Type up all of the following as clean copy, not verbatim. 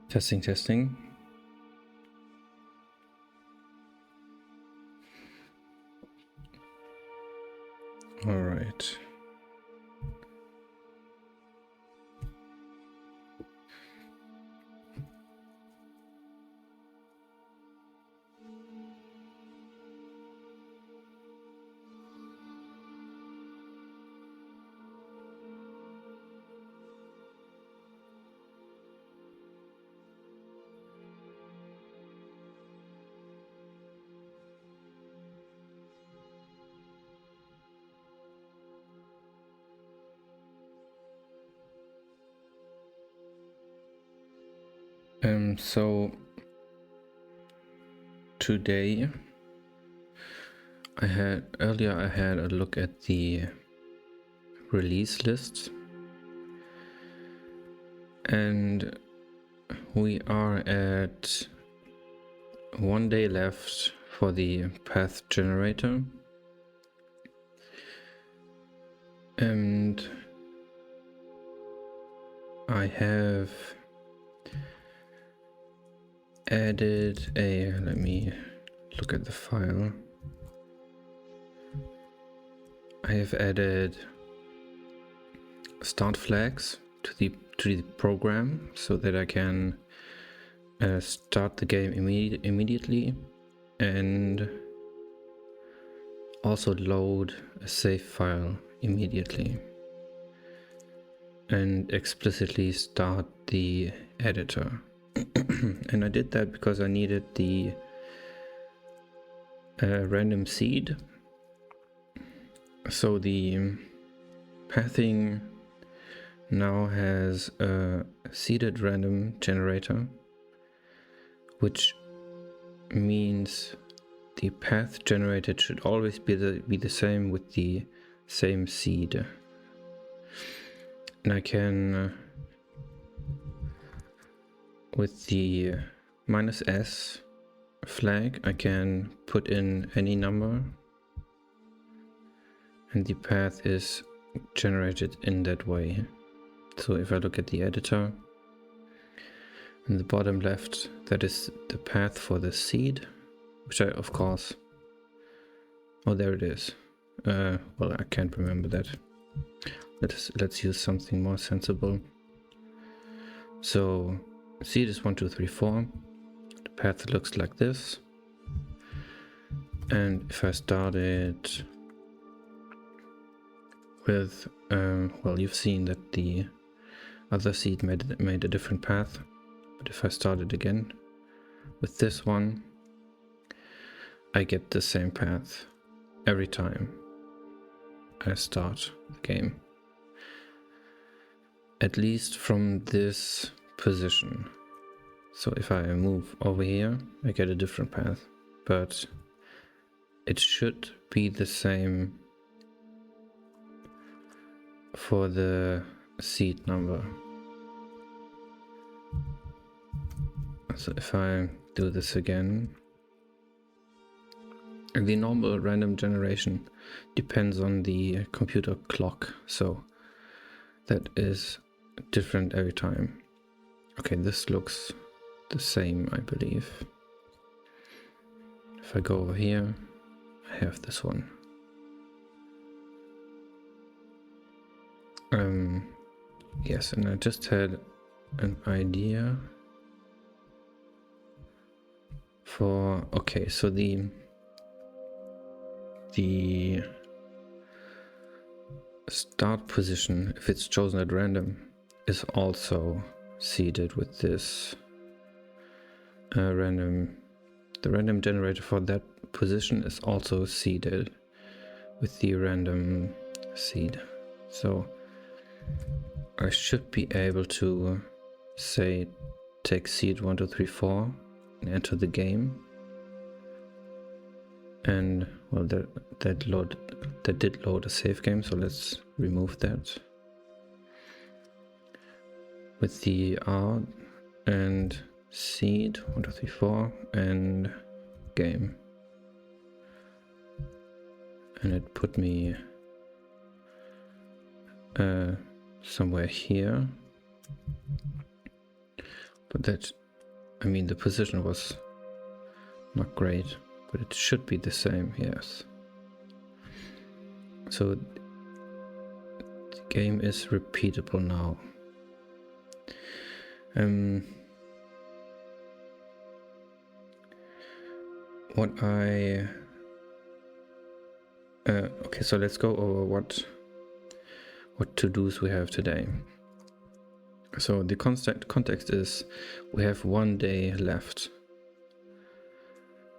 Testing, testing. All right. So today I had a look at the release list, and we are at 1 day left for the path generator, and I have added let me look at the file. I have added start flags to the program so that I can start the game immediately and also load a save file immediately and explicitly start the editor. And I did that because I needed the random seed. So the pathing now has a seeded random generator, which means the path generated should always be the same with the same seed. And I can with the -s flag, I can put in any number and the path is generated in that way. So if I look at the editor, in the bottom left, that is the path for the seed, which I, of course, oh, there it is. Well, I can't remember that. Let's use something more sensible. So seed is 1, 2, 3, 4. The path looks like this. And if I started with, well, you've seen that the other seed made a different path. But if I started again with this one, I get the same path every time I start the game. At least from this position. So if I move over here, I get a different path. But it should be the same for the seed number. So if I do this again, the normal random generation depends on the computer clock, so that is different every time. Okay, this looks the same, I believe. If I go over here, I have this one. Yes, and I just had an idea for, okay, so the start position, if it's chosen at random, is also seeded with this the random generator for that position is also seeded with the random seed. So I should be able to say take seed 1, 2, 3, 4 and enter the game. And well, that did load a save game, so let's remove that. With the R and seed 1, 2, 3, 4 and game. And it put me somewhere here. But that, I mean, the position was not great, but it should be the same, yes. So the game is repeatable now. Okay, so let's go over what to-dos we have today. So the context is we have 1 day left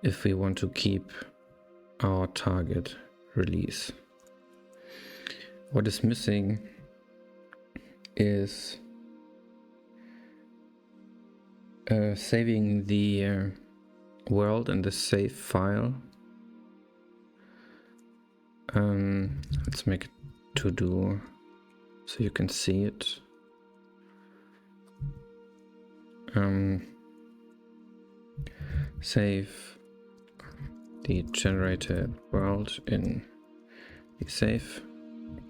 if we want to keep our target release. What is missing is saving the world in the save file. Let's make it to-do so you can see it. Save the generated world in the save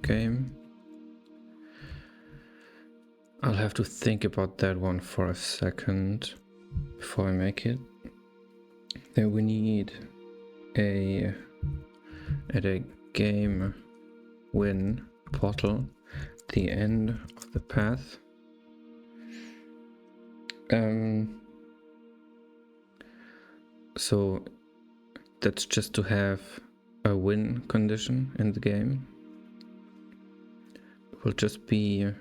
game. I'll have to think about that one for a second before I make it. Then we need at a game win portal the end of the path. So that's just to have a win condition in the game. It will just be a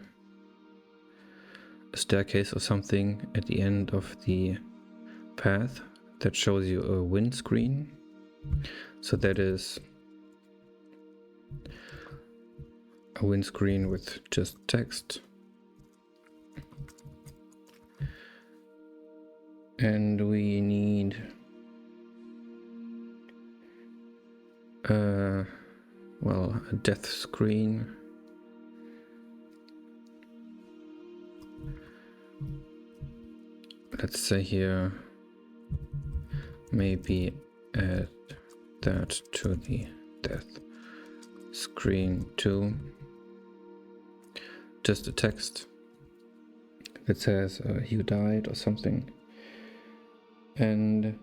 staircase or something at the end of the path that shows you a win screen. So that is a win screen with just text. And we need well, a death screen. Let's say here, maybe add that to the death screen too. Just a text that says you died or something. And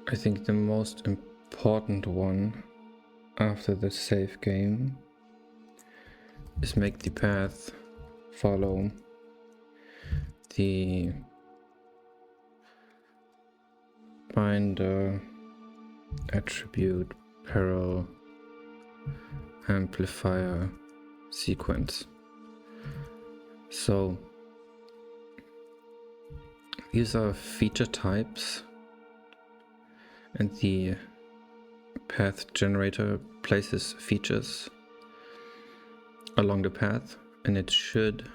I think the most important one after the save game is make the path follow the binder attribute peril amplifier sequence. So these are feature types, and the path generator places features along the path, and it should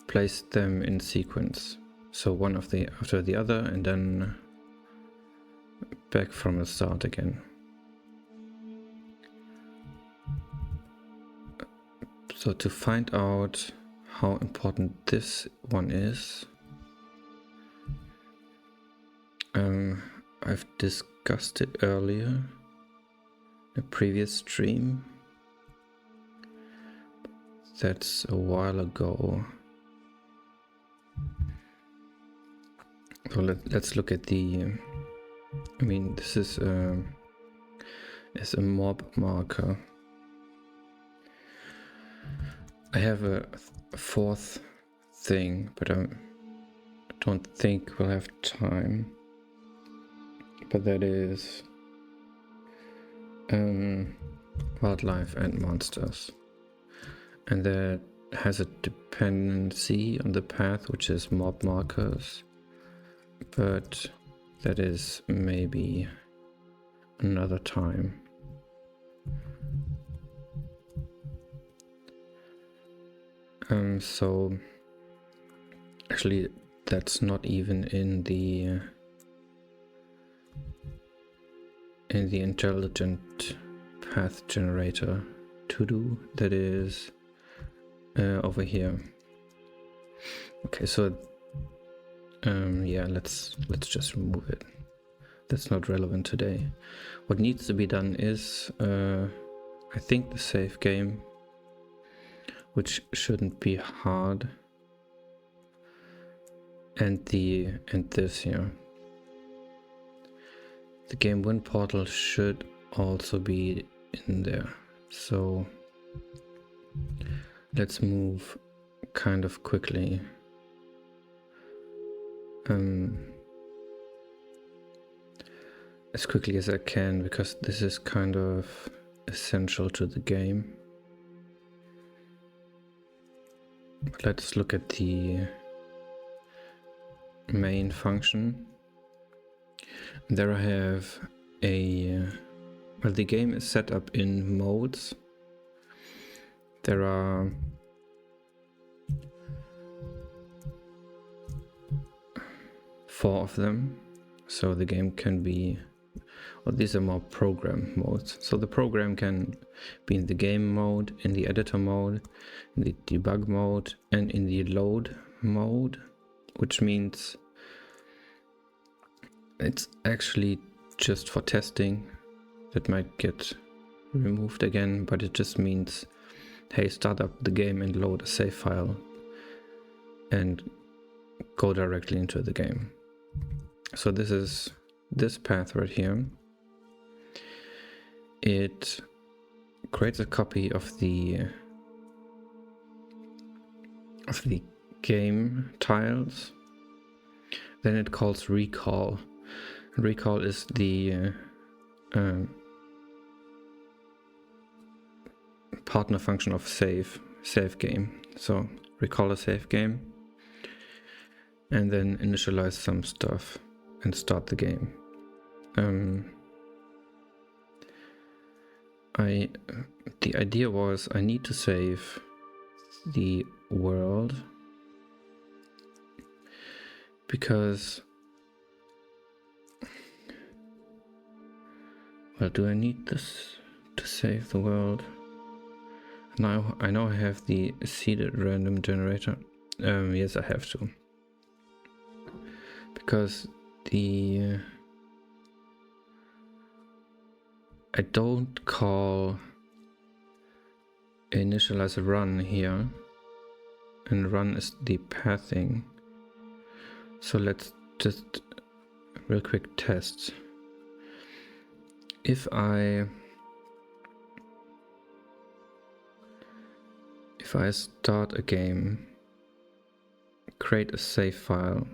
place them in sequence. So one after the other, and then back from the start again. So to find out how important this one is, I've discussed it earlier in a previous stream. That's a while ago. So let's look at the, I mean, this is a mob marker. I have a fourth thing, but I don't think we'll have time. But that is wildlife and monsters. And that has a dependency on the path, which is mob markers. But that is maybe another time. So actually that's not even in the intelligent path generator to-do. That is over here. Okay, so yeah, let's just remove it. That's not relevant today. What needs to be done is I think the save game which shouldn't be hard, and this here. The game win portal should also be in there. So let's move kind of quickly. As quickly as I can, because this is kind of essential to the game. Let's look at the main function. There I have well, the game is set up in modes. There are 4 of them, so the game can be, or these are more program modes. So the program can be in the game mode, in the editor mode, in the debug mode, and in the load mode, which means it's actually just for testing. That might get removed again, but it just means, hey, start up the game and load a save file and go directly into the game. So this is this path right here. It creates a copy of the game tiles. Then it calls recall. Recall is the partner function of save game. So recall a save game and then initialize some stuff and start the game. The idea was I need to save the world because, well, do I need this to save the world? Now I know I have the seeded random generator. Yes, I have to, because I don't call initialize run here, and run is the pathing. So let's just real quick test. If I start a game, create a save file,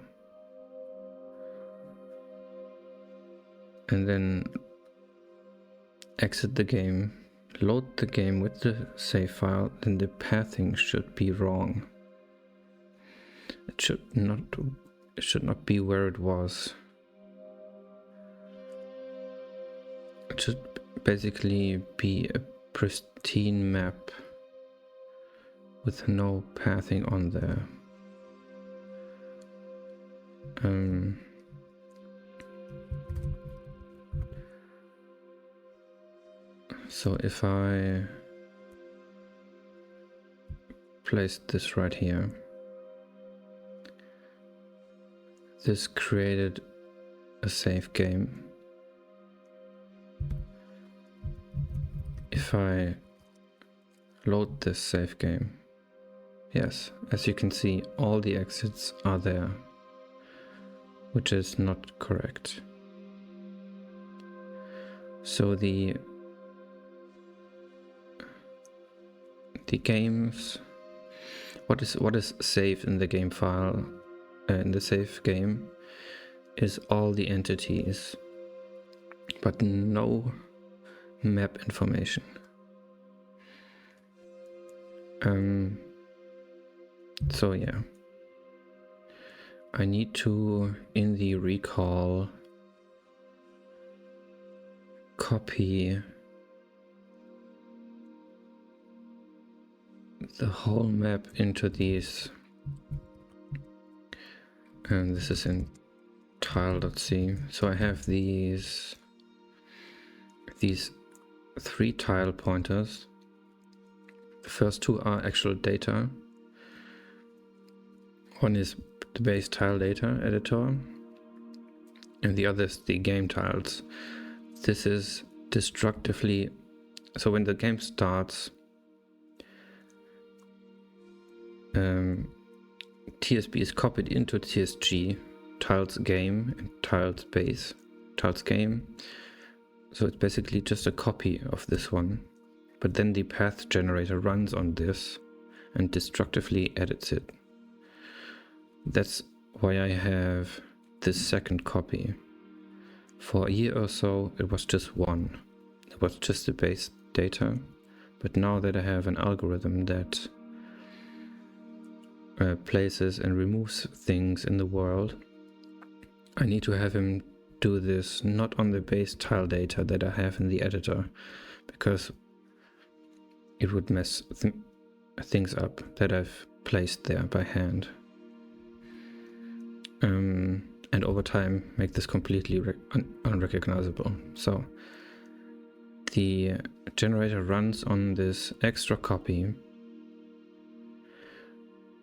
and then exit the game, load the game with the save file, then the pathing should be wrong. It should not be where it was. It should basically be a pristine map with no pathing on there. So if I place this right here, this created a save game. If I load this save game, yes, as you can see, all the exits are there, which is not correct. So the games, what is saved in the game file, in the save game, is all the entities, but no map information. So yeah, I need to, in the recall, copy the whole map into these, and this is in tile.c. So I have these 3 tile pointers. The first 2 are actual data. One is the base tile data editor, and the other is the game tiles. This is destructively, so when the game starts, TSB is copied into TSG, tiles game and tiles base, tiles game. So it's basically just a copy of this one, but then the path generator runs on this and destructively edits it. That's why I have this second copy. For a year or so it was just one. It was just the base data, but now that I have an algorithm that places and removes things in the world, I need to have him do this not on the base tile data that I have in the editor, because it would mess things up that I've placed there by hand, and over time make this completely unrecognizable. So the generator runs on this extra copy,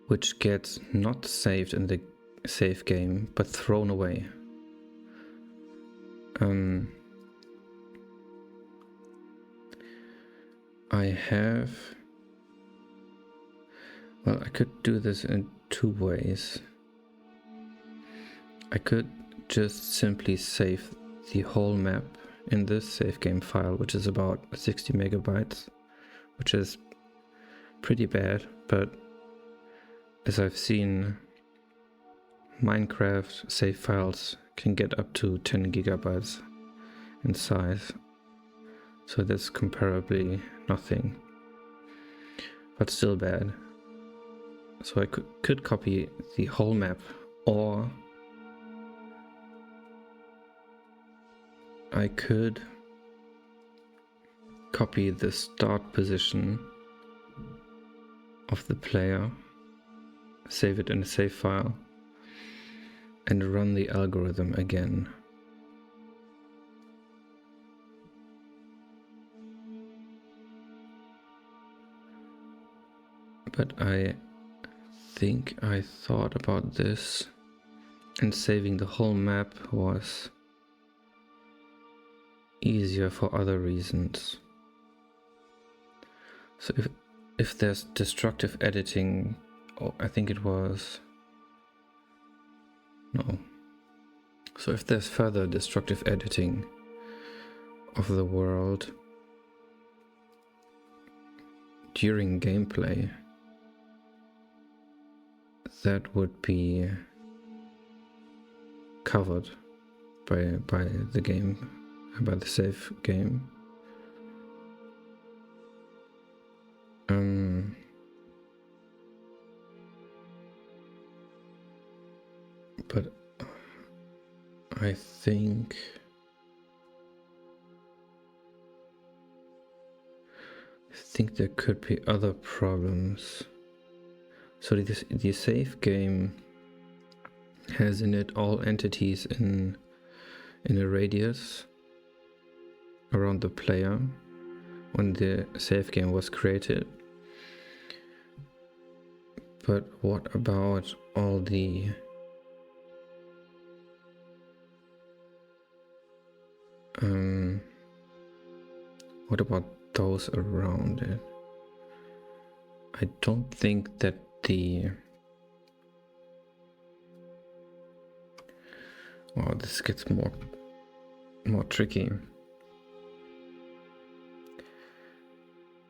which gets not saved in the save game but thrown away. I could do this in two ways. I could just simply save the whole map in this save game file, which is about 60 megabytes, which is pretty bad, but as I've seen, Minecraft save files can get up to 10 gigabytes in size, so that's comparably nothing, but still bad. So I could copy the whole map, or I could copy the start position of the player, save it in a save file, and run the algorithm again. But I think I thought about this, and saving the whole map was easier for other reasons. So if there's destructive editing, I think it was... No. So if there's further destructive editing of the world during gameplay, that would be covered by the game, by the save game. But I think there could be other problems. So the save game has in it all entities in a radius around the player when the save game was created. But what about all the what about those around it? I don't think that this gets more tricky.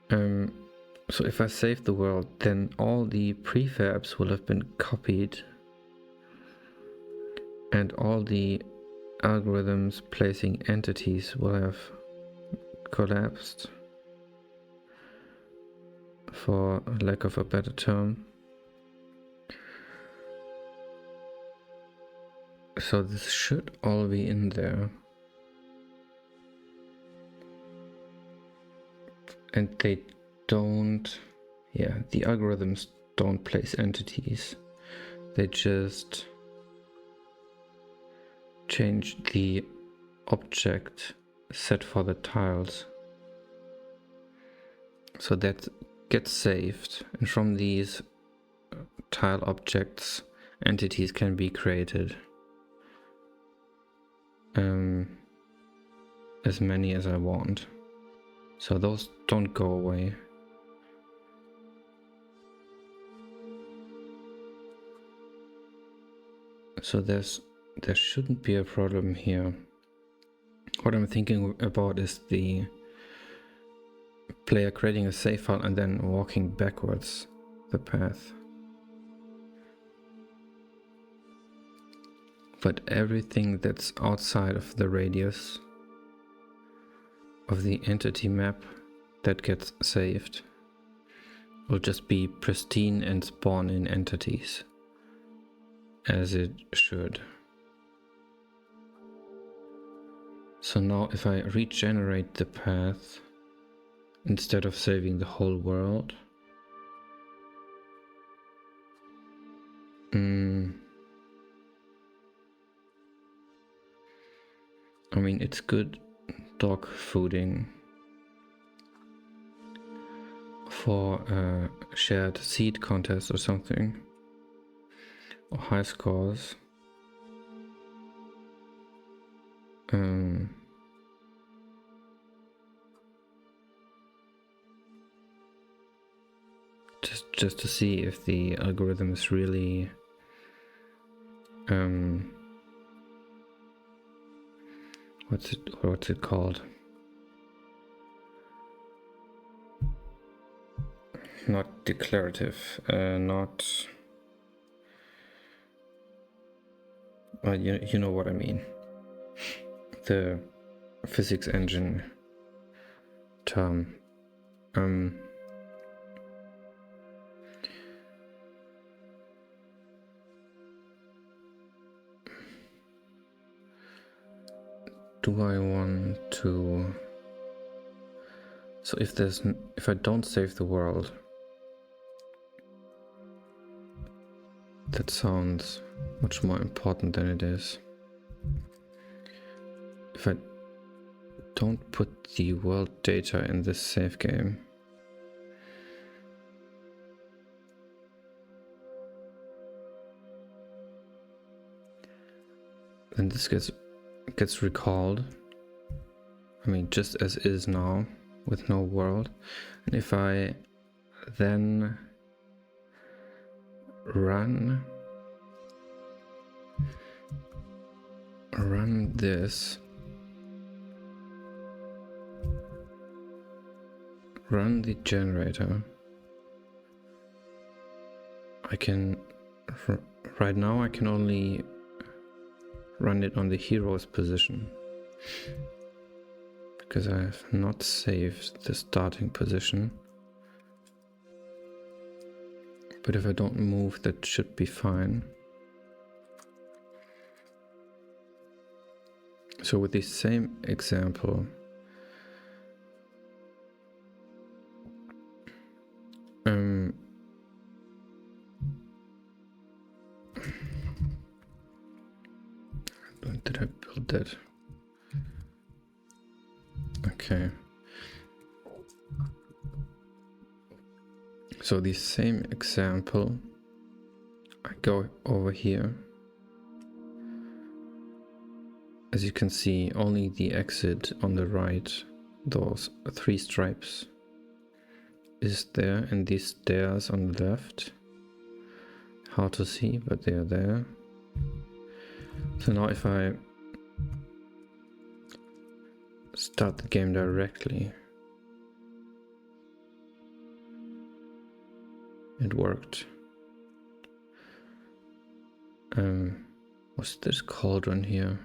So if I save the world, then all the prefabs will have been copied, and all the algorithms placing entities will have collapsed, for lack of a better term. So this should all be in there. And they don't, the algorithms don't place entities. They just change the object set for the tiles. So that gets saved, and from these tile objects, entities can be created. As many as I want. So those don't go away. So there shouldn't be a problem here. What I'm thinking about is the player creating a save file and then walking backwards the path. But everything that's outside of the radius of the entity map that gets saved will just be pristine and spawn in entities, as it should. So now if I regenerate the path, instead of saving the whole world, I mean, it's good dog fooding for a shared seed contest or something, or high scores. Just to see if the algorithm is really what's it called? Not declarative, not. Well, you know what I mean. The physics engine term. Do I want to? So if I don't save the world, that sounds much more important than it is. If I don't put the world data in this save game, then this gets recalled. I mean, just as is now, with no world. And if I then run this, run the generator, I can, right now I can only run it on the hero's position, because I have not saved the starting position. But if I don't move, that should be fine. So with the same example, did I build that? Okay. So the same example, I go over here. As you can see, only the exit on the right, those 3 stripes, is there, and these stairs on the left. Hard to see, but they are there. So now if I start the game directly, it worked. Was this cauldron here?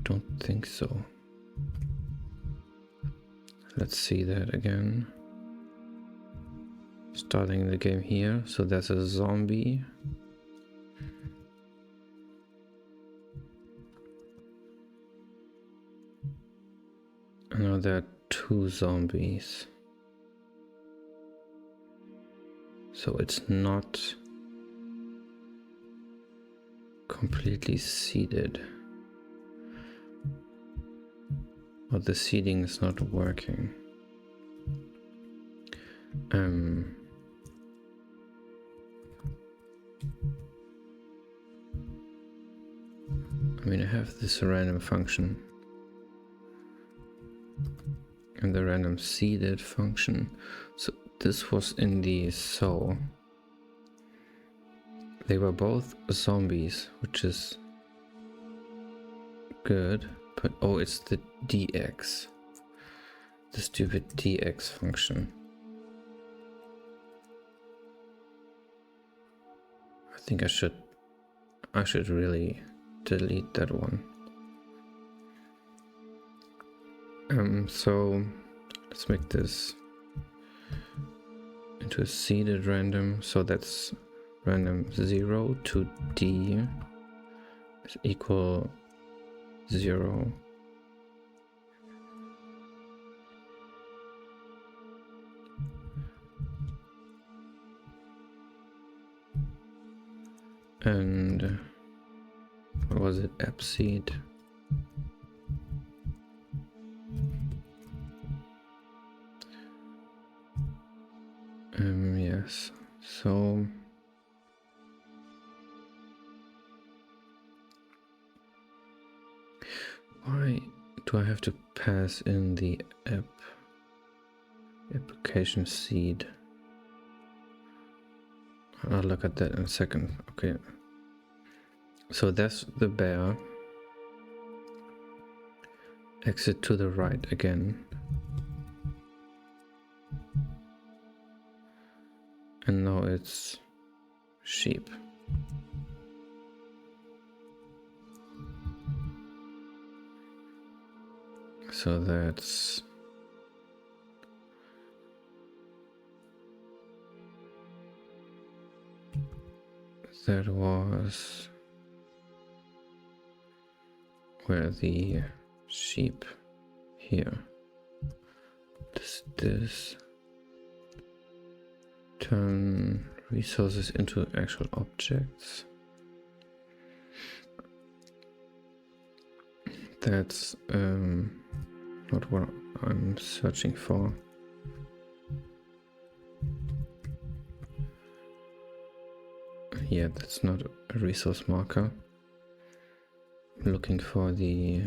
Don't think so. Let's see that again. Starting the game here, so there's a zombie. And now there are 2 zombies. So it's not completely seeded. Or the seeding is not working. I mean, I have this random function and the random seeded function. So this was in the They were both zombies, which is good, but oh, it's the DX. The stupid DX function. I think I should really delete that one. So let's make this into a seeded random. So that's random 0 to D is equal 0. And what was it? App seed. Yes. So why do I have to pass in the application seed? I'll look at that in a second. Okay. So that's the bear. Exit to the right again. And now it's sheep. So that's that was where the sheep here. This turn resources into actual objects. That's not what I'm searching for. Yeah, that's not a resource marker. I'm looking for the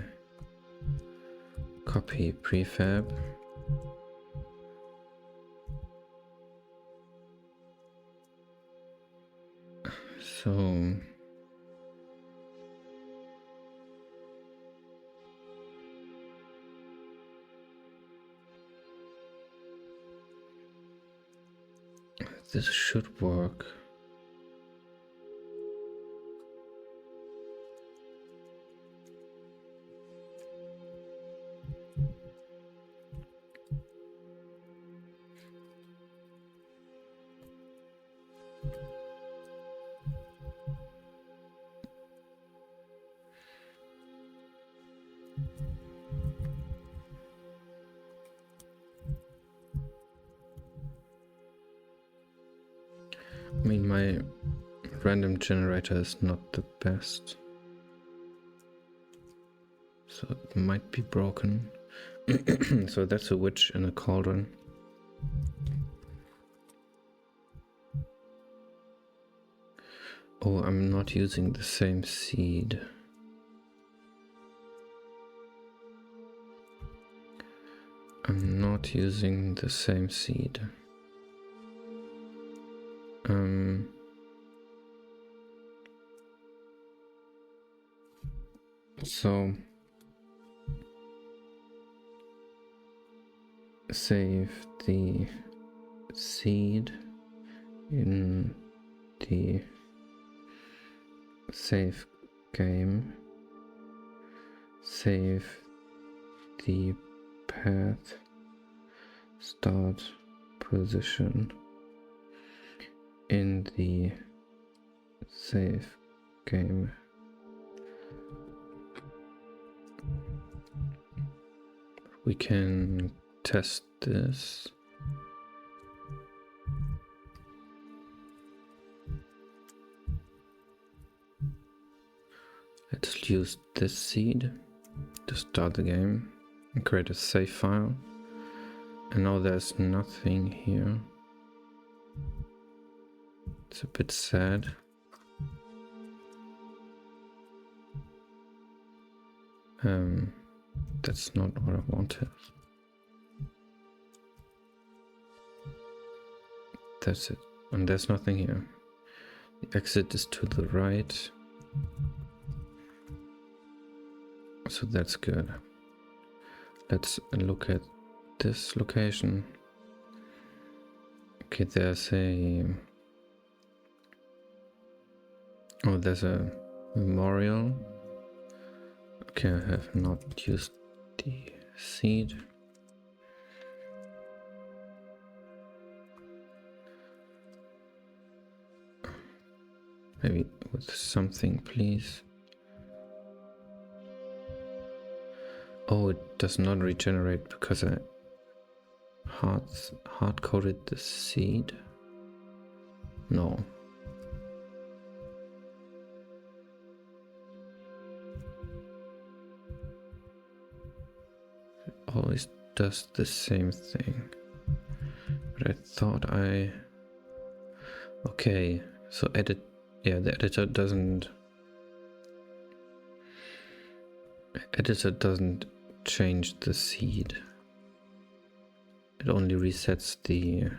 copy prefab. So this should work. I mean, my random generator is not the best, so it might be broken. So that's a witch in a cauldron. Oh, I'm not using the same seed. I'm not using the same seed. So save the seed in the save game, save the path start position in the save game. We can test this. Let's use this seed to start the game and create a save file. And now there's nothing here. It's a bit sad. That's not what I wanted. That's it. And there's nothing here. The exit is to the right. So that's good. Let's look at this location. Okay, there's a... Oh, there's a memorial. Okay, I have not used the seed. Maybe with something, please. Oh, it does not regenerate because I hard-coded the seed? No. It always does the same thing. But I thought I... Okay, so edit... Yeah, the editor doesn't change the seed. It only resets the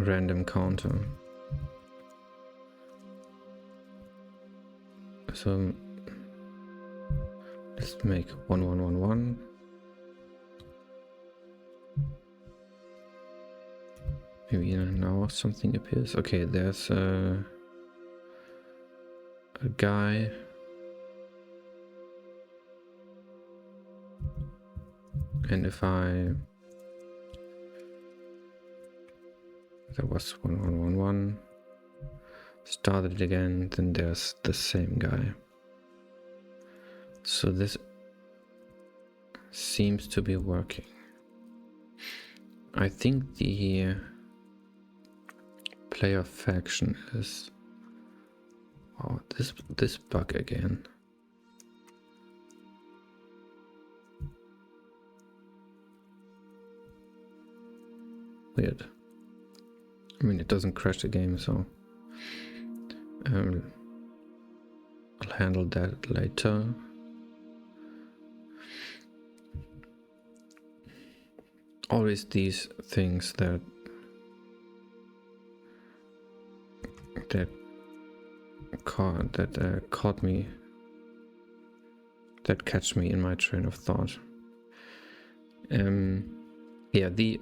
random counter. So let's make 1111. Maybe now something appears. Okay, there's a guy. And if I... That was 1111. Started it again, then there's the same guy. So this seems to be working. I think the player faction is... Oh, this bug again. Weird. I mean, it doesn't crash the game, so I'll handle that later. Always these things that catch me in my train of thought. Yeah, the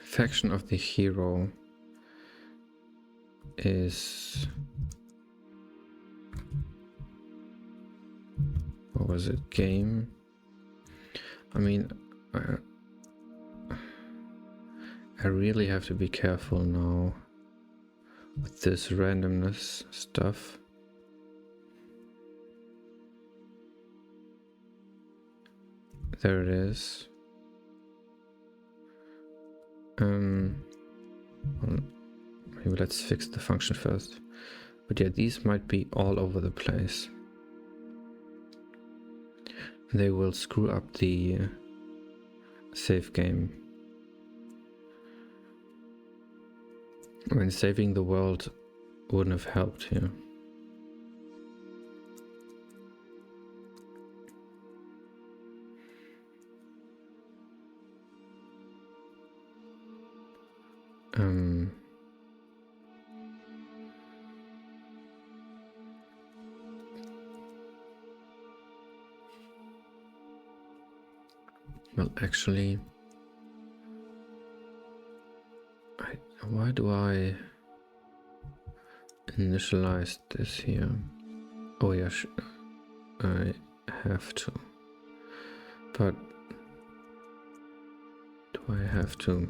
faction of the hero is... What was it? Game? I mean, I really have to be careful now with this randomness stuff. There it is. Well, maybe let's fix the function first. But yeah, these might be all over the place. They will screw up the save game. When saving the world wouldn't have helped here. Well, actually, why do I initialize this here? Oh yeah, I have to. But do I have to?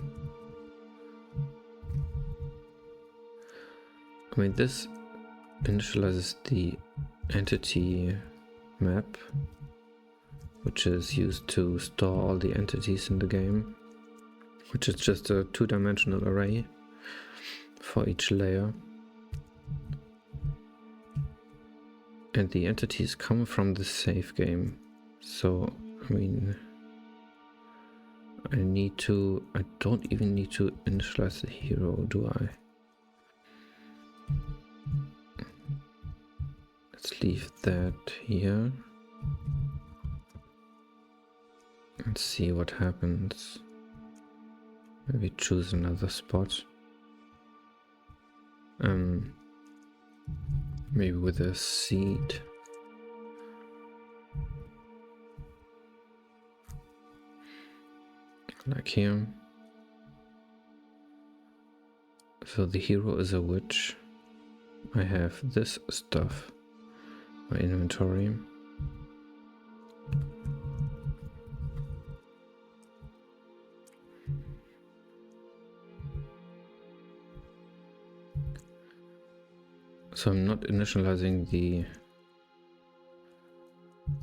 I mean, this initializes the entity map, which is used to store all the entities in the game, which is just a two-dimensional array for each layer. And the entities come from the save game. So, I mean, I don't even need to initialize the hero, do I? Let's leave that here. And see what happens. Maybe choose another spot. Maybe with a seed. Like here. So the hero is a witch. I have this stuff. My inventory. So I'm not initializing the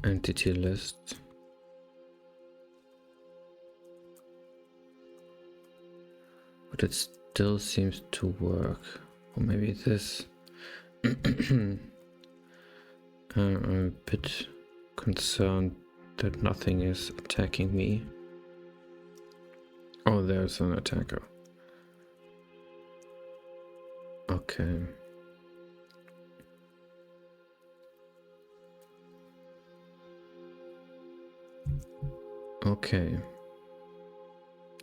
entity list. But it still seems to work. Or maybe this. I'm a bit concerned that nothing is attacking me. Oh, there's an attacker. Okay. Okay.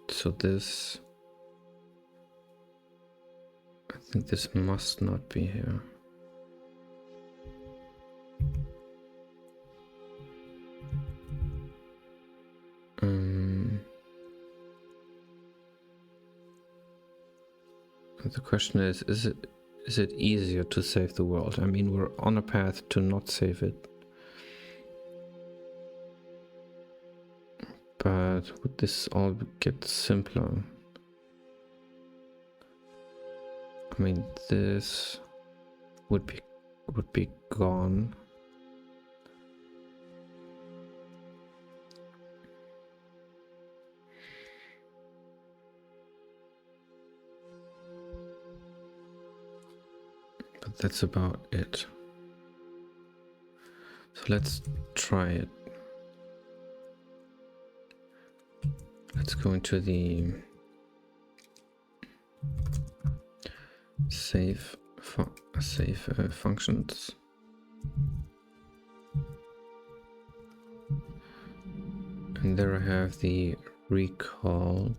So this... I think this must not be here. The question is it easier to save the world? I mean, we're on a path to not save it. But would this all get simpler? I mean, this would be gone. But that's about it. So let's try it. Let's go into the save functions. And there I have the recall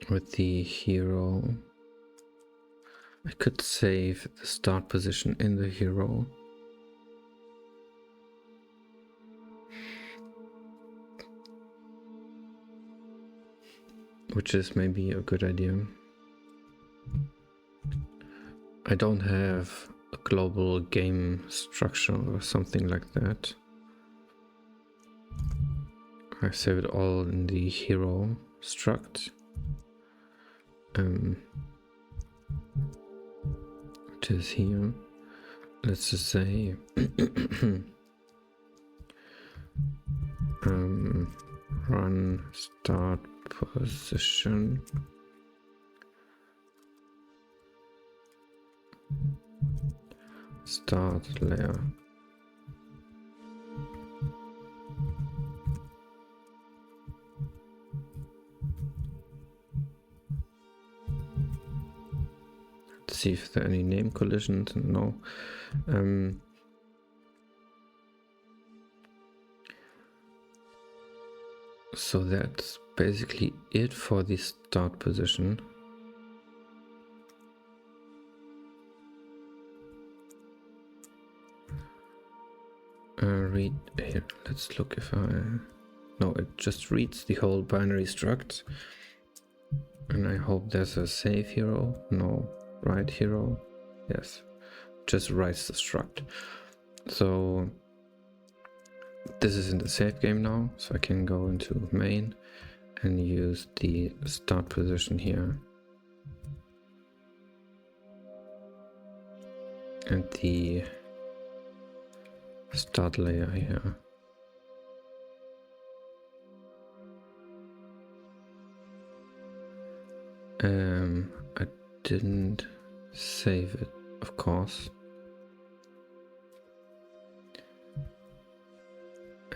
with the hero. I could save the start position in the hero. Which is maybe a good idea. I don't have a global game structure or something like that. I save it all in the hero struct. Which is here. Let's just say run start position. Start layer. Let's see if there are any name collisions. No. So that's basically it for the start position. Read here. Let's look if no, it just reads the whole binary struct. And I hope there's a save hero. No. Write hero. Yes. Just writes the struct. So this is in the save game now, so I can go into main and use the start position here. And the start layer here. I didn't save it, of course.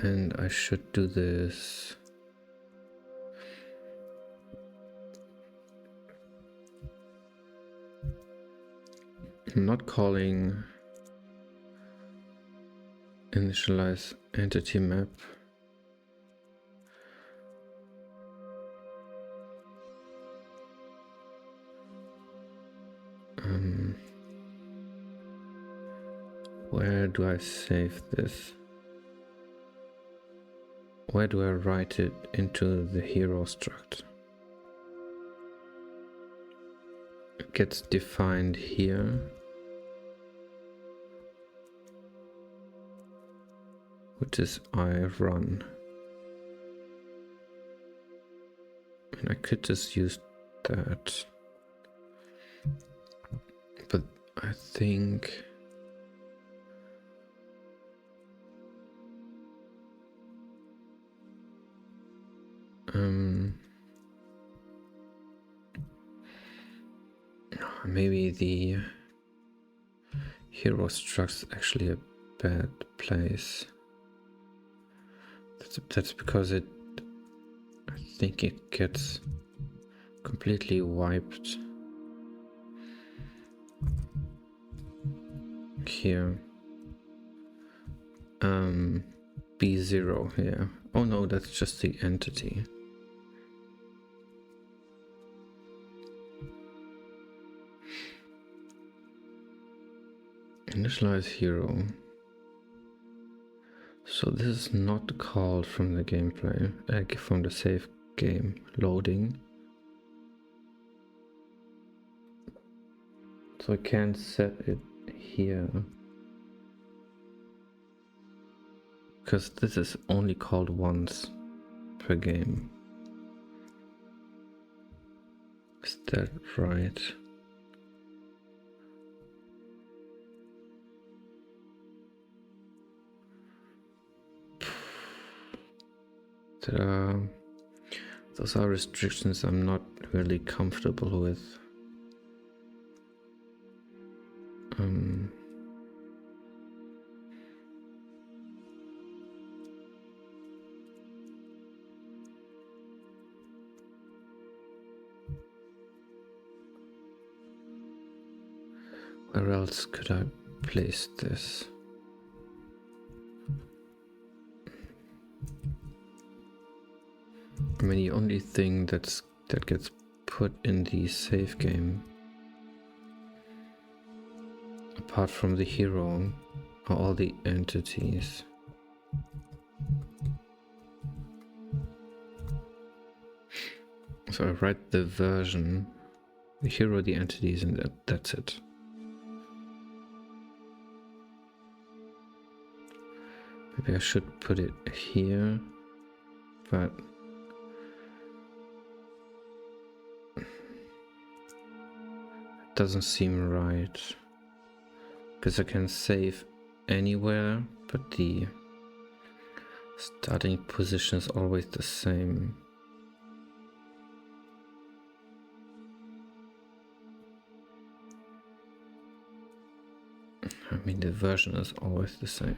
And I should do this. I'm not calling initialize entity map. Where do I save this? Where do I write it into the hero struct? It gets defined here, which is I run. And I could just use that, but I think maybe the hero struct's actually a bad place. That's because I think it gets completely wiped here. B0 here. Oh no, that's just the entity. Initialize hero. So this is not called from the gameplay, from the save game loading. So I can't set it here, because this is only called once per game. Is that right? Those are restrictions I'm not really comfortable with. Where else could I place this? I mean, the only thing that gets put in the save game, apart from the hero, are all the entities. So I write the version, the hero, the entities, and that's it. Maybe I should put it here, but it doesn't seem right, because I can save anywhere, but the starting position is always the same. I mean, the version is always the same.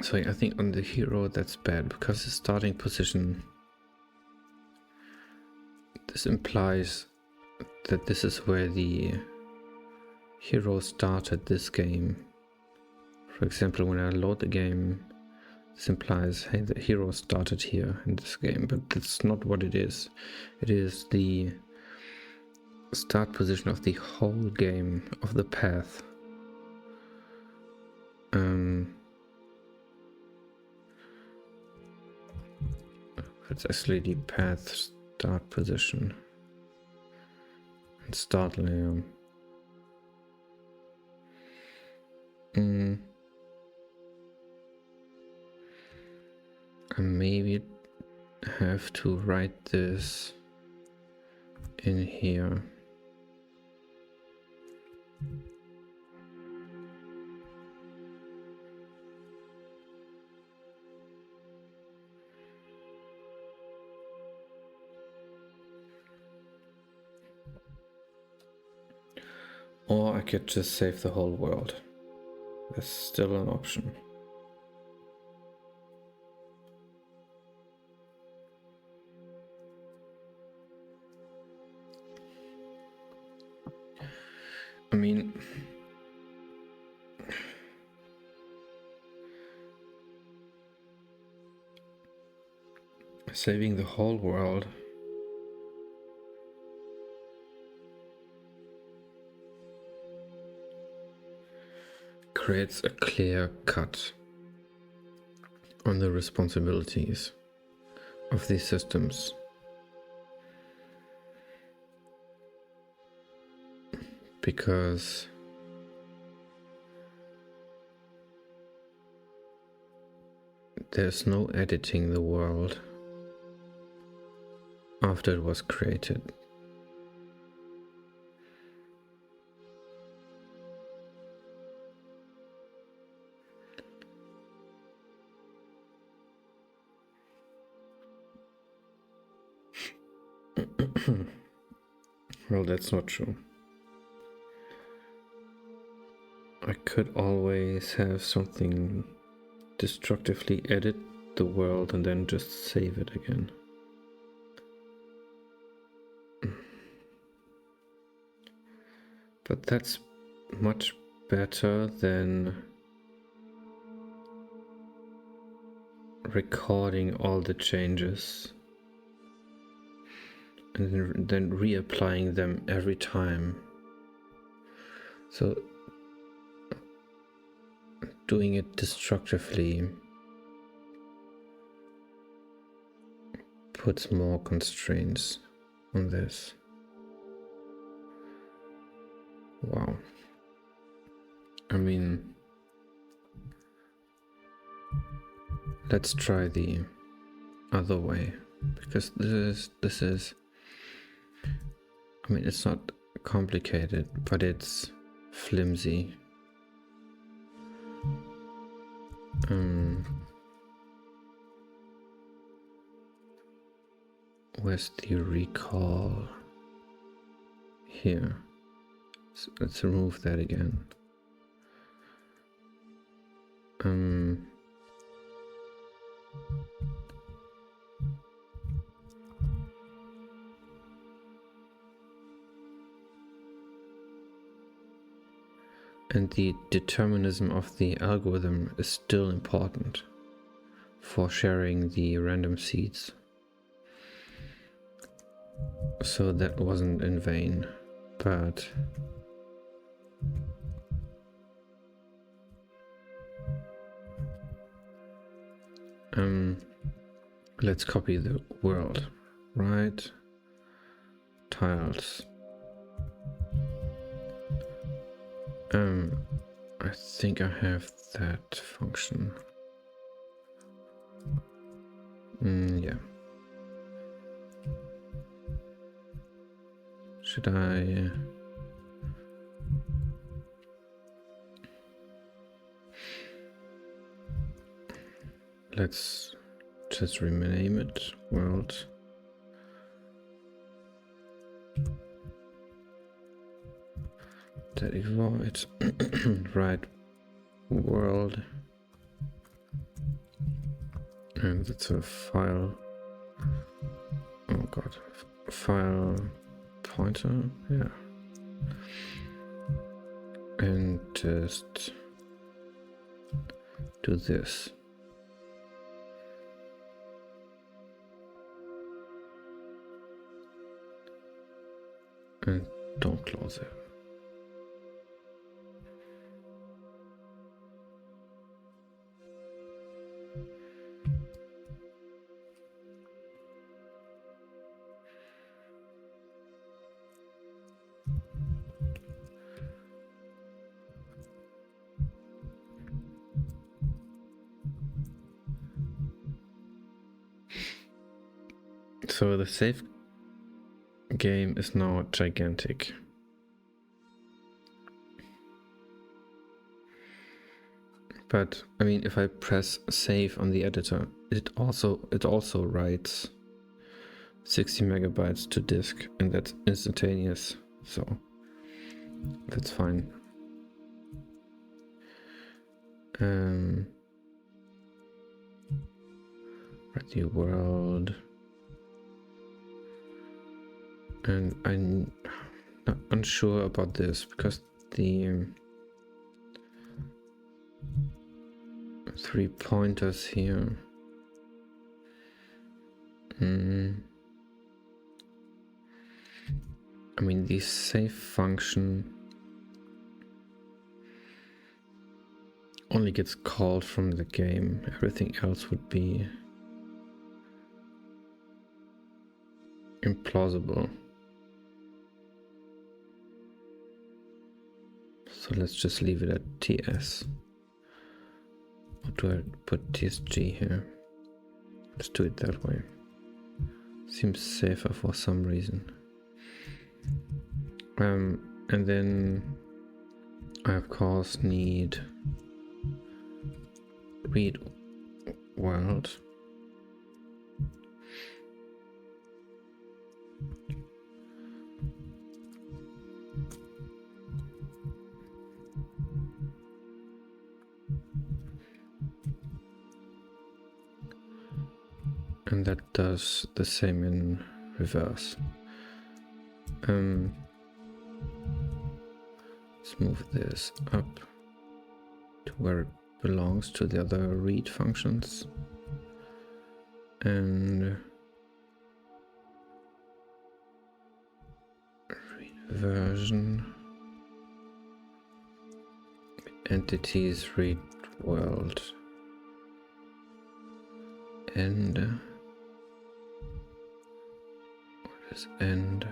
So I think on the hero that's bad, because the starting position, this implies that this is where the hero started this game. For example, when I load the game, this implies, hey, the hero started here in this game, but that's not what it is. It is the start position of the whole game, of the path. It's actually the path start position and start layer. I maybe have to write this in here. Or I could just save the whole world. That's still an option. I mean, saving the whole world creates a clear cut on the responsibilities of these systems. Because there's no editing the world after it was created. Well, that's not true. I could always have something destructively edit the world and then just save it again. But that's much better than recording all the changes and then reapplying them every time. So doing it destructively puts more constraints on this. Wow. I mean, let's try the other way, because this is I mean, it's not complicated, but it's flimsy. Where's the recall? Here. So let's remove that again. And the determinism of the algorithm is still important for sharing the random seeds. So that wasn't in vain, but let's copy the world, right? Tiles. I think I have that function. Yeah. Should I? Let's just rename it world. That void. Right, world, and it's a file. Oh god, file pointer, yeah, and just do this. And don't close it. So the save game is now gigantic. But I mean, if I press save on the editor, it also writes 60 megabytes to disk, and that's instantaneous. So that's fine. Write the world. And I'm not unsure about this because the 3 pointers here. I mean, the save function only gets called from the game. Everything else would be implausible. So let's just leave it at TS. Or do I put TSG here? Let's do it that way. Seems safer for some reason. And then I of course need read world. And that does the same in reverse. Let's move this up to where it belongs, to the other read functions. And read version, entities, read world, and what is end?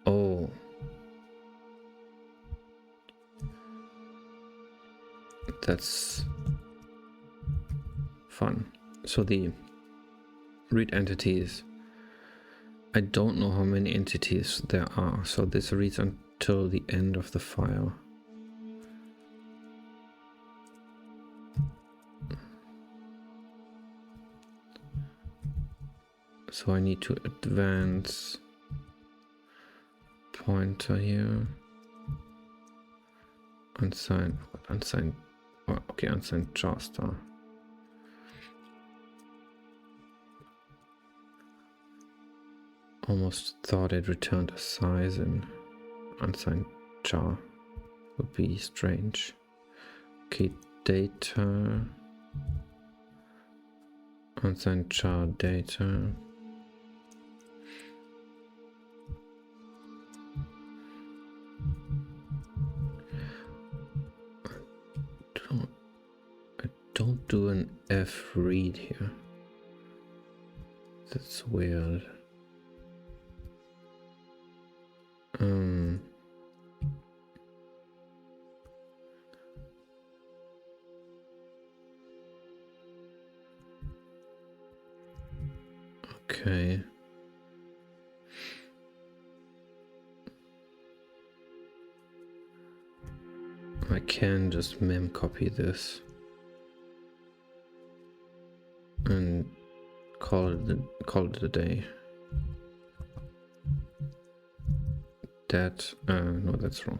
Oh, that's fun. So the read entities, I don't know how many entities there are, so this reads until the end of the file. So I need to advance pointer here. Unsigned, unsigned, oh, okay, unsigned jar star. Almost thought it returned a size in unsigned jar. Would be strange. Okay, data. Unsigned jar data. I don't do an F read here. That's weird. Okay. I can just mem copy this and call it a day. That no, that's wrong.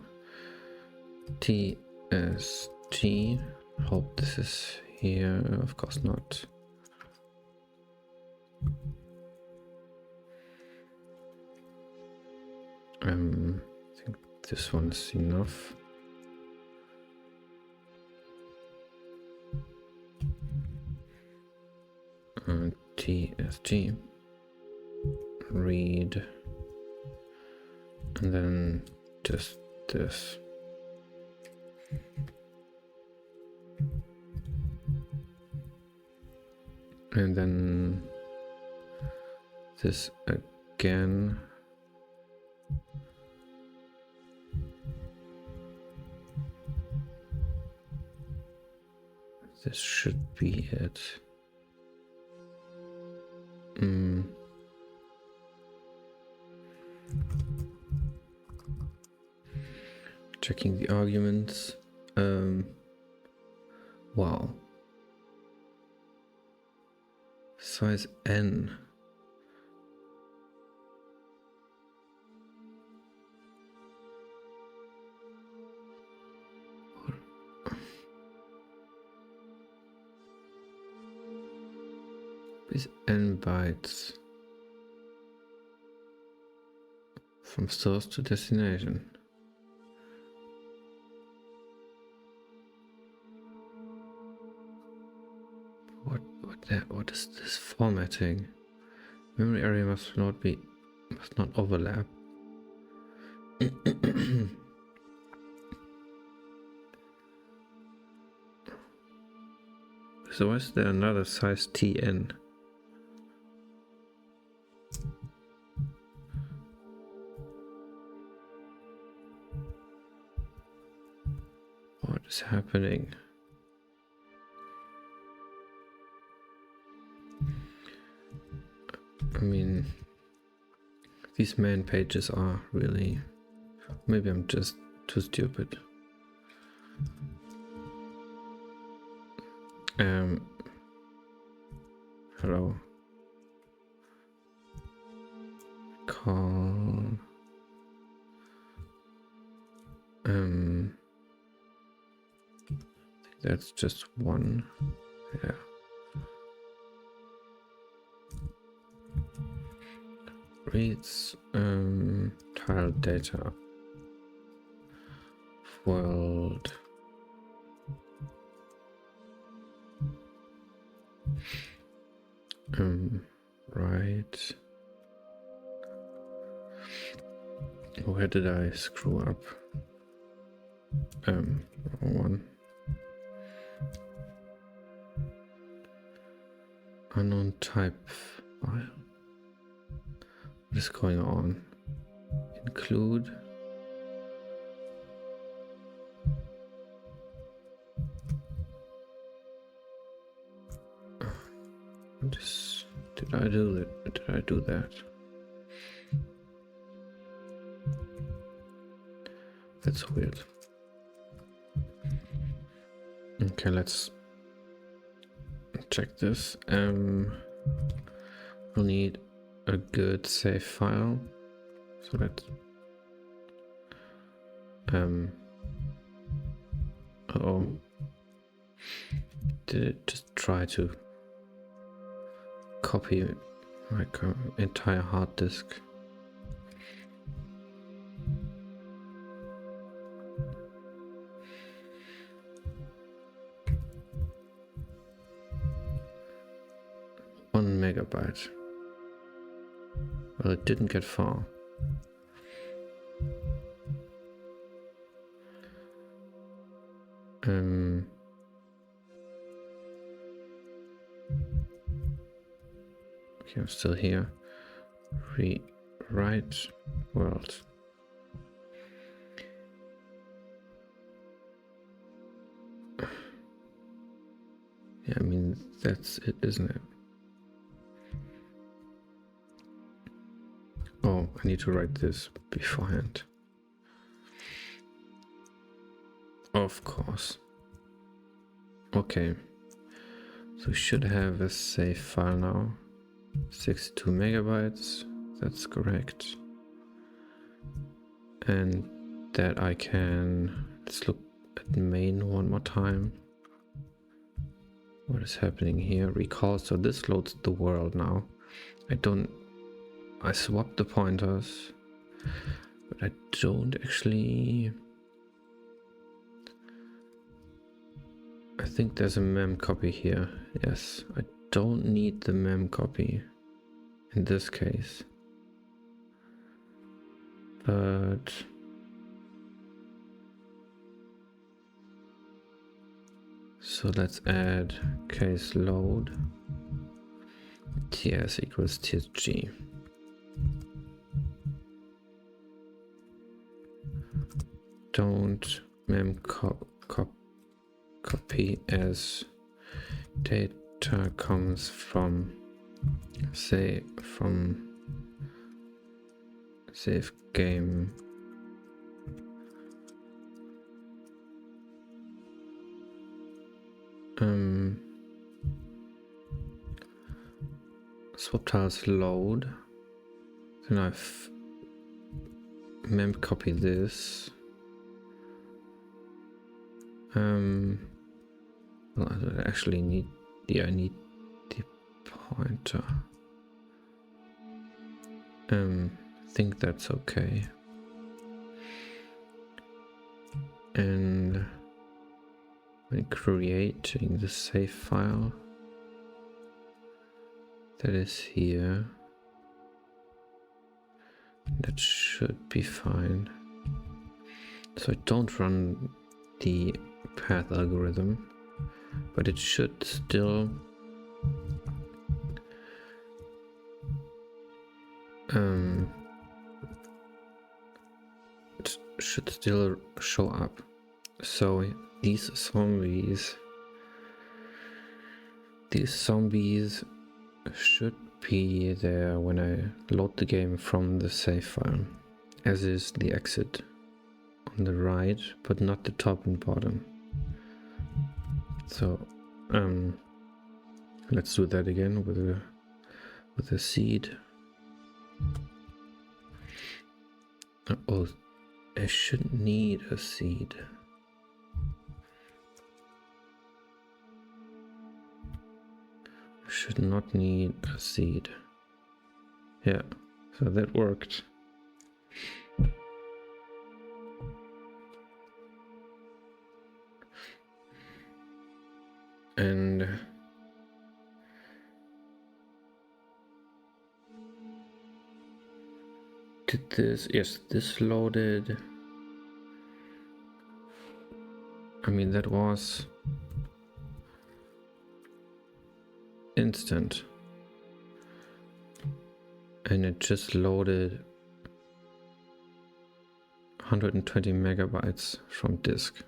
TSG. Hope this is here. Of course not. I think this one's enough. TSG read, and then just this. And then this again. This should be it. Checking the arguments. Wow. Size N. Is N bytes from source to destination. What is this formatting? Memory area must not overlap. So is there another size TN? What is happening? I mean, these man pages are really... Maybe I'm just too stupid. Hello. Call... I think that's just one. Yeah. Reads tile data world. Right. Where did I screw up? Wrong one. Unknown type file. What is going on? Include. Did I do that? Did I do that? That's weird. Okay, let's check this. We'll need a good save file. So let's uh-oh. Did it just try to copy like an entire hard disk? One megabyte. Well, it didn't get far. Okay, I'm still here. Rewrite world. Yeah, I mean, that's it, isn't it? Oh, I need to write this beforehand. Of course. Okay. So we should have a save file now. 62 megabytes. That's correct. And that I can... Let's look at main one more time. What is happening here? Recall. So this loads the world now. I swapped the pointers, but I don't actually... I think there's a mem copy here. Yes, I don't need the mem copy in this case. But... So let's add case load ts equals tsg. Don't mem copy as data comes from, say, from save game. Swap tiles load. Then I've mem copy this. Well, I actually need, I need the pointer. I think that's okay. And when creating the save file, that is here. That should be fine. So I don't run the path algorithm, but it should still it should still show up. So these zombies should be there when I load the game from the save file, as is the exit on the right, but not the top and bottom. So let's do that again with a seed. Oh, I shouldn't need a seed. I should not need a seed. Yeah, so that worked. And did this? Yes, this loaded. I mean, that was instant. And it just loaded 120 megabytes from disk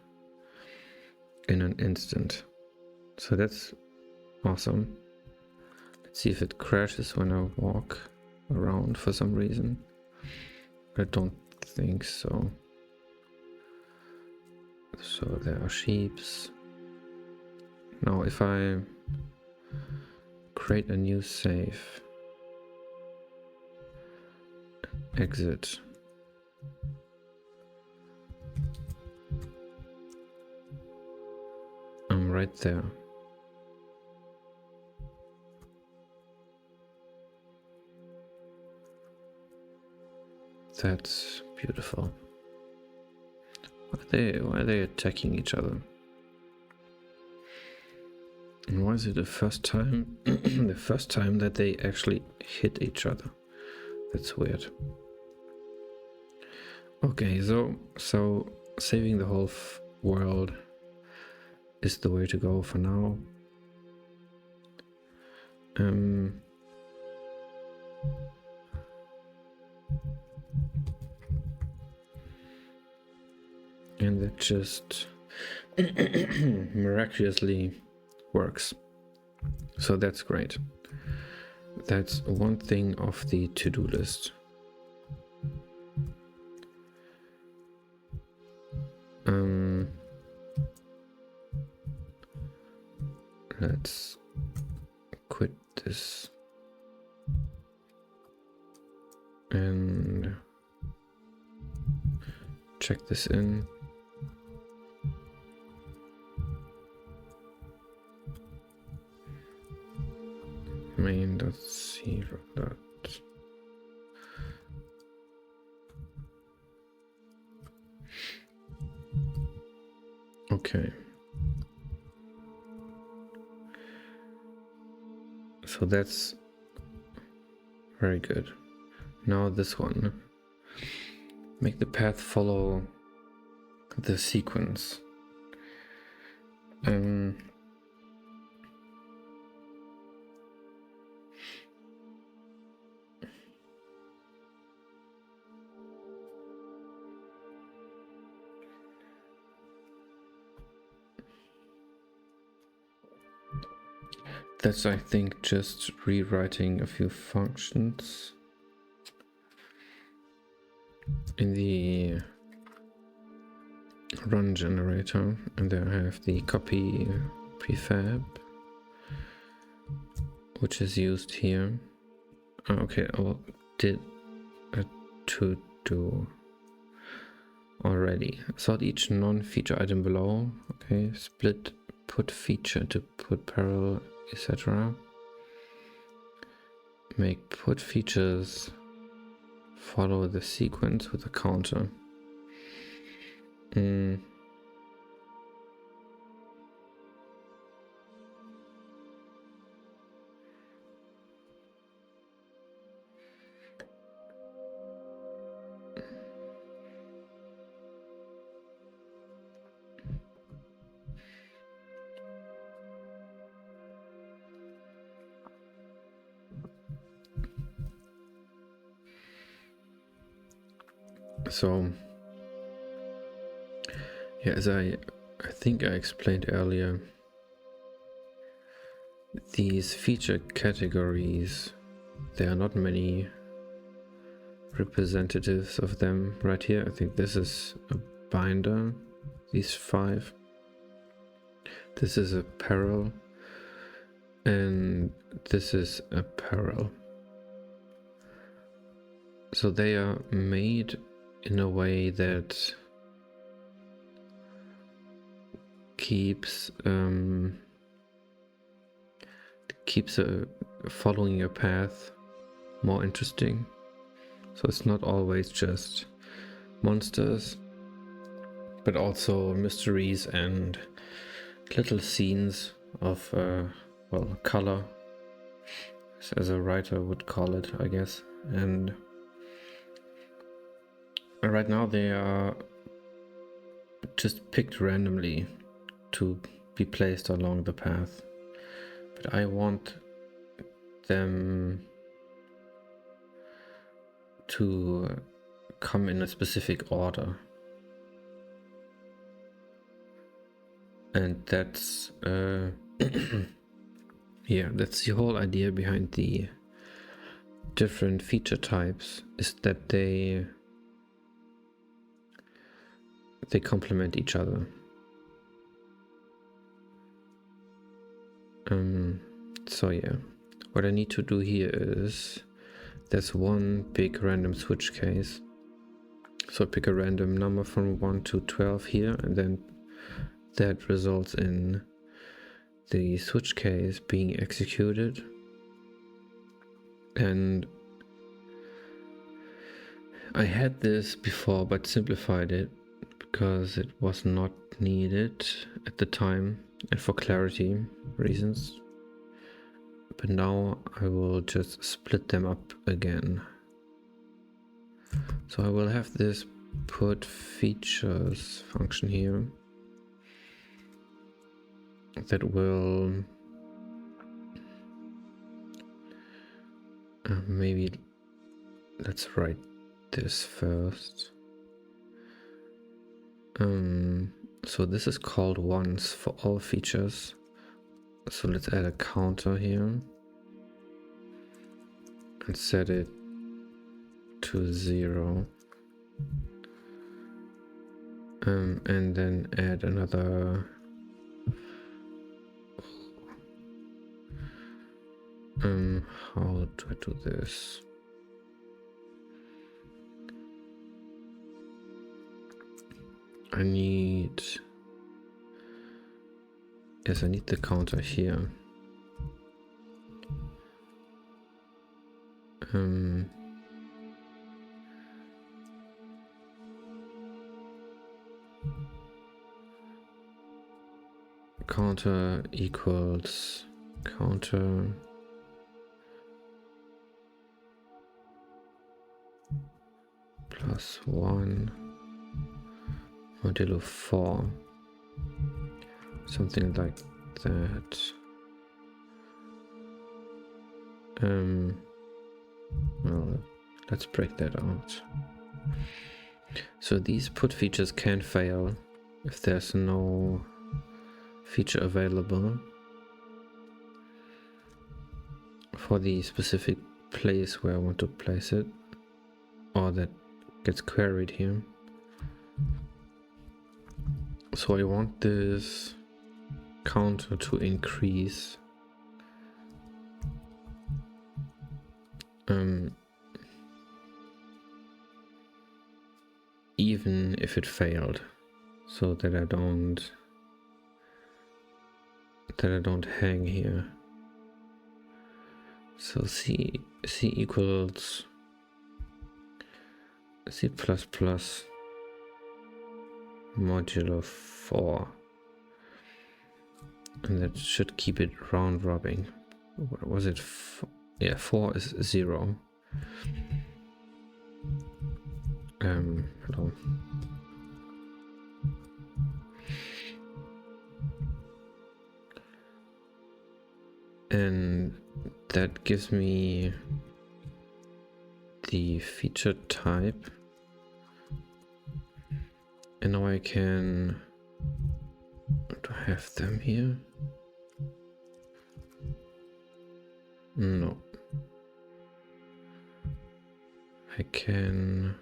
in an instant. So that's awesome. Let's see if it crashes when I walk around for some reason. I don't think so. So there are sheeps. Now if I create a new save, exit, I'm right there. That's beautiful. Why are they attacking each other? And why is it the first time the first time that they actually hit each other? That's weird. Okay, so saving the whole world is the way to go for now. And that just miraculously works. So that's great. That's one thing off the to-do list. Let's quit this and check this in. Main.c. Okay. So that's very good. Now this one. Make the path follow the sequence. That's, I think, just rewriting a few functions in the run generator, and there I have the copy prefab, which is used here. Okay, I did a to-do already. Sort each non-feature item below. Okay, split put feature to put parallel, etc. Make put features follow the sequence with a counter. So yeah, as I think I explained earlier, these feature categories, there are not many representatives of them right here. I think this is a binder, these 5. This is apparel, and this is apparel. So they are made in a way that keeps following a path more interesting. So it's not always just monsters, but also mysteries and little scenes of well, color, as a writer would call it, I guess. And right now they are just picked randomly to be placed along the path, but I want them to come in a specific order, and that's yeah, that's the whole idea behind the different feature types, is that they complement each other. So yeah, what I need to do here is, there's one big random switch case. So pick a random number from 1 to 12 here, and then that results in the switch case being executed. And I had this before but simplified it because it was not needed at the time and for clarity reasons. But now I will just split them up again. So I will have this put features function here that will maybe let's write this first. So this is called once for all features. So let's add a counter here and set it to 0. And then add another how do I do this? I need the counter here. Counter equals counter plus 1 modulo 4, something like that. Well, let's break that out. So these put features can fail if there's no feature available for the specific place where I want to place it, or that gets queried here. So I want this counter to increase even if it failed, so that I don't hang here. So C equals C++ modulo 4, and that should keep it round robin. What was it? Yeah, 4 is 0. Hello. And that gives me the feature type And now I can... Do I have them here? No. I can...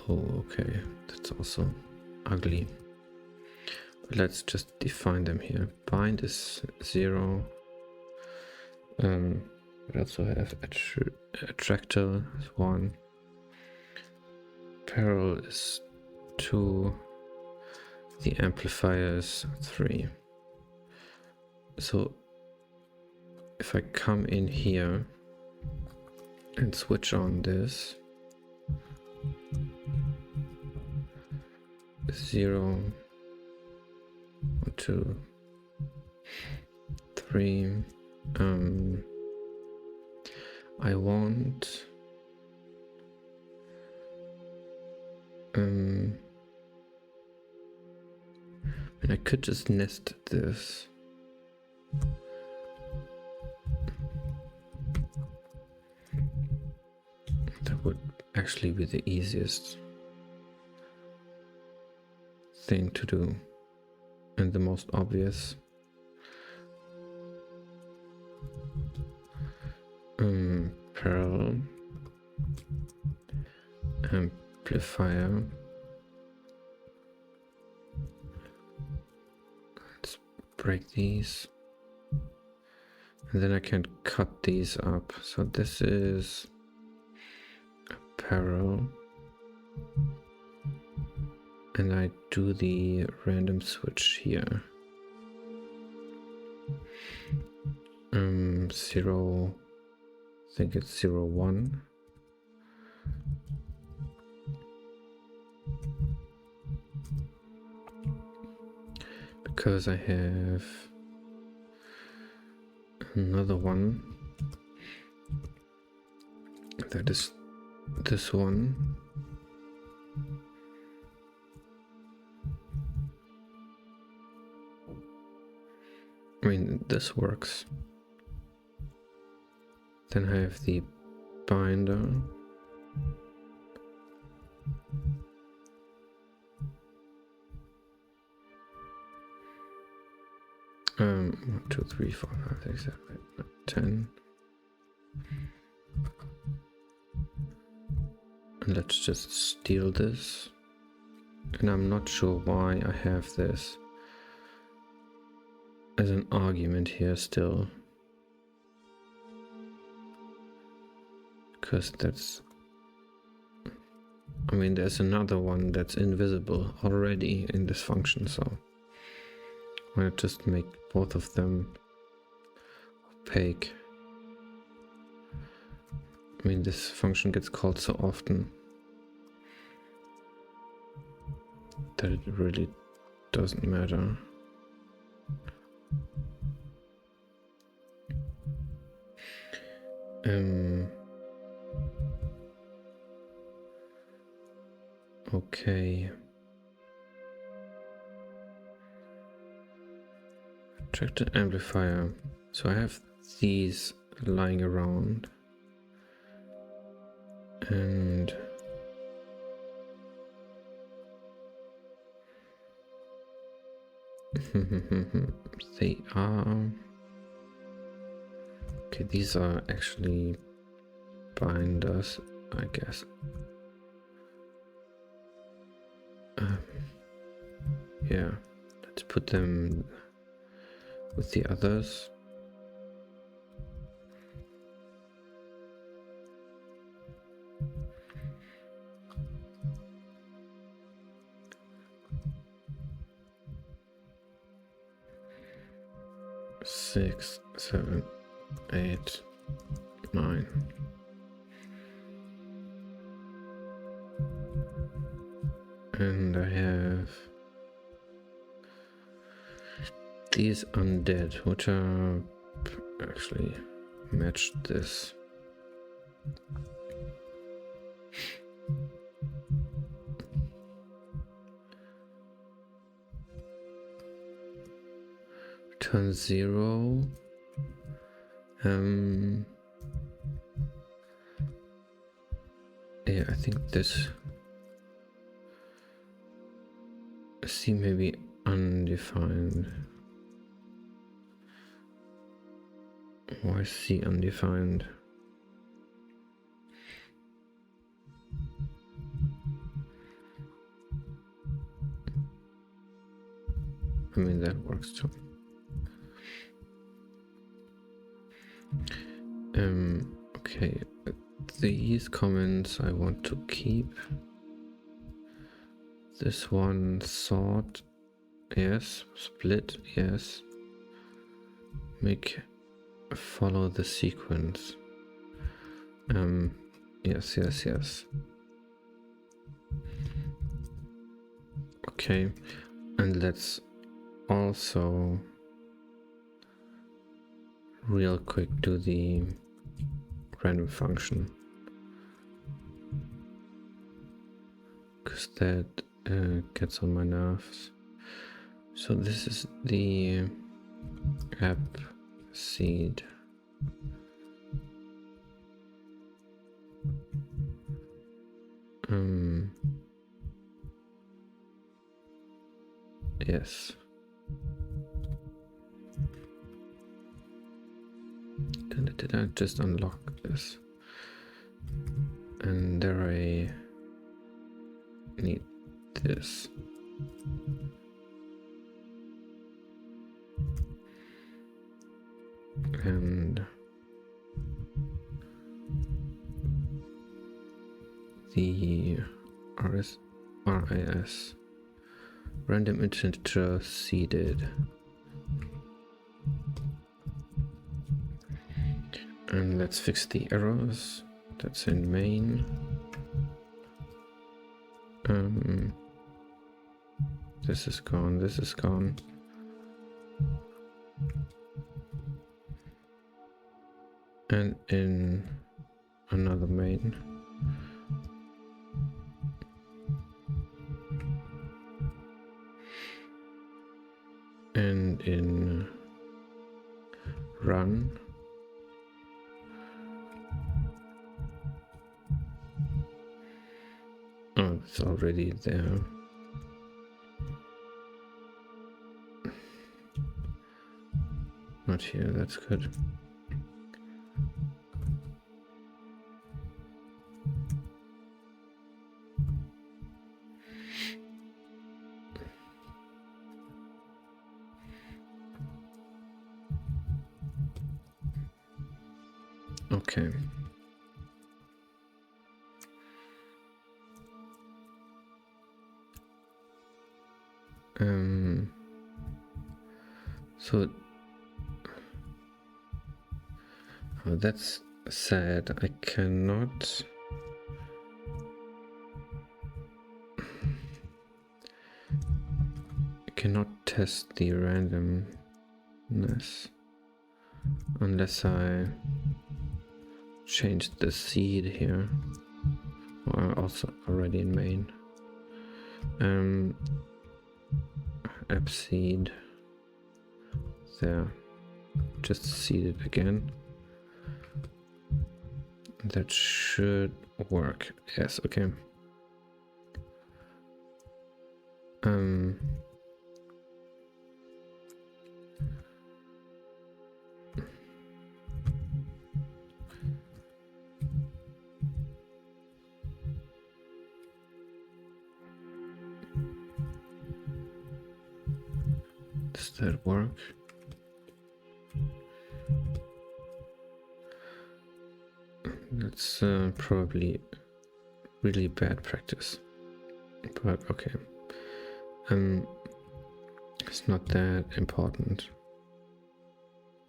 Oh, okay. That's also ugly. But let's just define them here. Bind is 0. We also have attractor is 1. Parallel is 2. The amplifier is 3. So if I come in here and switch on this 0, 1, 2, 3, I want and I could just nest this. That would actually be the easiest thing to do and the most obvious. Parallel amplifier. Let's break these. And then I can cut these up. So this is a parallel. And I do the random switch here. 0, I think it's 0, 1. Because I have another one that is this one. I mean, this works. Then I have the binder. One, 2, 3, 4, 5, 6, 7, 8, 9, 10. And let's just steal this. And I'm not sure why I have this as an argument here still. Because that's... I mean, there's another one that's invisible already in this function, so I'll just make both of them opaque. I mean, this function gets called so often that it really doesn't matter. Okay. Attractor amplifier. So I have these lying around. And they are... Okay, these are actually binders, I guess. Yeah, let's put them with the others. Six, 7, 8, 9. And I have these undead, which are actually matched this. Return 0. Okay, I think this C may be undefined. Why is C undefined? I mean, that works too. Okay, these comments I want to keep. This one, sort, yes. Split, yes. Make, follow the sequence. Yes, yes, yes. Okay, and let's also real quick do the random function, because that gets on my nerves. So this is the app seed. Yes. Did I just unlock this? And there I need this. And the RIS random integer seeded. And let's fix the errors. That's in main. This is gone, this is gone. And in another main. And in run. Oh, it's already there. Not here, that's good. Okay. So oh, that's sad. I cannot test the randomness unless I change the seed here, or also already in main. App seed there, just seed it again. That should work. Yes, okay. Does that work? That's probably really bad practice, but okay. It's not that important.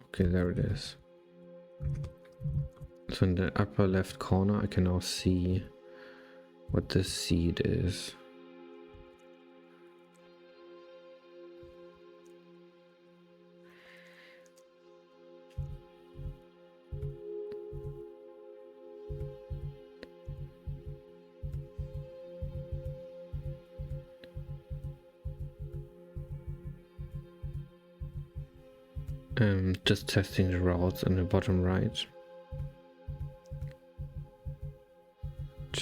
Okay, there it is. So in the upper left corner I can now see what the seed is. Just testing the routes in the bottom right.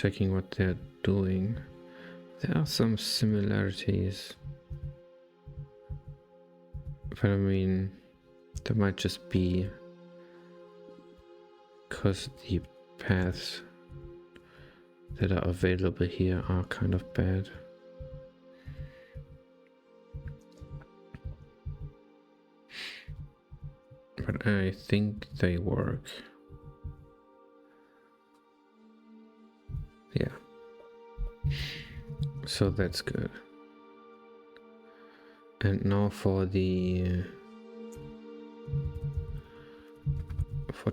checking what they're doing. There are some similarities, but I mean, there might just be because the paths that are available here are kind of bad. But I think they work. Yeah. So that's good. And now for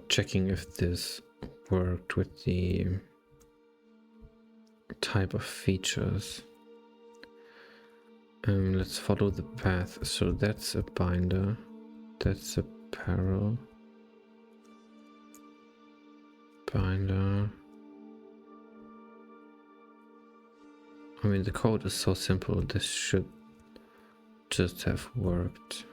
checking if this worked with the type of features. Let's follow the path. So that's a binder. That's a parallel binder. I mean, the code is so simple. This should just have worked.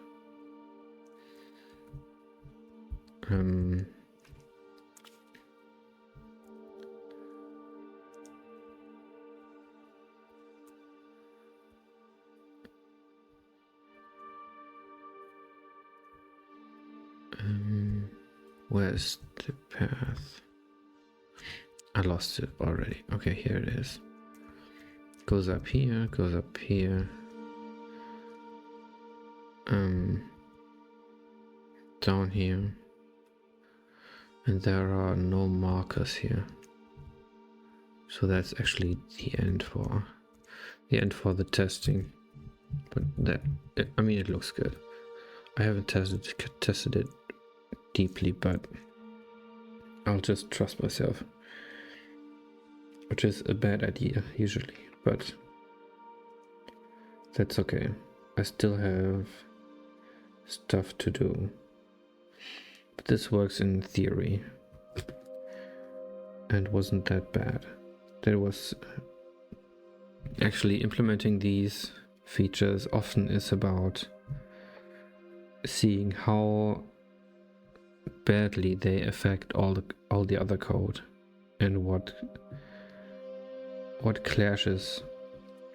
Where's the path? I lost it already. Okay, here it is. Goes up here, goes up here. Down here. And there are no markers here. So that's actually the end for the testing. But that, I mean, it looks good. I haven't tested it deeply, but I'll just trust myself, which is a bad idea usually, but that's okay. I still have stuff to do, but this works in theory and wasn't that bad. There was actually implementing these features often is about seeing how badly they affect all the other code and what clashes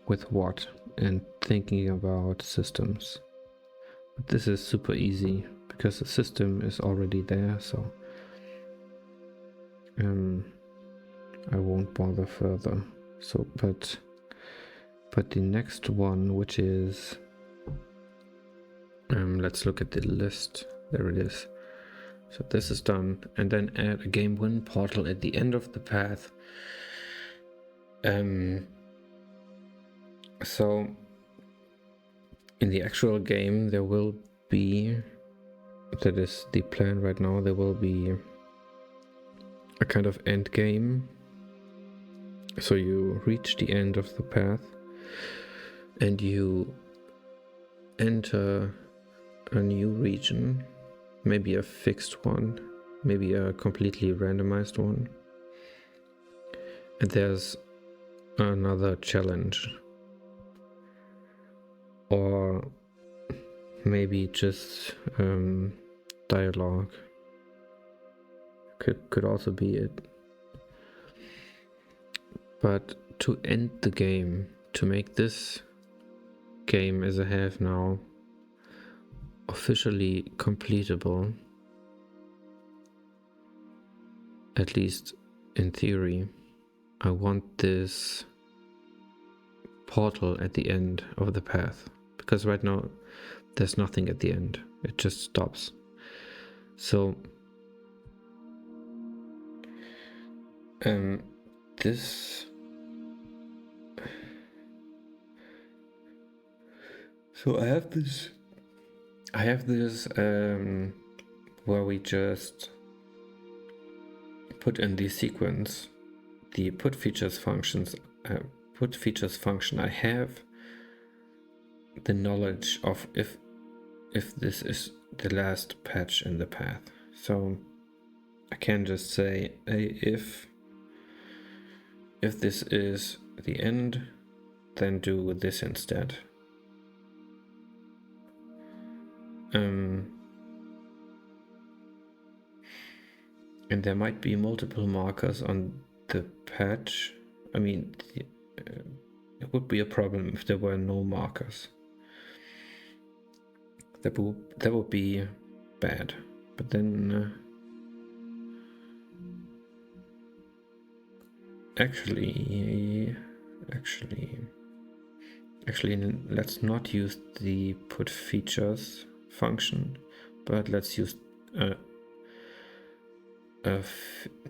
with what, and thinking about systems. But this is super easy because the system is already there, so I won't bother further. So but the next one, which is let's look at the list. There it is. So this is done, and then add a game win portal at the end of the path. So in the actual game there will be, that is the plan right now, there will be a kind of end game. So you reach the end of the path and you enter a new region, maybe a fixed one, maybe a completely randomized one, and there's another challenge, or maybe just dialogue could also be it. But to end the game, to make this game as I have now officially completable, at least in theory, I want this portal at the end of the path, because right now there's nothing at the end, it just stops. So this, so I have this where we just put in the sequence the put features function. I have the knowledge of if this is the last patch in the path, so I can just say, hey, if this is the end, then do this instead. And there might be multiple markers on the patch, I mean, it would be a problem if there were no markers. That would be bad. But then actually, let's not use the put features function, but let's use a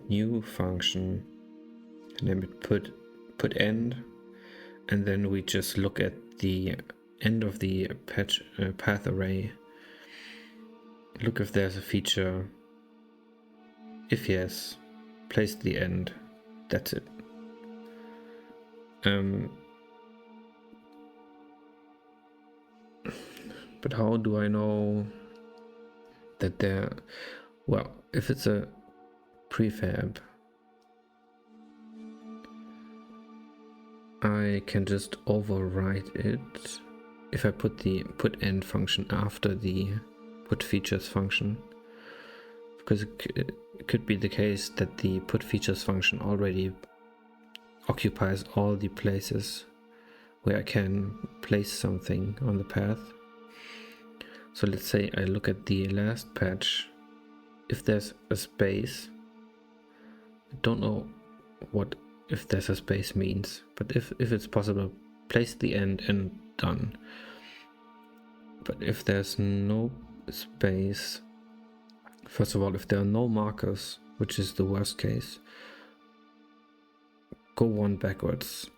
new function, name it put end, and then we just look at the end of the path array. Look if there's a feature. If yes, place the end. That's it. But how do I know that there? Well, if it's a prefab, I can just override it if I put the put end function after the put features function, because it could be the case that the put features function already occupies all the places where I can place something on the path. So let's say I look at the last patch. If there's a space, I don't know what if there's a space means, but if it's possible, place the end and done. But if there's no space, first of all, if there are no markers, which is the worst case, go one backwards.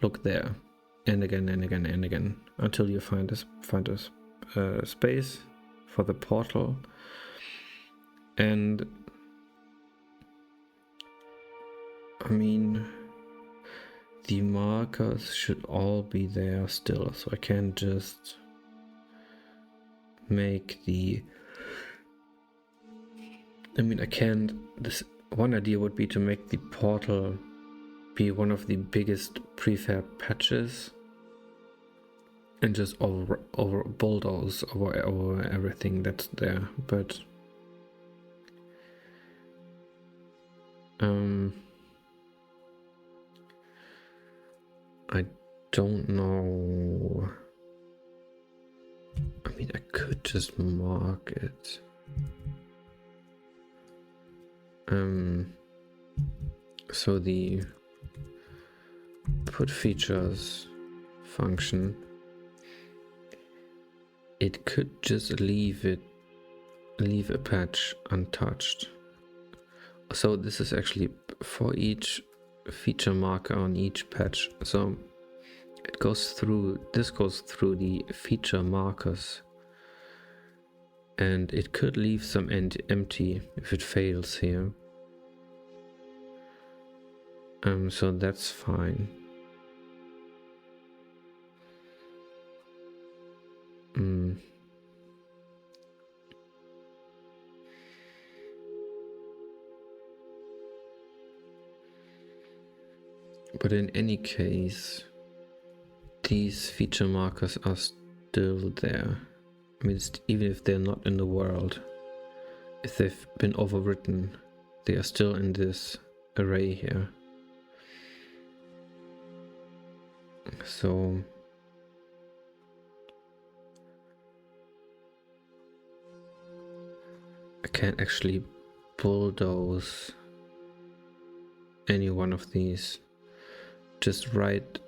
Look there, and again, and again, and again, until you find a space for the portal. And I mean, the markers should all be there still, so I can't just make the... I mean, I can't... This one idea would be to make the portal be one of the biggest prefab patches and just over bulldoze over everything that's there, but I don't know. I mean, I could just mark it. So the put features function, it could just leave a patch untouched. So this is actually for each feature marker on each patch. So it goes through, this goes through the feature markers, and it could leave some empty if it fails here. So that's fine. But in any case, these feature markers are still there. I mean, even if they're not in the world, if they've been overwritten, they are still in this array here. So I can't actually bulldoze any one of these. Just write,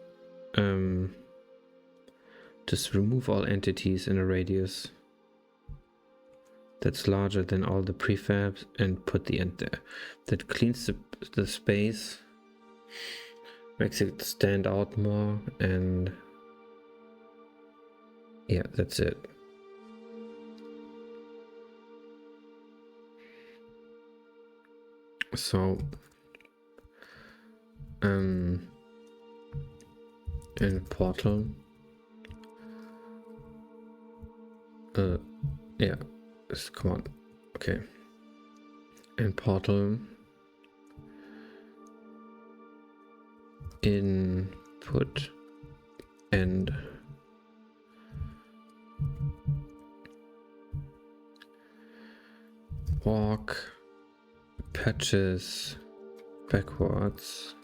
just remove all entities in a radius that's larger than all the prefabs and put the end there. That cleans the space, makes it stand out more, and yeah, that's it. So in portal, yeah, come on, okay, in portal, input end walk patches backwards.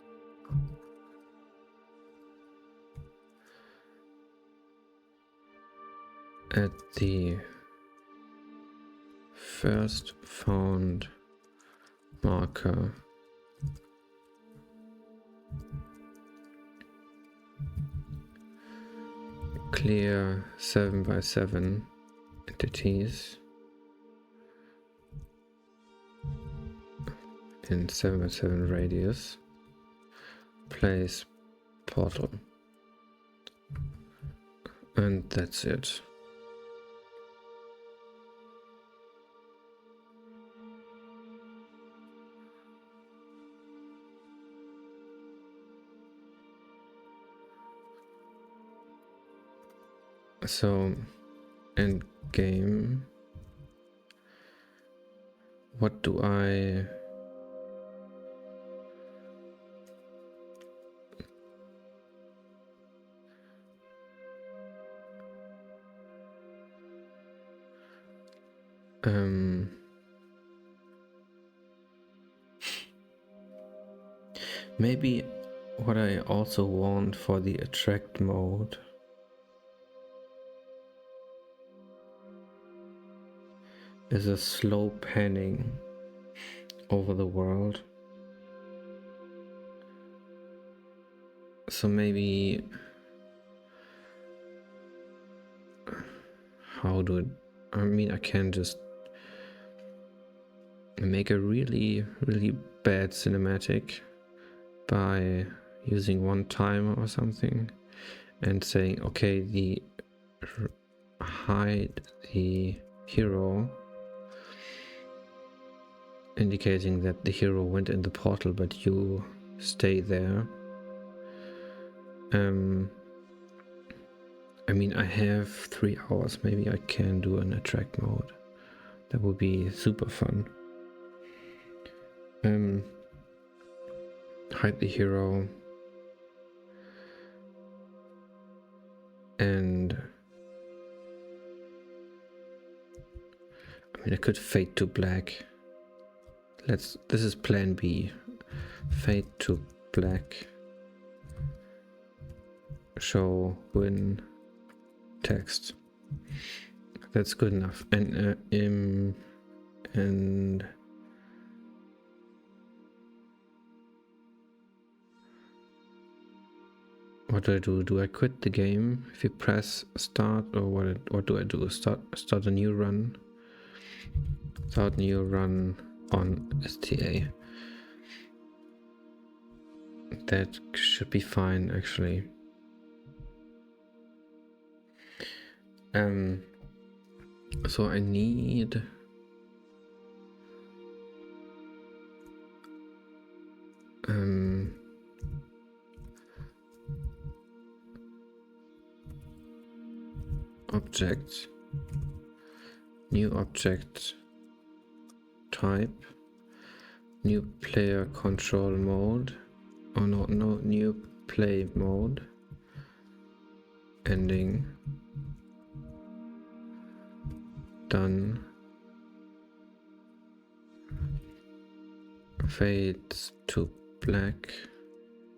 At the first found marker, clear 7 by 7 entities in 7 by 7 radius, place portal, and that's it. So, end game, what do I maybe what I also want for the attract mode is a slow panning over the world. So maybe how do it, I mean, I can just make a really bad cinematic by using one timer or something and saying, okay, hide the hero, indicating that the hero went in the portal but you stay there. I mean, I have 3 hours, maybe I can do an attract mode. That would be super fun. Hide the hero, and I mean, I could fade to black. This is plan B. Fade to black. Show win text. That's good enough. And what do I do? Do I quit the game if you press start, or what do I do? Start a new run. Start new run on STA. That should be fine, actually. So I need object, new object type, new player control mode, no, new play mode, ending, done, fades to black,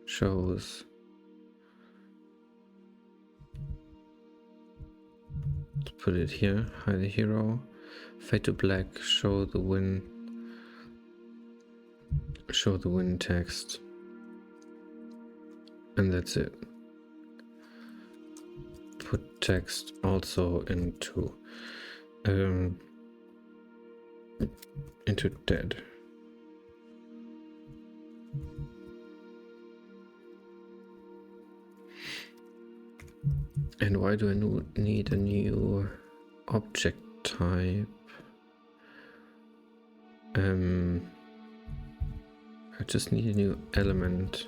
shows, let's put it here, hide the hero, fade to black, show the win text, and that's it. Put text also into dead. And why do I need a new object type? I just need a new element.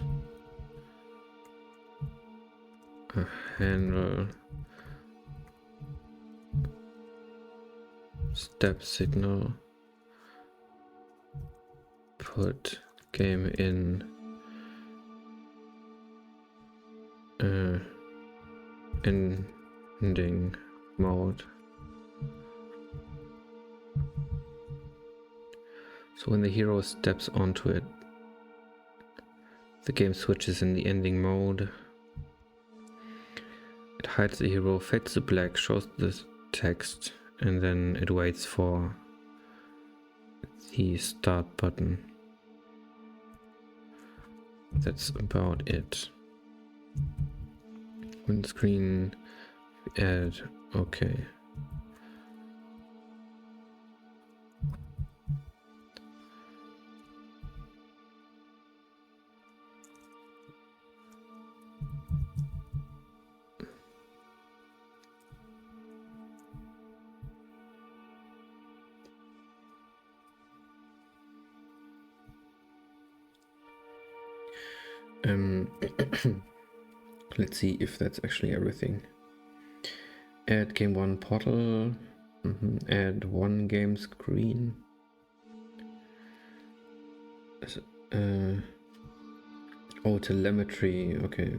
A handle. Step signal. Put game in ending mode. So when the hero steps onto it, The game switches in the ending mode. It hides the hero, fades to black, shows the text, and then it waits for the start button. That's about it. One screen, add, okay. Let's see if that's actually everything. Add game one portal. Add one game screen. Oh, telemetry. Okay.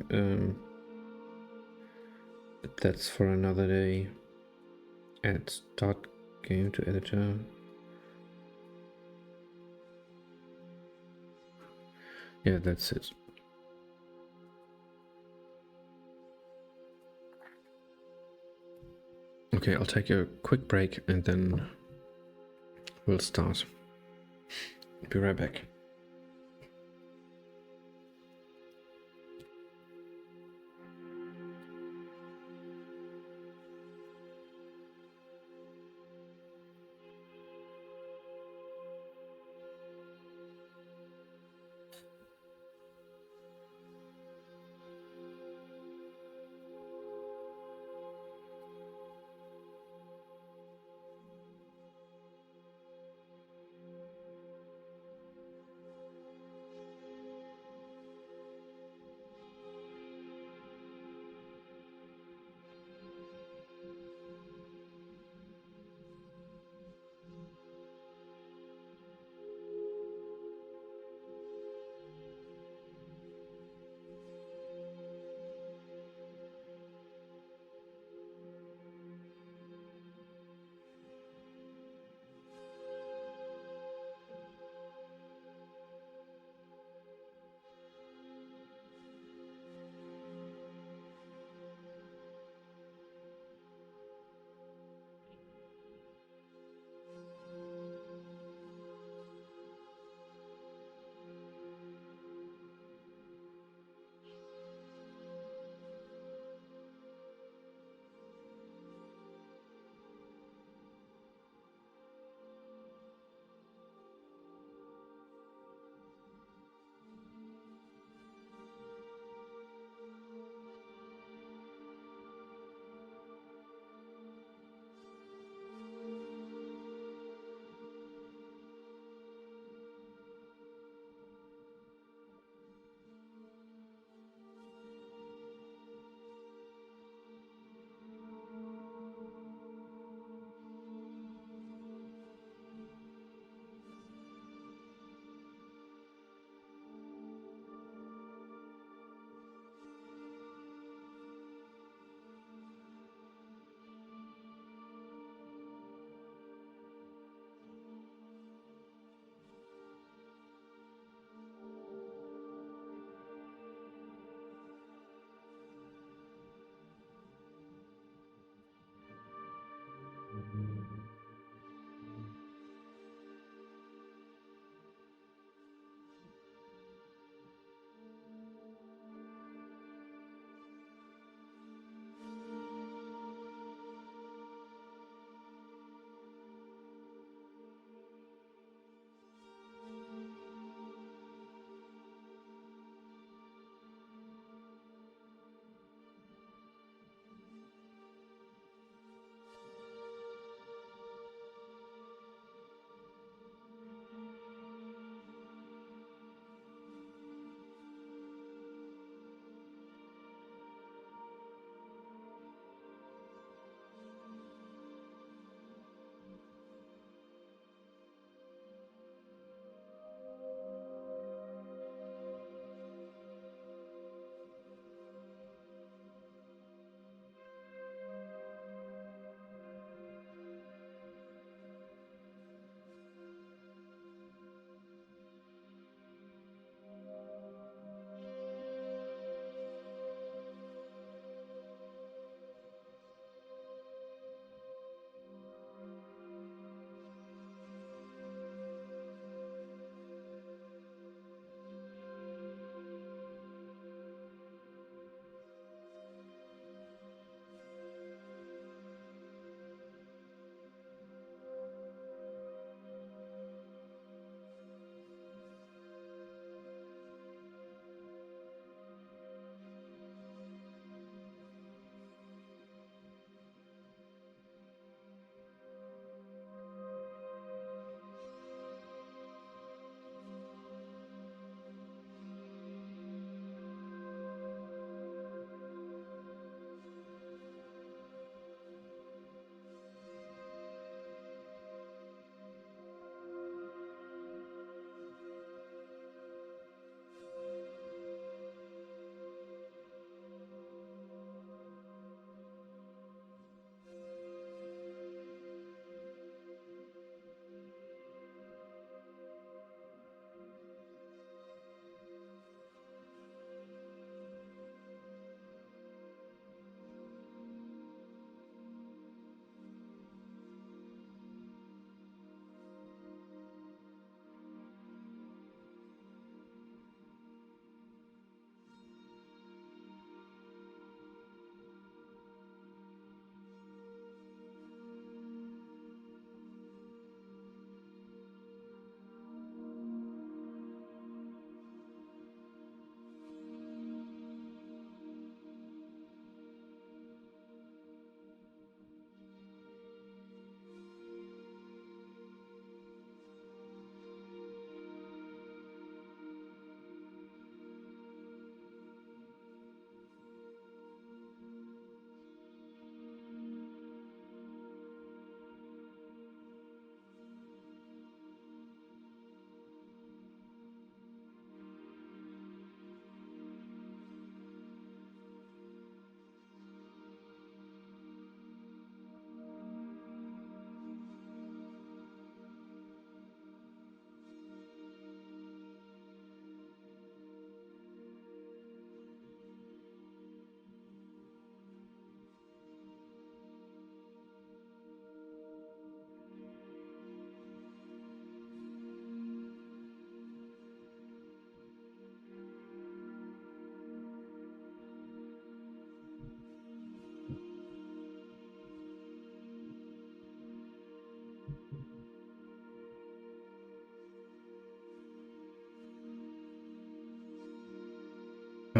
That's for another day. Add start game to editor. Yeah, that's it. Okay, I'll take a quick break and then we'll start. Be right back.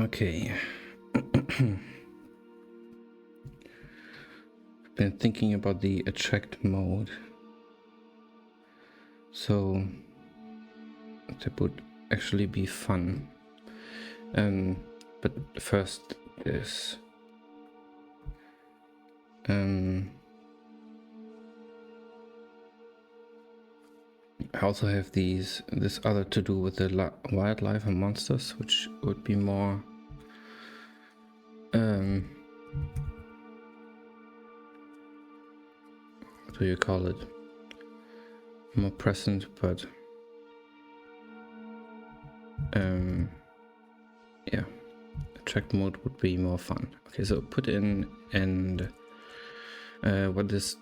Okay. I've been thinking about the attract mode. So that would actually be fun. But first is I also have this other to do with the wildlife and monsters, which would be more what do you call it? More present, but yeah, attract mode would be more fun. Okay, so put in and what is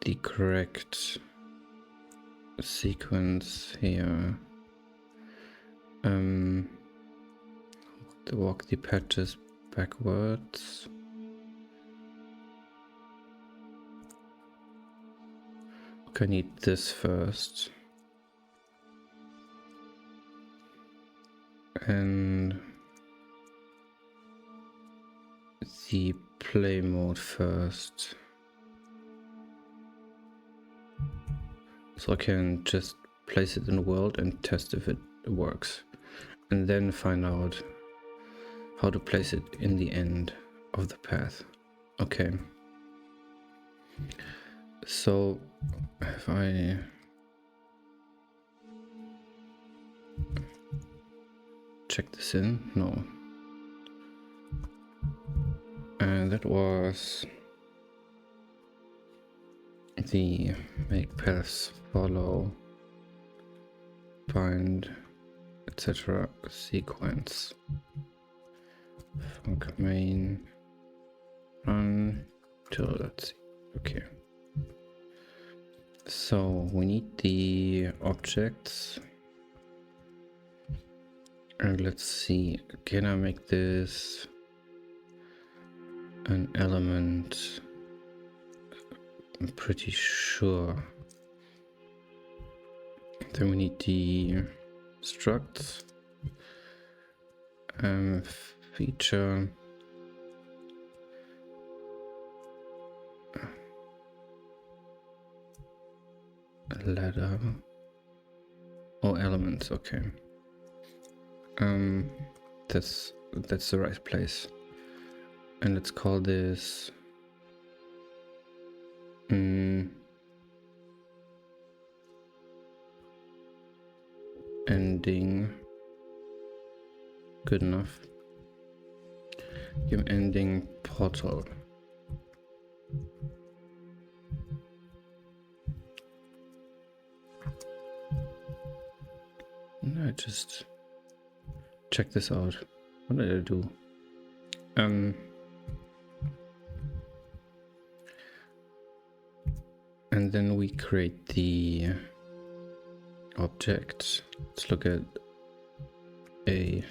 the correct sequence here? Walk the patches backwards. Okay, I need this first. And the play mode first. So I can just place it in the world and test if it works. And then find out how to place it in the end of the path. Okay. So if I check this in? No. And that was the make paths follow, bind, etc. sequence. Func main run till let's see. Okay. So we need the objects. And let's see, can I make this an element? I'm pretty sure. Then we need the structs, feature, ladder, oh, elements. Okay, that's the right place. And let's call this ending. Good enough. Give ending portal. I just check this out. What did I do? And then we create the object. Let's look at a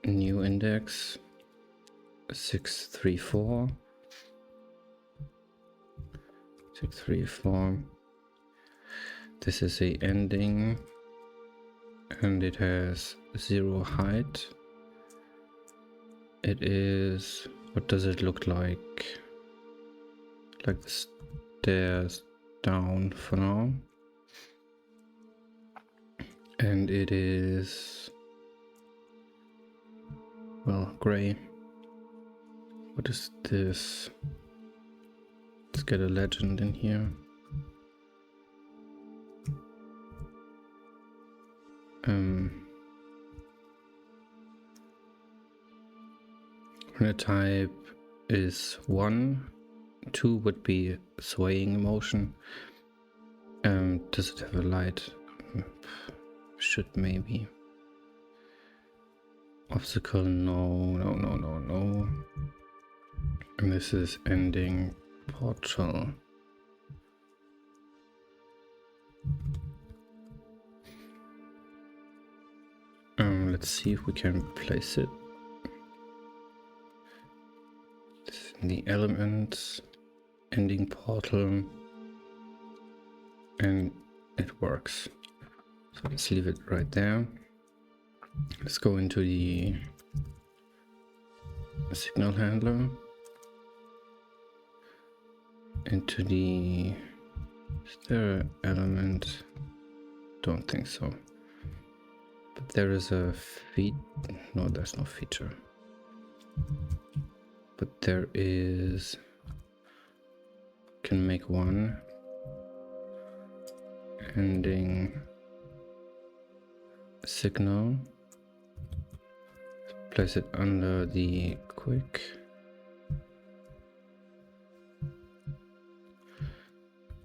new index 634. This is a ending and it has 0 height. It is, what does it look like? Like the stairs down for now. And it is, well, gray. What is this? Let's get a legend in here. When the type is 1, 2 would be swaying motion. Does it have a light? Should maybe. Obstacle, no. And this is ending portal. Let's see if we can place it. This in the elements, ending portal, and it works. So let's leave it right there. Let's go into the signal handler, into the, is there an element? Don't think so. But there is a no, there's no feature. But there is, can make one ending signal, place it under the quick.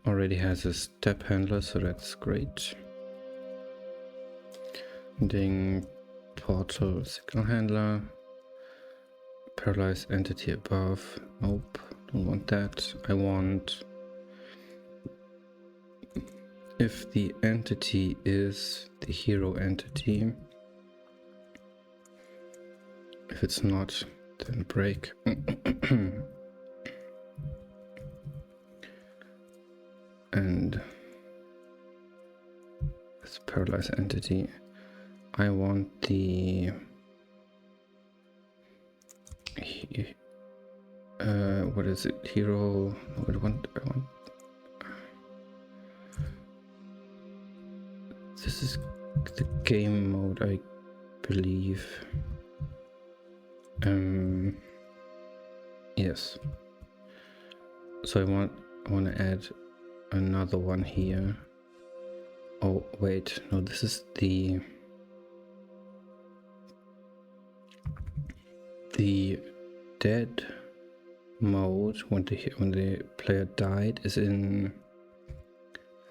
Already has a step handler, so that's great. Ending portal signal handler, paralyzed entity above. Nope, don't want that. I want, if the entity is the hero entity, if it's not, then break. And this paralyzed entity, I want the what is it? Hero. I want. This is the game mode, I believe. Yes. So I want to add another one here. Oh wait, no, this is the dead mode when the player died is in,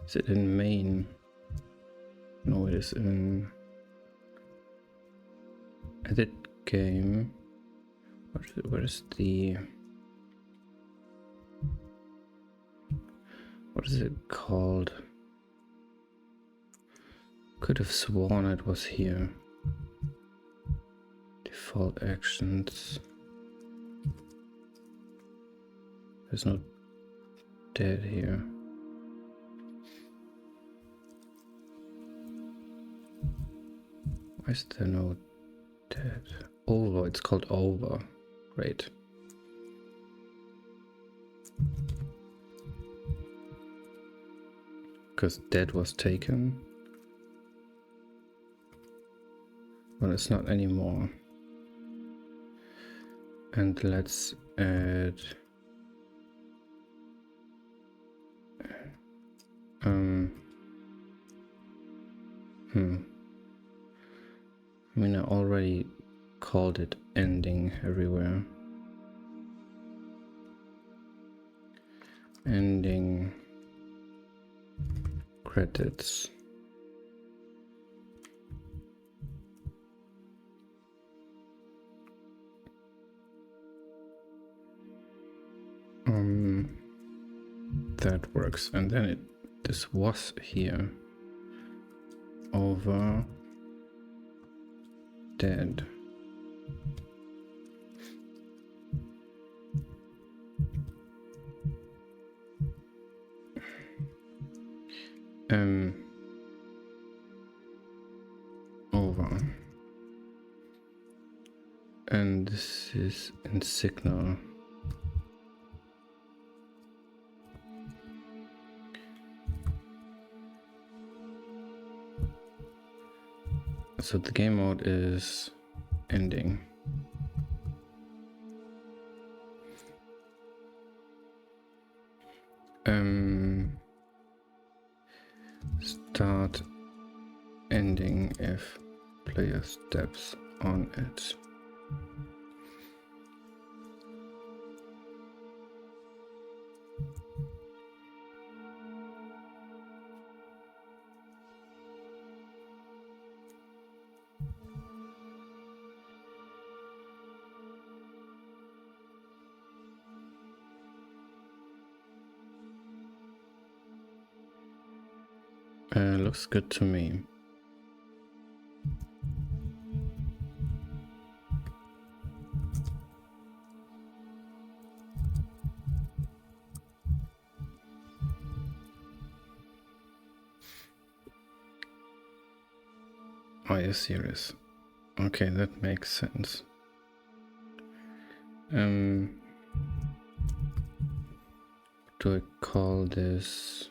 is it in main? No, it is in edit game. What is it called? Could have sworn it was here. Default actions. There's no dead here. Why is there no dead? Over, it's called over. Great. Because dead was taken. Well, it's not anymore. And let's add I mean, I already called it ending everywhere. Ending credits. That works, and then this was here. Over dead. Over. And this is in signal. So the game mode is ending. Start ending if player steps on it. Looks good to me. Are you serious? Okay, that makes sense. Do I call this?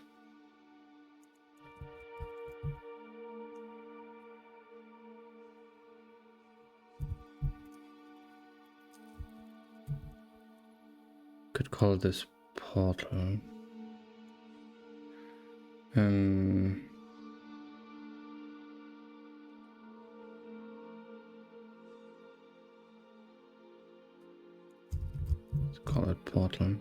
Could call this portal. Let's call it portal.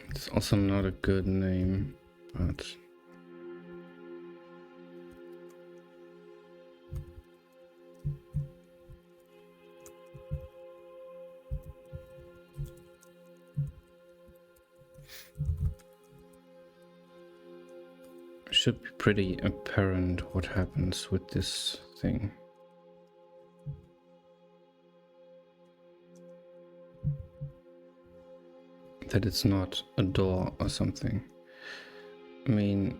It's also not a good name, but it should be pretty apparent what happens with this thing. That it's not a door or something. I mean,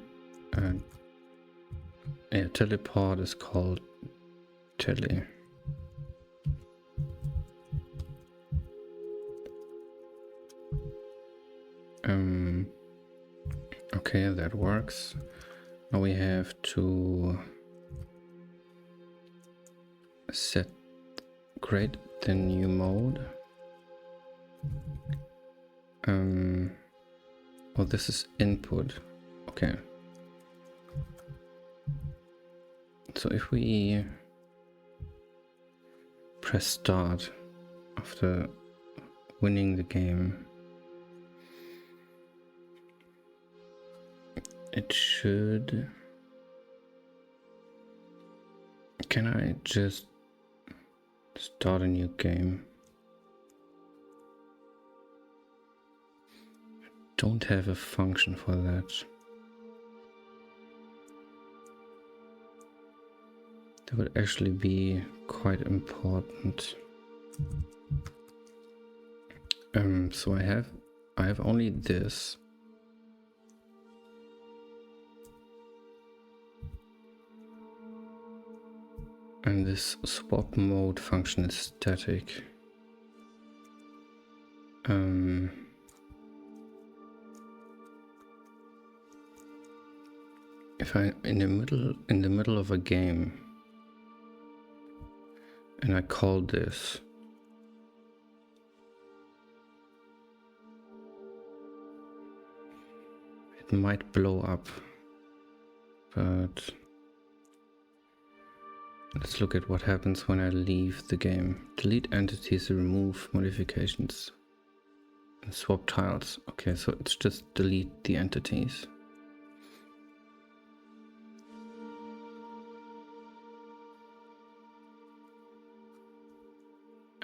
yeah, teleport is called tele. Okay, that works. Now we have to create the new mode. Oh, this is input. Okay. So if we press start after winning the game, it should... Can I just start a new game? Don't have a function for that. That would actually be quite important. So I have only this. And this swap mode function is static. If I'm in the middle of a game and I call this, it might blow up, but let's look at what happens when I leave the game. Delete entities, remove modifications, and swap tiles. Okay, so it's just delete the entities.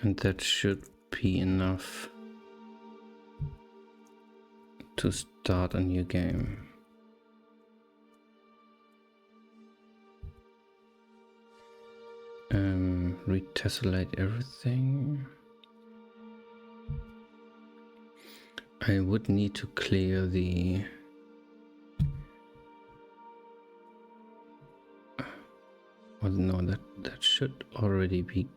And that should be enough to start a new game. Retessellate everything. I would need to clear the... Well, no, that should already be...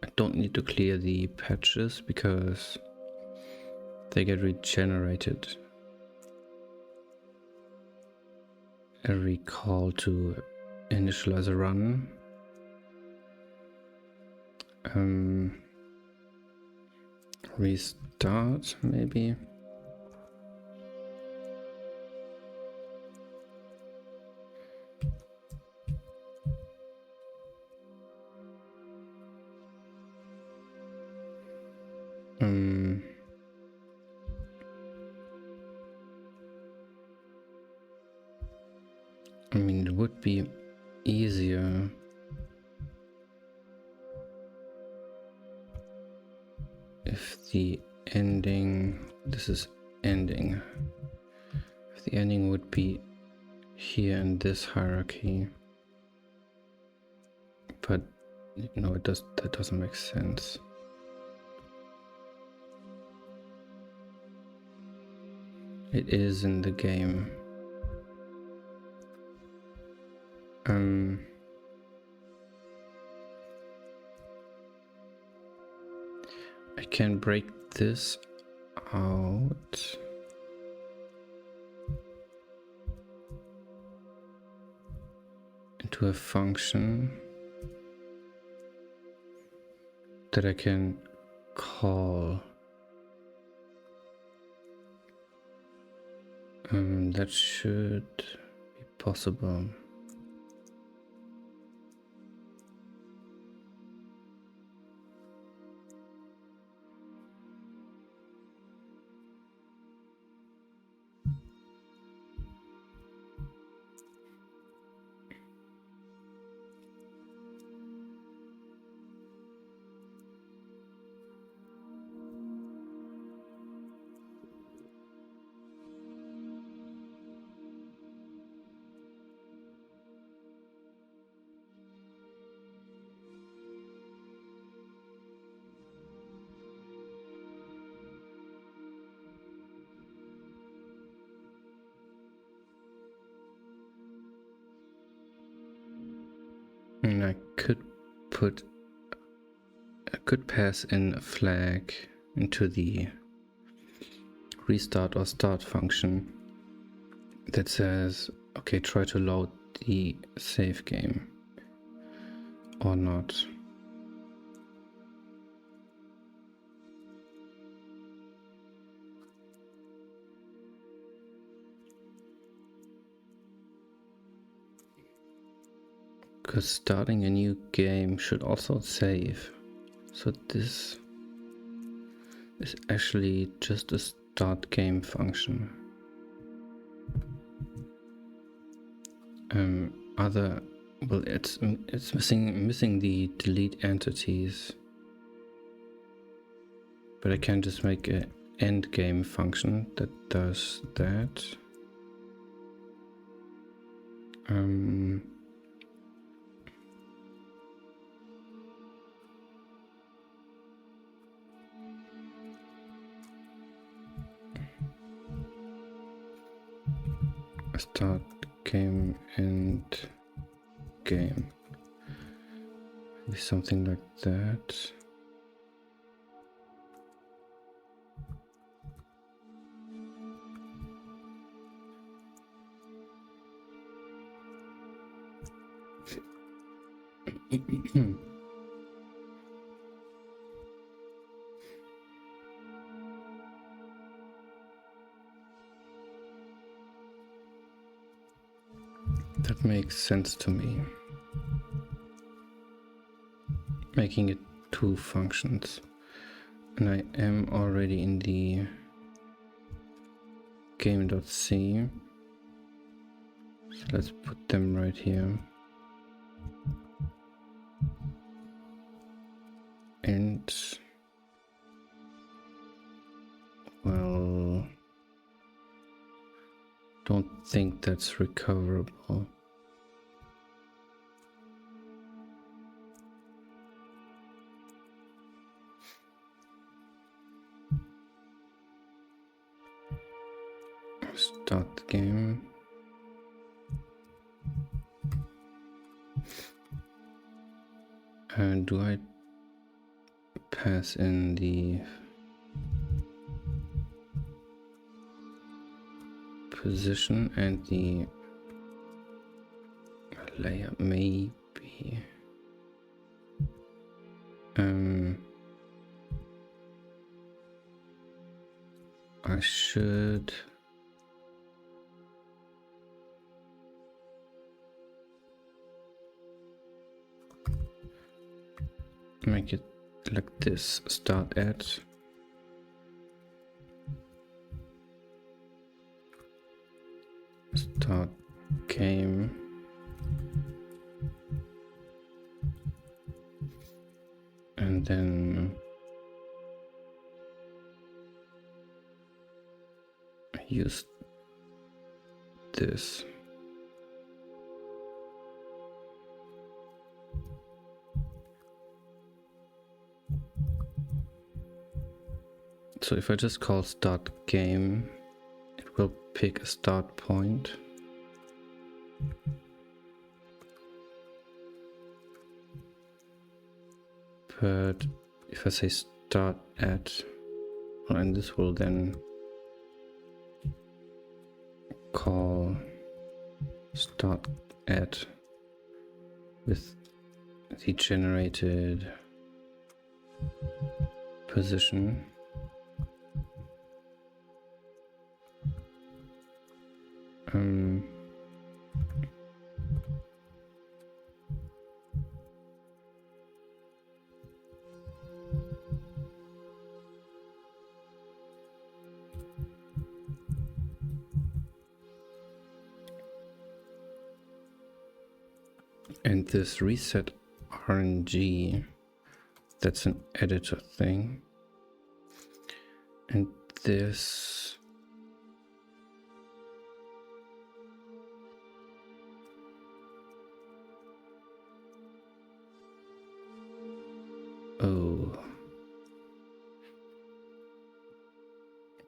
I don't need to clear the patches because they get regenerated every call to initialize a run. Restart maybe. I mean, it would be easier if the ending, this is ending, if the beginning would be here in this hierarchy, but you know, that doesn't make sense. It is in the game. I can break this out. Into a function that I can call. That should be possible. And I could pass in a flag into the restart or start function that says, okay, try to load the save game or not. Because starting a new game should also save. So this is actually just a start game function. Well, it's missing the delete entities, but I can just make a end game function that does that. Start game, end game. Maybe something like that. That makes sense to me. Making it two functions. And I am already in the game.c. So let's put them right here. And well, don't think that's recoverable. Start the game. And do I pass in the position and the layer? Maybe. I should make it like this. Start at start game, and then use this. So if I just call start game, it will pick a start point. But if I say start at, and this will then call start at with the generated position. And this reset RNG, that's an editor thing. And this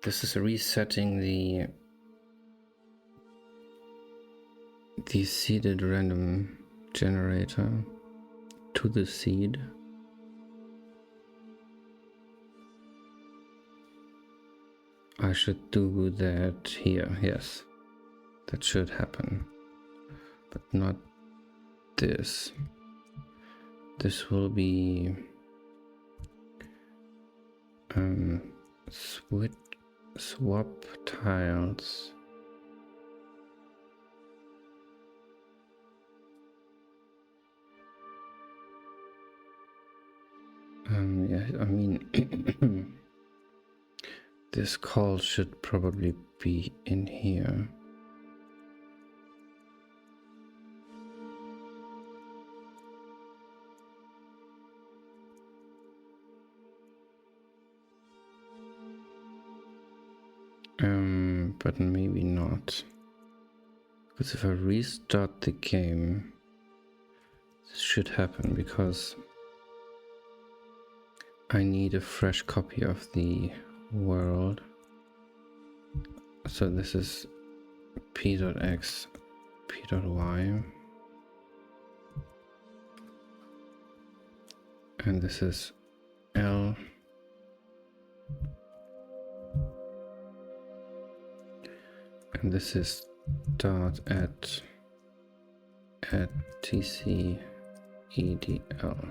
this is resetting the seeded random generator to the seed. I should do that here, yes. That should happen. But not this. This will be swap tiles. Yeah, I mean, this call should probably be in here. But maybe not. Because if I restart the game, this should happen because I need a fresh copy of the world. So this is p.x, p.y. And this is L. And this is start at tc edl.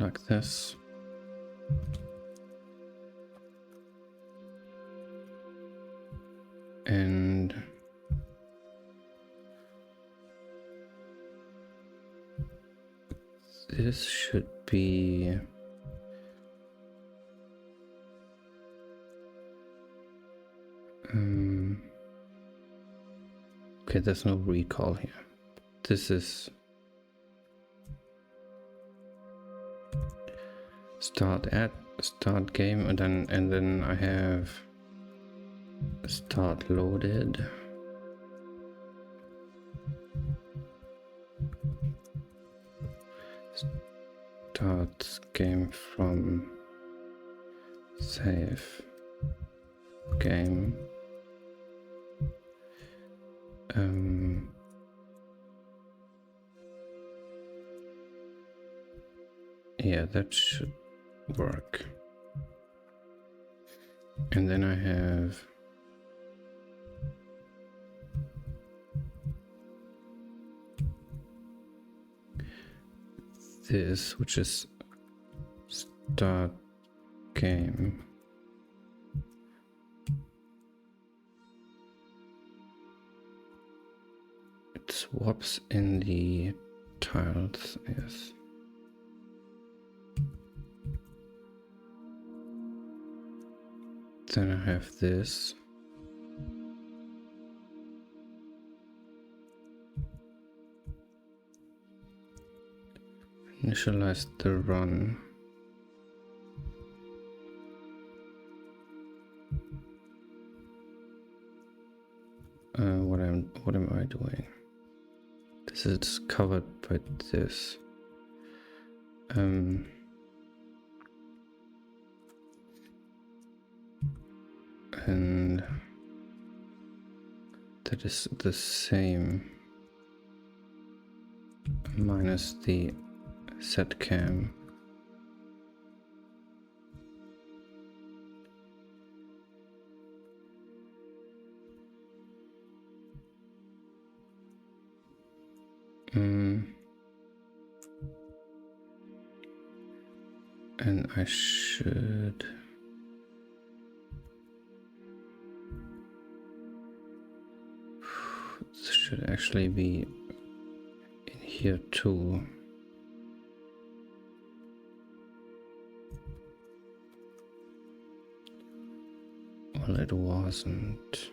Like this. And this should be okay, there's no recall here. This is start game, and then I have start loaded. Start game from save game. Yeah, that should work. And then I have this, which is start game. It swaps in the tiles, yes. Then I have this. Initialize the run. What am I doing? This is covered by this. And that is the same minus the set cam. And I should this should actually be in here too. Well, it wasn't.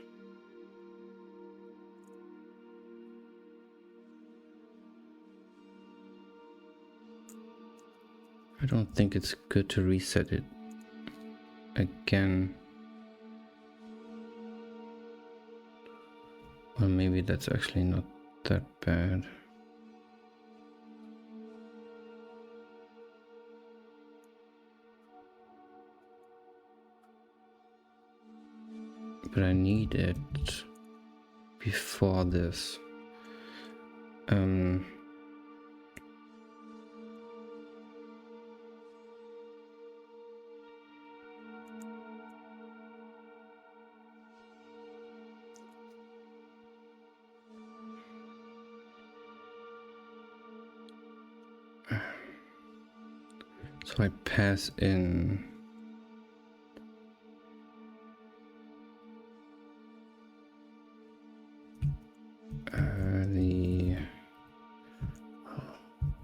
I don't think it's good to reset it again. Well, maybe that's actually not that bad. But I need it before this. So I pass in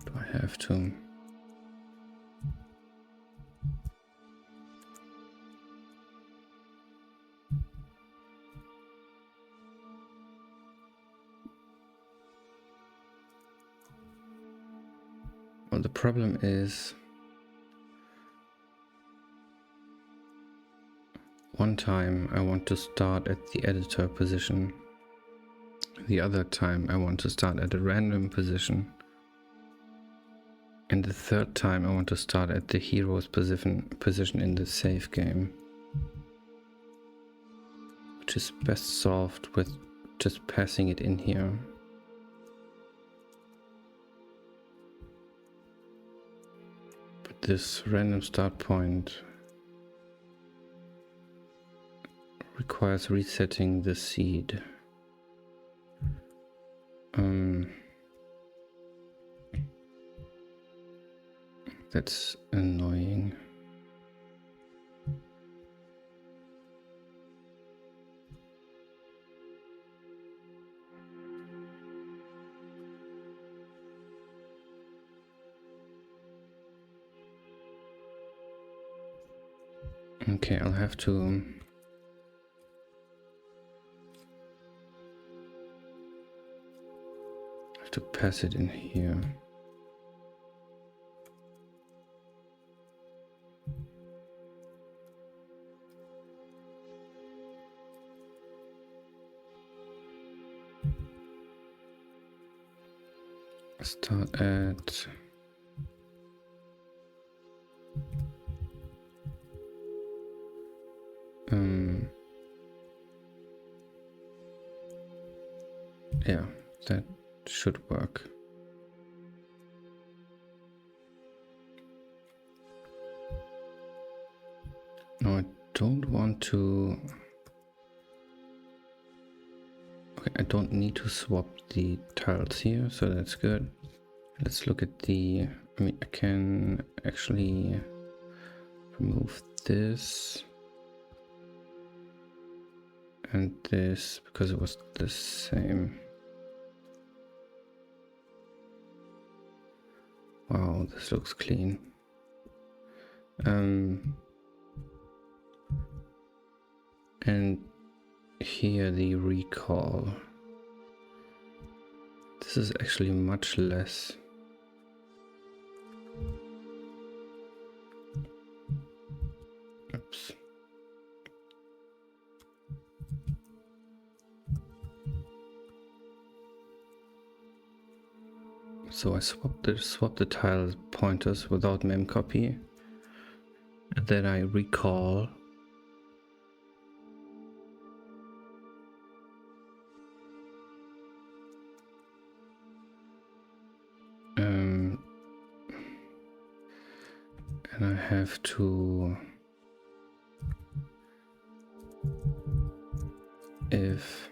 do I have to? Well, the problem is one time I want to start at the editor position. The other time I want to start at a random position. And the third time I want to start at the hero's position in the save game. Which is best solved with just passing it in here. But this random start point requires resetting the seed. That's annoying. Okay, I'll have to pass it in here. Start at yeah, that should work. No, I don't want to. Okay, I don't need to swap the tiles here, so that's good. Let's look at the. I mean, I can actually remove this and this because it was the same. Wow, this looks clean. And here the recall. This is actually much less. So I swap the tile pointers without memcopy, and then I recall and I have to, if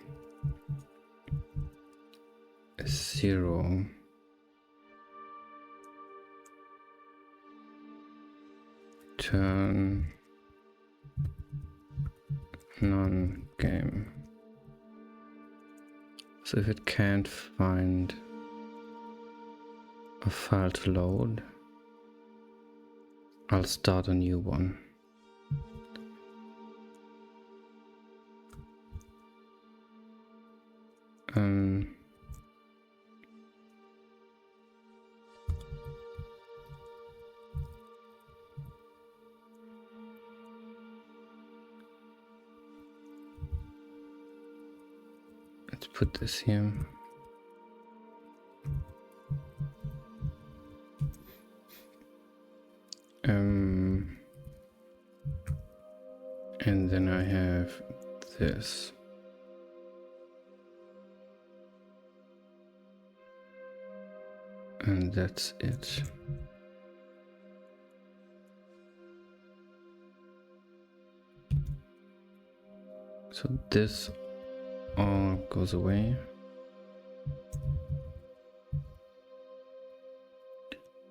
0 turn non-game. So if it can't find a file to load, I'll start a new one. Let's put this here. And then I have this. And that's it. So this all goes away.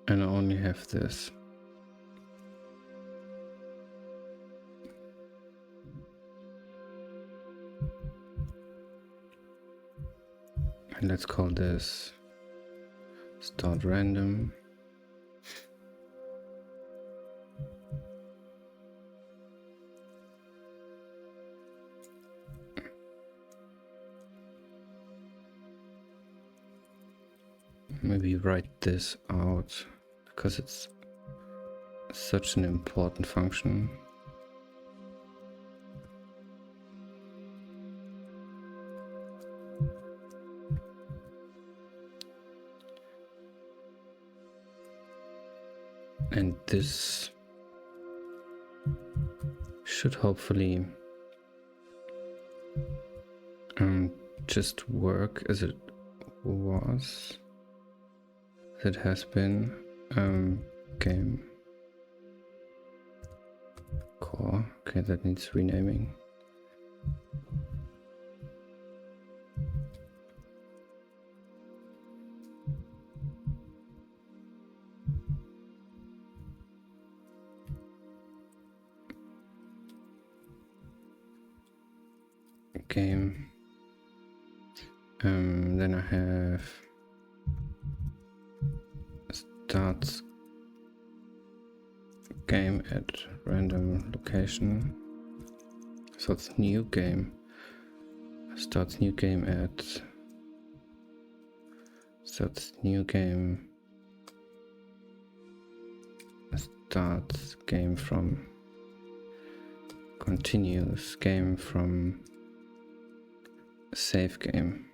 And I only have this. And let's call this start random. Maybe write this out because it's such an important function. And this should hopefully just work as it was, as it has been. Game core. Okay, that needs renaming. Game. Then I have starts game at random location. So it's new game. Starts new game at. Starts new game. Starts game from. Continues game from. Save game.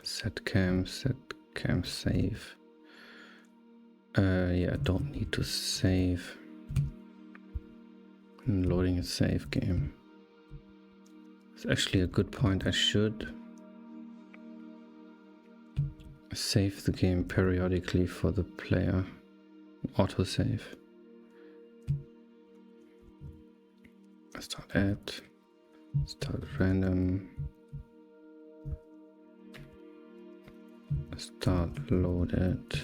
Set cam save. Yeah, don't need to save. Loading a save game. It's actually a good point. I should save the game periodically for the player. Autosave. Start at. Start random. Start loaded.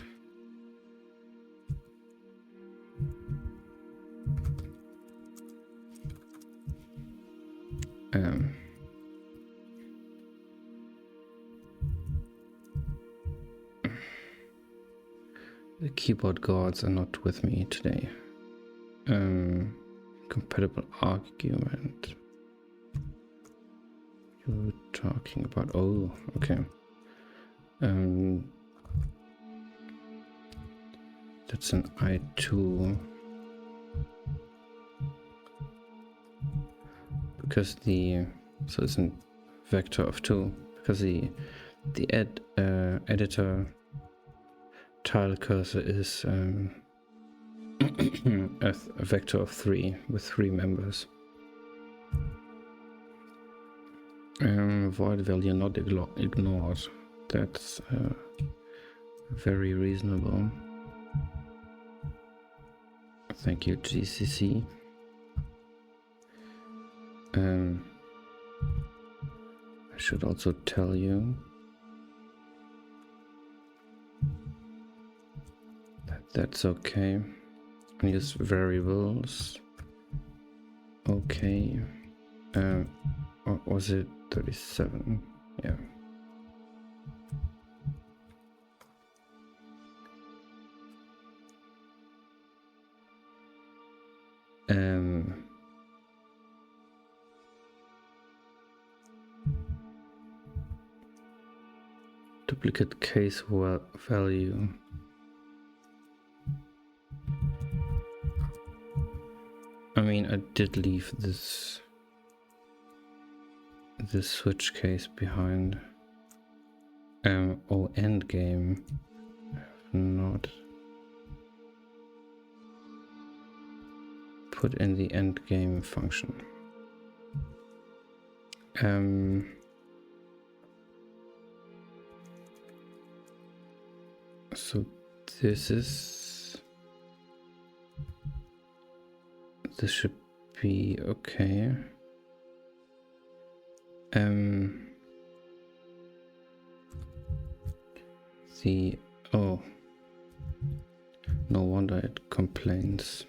The keyboard gods are not with me today. Compatible argument. You're talking about, oh, okay. That's an I2. Because the So it's a vector of 2, because the editor tile cursor is a vector of 3 with 3 members. Void value not ignored. That's very reasonable. Thank you, GCC. I should also tell you that that's okay. Use variables. Okay. Or was it 37? Yeah. Duplicate case value. I mean, I did leave this switch case behind. Oh, end game. Not put in the end game function. So this should be okay. Oh, no wonder it complains.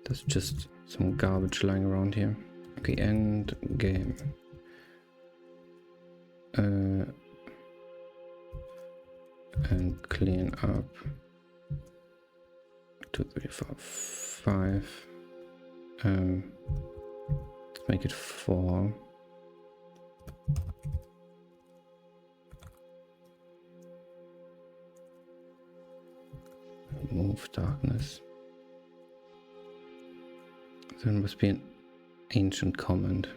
There's just some garbage lying around here. Okay, end game. And clean up. 2, 3, 4, 5. Let's make it 4. Remove darkness. There must be an ancient command.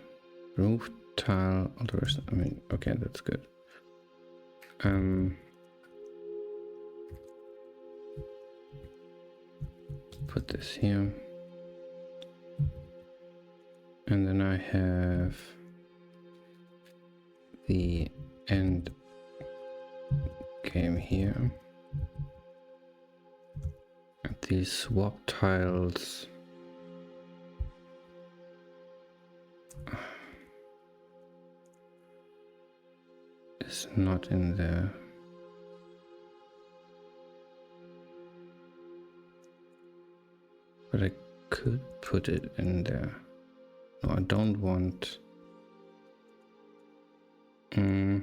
Remove tile alteration. I mean, okay, that's good. Put this here. And then I have the end game here. And these swap tiles is not in there. But I could put it in there. No, I don't want. Do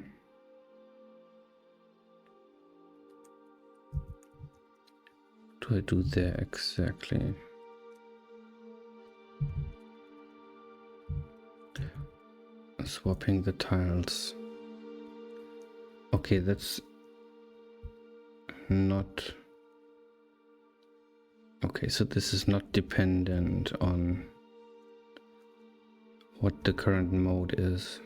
I do there exactly? Swapping the tiles. Okay, that's not. Okay, so this is not dependent on what the current mode is.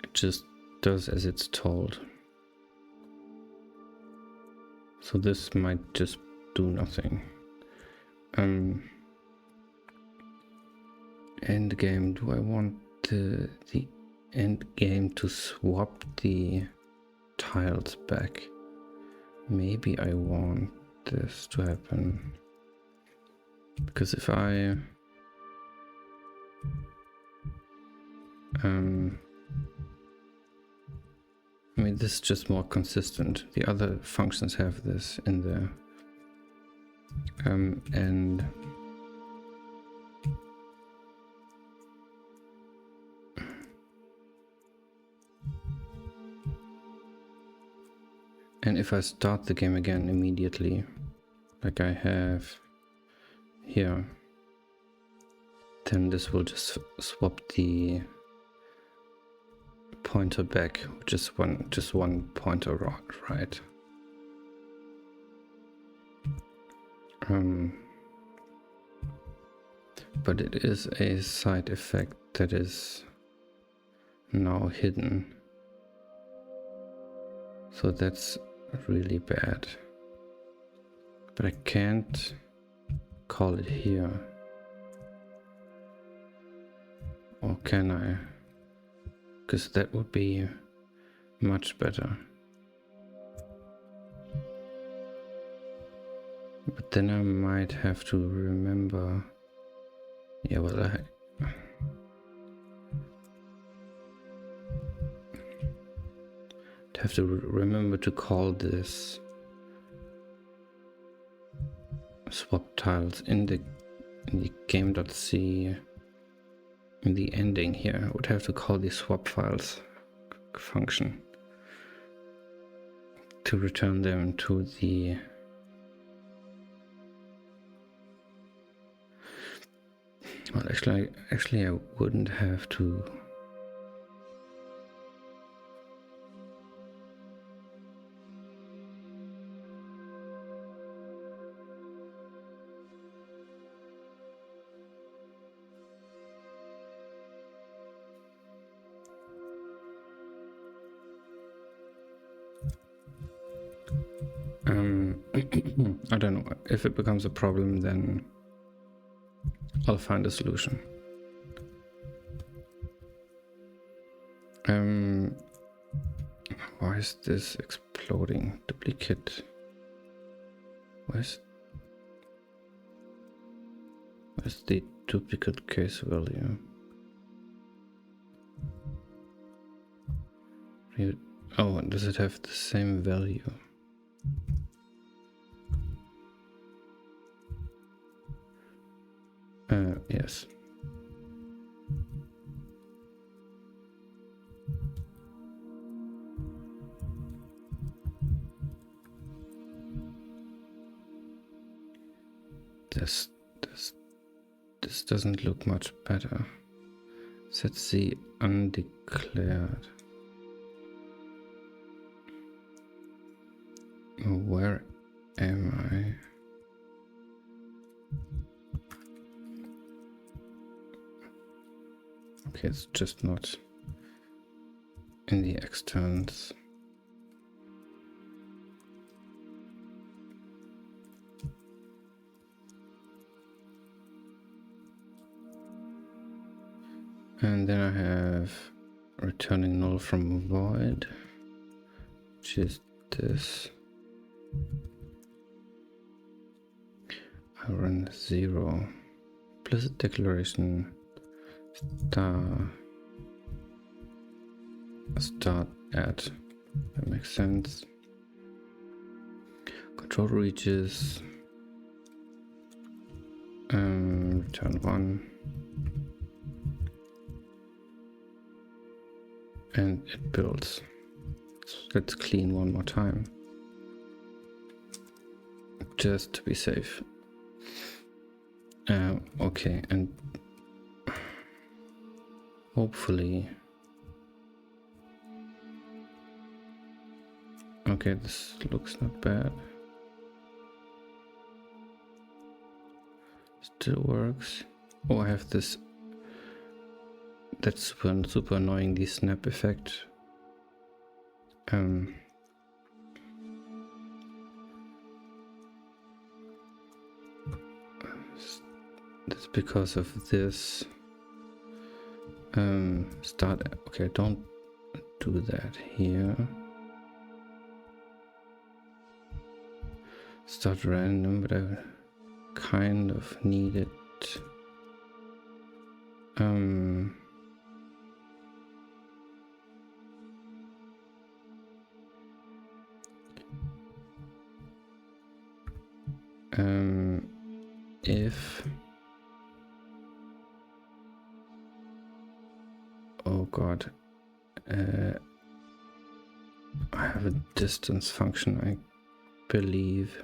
It just does as it's told. So this might just do nothing. End game. Do I want the end game to swap the tiles back? Maybe I want this to happen. Because if I mean, this is just more consistent. The other functions have this in there. And if I start the game again immediately, like I have here, then this will just swap the pointer back, which is just one pointer right. but it is a side effect that is now hidden. So that's really bad. But I can't call it here. Or can I? Because that would be much better. But then I might have to remember. Yeah, well, I have to remember to call this swap tiles in the game.c. In the ending here, I would have to call the swap files function to return them to the well, actually I wouldn't have to. I don't know. If it becomes a problem, then I'll find a solution. Why is this exploding? Duplicate. Where's the duplicate case value? Oh, does it have the same value? Yes. This doesn't look much better. Let's see, undeclared. Where am I? Okay, it's just not in the externs. And then I have returning null from void, which is this. I run 0. Implicit declaration start at. That makes sense. Control reaches. Return 1. And it builds. So let's clean one more time. Just to be safe. Okay, and hopefully. Okay, this looks not bad. Still works. Oh, I have this. That's super annoying, the snap effect. That's because of this. Start. Okay, don't do that here. Start random, but I kind of need it. If oh god, I have a distance function, I believe.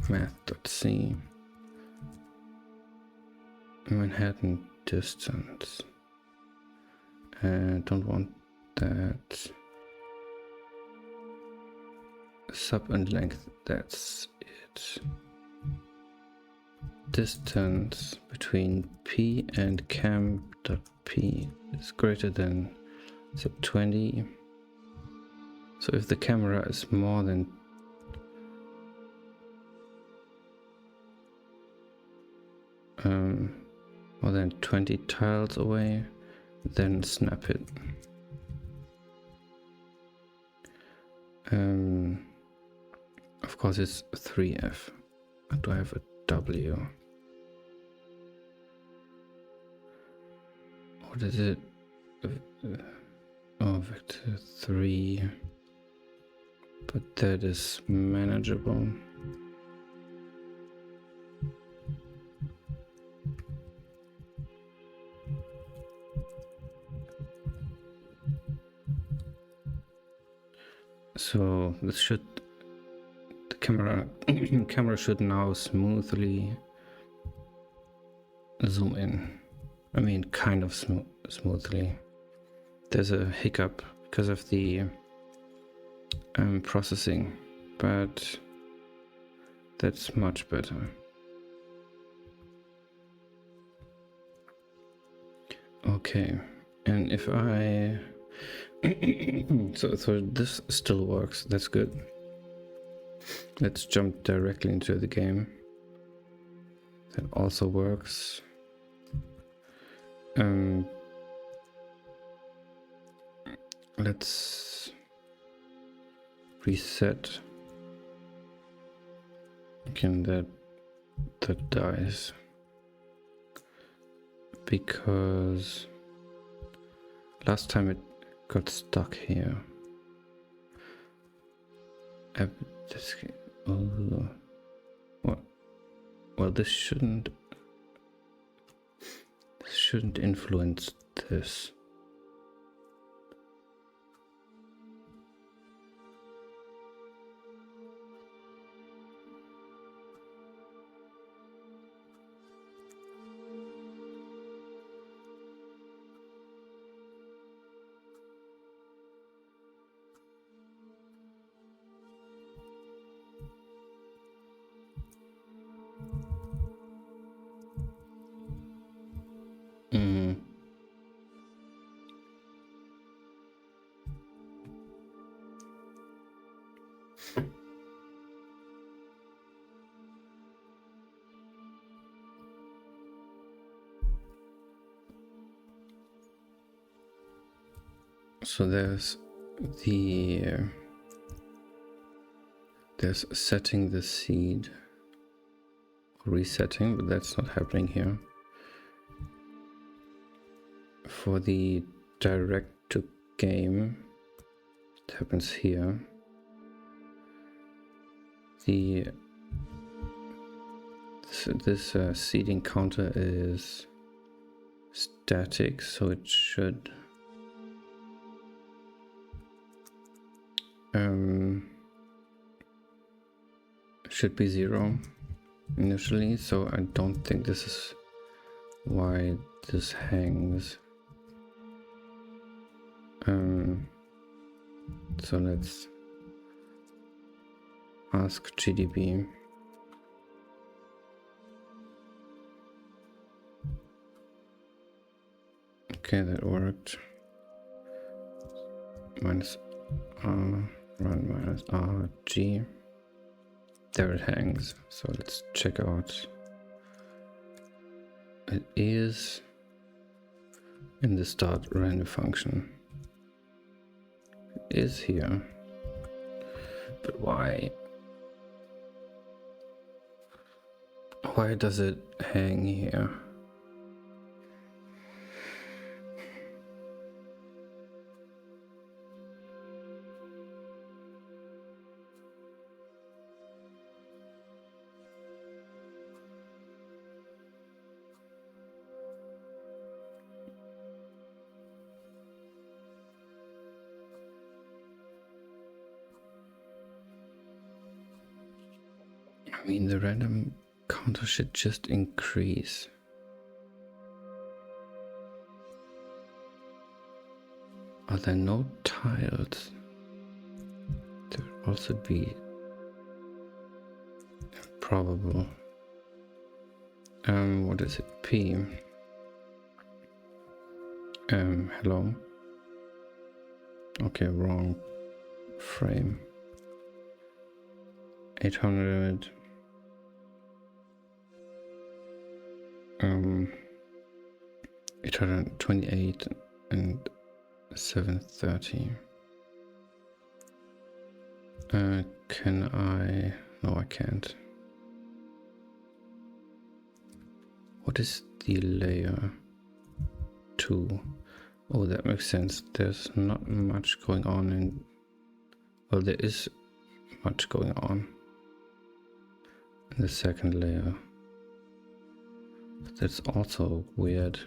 Math.c Manhattan distance. Don't want that. Sub and length, that's it. distance between P and cam.p is greater than, say, 20. So if the camera is more than more than 20 tiles away, then snap it. Of course it's 3F. Do I have a W? What is it? Oh, vector 3. But that is manageable. So this should, the camera should now smoothly zoom in. I mean, kind of smoothly. There's a hiccup because of the processing, but that's much better. Okay, and if I so this still works, that's good. Let's jump directly into the game. That also works. Let's reset. Again, that dies because last time it got stuck here. What? Well, this shouldn't influence this. So there's setting the seed, resetting, but that's not happening here. For the direct to game, it happens here. This seeding counter is static, so it should be 0 initially, so I don't think this is why this hangs. So let's ask GDB. Okay, that worked. Minus R, run minus RG. There it hangs. So let's check out. It is in the start random function. It is here. But why? Why does it hang here? I mean, the random counter should just increase. Are there no tiles? There would also be improbable. What is it? P. Hello. Okay, wrong frame. 800. 828 and 730. Can I? No, I can't. What is the layer 2? Oh, that makes sense. There's not much going on in... Well, there is much going on in the second layer. That's also weird.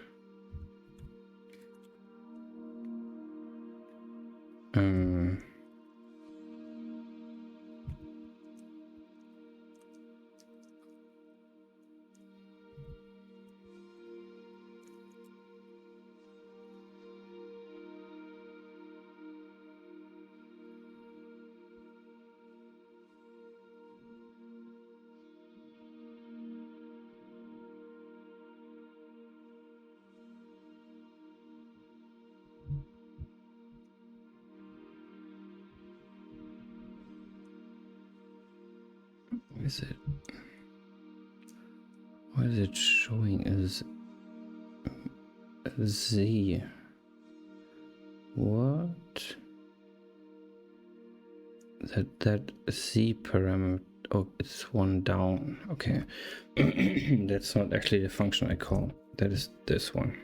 Is it? Why is it showing as Z? What? That Z parameter. Oh, it's one down. Okay. That's not actually the function I call. That is this one.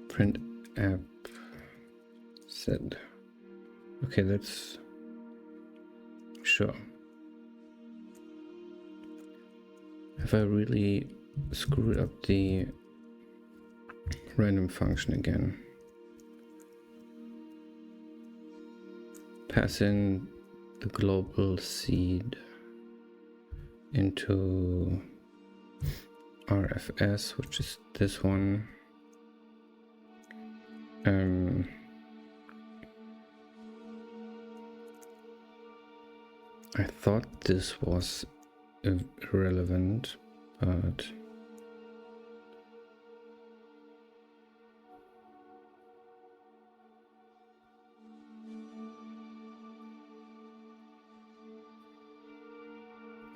Print app Z. Okay, that's sure. Have I really screwed up the random function again? Pass in the global seed into RFS, which is this one. I thought this was irrelevant, but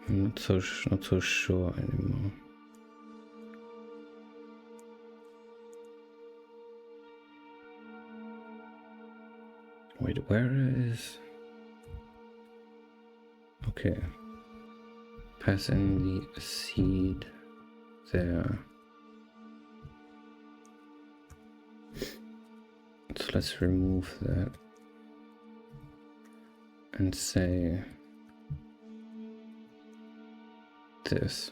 I'm not so sure anymore. Wait, where is? Okay. Pass in the seed there. So let's remove that and say this.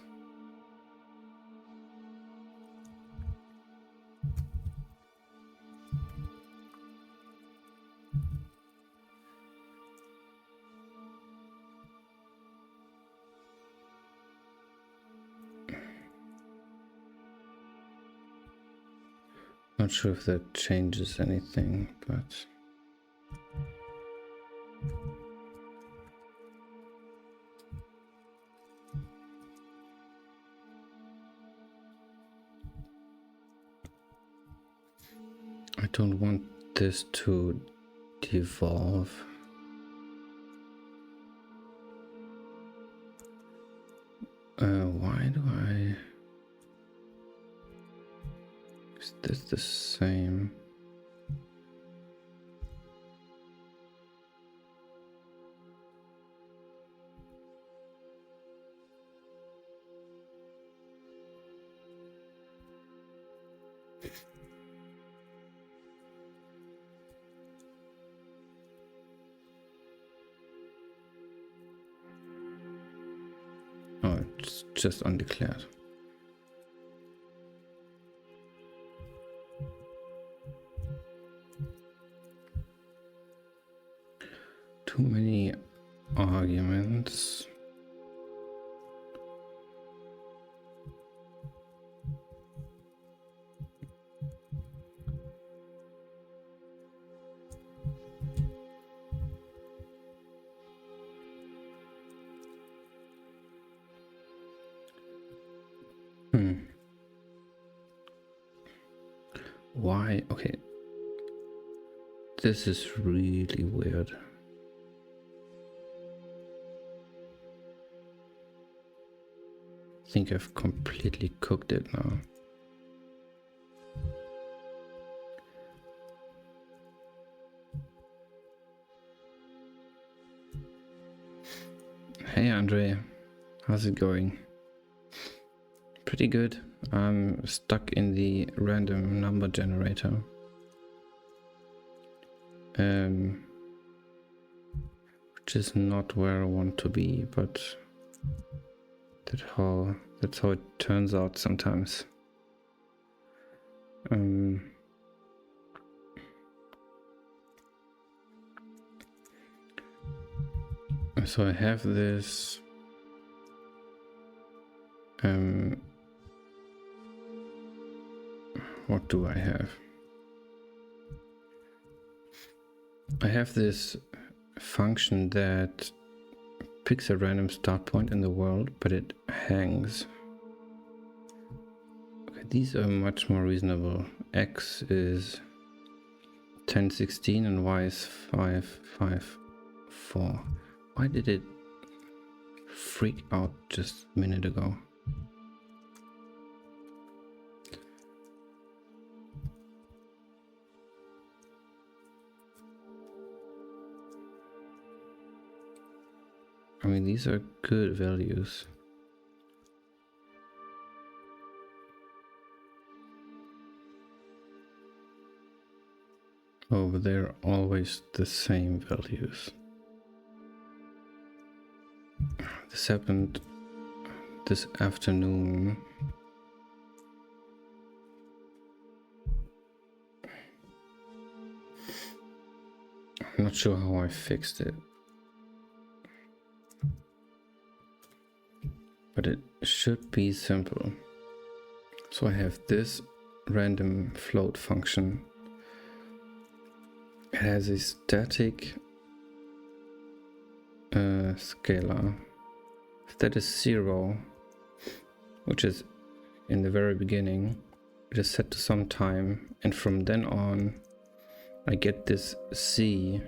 Not sure if that changes anything, but I don't want this to devolve. Why do I? Is this the same? Oh, it's just undeclared. Too many arguments. Why? Okay. This is really weird. I think I've completely cooked it now. Hey Andre, how's it going? Pretty good. I'm stuck in the random number generator. Which is not where I want to be, but that's how it turns out sometimes. So I have this what do I have? I have this function that picks a random start point in the world, but it hangs. Okay, these are much more reasonable. X is 1016 and Y is 554. Why did it freak out just a minute ago? I mean, these are good values. Oh, but they're always the same values. This happened this afternoon. I'm not sure how I fixed it, but it should be simple. So I have this random float function. It has a static scalar. If that is 0, which is in the very beginning, it is set to some time, and from then on I get this C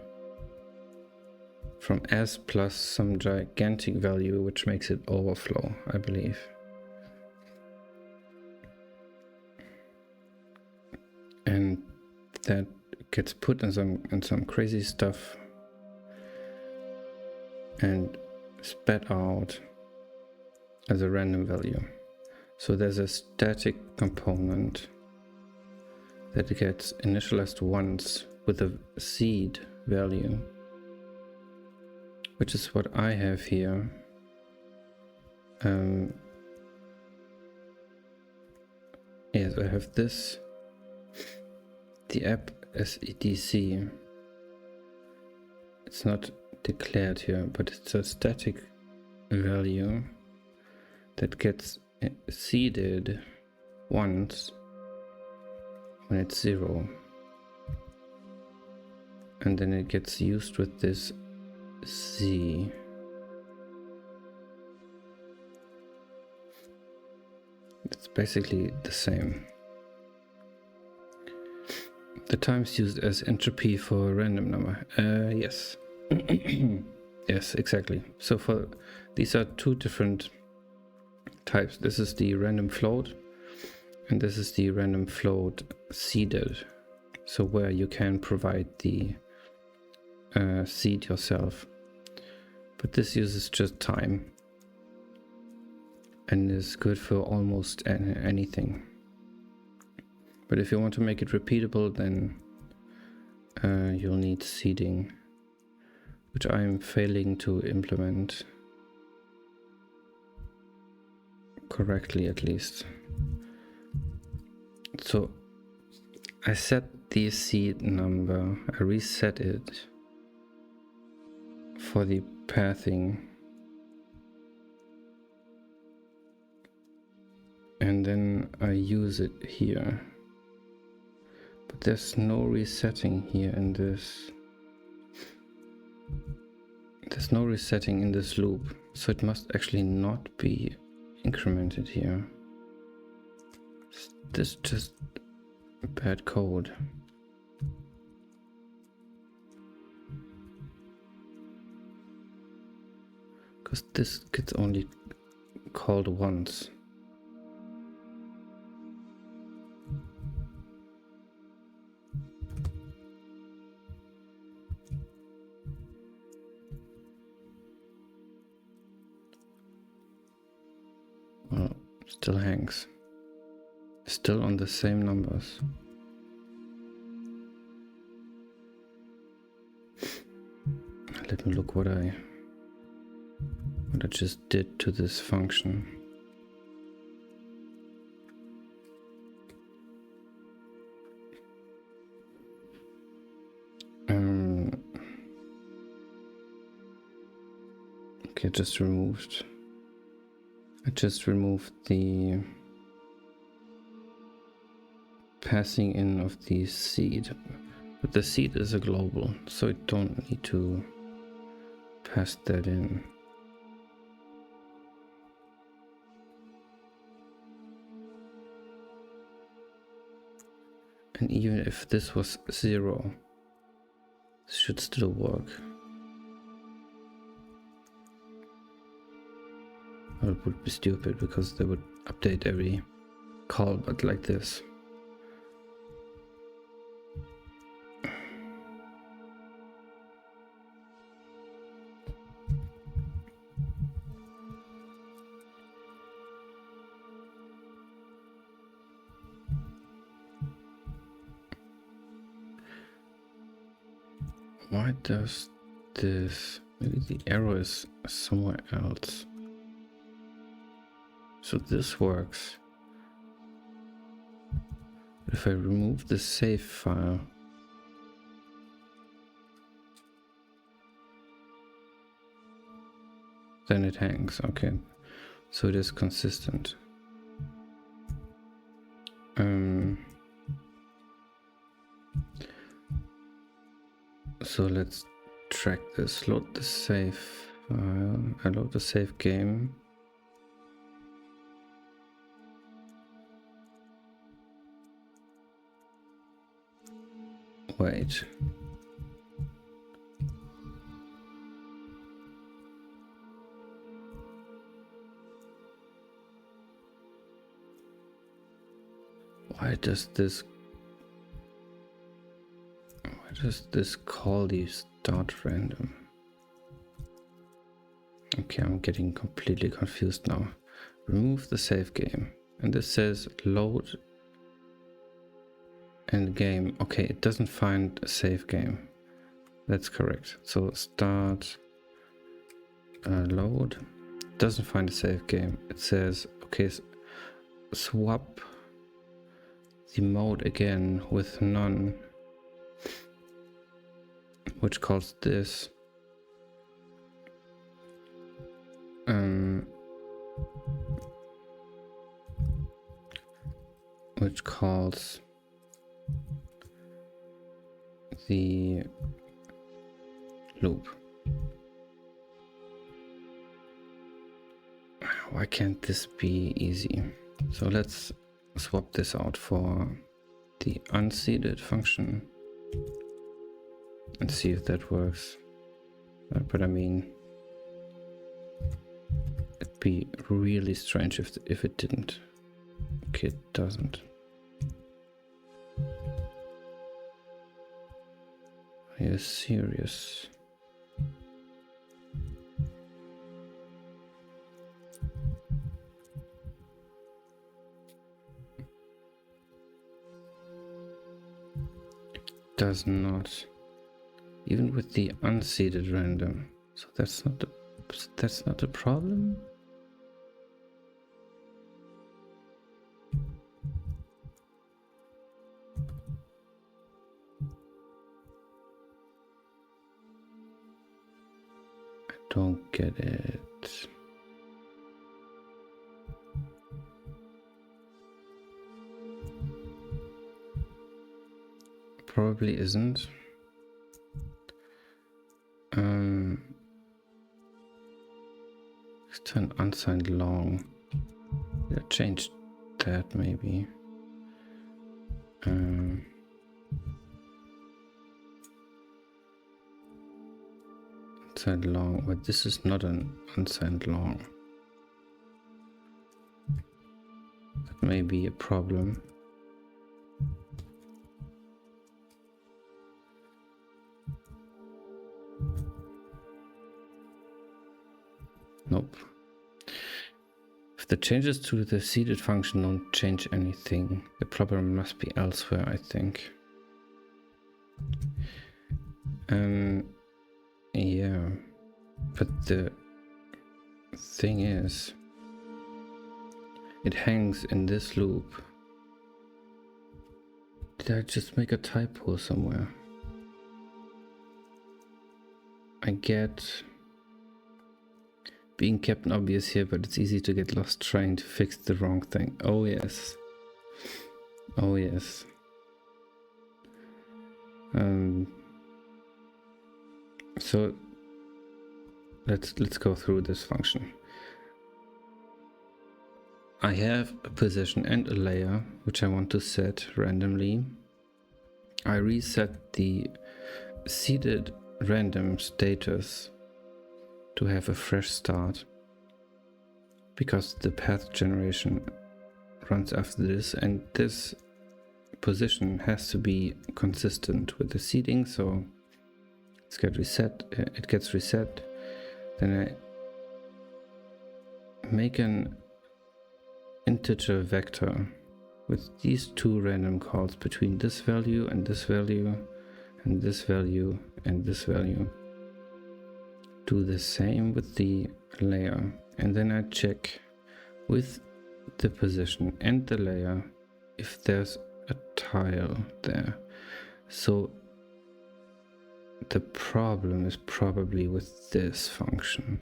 from S plus some gigantic value, which makes it overflow, I believe. And that gets put in some crazy stuff and spat out as a random value. So there's a static component that gets initialized once with a seed value, which is what I have here. Yes, I have this, the app SEDC. It's not declared here, but it's a static value that gets seeded once when it's 0, and then it gets used with this Z. It's basically the same. The times used as entropy for a random number. Yes. Yes, exactly. So for these are two different types. This is the random float, and this is the random float seeded. So where you can provide the seed yourself. But this uses just time and is good for almost anything. But if you want to make it repeatable, then you'll need seeding, which I'm failing to implement correctly, at least. So I set the seed number, I reset it for the pathing, and then I use it here. But there's no resetting here in this. There's no resetting in this loop, so it must actually not be incremented here. This just bad code. Because this gets only called once. Well, still hangs. Still on the same numbers. Let me look what I just did to this function. Okay, I just removed the passing in of the seed, but the seed is a global, so I don't need to pass that in. And even if this was 0, this should still work. Well, it would be stupid because they would update every call, but like this. Why does this? Maybe the error is somewhere else. So this works. If I remove the save file, then it hangs. Okay, so it is consistent. So let's track this. Load the save file. I load the save game. Wait. Why does this call the start random? Okay, I'm getting completely confused now. Remove the save game, and this says load and game. Okay, it doesn't find a save game. That's correct. So start load doesn't find a save game. It says okay, swap the mode again with none, which calls this which calls the loop. Why can't this be easy? So let's swap this out for the unseeded function and see if that works. But I mean, it'd be really strange if it didn't. Okay, it doesn't. Are you serious? Does not, even with the unseeded random. So that's not the problem. I don't get it. Probably isn't. Let's turn unsigned long. Yeah, change that maybe. Unsigned long, but this is not an unsigned long. That may be a problem. Nope. If the changes to the seeded function don't change anything, the problem must be elsewhere, I think. Yeah, but the thing is, it hangs in this loop. Did I just make a typo somewhere? I get being Captain Obvious here, but it's easy to get lost trying to fix the wrong thing. Oh yes. Oh yes. So let's go through this function. I have a position and a layer which I want to set randomly. I reset the seeded random status to have a fresh start because the path generation runs after this, and this position has to be consistent with the seeding, so it gets reset. Then I make an integer vector with these two random calls between this value and this value and this value and this value. Do the same with the layer, and then I check with the position and the layer if there's a tile there. So the problem is probably with this function.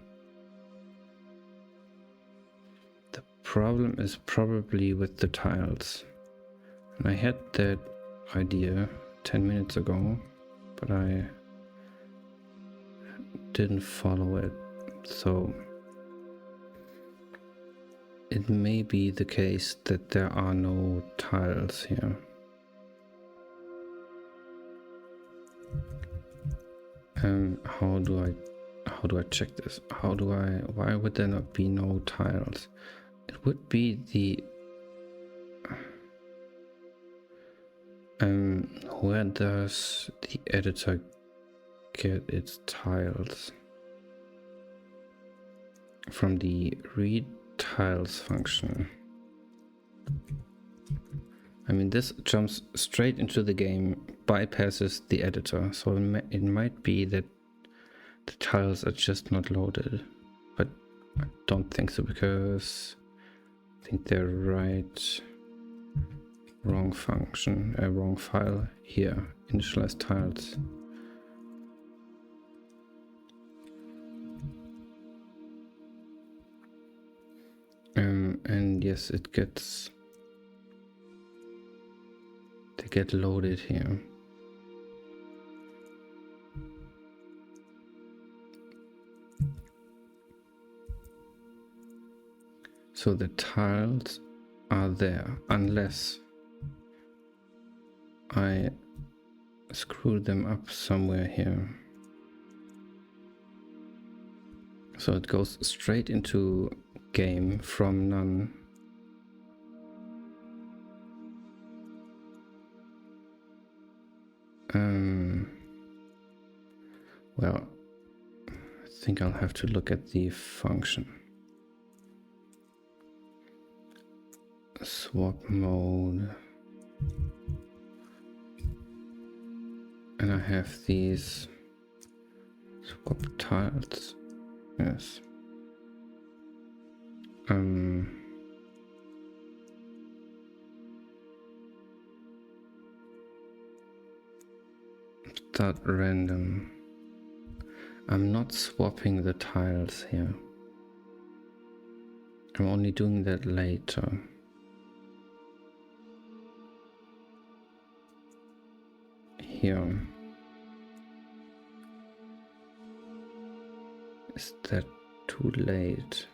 The problem is probably with the tiles. And I had that idea 10 minutes ago, but I didn't follow it. So it may be the case that there are no tiles here. How do I check this? Why would there not be no tiles? It would be the where does the editor get its tiles? From the read tiles function. I mean, this jumps straight into the game, bypasses the editor, so it might be that the tiles are just not loaded, but I don't think so, because I think they're wrong function, wrong file here, initialize tiles. And yes, they get loaded here. So the tiles are there, unless I screw them up somewhere here. So it goes straight into game from none. Well, I think I'll have to look at the function. Swap mode. And I have these swap tiles. Yes. Start random. I'm not swapping the tiles here. I'm only doing that later. Here. Is that too late?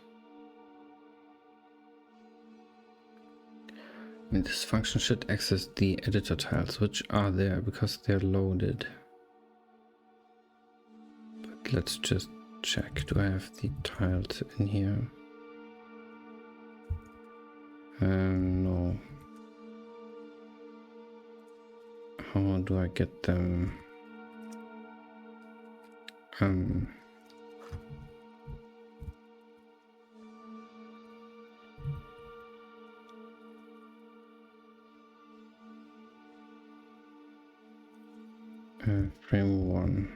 And this function should access the editor tiles, which are there because they're loaded. But let's just check. Do I have the tiles in here? No. How do I get them? Frame 1.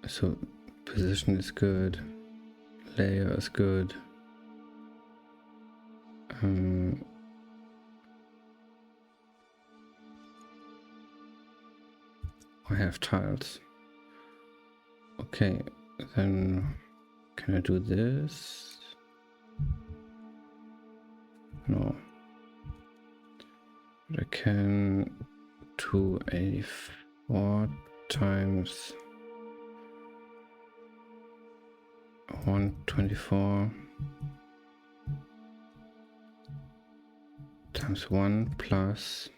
So position is good. Layer is good. I have tiles. Okay, then can I do this? No. But I can 284 times 124 times 1 plus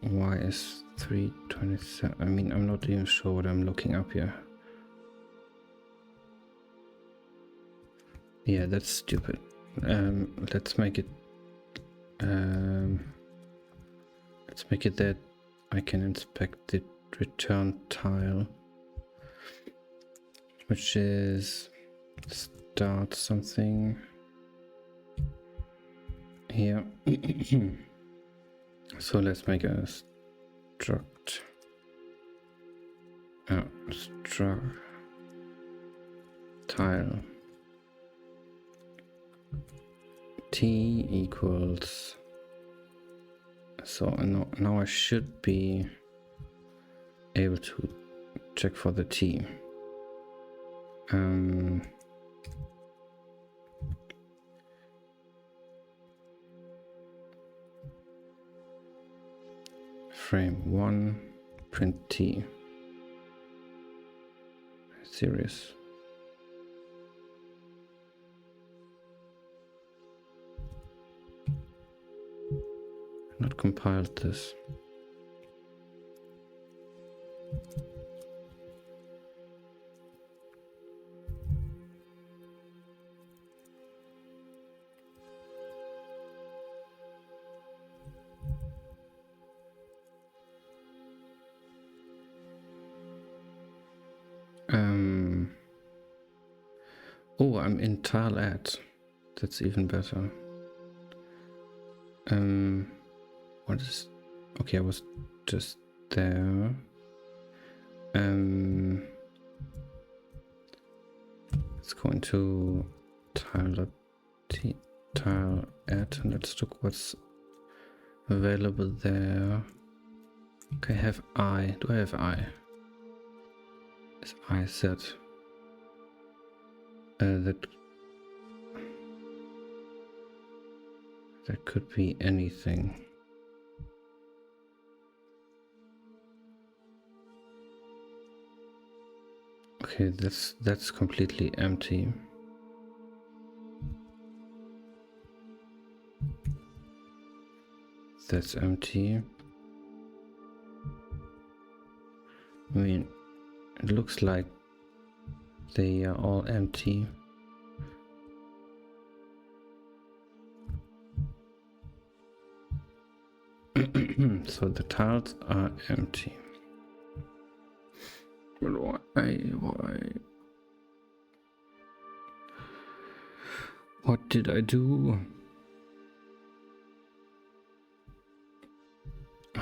y is 327. I mean, I'm not even sure what I'm looking up here. Yeah, that's stupid. Let's make it that I can inspect the return tile, which is start something here. So let's make a struct tile t equals, so now I should be able to check for the t. Frame 1 print t. Serious. Not compiled this. Oh, I'm in tile add. That's even better. What is... Okay, I was just there. Let's go into tile add and let's look what's available there. Okay, I have I. Do I have I? Is I set? That could be anything. Okay, that's completely empty. That's empty. I mean, it looks like they are all empty. So the tiles are empty. But why? What did I do?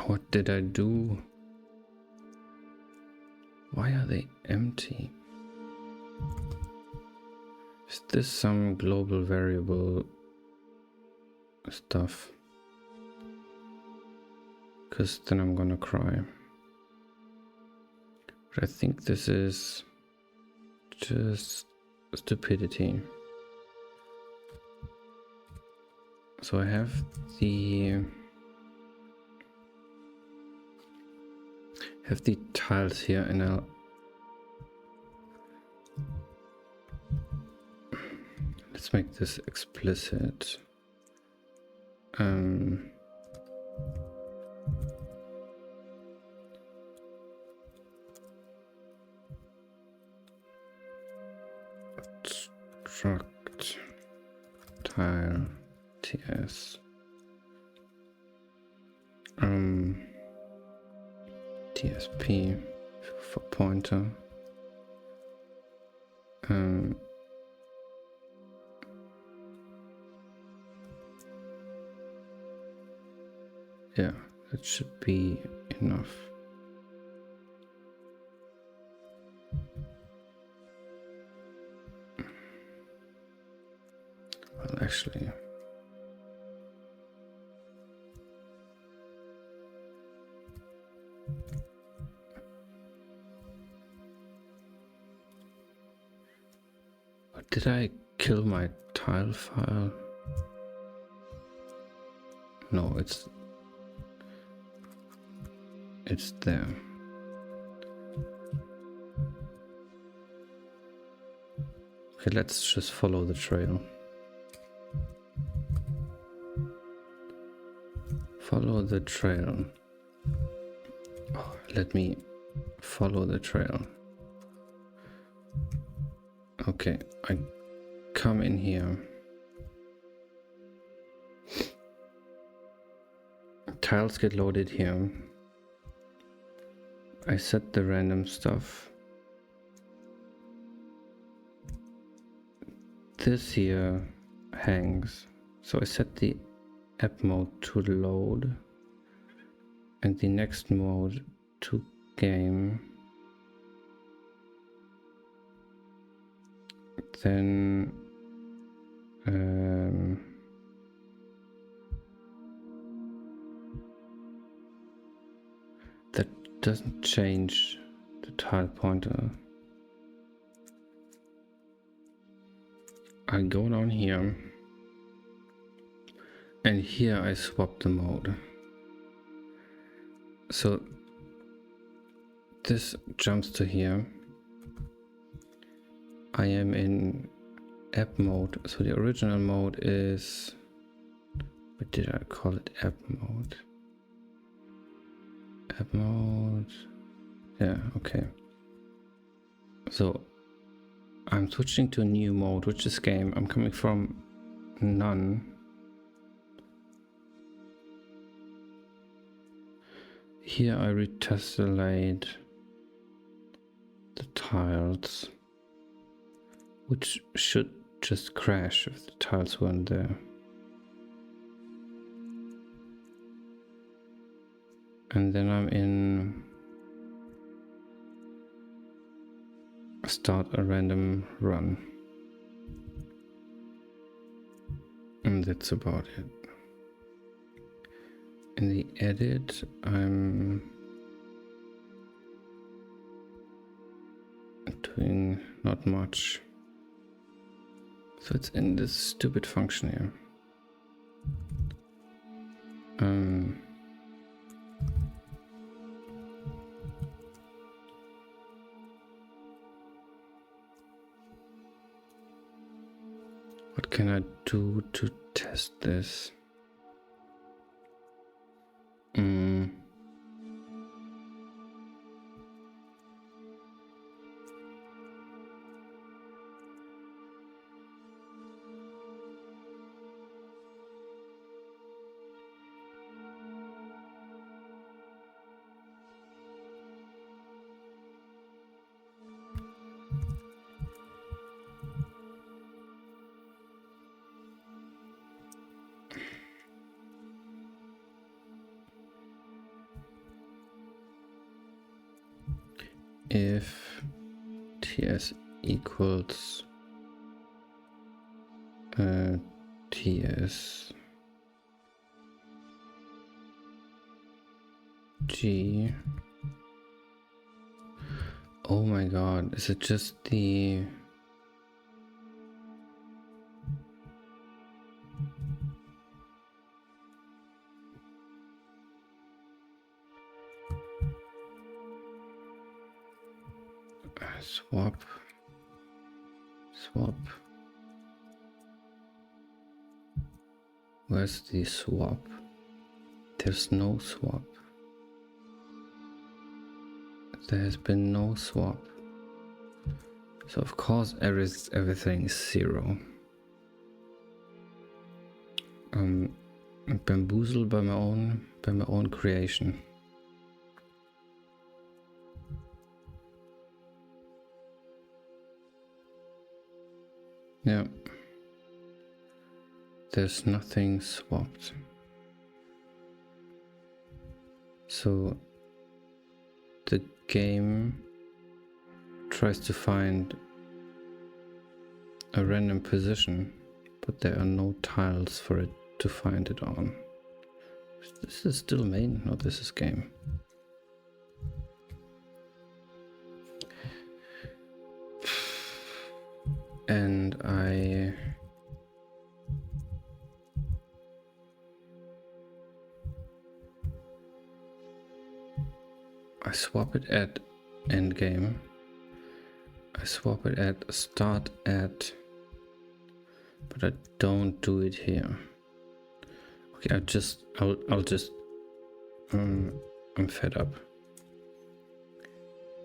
What did I do? Why are they empty? Is this some global variable stuff? Because then I'm gonna cry. But I think this is just stupidity. So I have the tiles here, and let's make this explicit. Struct tile ts tsp for pointer. Yeah, that should be enough. Well, actually, did I kill my tile file? No, it's there. Okay, let's just follow the trail. Follow the trail. Oh, let me follow the trail. Okay, I come in here. Tiles get loaded here. I set the random stuff. This here hangs. So I set the app mode to load and the next mode to game. Then that doesn't change the tile pointer. I go down here and here I swap the mode. So this jumps to here. I am in app mode. So the original mode is, what did I call it? App mode. App mode. Yeah, okay. So I'm switching to a new mode, which is game. I'm coming from none. Here I retessellate the tiles, which should just crash if the tiles weren't there. And then I'm in start a random run. And that's about it. In the edit, I'm doing not much. So it's in this stupid function here. What can I do to test this? If ts equals ts g. Oh my god, is it just the swap? Where's the swap? There's no swap. There has been no swap. So of course everything is 0. I'm bamboozled by my own creation. Yeah. There's nothing swapped. So the game tries to find a random position, but there are no tiles for it to find it on. This is still main? No, this is game. And I swap it at endgame. I swap it at start at, but I don't do it here. Okay, I'll just I'm fed up.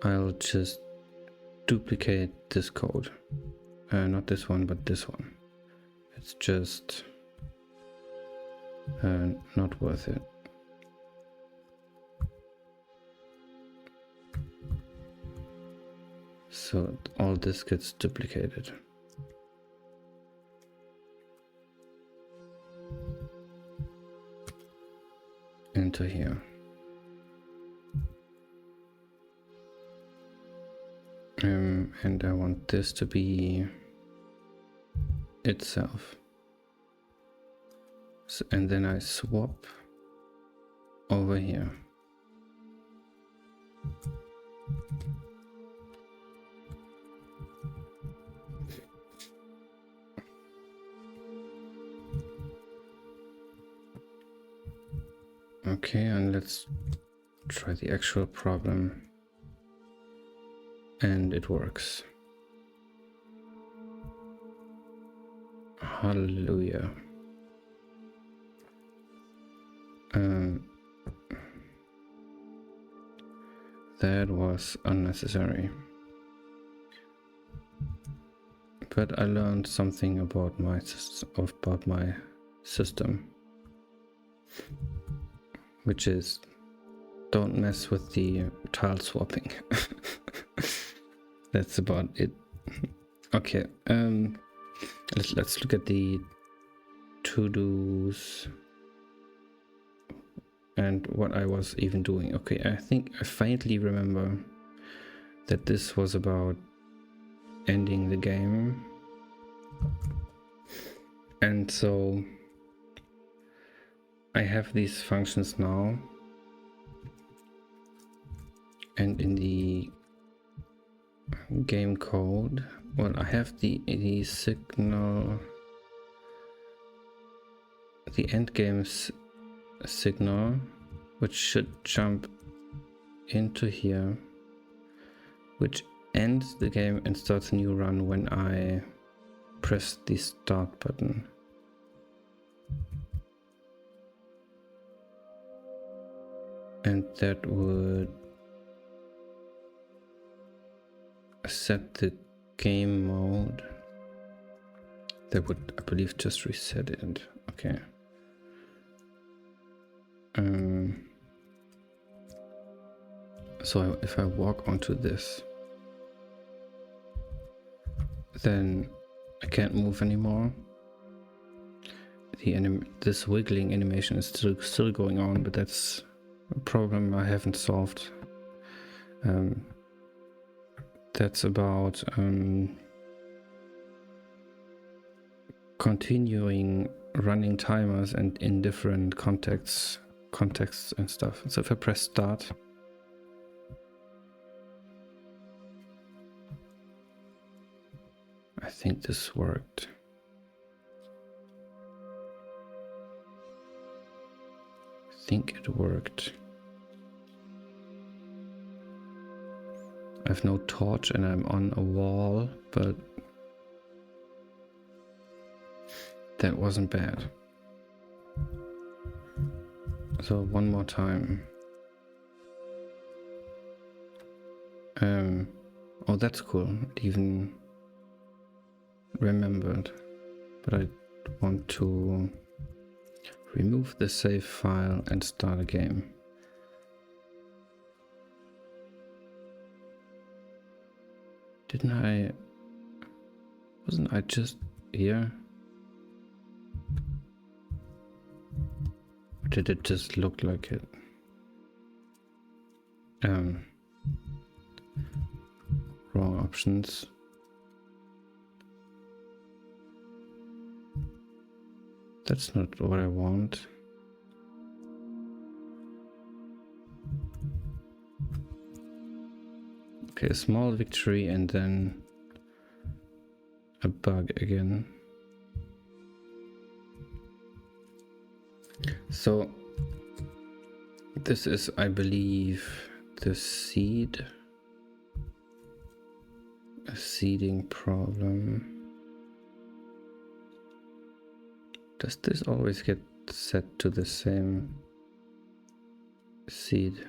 I'll just duplicate this code. Not this one, but this one. It's just not worth it. So all this gets duplicated. Into here. And I want this to be itself. So, and then I swap over here. Okay, and let's try the actual problem. And it works. Hallelujah. That was unnecessary. But I learned something about my system, which is don't mess with the tile swapping. That's about it. Okay, let's look at the to-dos and what I was even doing. Okay, I think I faintly remember that this was about ending the game. And so I have these functions now, and in the game code, well, I have the signal, the end game's signal, which should jump into here, which ends the game and starts a new run when I press the start button. And that would set the game mode. That would, I believe, just reset it. Okay. So if I walk onto this, then I can't move anymore. This wiggling animation is still going on, but that's a problem I haven't solved. That's about continuing running timers and in different contexts and stuff. So if I press start, I think this worked. I think it worked. I have no torch and I'm on a wall, but that wasn't bad. So one more time. Oh, that's cool. It even remembered. But I want to remove the save file and start a game. Wasn't I just here? Or did it just look like it? Wrong options. That's not what I want. Okay, a small victory and then a bug again. So this is, I believe, the seed. A seeding problem. Does this always get set to the same seed?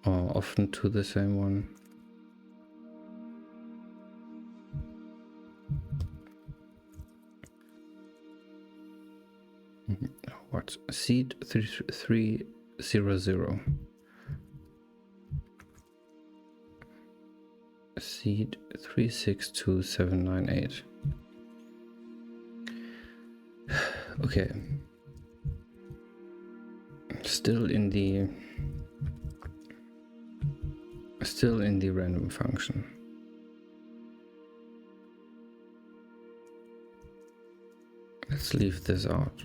Or often to the same one? What? Seed 3300. Seed 362798. Okay. Still in the random function. Let's leave this out.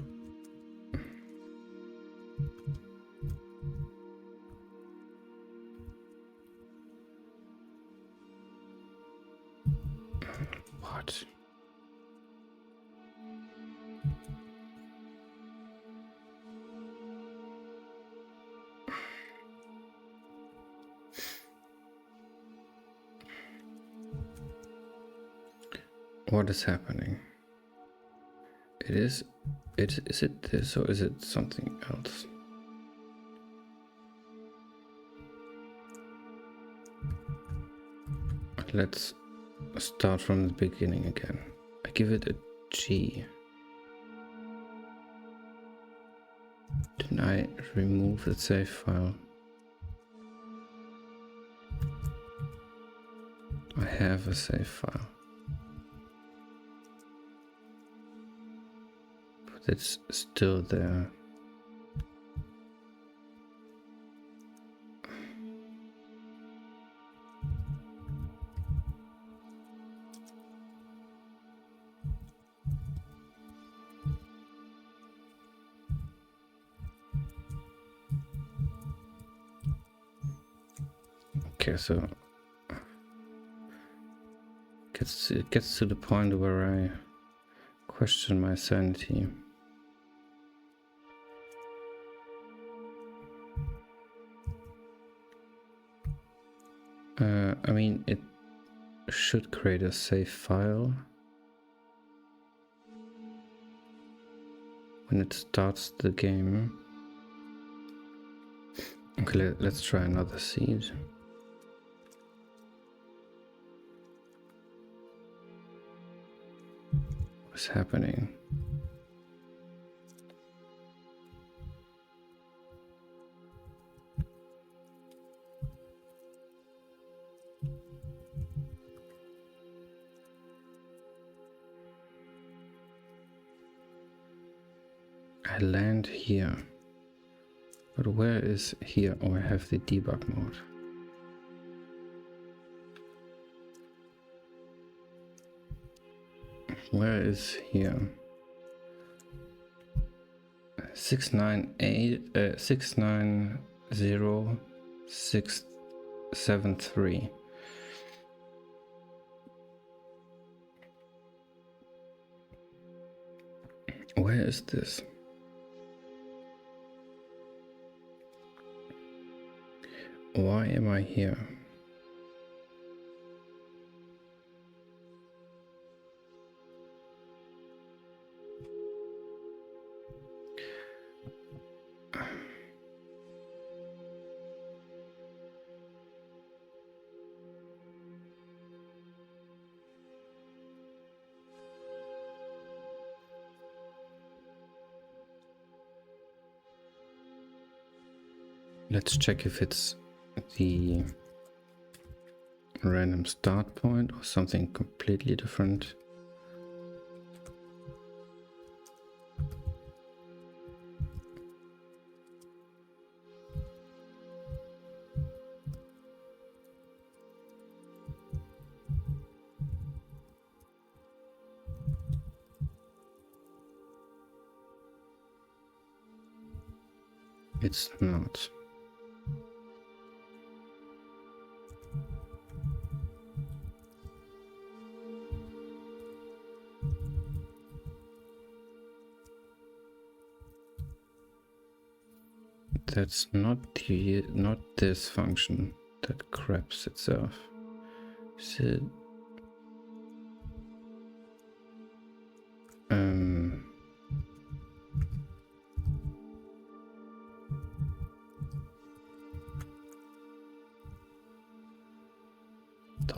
What? What is happening? Is it this or is it something else? Let's start from the beginning again. I give it a G. Didn't I remove the save file? I have a save file. But it's still there. Okay, so it gets to the point where I question my sanity. I mean, it should create a save file when it starts the game. Okay, let's try another seed. What's happening? I land here. But where is here? Oh, I have the debug mode. Where is here? 690673. Where is this? Why am I here? let's check if it's the random start point or something completely different. It's not. That's not this function that grabs itself. Is it?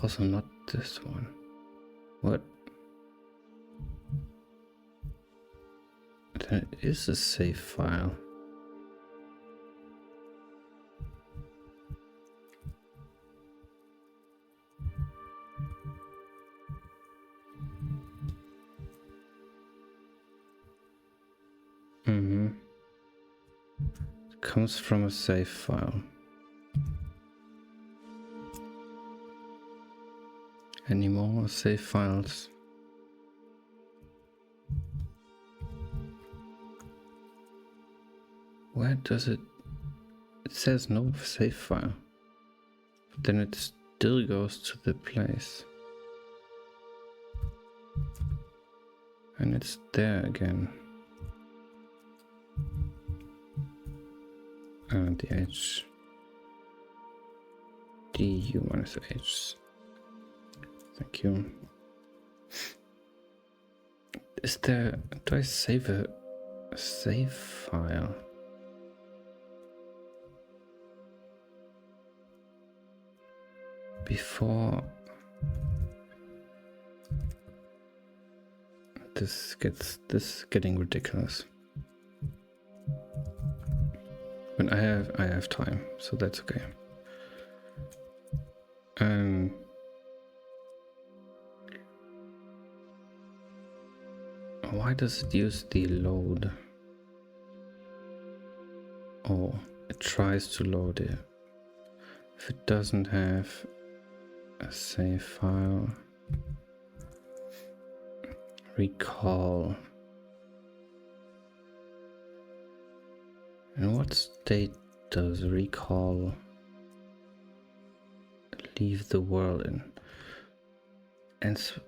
Also not this one. What? That is a save file. It comes from a save file. Any more save files? Where does it? It says no save file. But then it still goes to the place. And it's there again. And the H. du minus H. Thank you. Is there? Do I save a save file? Before this is getting ridiculous. But I have time, so that's okay. Why does it use the load? Oh, it tries to load it. If it doesn't have a save file, recall. In what state does recall leave the world in? And so,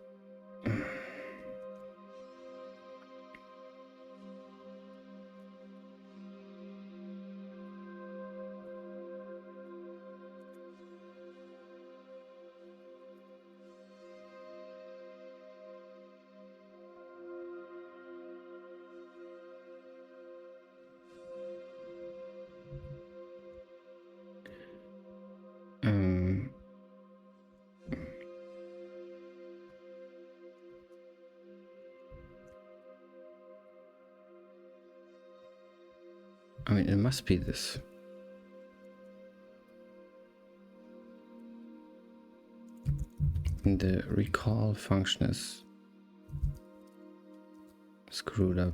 I mean, it must be this. The recall function is screwed up.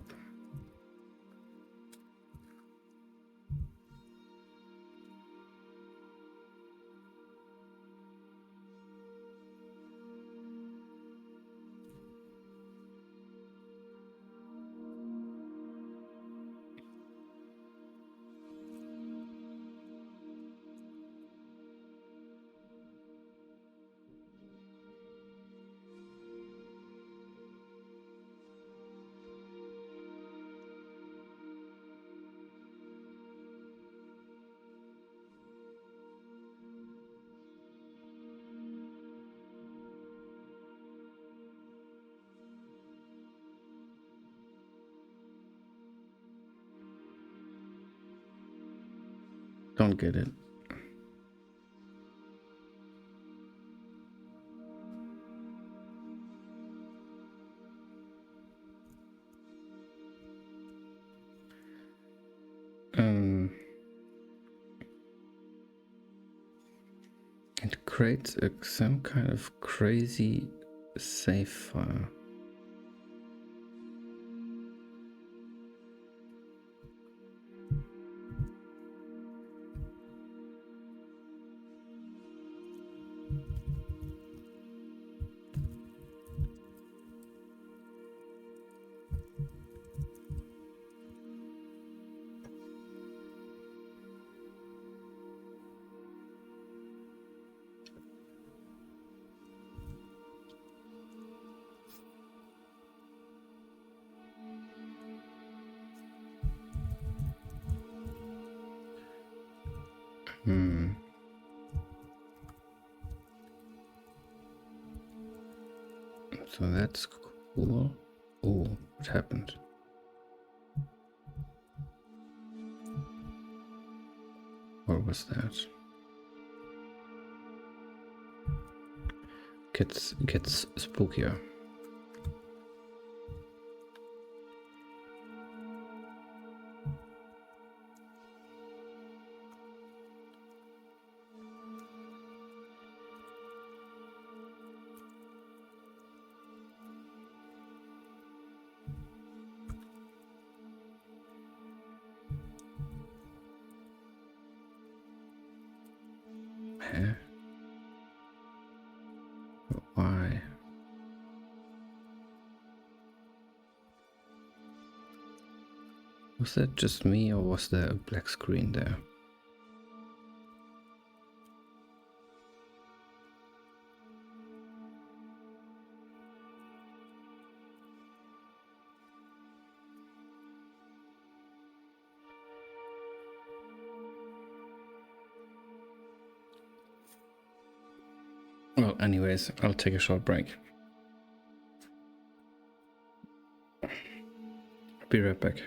Don't get it. create some kind of crazy save file. So that's cool. Oh, what happened? What was that? Gets spookier. Huh? Why? Was that just me, or was there a black screen there? Well, anyways, I'll take a short break. Be right back.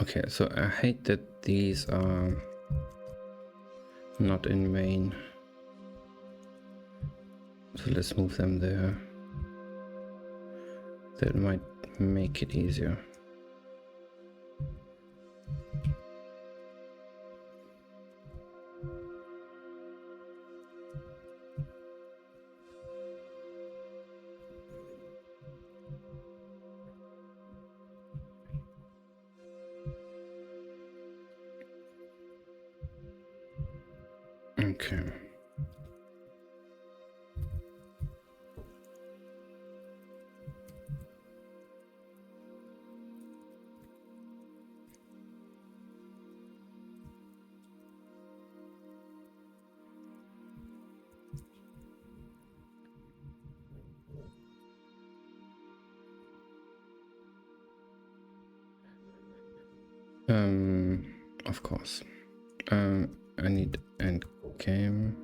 Okay, so I hate that these are not in main. So let's move them there. That might make it easier. Okay. Of course. I need end game.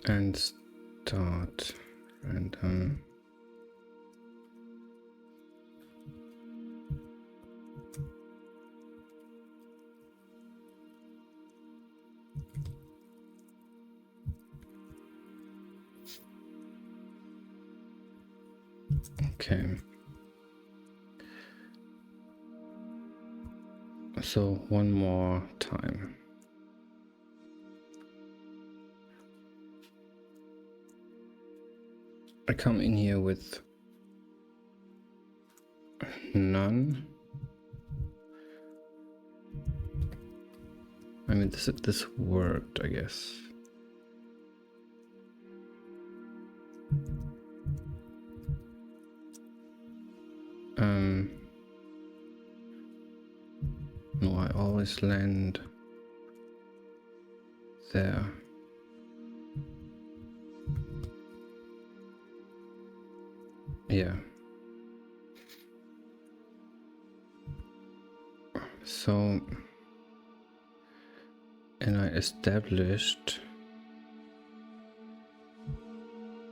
And start random. Okay. So one more time. I come in here with none. I mean, this worked, I guess. No, I always land there. Yeah. So, and I established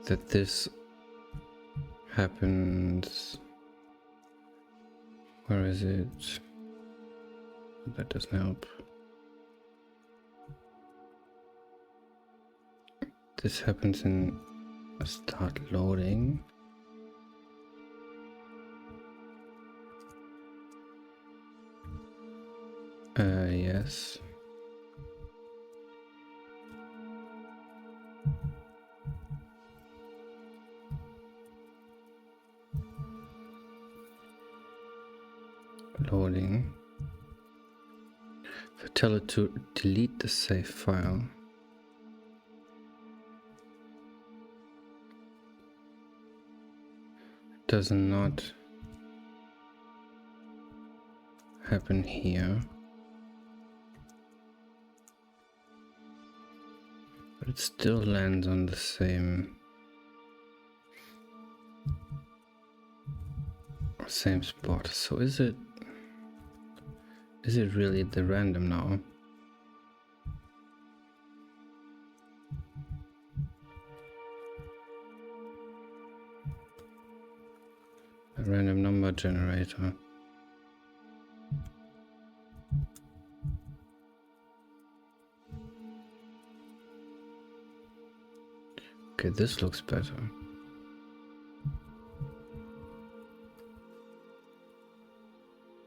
that this happens. Where is it? That doesn't help. This happens in start loading. Yes. Loading. If I tell it to delete the save file, it does not happen here. But it still lands on the same spot. So is it really the random now? A random number generator. Okay, this looks better.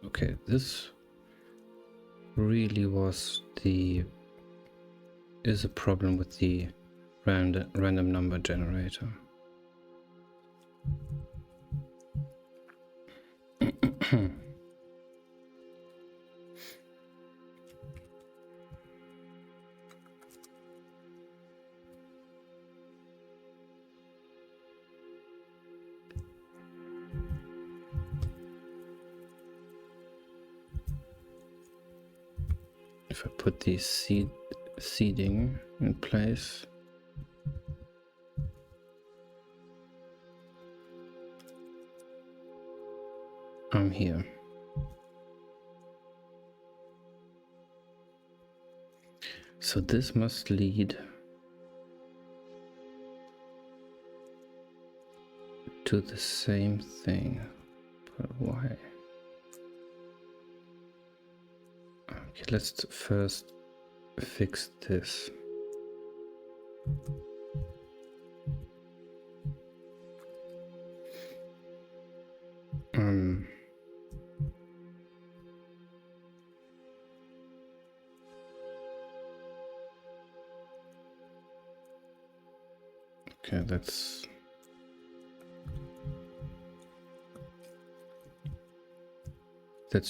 Okay, this really is a problem with the random number generator. If I put the seeding in place, I'm here. So this must lead to the same thing, but why? Okay, let's first fix this. Okay, that's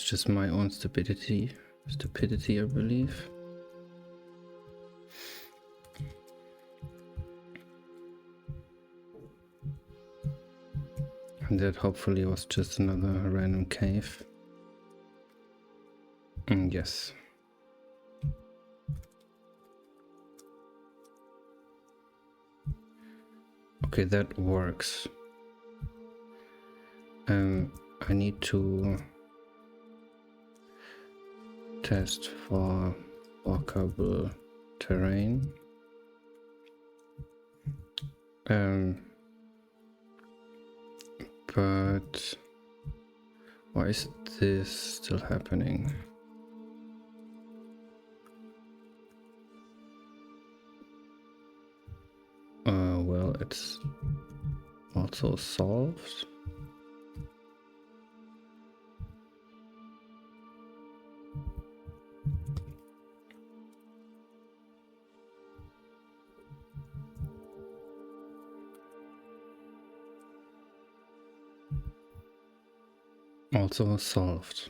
just my own stupidity, I believe. And that hopefully was just another random cave. Yes. Okay, that works. I need to test for walkable terrain. But why is this still happening? Well, it's also solved. Also solved.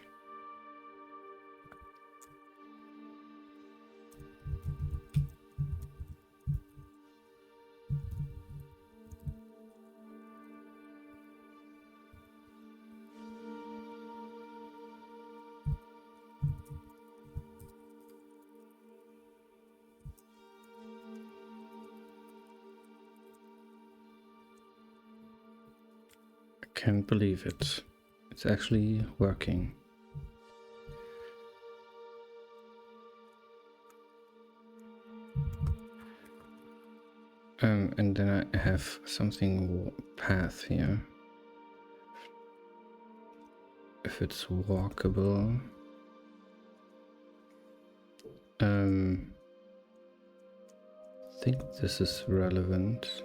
I can't believe it. It's actually working. And then I have something path here. If it's walkable. I think this is relevant.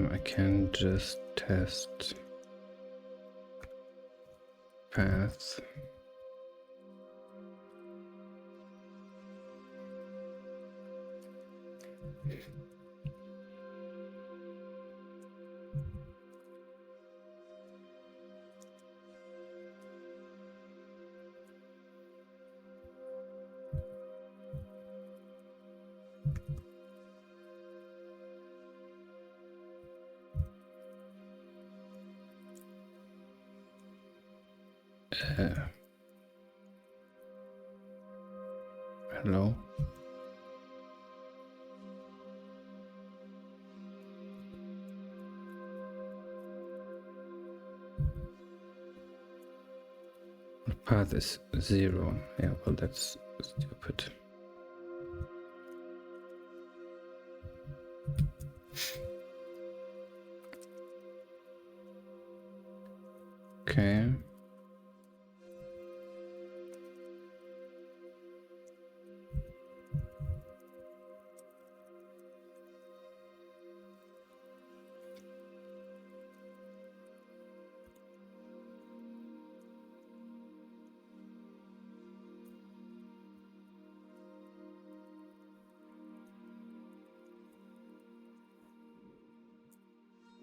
I can just test path. Hello? The path is 0. Yeah, well, that's stupid. Okay.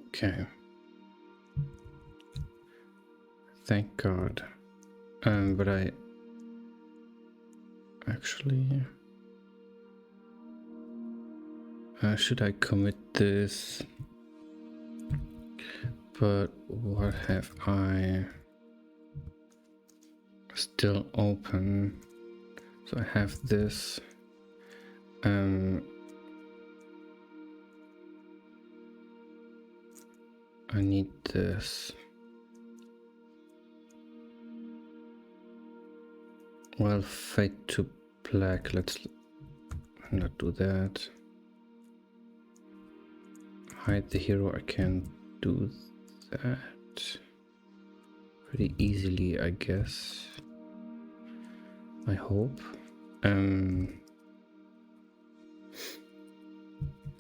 Okay. Thank God. But I actually should I commit this? But what have I? still open. So I have this. I need this. Well, fade to black. Let's not do that. Hide the hero. I can do that pretty easily, I guess. I hope.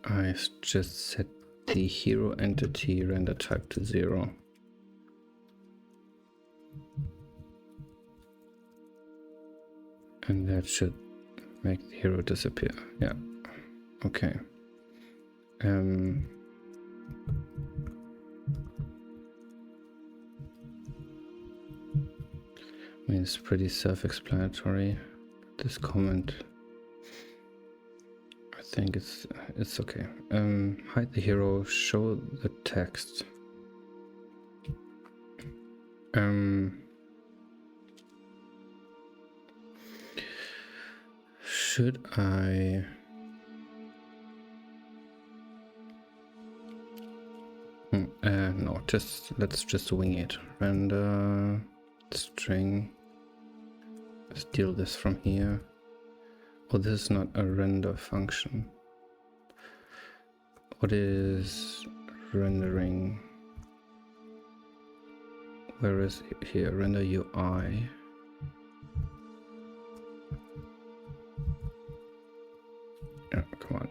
I just set the hero entity render type to 0. And that should make the hero disappear. Yeah. Okay. I mean, it's pretty self-explanatory. This comment, I think it's okay. Hide the hero, show the text. Should I? No, let's just wing it. Render string. Steal this from here. Oh, this is not a render function. What is rendering? Where is it here? Render UI. Oh, come on.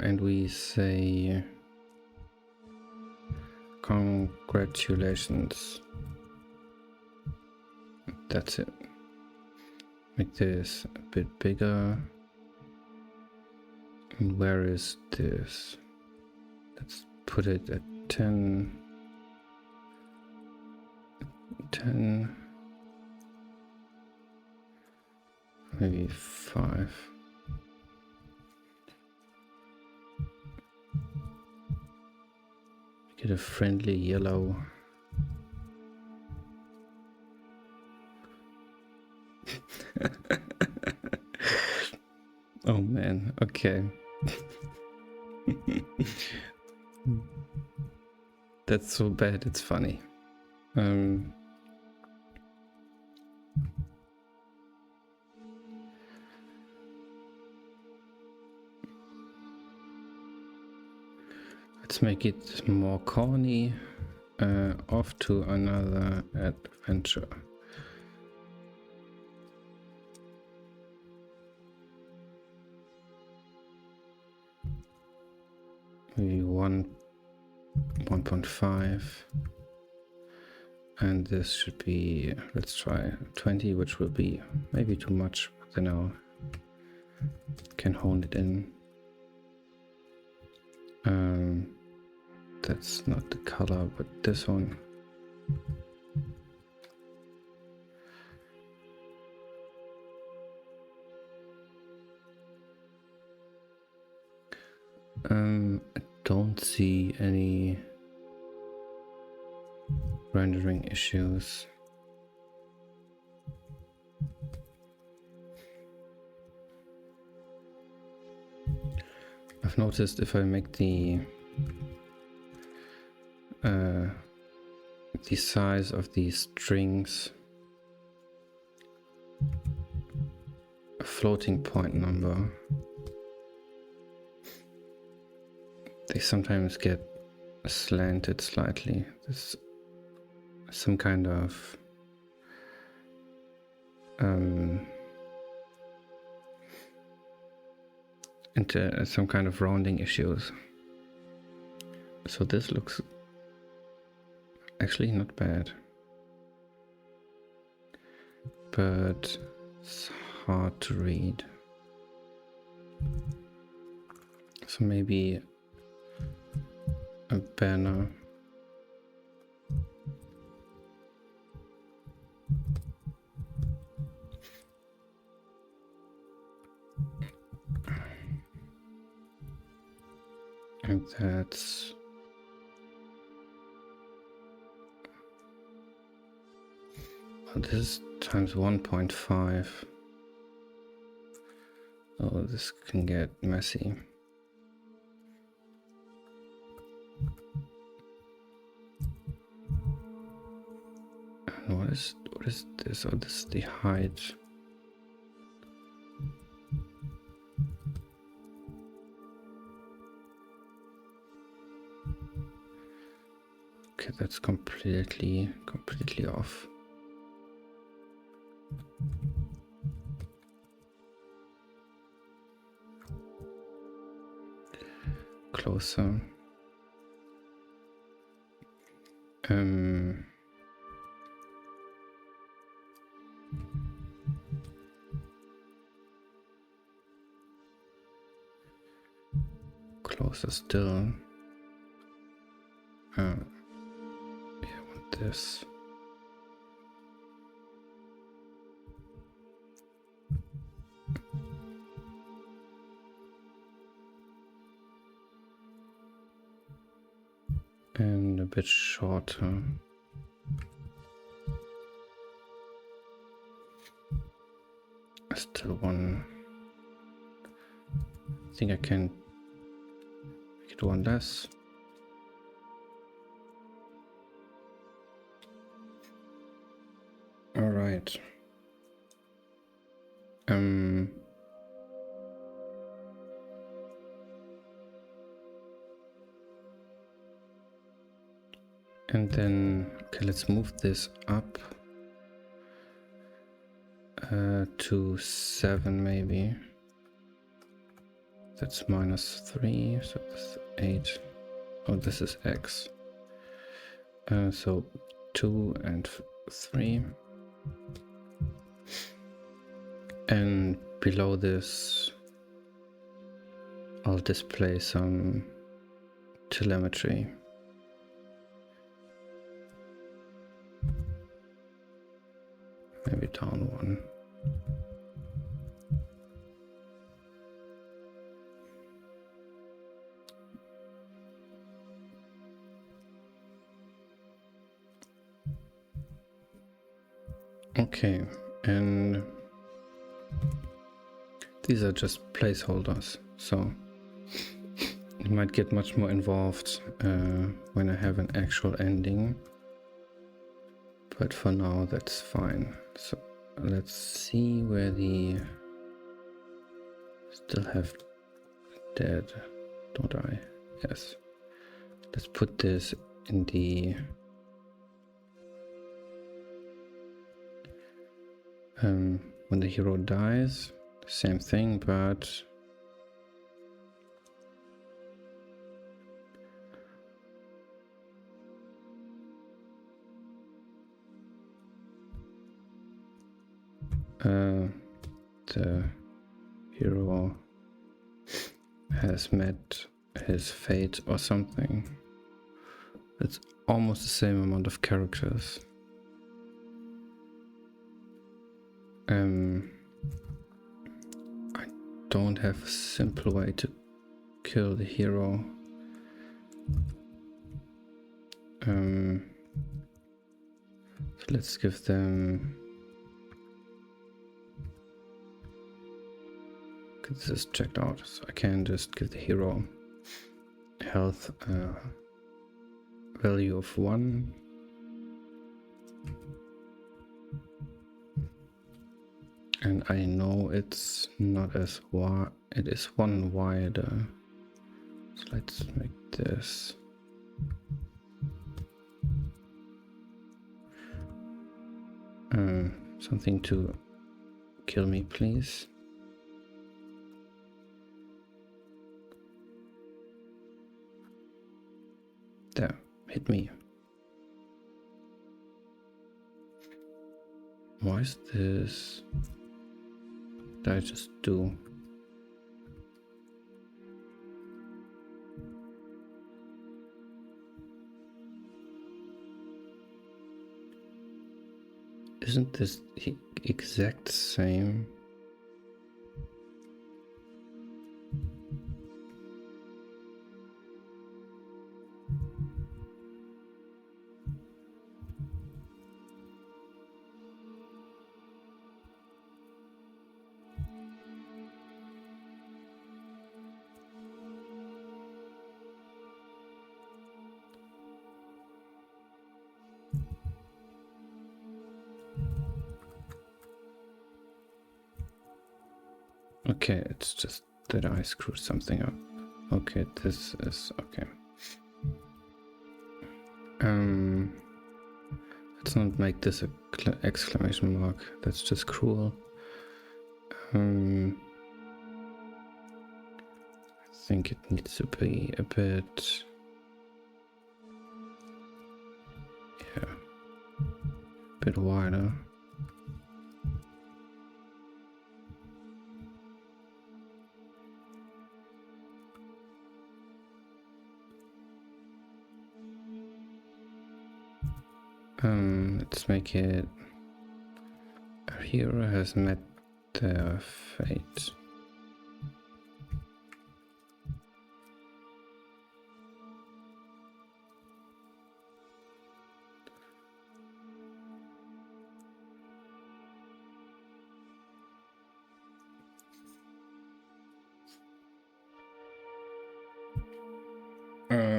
And we say congratulations. That's it. Make this a bit bigger. And where is this? Let's put it at 10. 10. Maybe 5. Get a friendly yellow. Oh man, okay. That's so bad, it's funny. Let's make it more corny. Off to another adventure. Maybe 1.5. And this should be, let's try 20, which will be maybe too much. Then I can hone it in. That's not the color, but this one. I don't see any rendering issues. I've noticed if I make the size of these strings a floating point number, they sometimes get slanted slightly. There's some kind of into some kind of rounding issues. So this looks actually not bad, but it's hard to read. So maybe a banner. And that's Oh, this is times 1.5. Oh, this can get messy. And what is this? Oh, this is the height. Okay, that's completely off. Closer. Closer still. Yeah, I want this. And a bit shorter. Still one. I think I can make it one less. All right. And then, okay, let's move this up to 7 maybe. That's -3, so that's 8. Oh, this is X. So 2 and 3. And below this, I'll display some telemetry. Maybe down 1. Okay, and these are just placeholders, so it might get much more involved when I have an actual ending. But for now, that's fine. So let's see where the... Still have dead, don't I? Yes. Let's put this in the... when the hero dies, same thing, but... the hero has met his fate or something. It's almost the same amount of characters. I don't have a simple way to kill the hero. So let's give them... This is checked out, so I can just give the hero health value of 1. And I know it's not as wide, it is 1 wider. So let's make this. Something to kill me, please. There, hit me. Why is this? Did I just do? Isn't this the exact same? Okay, it's just that I screwed something up. Okay, this is okay. Let's not make this a exclamation mark. That's just cruel. I think it needs to be a bit, yeah, a bit wider. Let's make it, our hero has met their fate.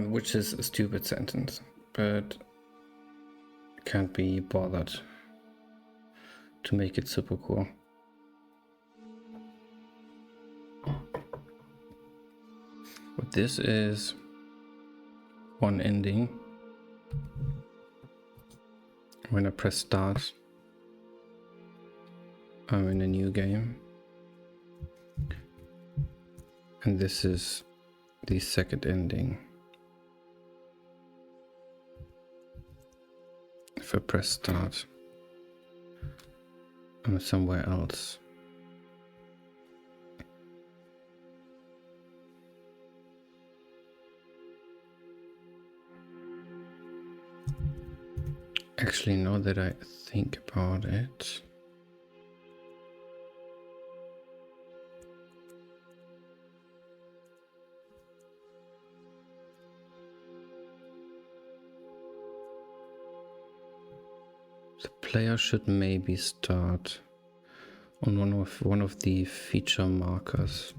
Which is a stupid sentence, but can't be bothered to make it super cool. But this is one ending. When I press start, I'm in a new game. And this is the second ending. If I press start, I'm somewhere else. Actually, now that I think about it, the player should maybe start on one of the feature markers.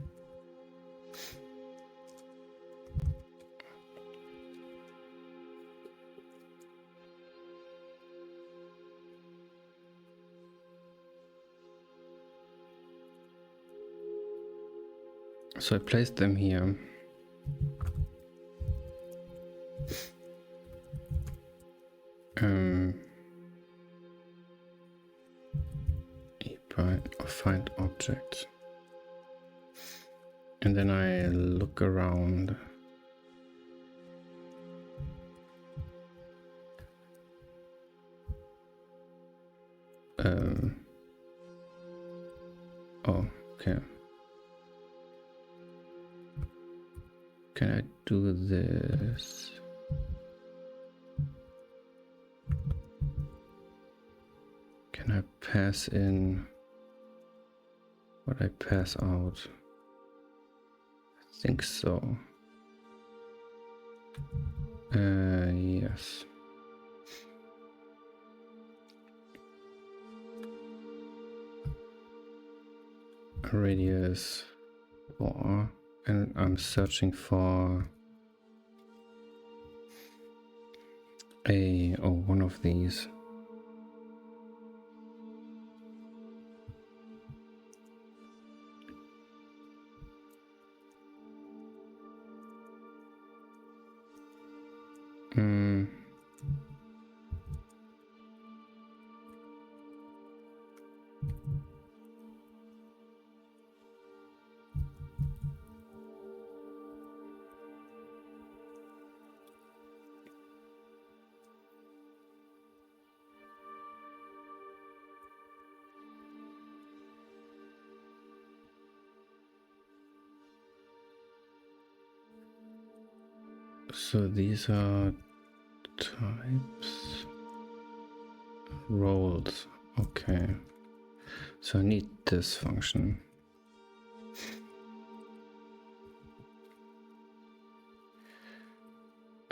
So I placed them here. Find object. And then I look around. Oh, okay. Can I do this? Can I pass in what I pass out? I think so. Yes. Radius 4, and I'm searching for one of these. So these are types, roles. Okay. So I need this function.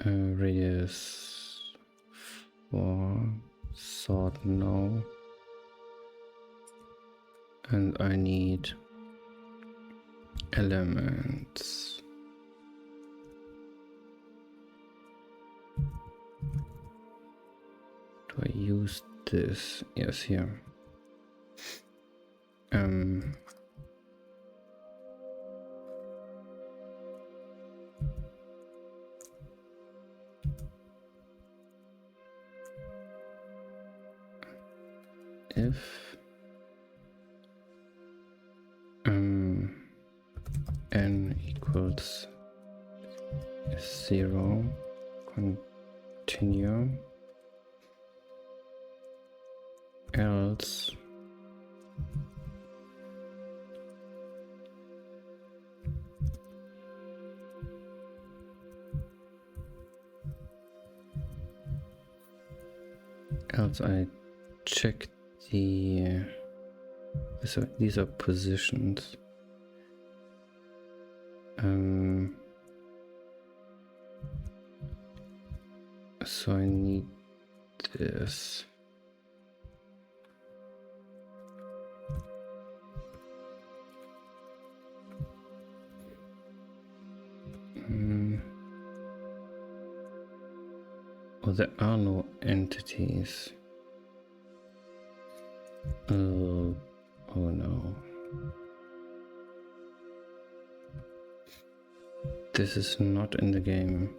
Radius 4, sort no. And I need elements. Do I use this? Yes, here. if n equals 0, continue, else I check the so these are positions. So I need this. Oh, there are no entities. Oh no. This is not in the game.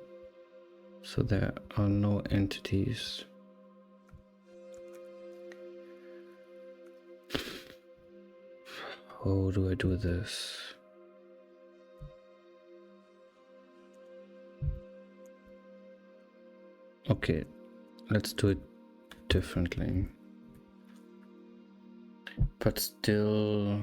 So there are no entities. How do I do this? Okay, let's do it differently. But still,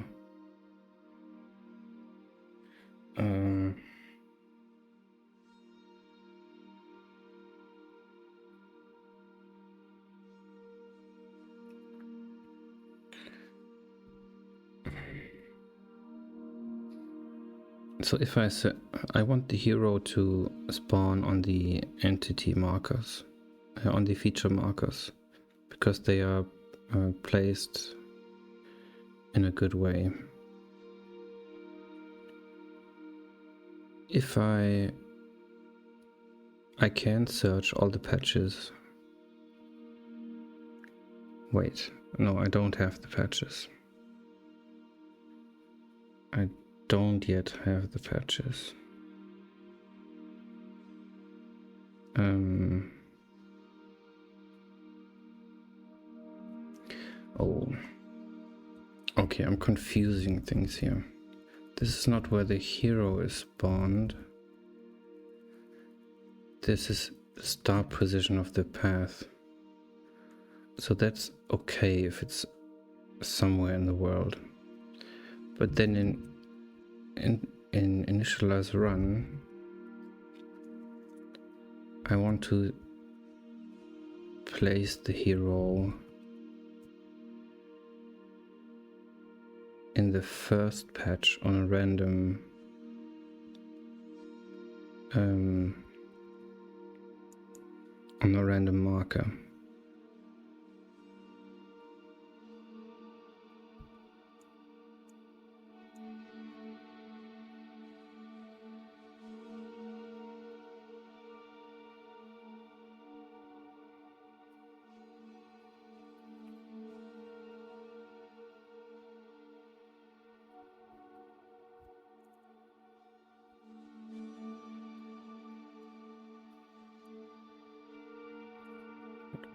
so if I say I want the hero to spawn on the entity markers, on the feature markers, because they are placed in a good way. If I can search all the patches. Wait, no, I don't have the patches. I don't yet have the patches. Oh. Okay, I'm confusing things here. This is not where the hero is spawned. This is the start position of the path. So that's okay if it's somewhere in the world. But then in initialize run, I want to place the hero in the first patch on a random marker.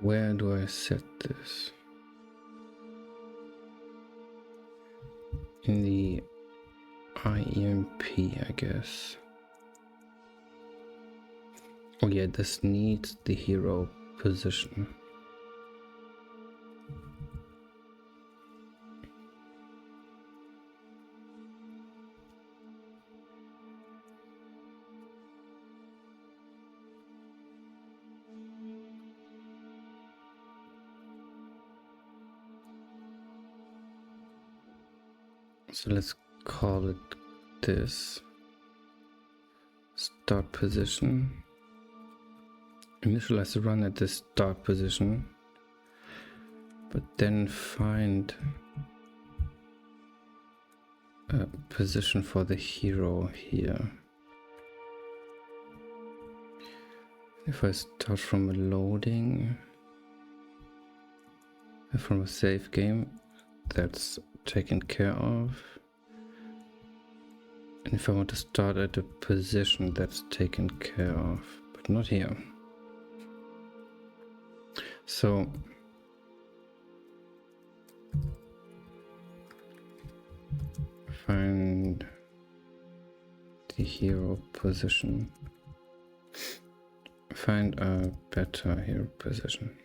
Where do I set this? In the IEMP, I guess. Oh yeah, this needs the hero position. So let's call it this. Start position. Initialize the run at this start position, but then find a position for the hero here. If I start from a loading, from a save game, that's taken care of. And if I want to start at a position, that's taken care of, but not here. So Find the hero position. Find a better hero position.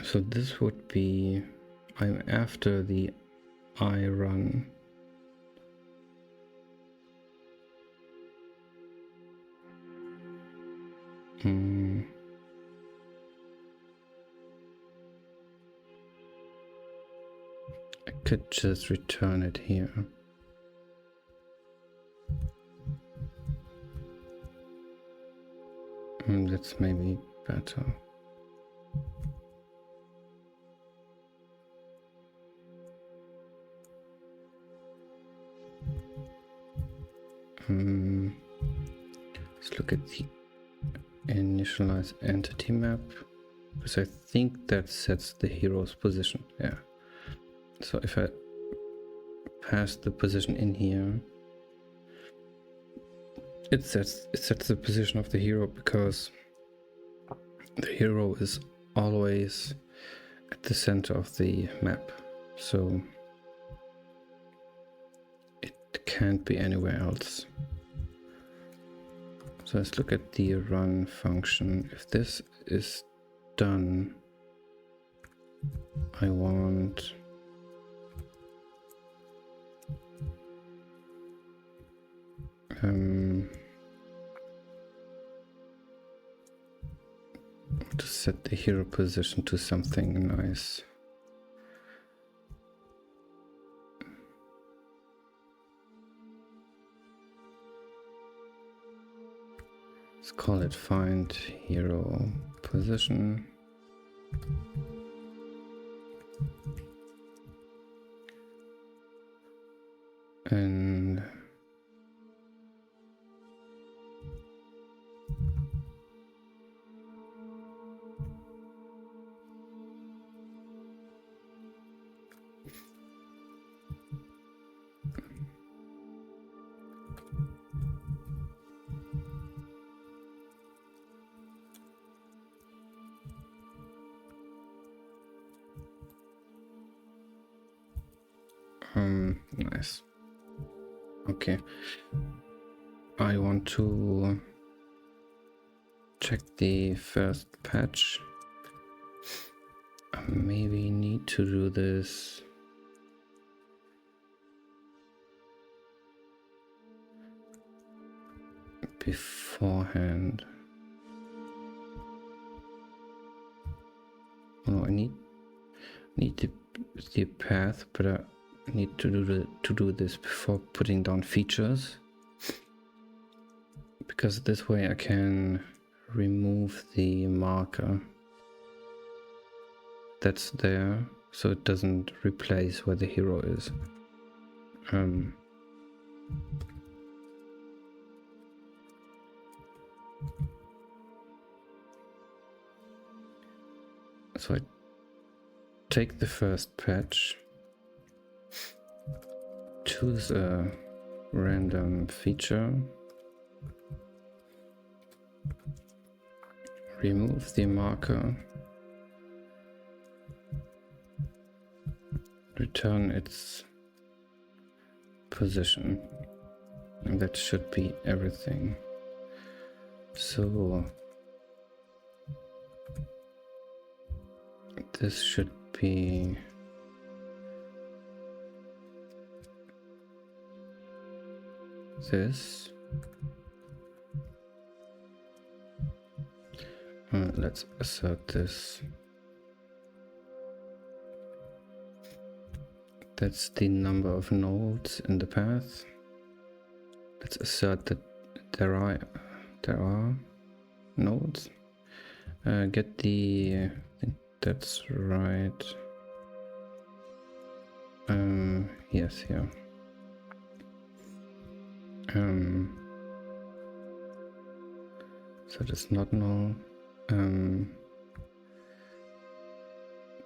So this would be, I'm after the I run. I could just return it here. That's maybe better. Let's look at the initialize entity map, because I think that sets the hero's position. Yeah. So if I pass the position in here, it sets the position of the hero, because the hero is always at the center of the map. So it can't be anywhere else. So let's look at the run function. If this is done, I want to set the hero position to something nice. Let's call it find hero position. And nice. Okay. I want to check the first patch. I maybe need to do this beforehand. Oh no, I need the path, but I need to do this before putting down features, because this way I can remove the marker that's there, so it doesn't replace where the hero is. So I take the first patch, choose a random feature, remove the marker, return its position, and that should be everything. So this should be this. Let's assert this. That's the number of nodes in the path. Let's assert that there are nodes. Get the, I think that's right. Yes, yeah. So that's not null.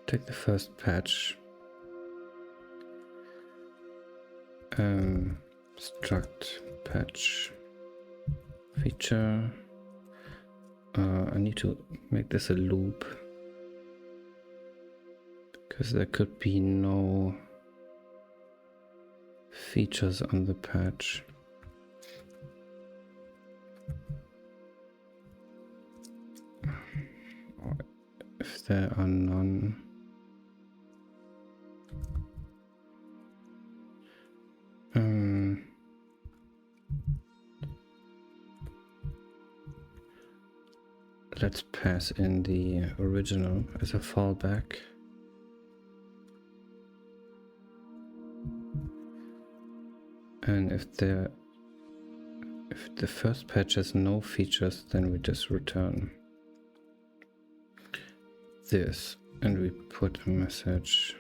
Take the first patch. Struct patch feature. I need to make this a loop. because there could be no features on the patch. Or if there are none. Let's pass in the original as a fallback. And if the first patch has no features, then we just return this and we put a message.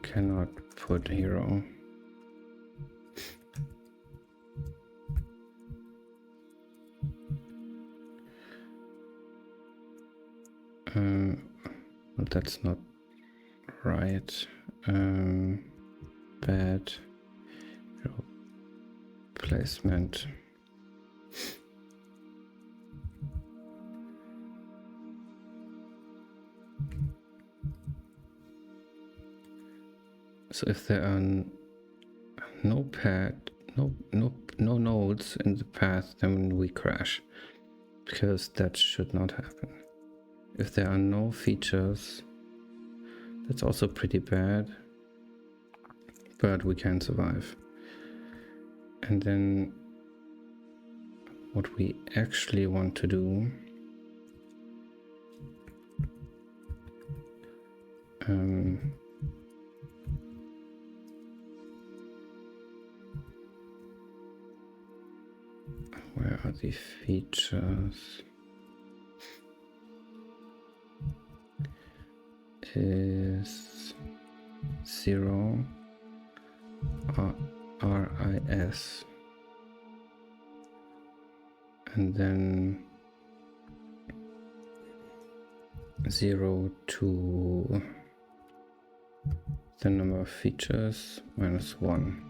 Cannot put hero. Well, that's not right. Bad hero placement. So if there are no nodes in the path, then we crash, because that should not happen. If there are no features, that's also pretty bad, but we can survive. And then what we actually want to do, where are the features? Is 0 RIS, and then 0 to the number of features minus 1.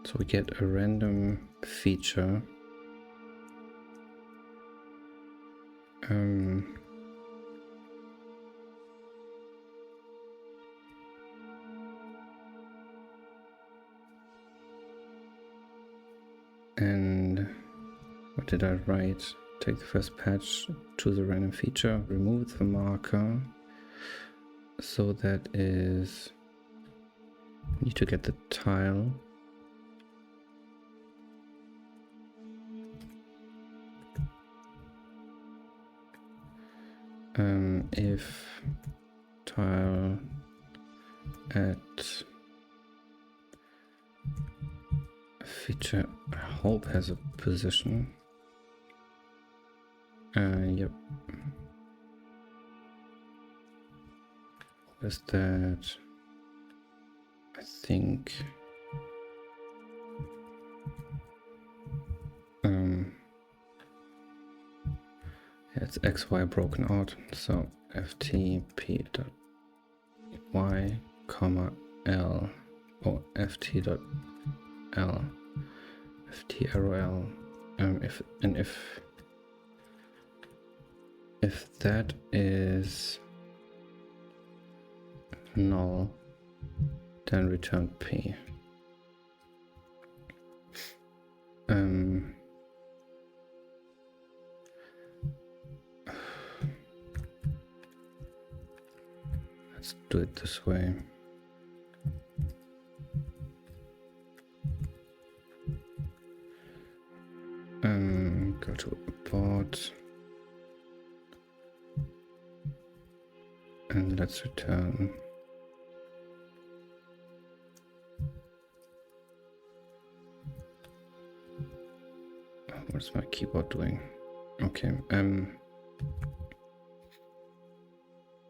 So we get a random feature. And what did I write? Take the first patch, choose a random feature, remove the marker. So that is, we need to get the tile. If tile at feature, I hope has a position. Yep. What is that? I think yeah, it's XY broken out, so ft_p.y, comma L, or ft.l, ft_arrow L. If that is null, then return p. Let's do it this way. Go to abort and let's return. What's my keyboard doing? Okay.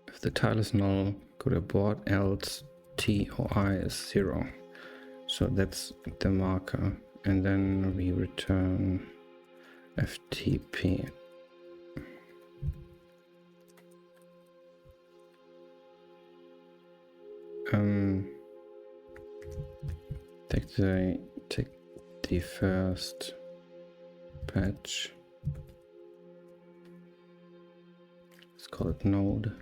If the tile is null, go to abort, else t or I is 0. So that's the marker, and then we return ftp. Take the first patch. Let's call it node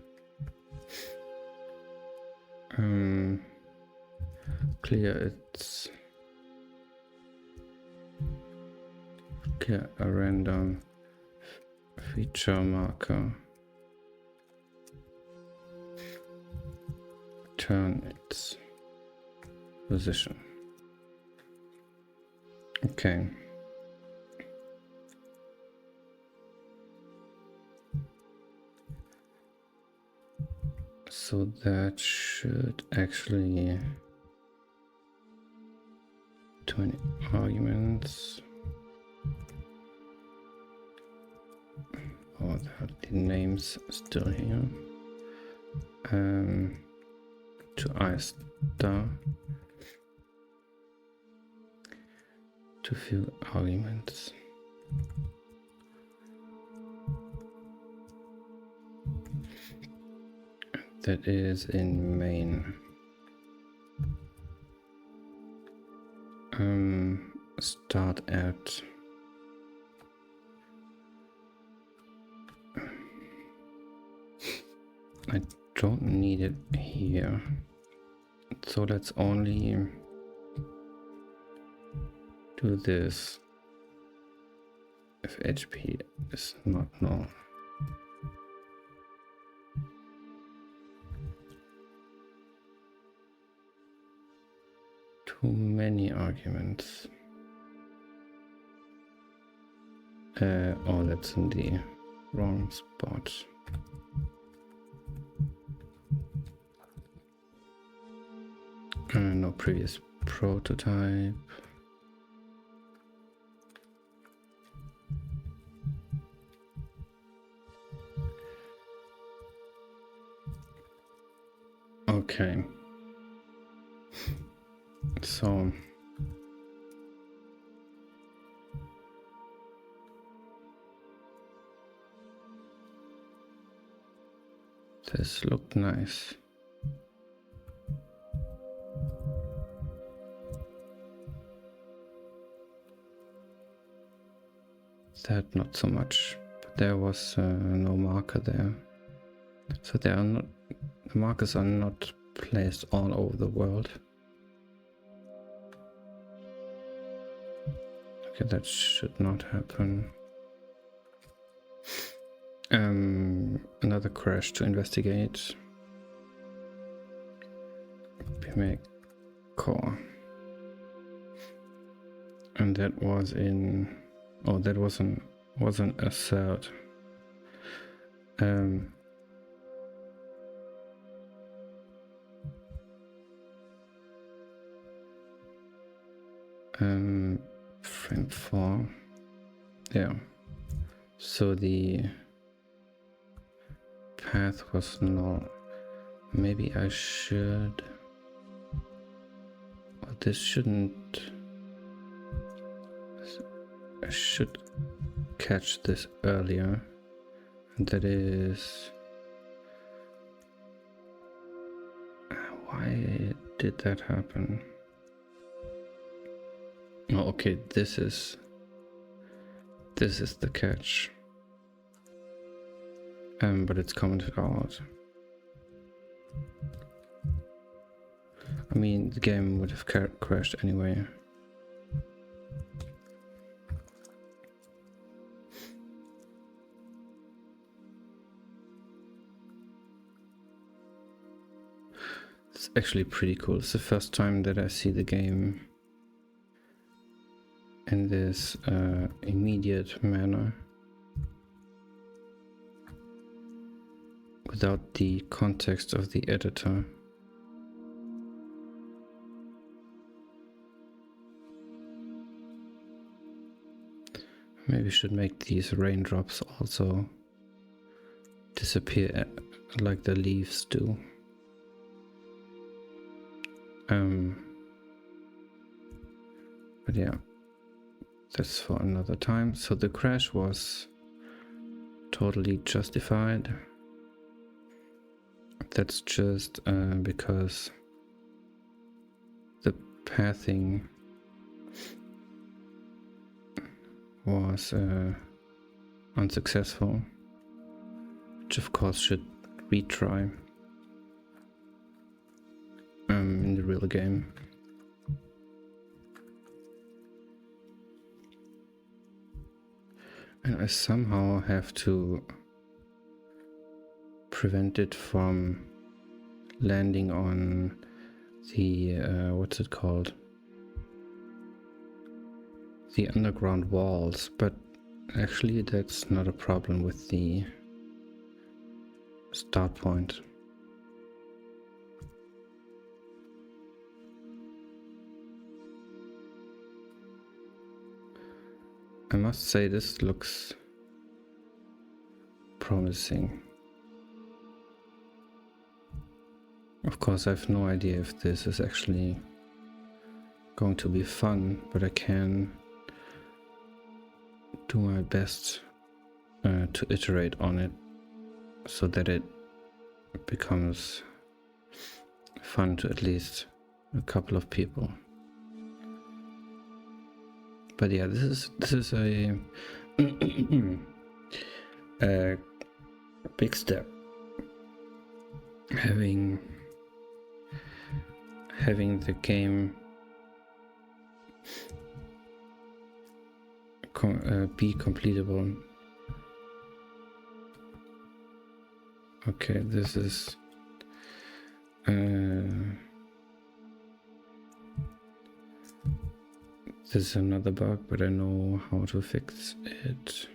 clear a random feature marker, turn its position. Okay. So that should actually 20 arguments. Oh, the names still here. To I star. Too few arguments. That is in main. Start at I don't need it here, so let's only do this if HP is not null. Too many arguments. Oh, that's in the wrong spot. No previous prototype. Okay. So this looked nice. That not so much. But there was no marker there. So there are not, the markers are not placed all over the world. Okay, that should not happen. Another crash to investigate. PMA core. And that was in, oh, that wasn't a third. Frame 4. Yeah. So the path was null. Maybe I should. Well, this shouldn't. I should catch this earlier. And that is. Why did that happen? Oh, okay, this is the catch. But it's commented out. I mean, the game would have crashed anyway. It's actually pretty cool. It's the first time that I see the game in this immediate manner, without the context of the editor. Maybe we should make these raindrops also disappear like the leaves do. But yeah, that's for another time. So the crash was totally justified. That's just because the pathing was unsuccessful, which of course should retry. the game. And I somehow have to prevent it from landing on the, what's it called? The underground walls, but actually that's not a problem with the start point. I must say this looks promising. Of course, I have no idea if this is actually going to be fun, but I can do my best to iterate on it so that it becomes fun to at least a couple of people. But yeah, this is a, a big step. Having the game be completable. Okay, this is another bug, but I know how to fix it.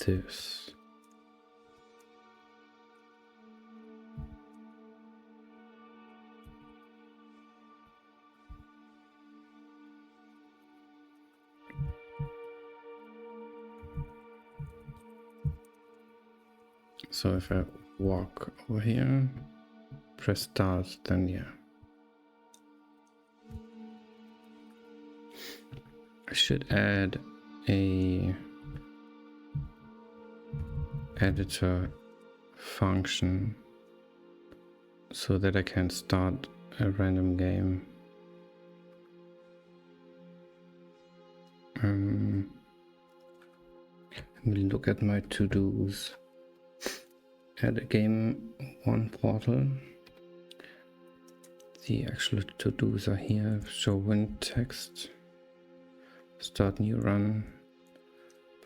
This. So if I walk over here, press start, then yeah. I should add a editor function so that I can start a random game. Let me look at my to-dos. Add a game 1 portal. The actual to-dos are here. Show win text. Start new run.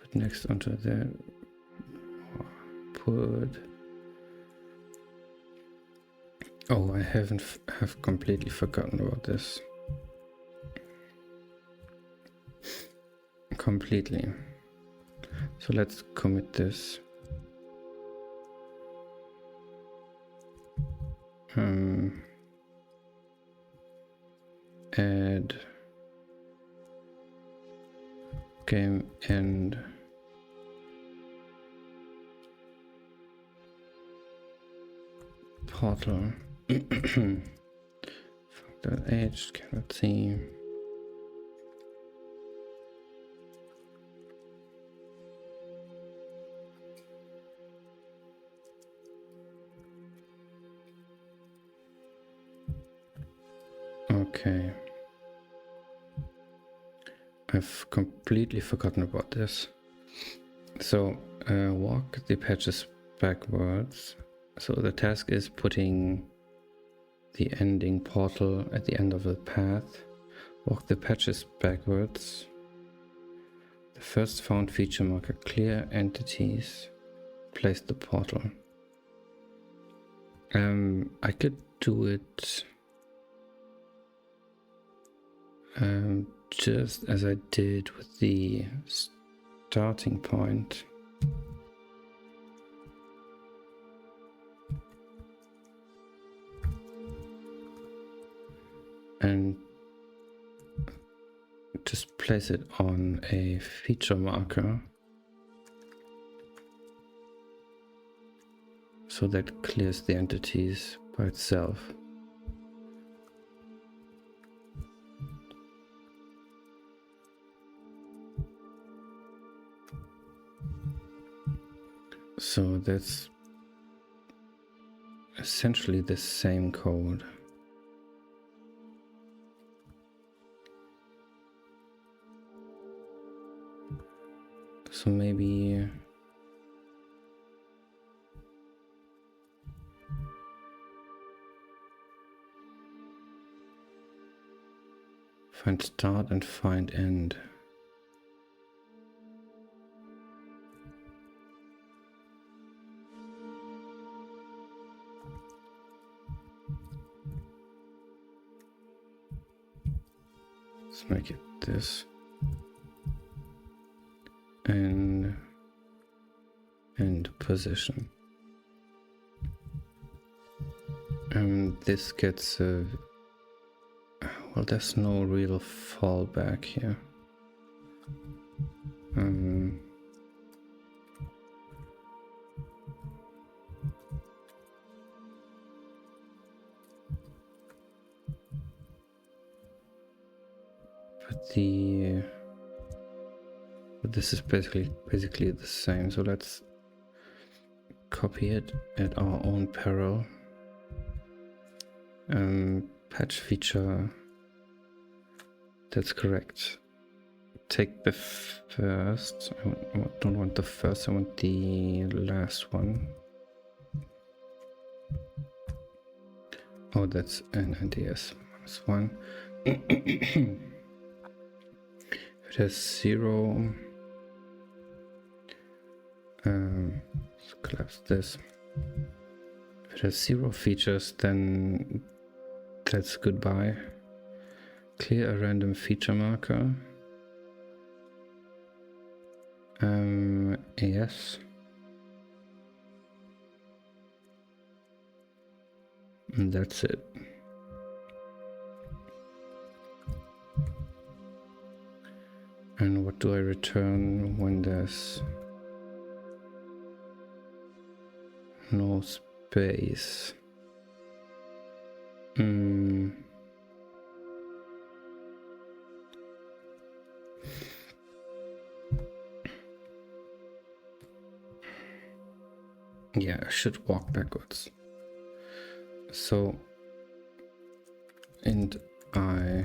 Put next onto there. Put. Oh, I have completely forgotten about this. Completely. So let's commit this. Add game end portal. H cannot see. Okay. I've completely forgotten about this. So walk the patches backwards. So the task is putting the ending portal at the end of the path. Walk the patches backwards. The first found feature marker, clear entities. Place the portal. I could do it just as I did with the starting point. And just place it on a feature marker so that clears the entities by itself. So that's essentially the same code. So maybe find start and find end. Let's make it this. And position. And this gets a... Well, there's no real fallback here. But this is basically the same. So let's copy it at our own peril. Patch feature. That's correct. Take the first. I don't want the first. I want the last one. Oh, that's an NDS -1. If it has 0, let's collapse this. If it has 0 features, then that's goodbye. Clear a random feature marker. Yes. And that's it. And what do I return when there's no space? Yeah, I should walk backwards. So int I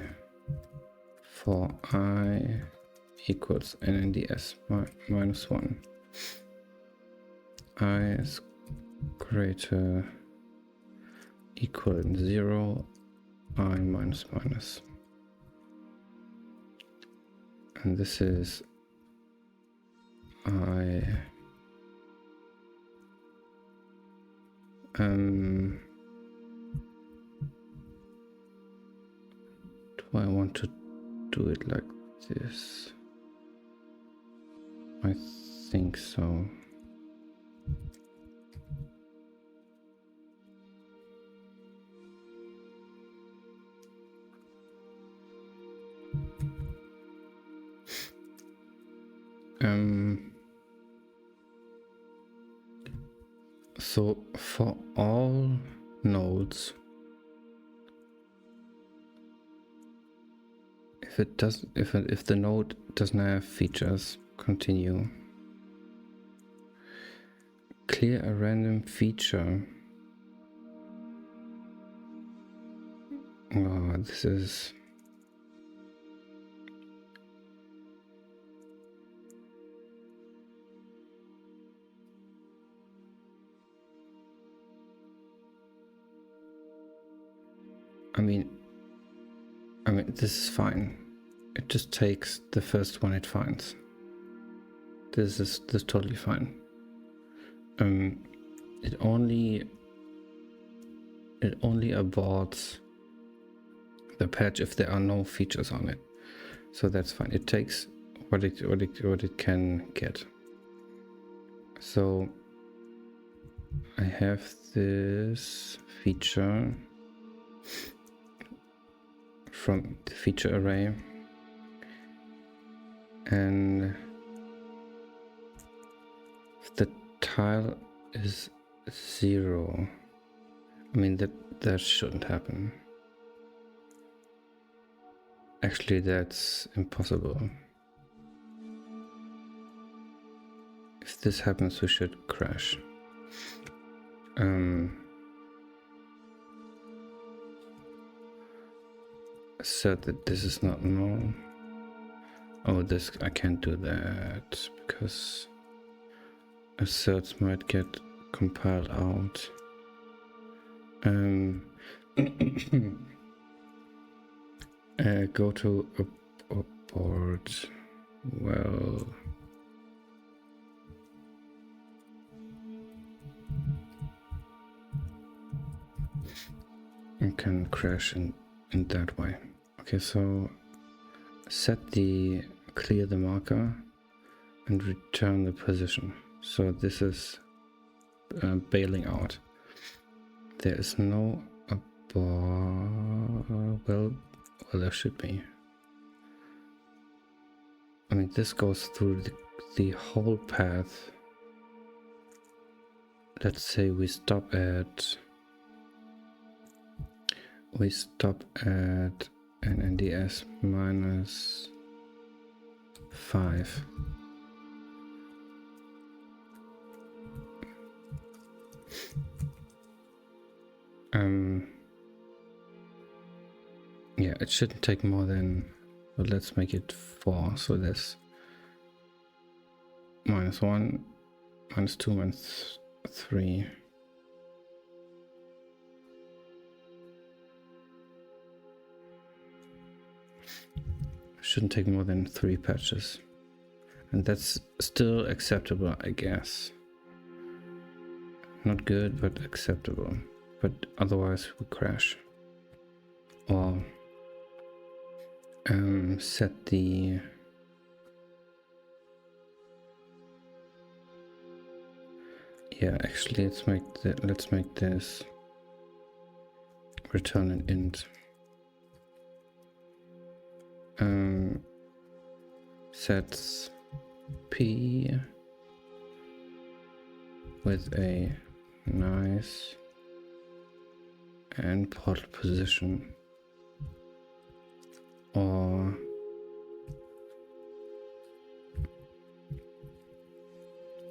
for I equals NNDS -1. I is greater equal than 0, I minus. And this is I do I want to do it like this? I think so. So for all nodes, if the node doesn't have features, continue. Clear a random feature. Oh, this is... I mean, this is fine. It just takes the first one it finds. This is totally fine. It only aborts the patch if there are no features on it. So that's fine. It takes what it can get. So I have this feature from the feature array, and if the tile is 0, I mean that shouldn't happen. Actually, that's impossible. If this happens, we should crash. Said that this is not null. Oh, this I can't do that because asserts might get compiled out. Go to abort. Well, you can crash in that way. Okay, so clear the marker and return the position. So this is bailing out. There is no well, there should be. I mean, this goes through the whole path. Let's say we stop at an NDS minus 5. Yeah, it shouldn't take more than, well, let's make it 4. So there's -1, -2, -3. Shouldn't take more than 3 patches. And that's still acceptable, I guess. Not good, but acceptable. But otherwise we crash. Or set the actually let's make this return an int. Sets p with a nice and portal position, or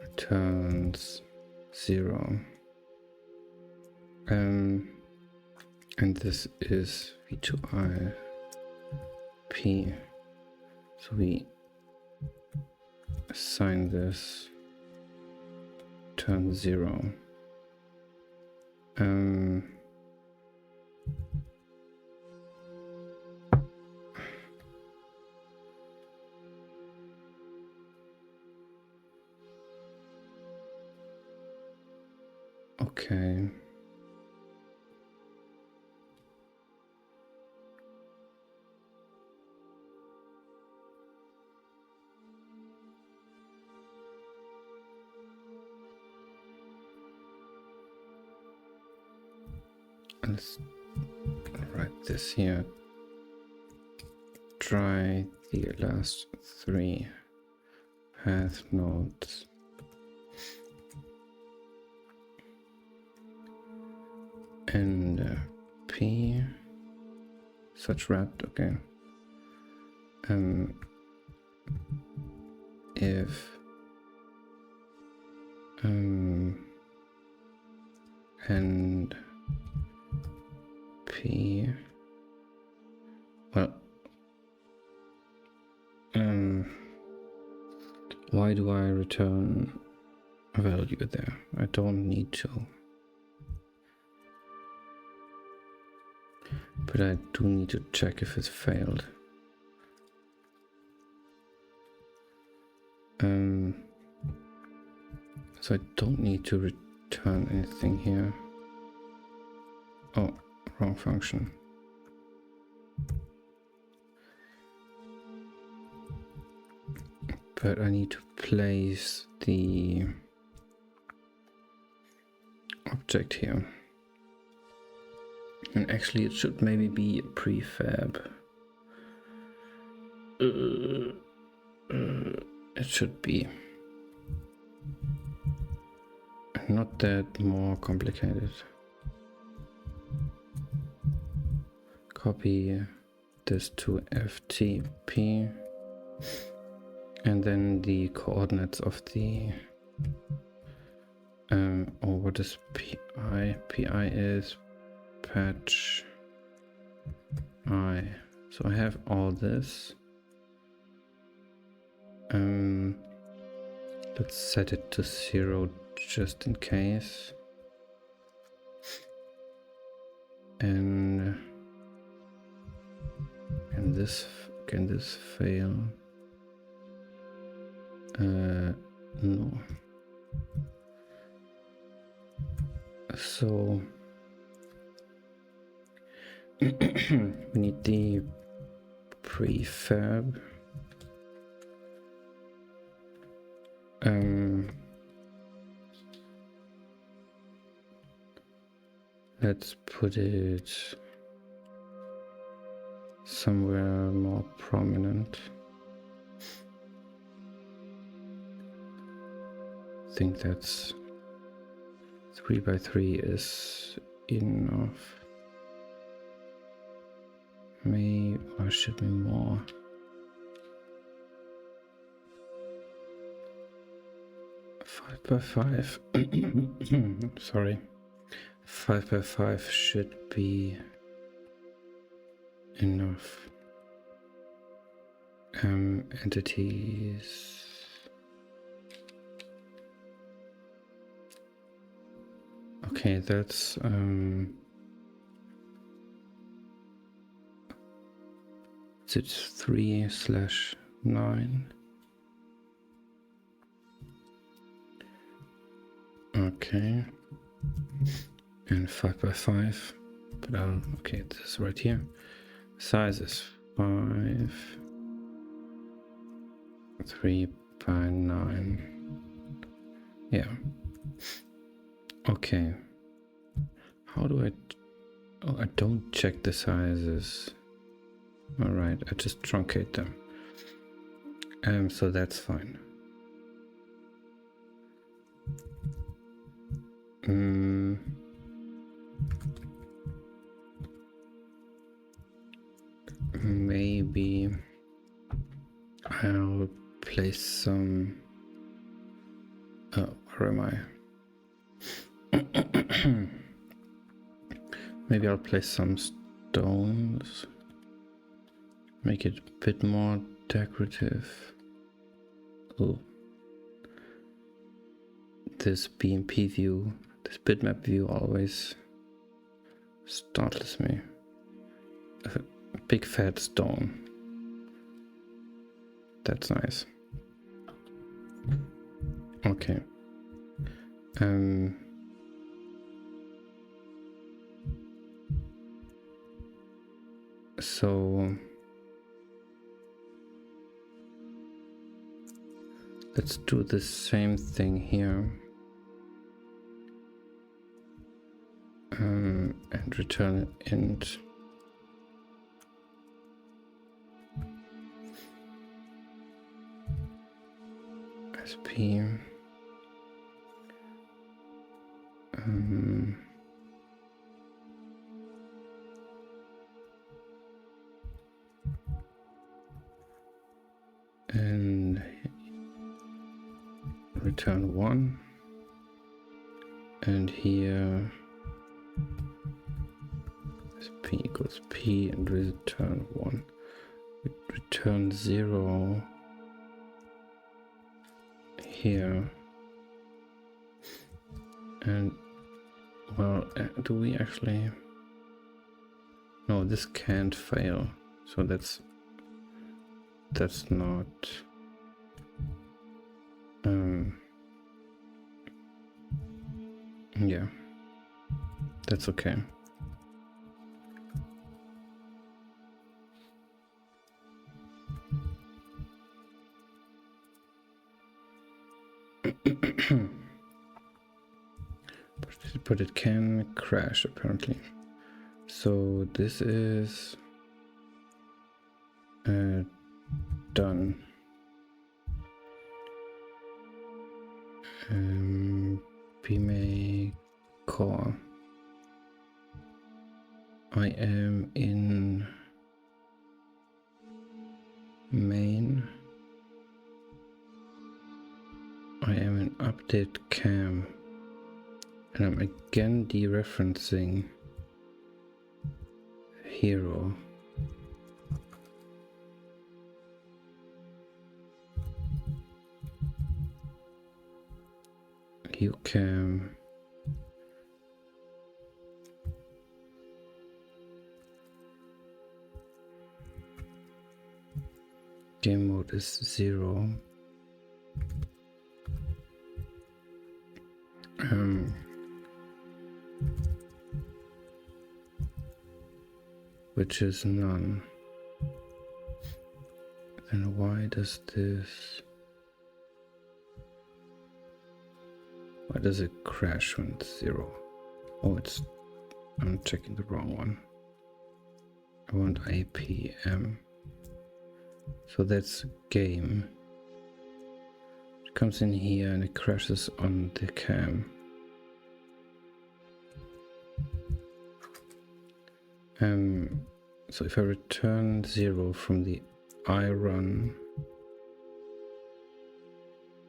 returns 0. And this is v2i p. So we assign this turn 0. Okay. Let's write this here. Try the last 3 path nodes. And P such wrapped, okay. If and P, well, why do I return a value there? I don't need to. But I do need to check if it's failed. So I don't need to return anything here. Oh, wrong function. But I need to place the object here. And actually it should maybe be a prefab. It should be. Not that more complicated. Copy this to FTP. And then the coordinates of the or what is PI? PI is patch I. So I have all this. Let's set it to 0 just in case. And can this fail? No. So we need the prefab. Let's put it somewhere more prominent. I think that's 3 by 3 is enough. Maybe, or should be more. Five by 5. Sorry. 5 by 5 should be enough. Entities. Okay, that's it's 3/9. Okay. And 5 by 5. But okay, this is right here. Size is 5. 3 by 9. Yeah. Okay. How do I... Oh, I don't check the sizes. Alright, I just truncate them. So that's fine. Maybe I'll place some... Oh, where am I? Maybe I'll place some stones. Make it a bit more decorative. Oh. This BMP view, this bitmap view always startles me. A big fat stone. That's nice. Okay. So let's do the same thing here. And return int. SP. And return 1. And here p equals p and return 1. Return 0 here. And well, do we actually... No, this can't fail. So that's not... yeah, that's okay. But it can crash apparently. So this is done. Bmake core. I am in main. I am in update cam. And I'm again dereferencing hero. view cam. Game mode is 0. Which is none. Then why does this... Why does it crash when it's 0? Oh, it's... I'm checking the wrong one. I want APM. So that's game. It comes in here and it crashes on the cam. So if I return 0 from the iRun,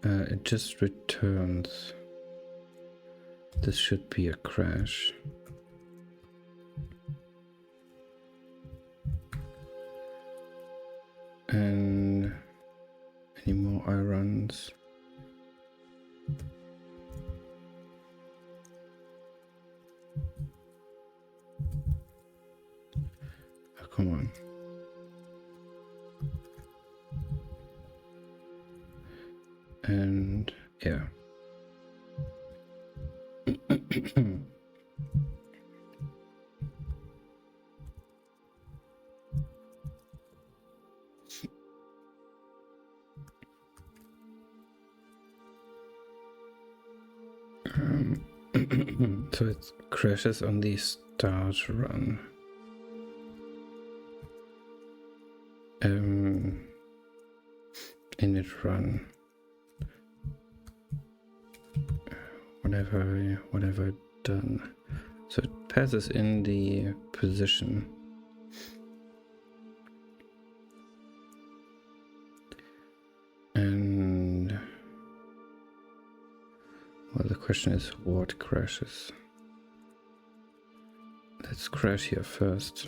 it just returns. This should be a crash. And any more iRuns? Oh, come on. And yeah. So it crashes on the start run. Init run. Whatever done. So it passes in the position. And well, the question is what crashes? Let's crash here first.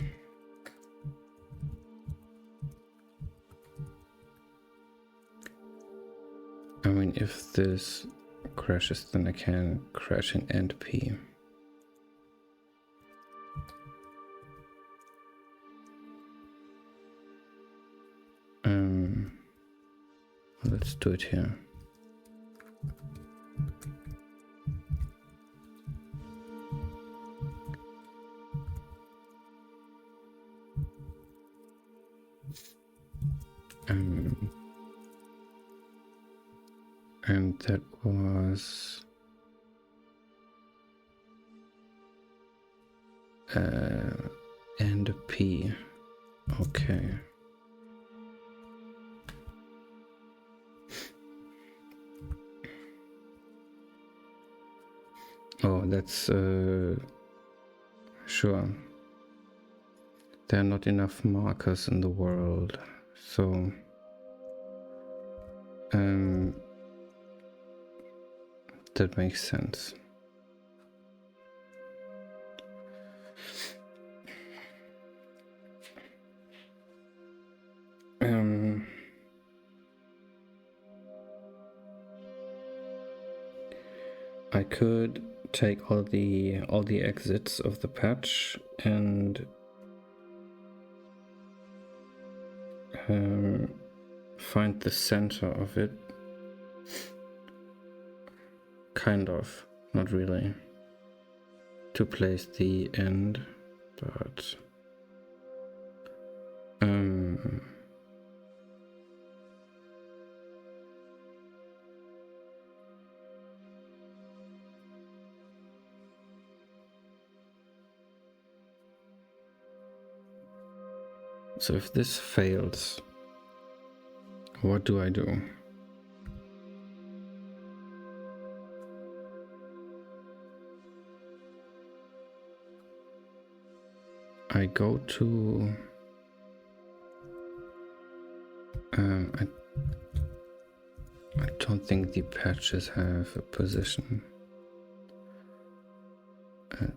I mean, if this crashes, then I can crash in NP. Let's do it here. And that was and a P. Okay. Oh, that's sure. There are not enough markers in the world, so that makes sense. I could take all the exits of the patch and find the center of it. Kind of, not really. To place the end, but so if this fails, what do I do? I go to I don't think the patches have a position.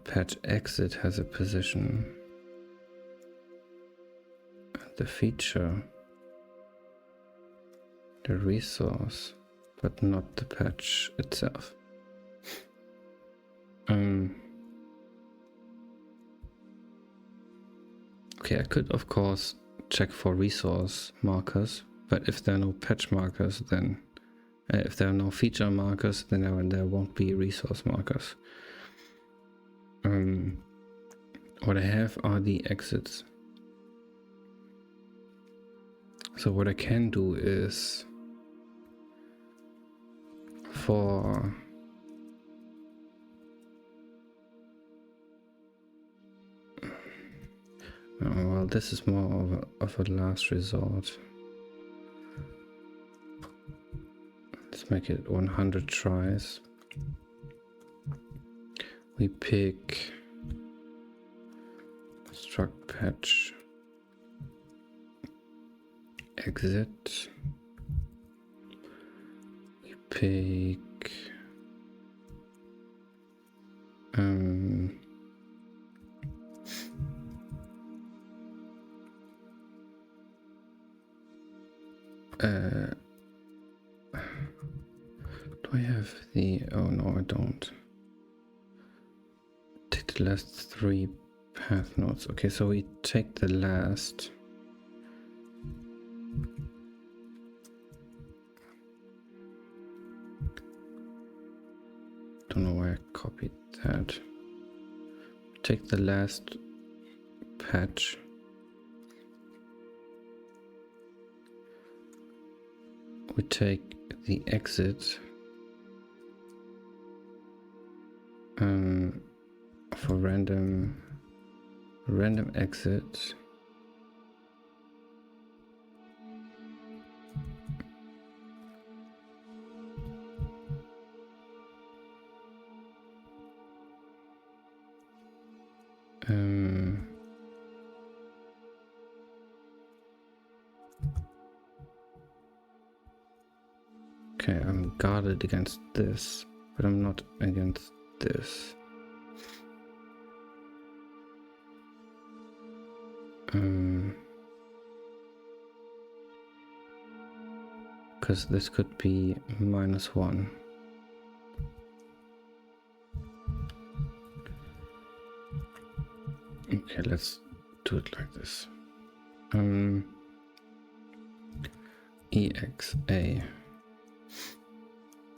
Patch exit has a position. The feature, the resource, but not the patch itself. Okay, I could of course check for resource markers, but if there are no patch markers, then if there are no feature markers, then there won't be resource markers. What I have are the exits. So what I can do is for well, this is more of a last resort. Let's make it 100 tries. We pick struct patch exit. We pick do I have the, oh no I don't. Take the last 3 path nodes. Okay, so we take the last. Don't know why I copied that. Take the last patch. We take the exit for random exit. Okay, I'm guarded against this, but I'm not against this. Because this could be -1. Okay, let's do it like this. EXA.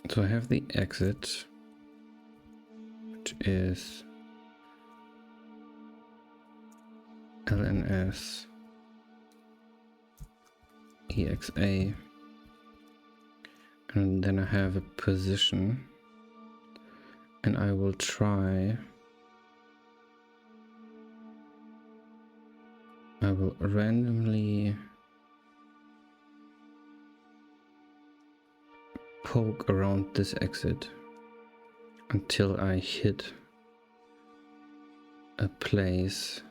So I have the exit, which is LNS EXA, and then I have a position, and I will randomly poke around this exit until I hit a place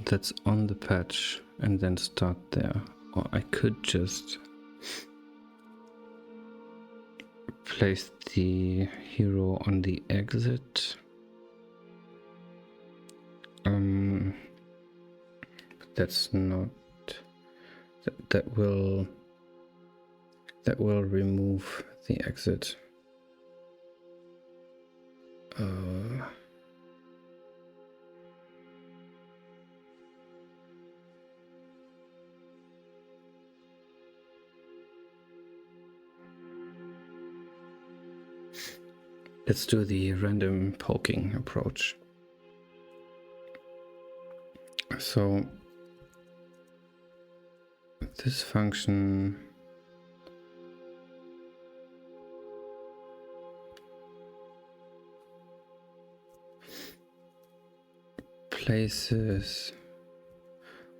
that's on the patch and then start there. Or I could just place the hero on the exit. But that's not, that will remove the exit. Let's do the random poking approach. So this function places,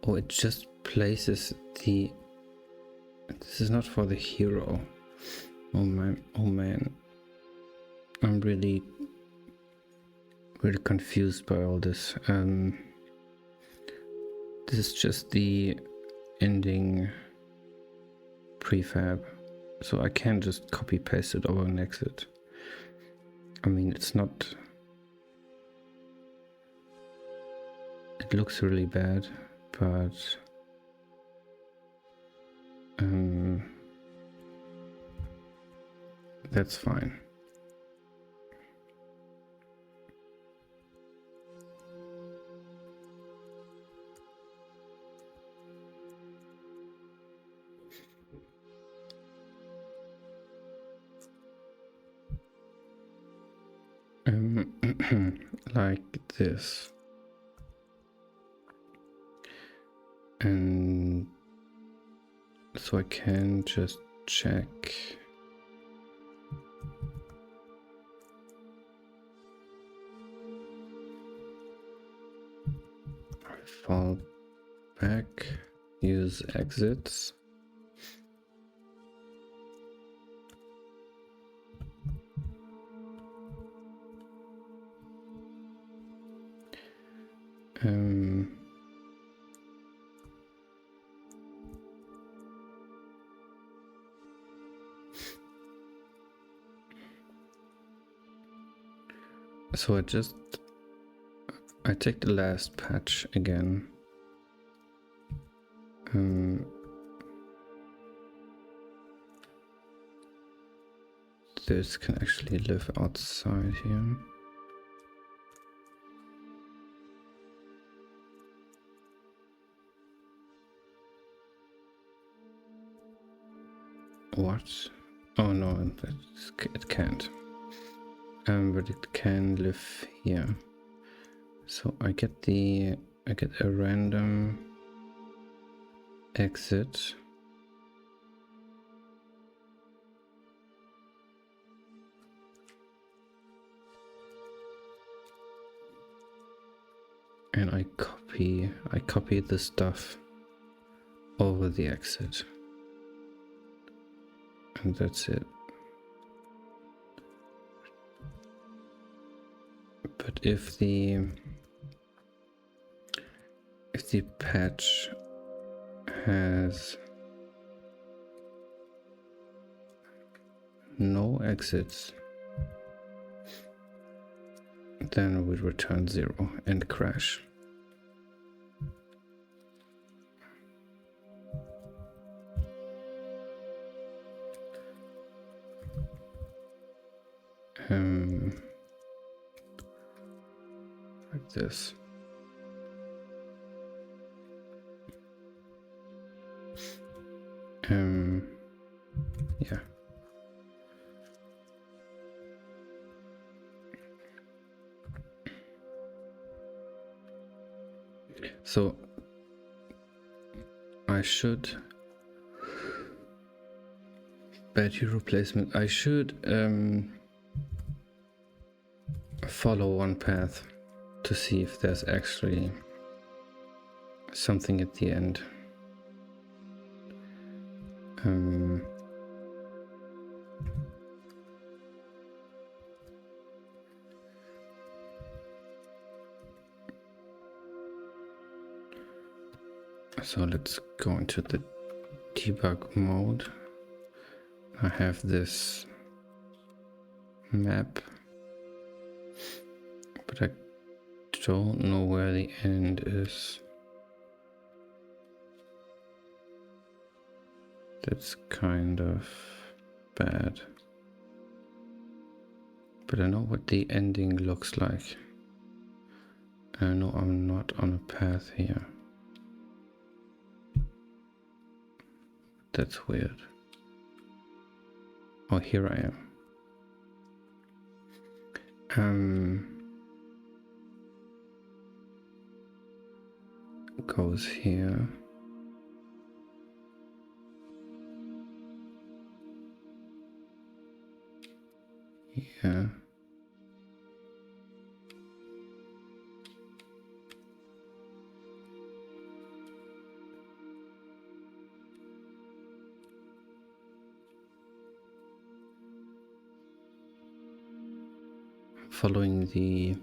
oh, it just places the, this is not for the hero. Oh man, I'm really confused by all this. This is just the ending prefab, so I can't just copy paste it over an exit. I mean, it's not, it looks really bad, but That's fine. Like this. And so I can just check. Fall back, use exits. So I take the last patch again. This can actually live outside here. What? Oh no, it can't. But it can live here. So I get a random exit. And I copy the stuff over the exit. And that's it. But if the patch has no exits, then we return 0 and crash. Like this. Yeah. So I should battery replacement. I should follow one path to see if there's actually something at the end. So let's go into the debug mode. I have this map, but I don't know where the end is. That's kind of bad. But I know what the ending looks like. I know I'm not on a path here. That's weird. Oh, here I am. Goes here. Yeah. Following the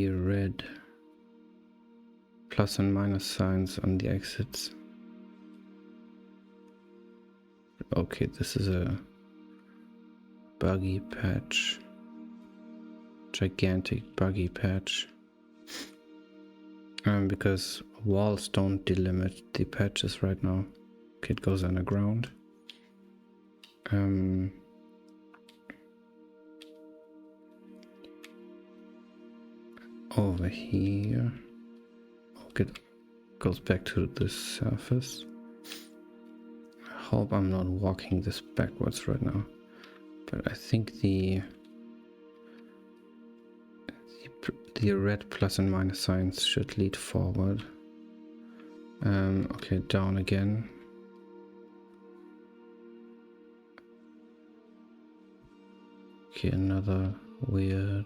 red plus and minus signs on the exits. Okay, this is a buggy patch. Gigantic buggy patch. Because walls don't delimit the patches right now. Okay, it goes underground. Over here. Okay, goes back to this surface. I hope I'm not walking this backwards right now, but I think the red plus and minus signs should lead forward. Okay, down again. Okay, another weird.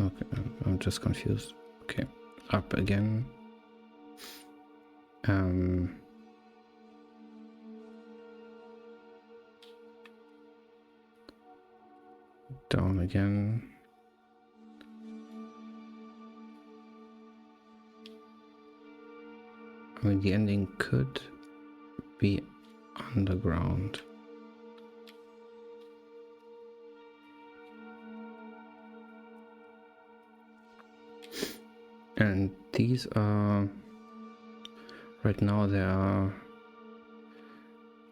Okay, I'm just confused. Okay, up again. Down again. I mean, the ending could be underground. And these are, right now there are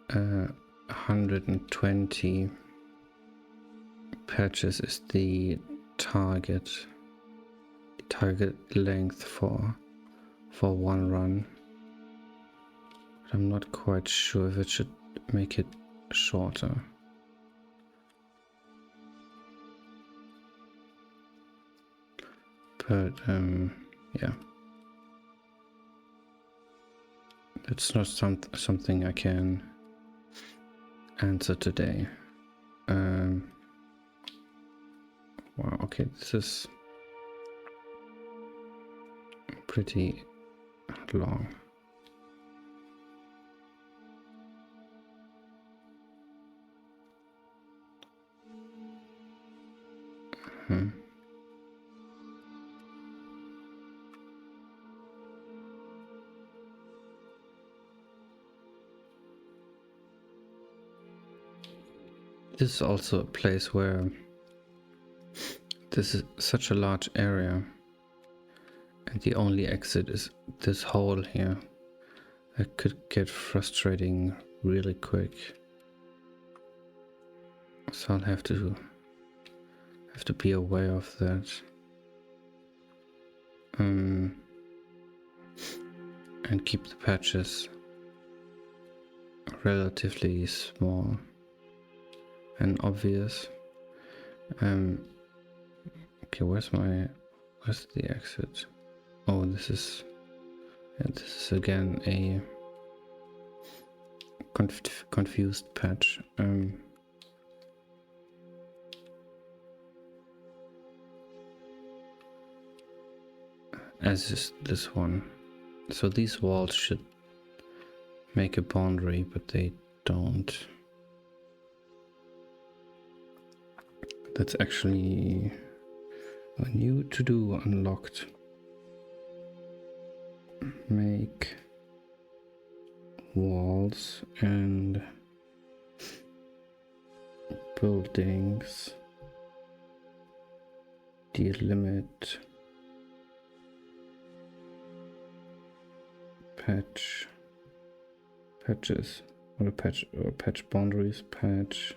120 patches is the target length for one run. But I'm not quite sure if it should make it shorter. But yeah, it's not something I can answer today. Wow, okay, this is pretty long. This is also a place where this is such a large area and the only exit is this hole here. That could get frustrating really quick. So I'll have to be aware of that. And keep the patches relatively small and obvious. Okay, where's the exit? Oh, this is again a confused patch. As is this one. So these walls should make a boundary, but they don't. That's actually a new to-do unlocked. Make walls and buildings delimit patches or patch boundaries, patches.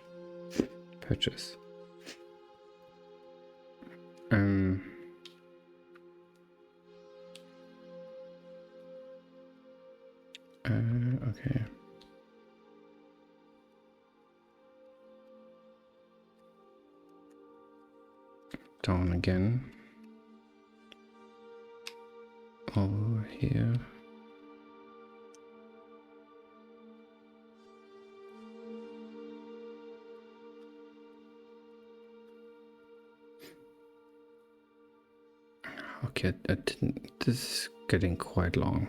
Okay. Down again. Over here. Okay, this is getting quite long.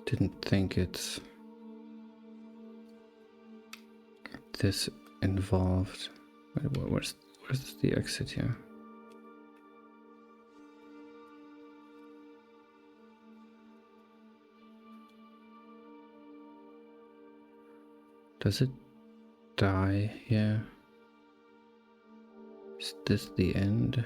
Didn't think it's this involved. Wait, where's the exit here? Does it die here? Is this the end?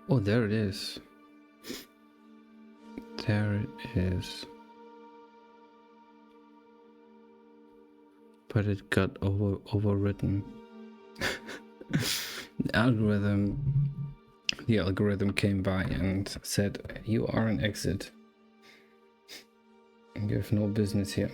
Oh, there it is. There it is. But it got overwritten. The algorithm came by and said, "You are an exit. You have no business here."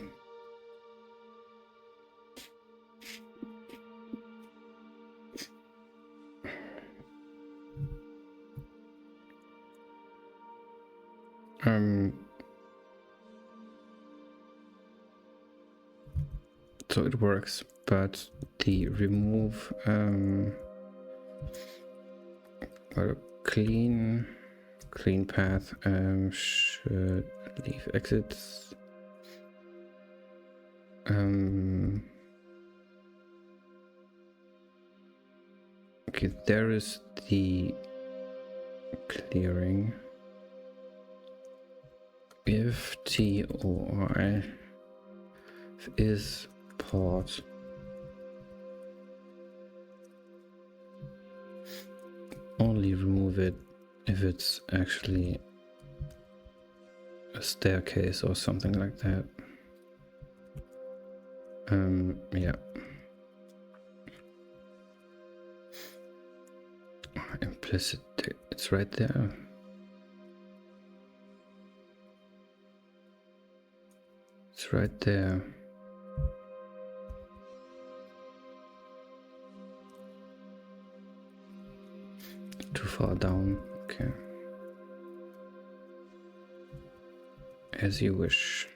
So it works, but the remove or clean path should leave exits. Okay, there is the clearing. If TOI is port, only remove it if it's actually a staircase or something like that. Yeah. Implicit, it's right there. It's right there. Too far down. Okay. As you wish.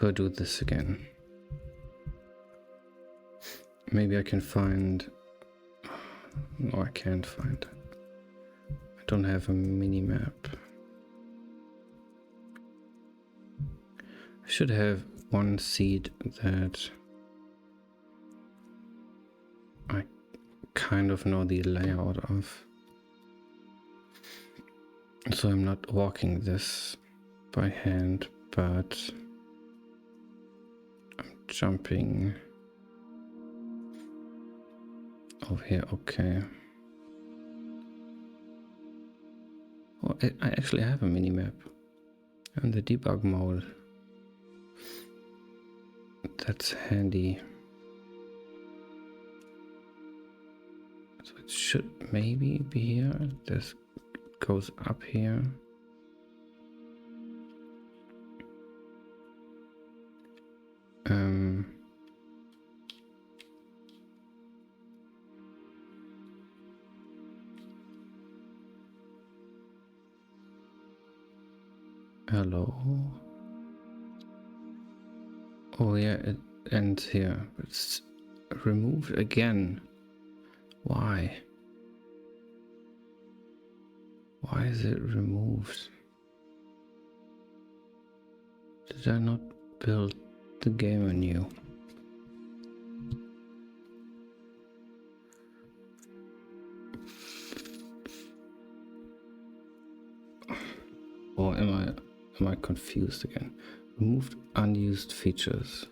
Do I do this again? Maybe I can find... No, I can't find it. I don't have a mini-map. I should have one seed that I kind of know the layout of. So I'm not walking this by hand, but I'm jumping over here. Okay. Well, I actually have a mini-map and the debug mode. That's handy. So it should maybe be here. This goes up here. Hello. Oh yeah, it ends here. It's removed again. Why? Why is it removed? Did I not build the game anew? Or am I confused again? Removed unused features.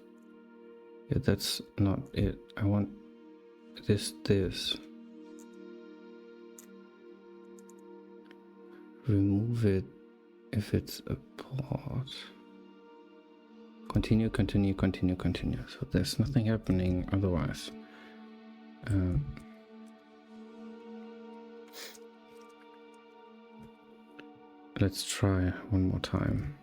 Yeah, that's not it. I want this. Remove it if it's a port. Continue. So there's nothing happening otherwise. Let's try one more time.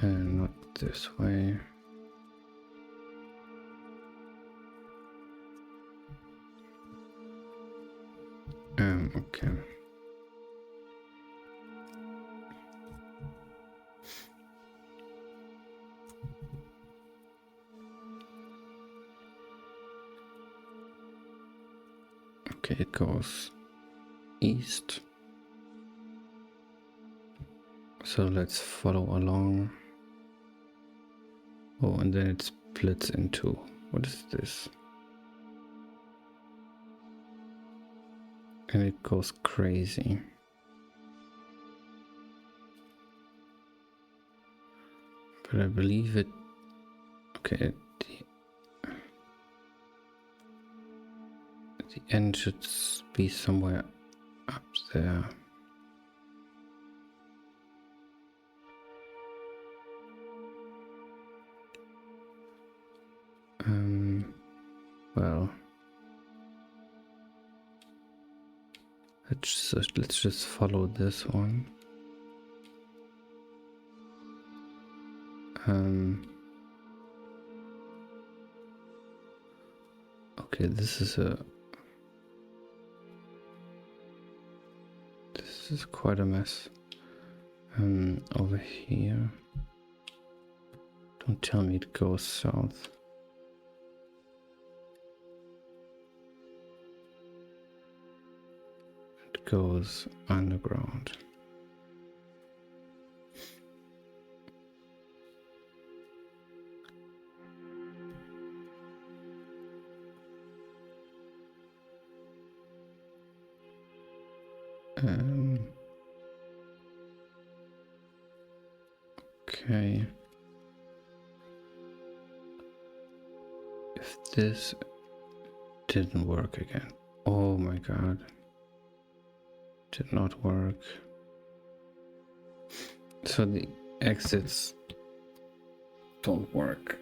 And not this way. Okay. Okay, it goes east, So let's follow along. Oh, and then it splits into, what is this? And it goes crazy. But I believe it, okay, the end should be somewhere up there. Well, let's just follow this one. Okay, this is quite a mess. Over here. Don't tell me it goes south. It goes underground. Okay. If this didn't work again. Oh my god. Did not work. So the exits don't work.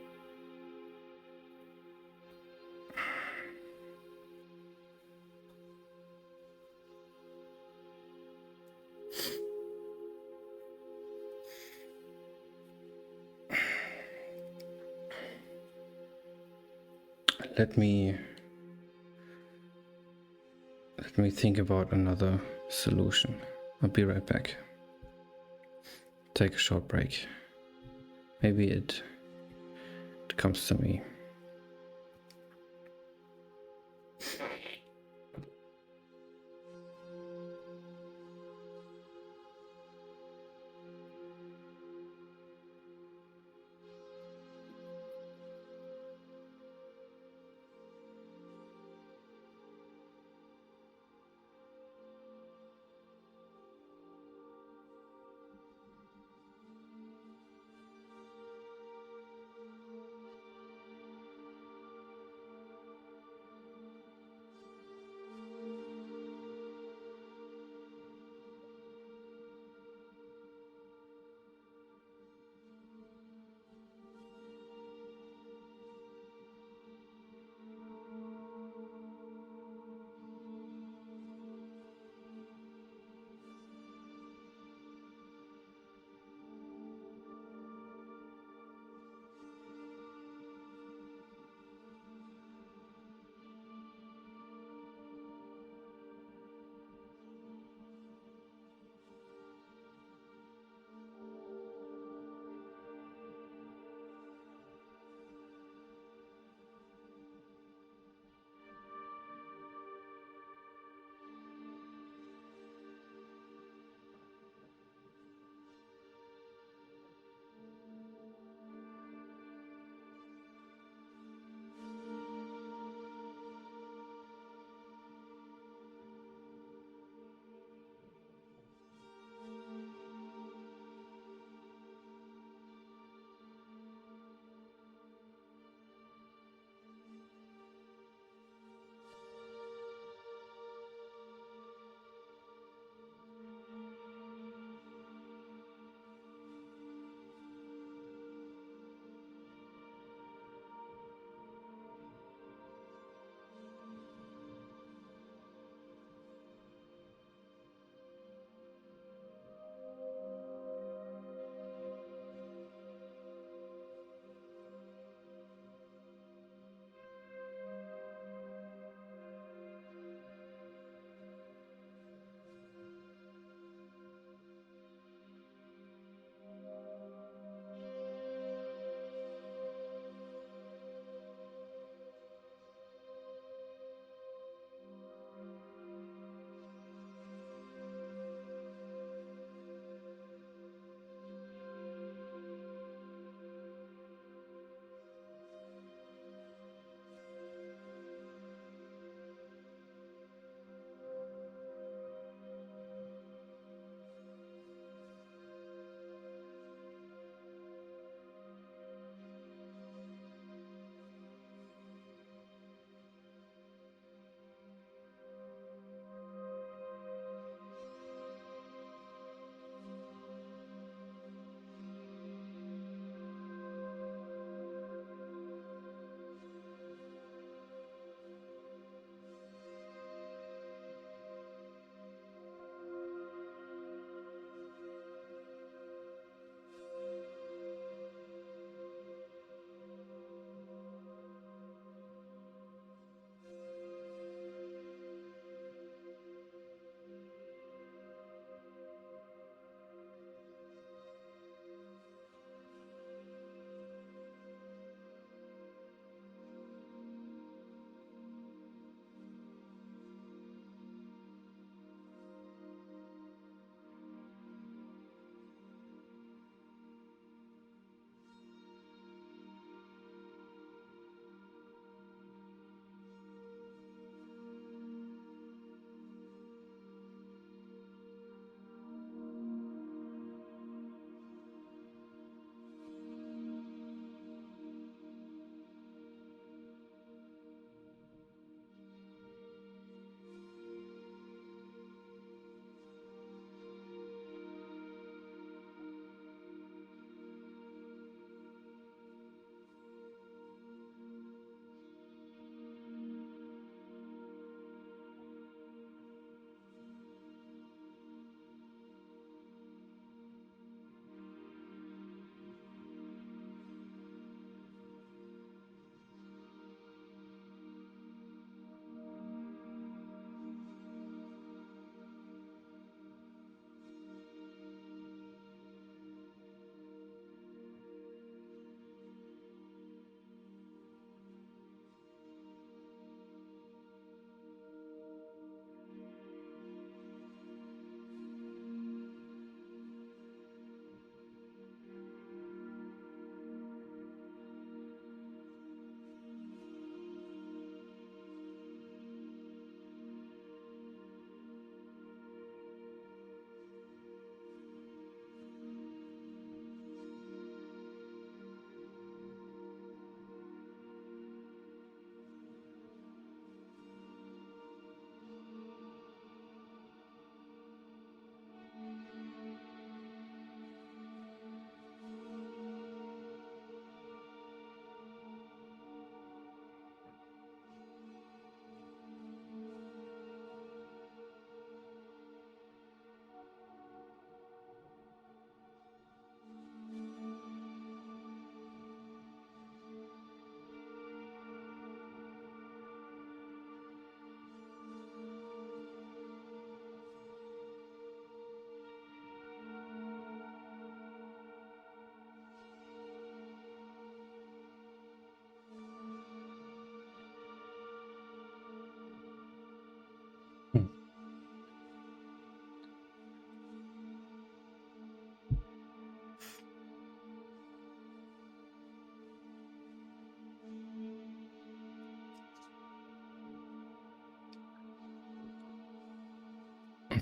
Let me think about another solution. I'll be right back. Take a short break. Maybe it comes to me.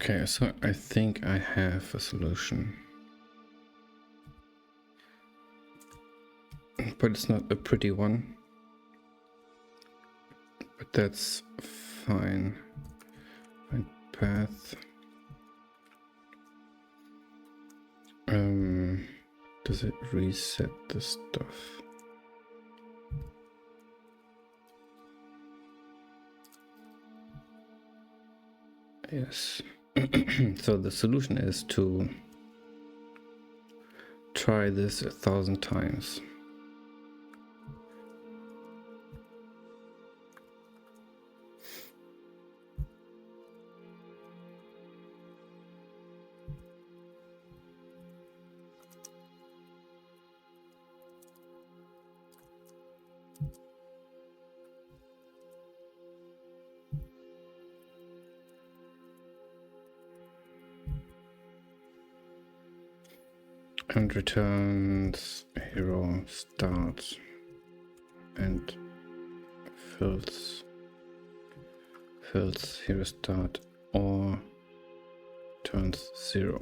Okay, so I think I have a solution. But it's not a pretty one. But that's fine. Find path. Does it reset the stuff? Yes. So the solution is to try this 1,000 times. And returns hero starts and fills hero start or turns 0.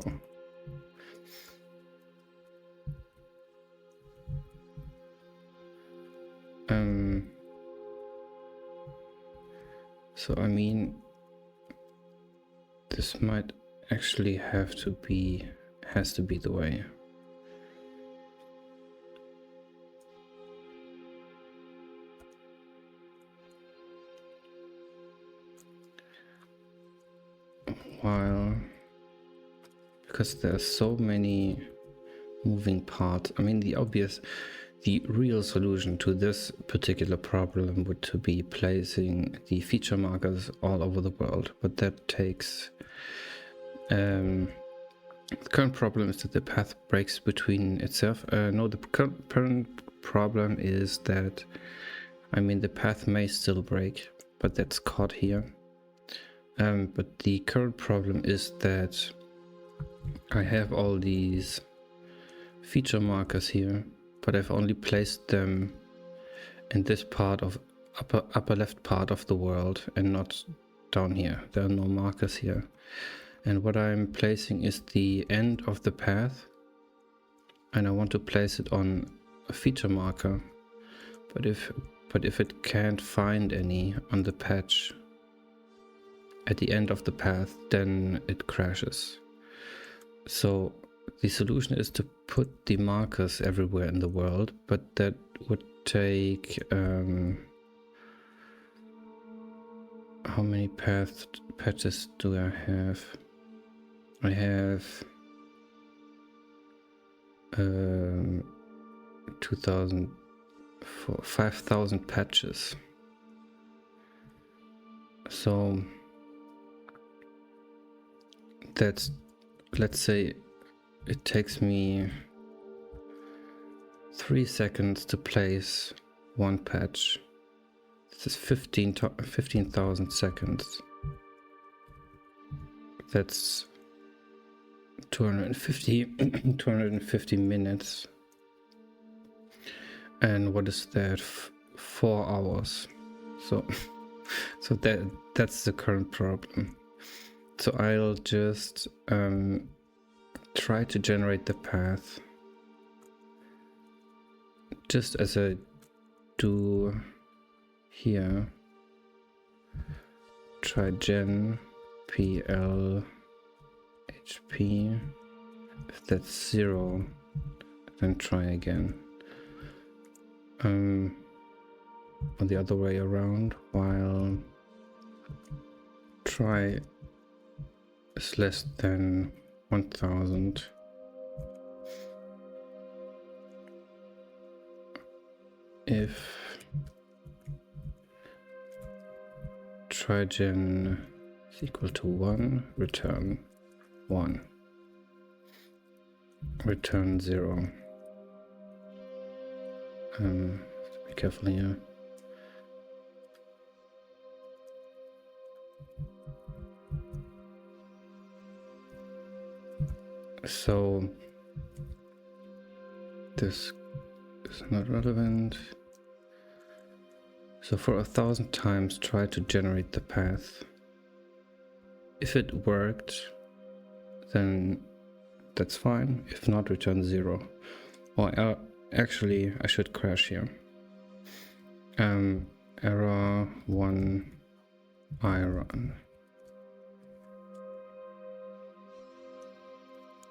So I mean, this might actually has to be the way. Because there are so many moving parts. I mean, the real solution to this particular problem would to be placing the feature markers all over the world, but that takes the current problem is that the path breaks between itself. No, the current problem is that, I mean, the path may still break, but that's caught here. But the current problem is that I have all these feature markers here, but I've only placed them in this part of upper left part of the world and not down here. There are no markers here. And what I'm placing is the end of the path, and I want to place it on a feature marker. But if it can't find any on the patch at the end of the path, then it crashes. So the solution is to put the markers everywhere in the world, but that would take how many patches do I have? I have 5,000 patches. So that's, let's say it takes me 3 seconds to place one patch. This is 15,000 seconds. That's 250 minutes. And what is that? 4 hours. So that's the current problem. So I'll just try to generate the path just as I do here. Try gen pl hp. If that's 0, then try again. Or the other way around, while try is less than 1000. If try gen is equal to 1, return 1, return 0. Be careful here. So this is not relevant. So for 1,000 times try to generate the path. If it worked, then that's fine. If not, return 0. Or actually, I should crash here. Error 1 iron.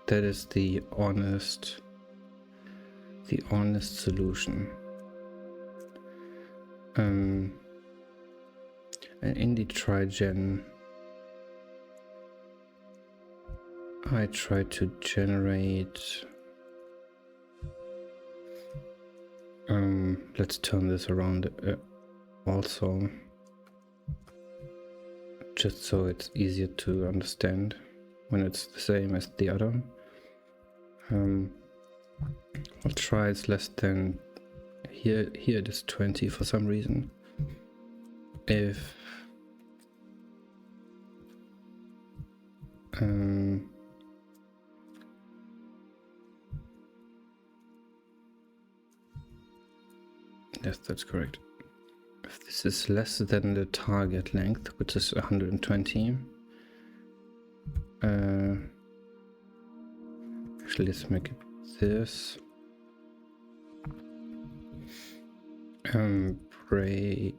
That is the honest solution. And in the try-gen, I try to generate. Let's turn this around also, just so it's easier to understand when it's the same as the other. I'll try it's less than here it is 20 for some reason. If yes, that's correct. If this is less than the target length, which is 120, actually let's make it this. Break.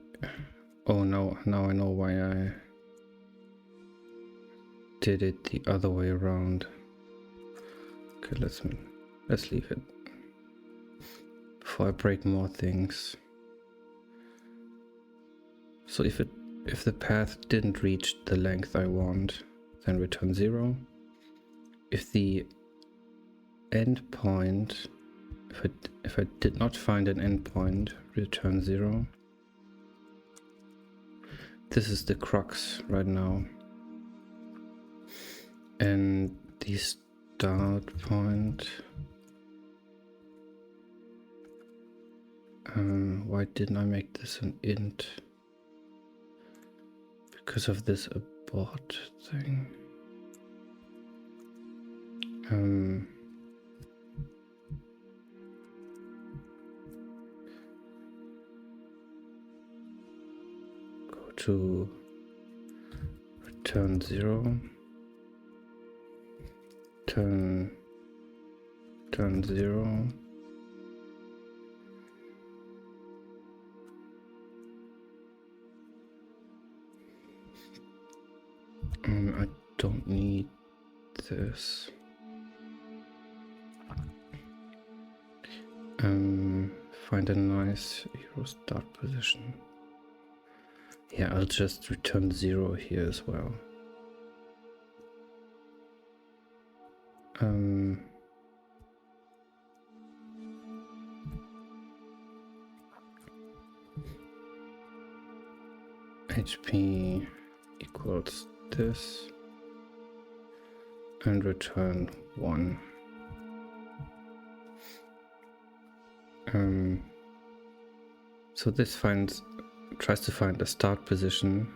Oh no, now I know why I did it the other way around. Okay, let's leave it before I break more things. So if the path didn't reach the length I want, then return 0. If the endpoint, if I did not find an endpoint, return 0. This is the crux right now. And the start point. Why didn't I make this an int? Because of this abort thing. Go to return 0. Turn 0. I don't need this. Find a nice hero start position. Yeah, I'll just return 0 here as well. HP equals this and return 1. So this tries to find a start position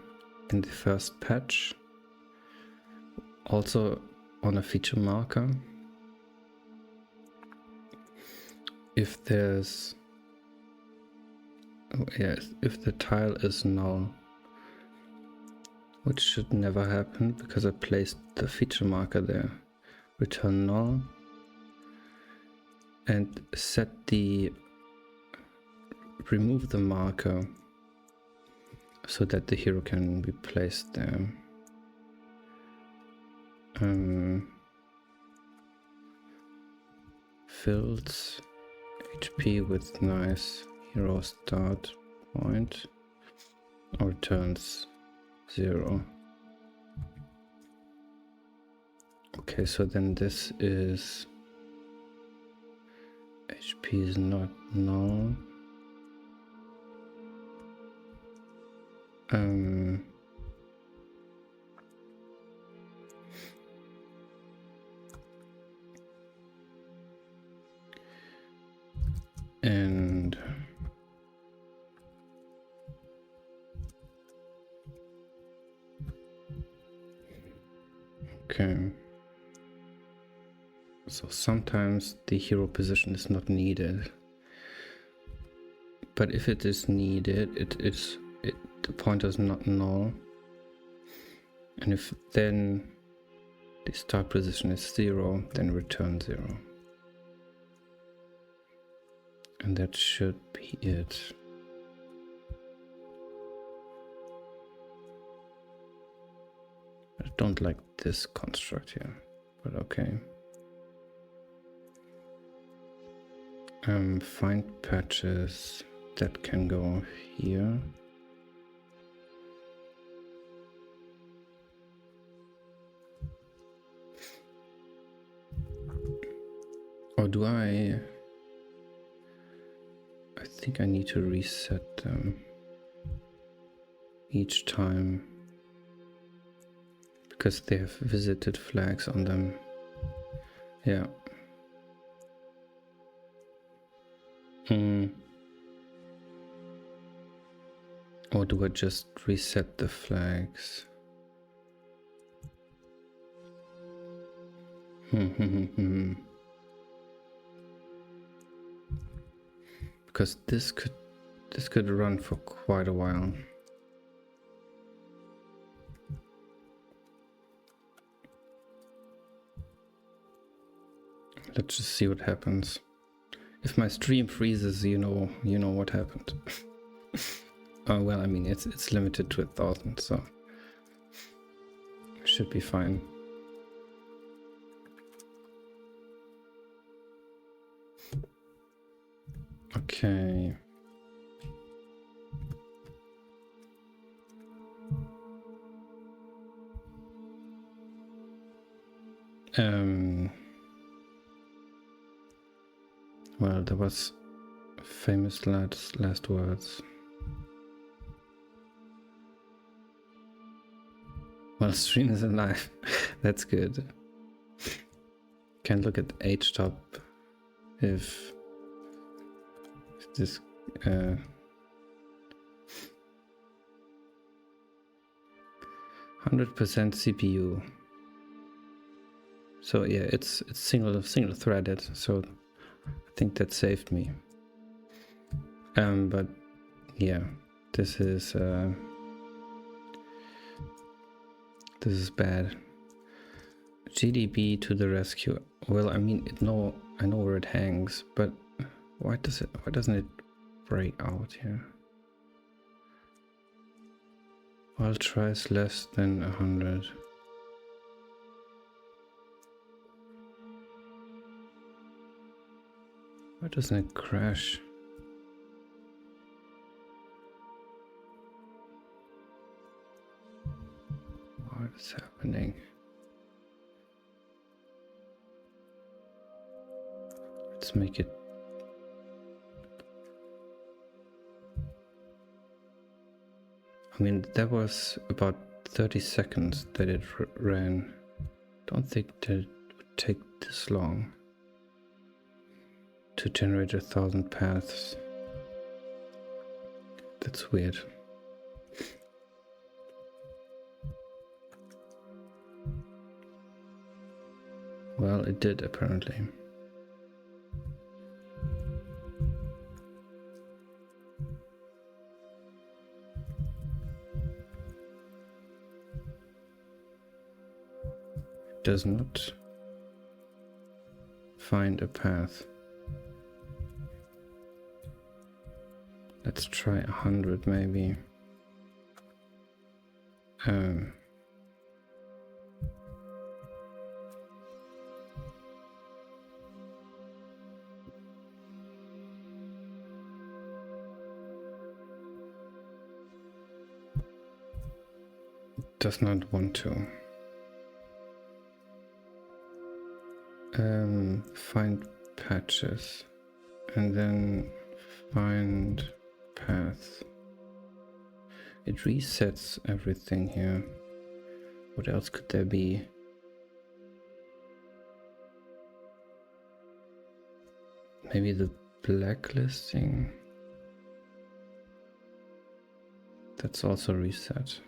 in the first patch, also on a feature marker. If there's, if the tile is null, which should never happen because I placed the feature marker there, return null and remove the marker so that the hero can be placed there. Fills HP with nice hero start point, or returns 0. Okay, so then this is HP is not null. And okay, so sometimes the hero position is not needed, but if it is needed, the pointer is not null, And if then the start position is 0, then return 0. And that should be it. I don't like this construct here, but okay. Find patches that can go here. Or do I think I need to reset them each time because they have visited flags on them. Yeah. Or do I just reset the flags? Because this could run for quite a while. Let's just see what happens. If my stream freezes, you know what happened. Well, I mean, it's limited to 1,000, so should be fine. Okay. Well, there was famous last words. Well, stream is alive. That's good. Can look at htop if this 100% CPU. So yeah, it's single threaded. So I think that saved me. But yeah, this is bad. GDB to the rescue. Well, I mean, I know where it hangs, but why doesn't it break out here? While tries less than 100. Why doesn't it crash? What is happening? Let's make it. I mean, that was about 30 seconds that it ran. Don't think that it would take this long to generate 1,000 paths. That's weird. Well, it did apparently. It does not find a path. Let's try 100 maybe. Does not want to. Find patches and then find path. It resets everything here. What else could there be? Maybe the blacklisting. That's also reset.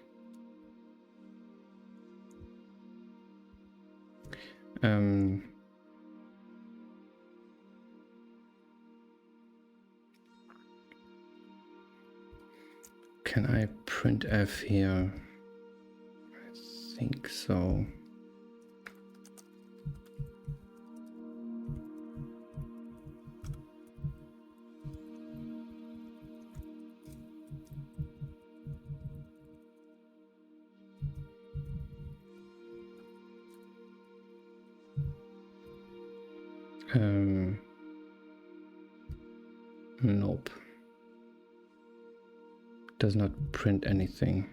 Can I print F here? I think so. Nope. Does not print anything.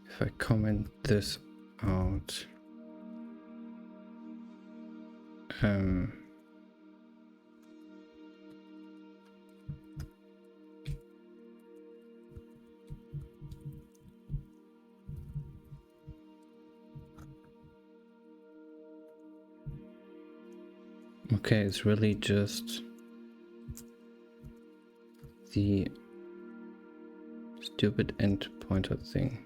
If I comment this out, okay, it's really just the stupid end pointer thing.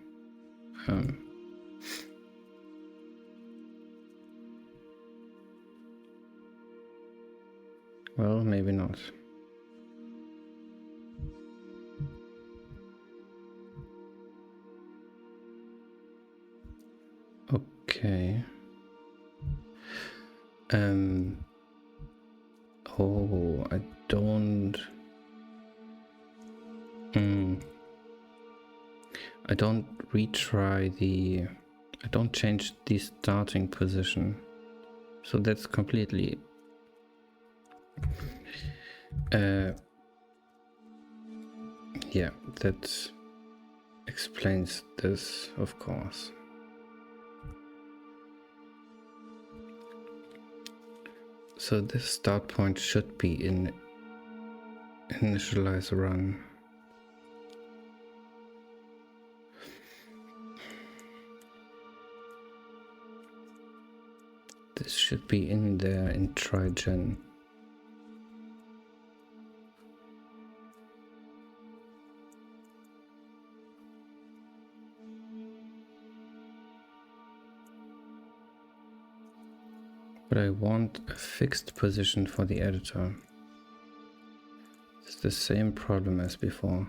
Well, maybe not. Okay. Oh, I don't... I don't retry the... I don't change the starting position. So that's completely... yeah, that explains this, of course. So this start point should be in initialize run. This should be in there in try-gen. But I want a fixed position for the editor. It's the same problem as before.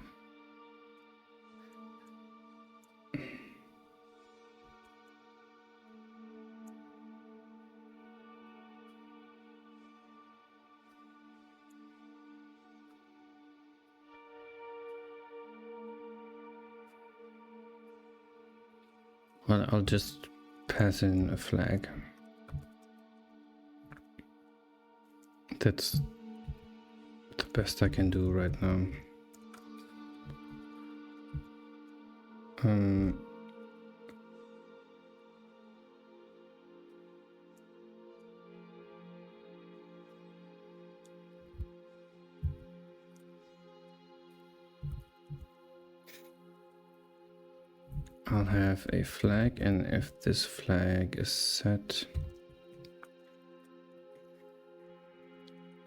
Well, I'll just pass in a flag. That's the best I can do right now. I'll have a flag, and if this flag is set,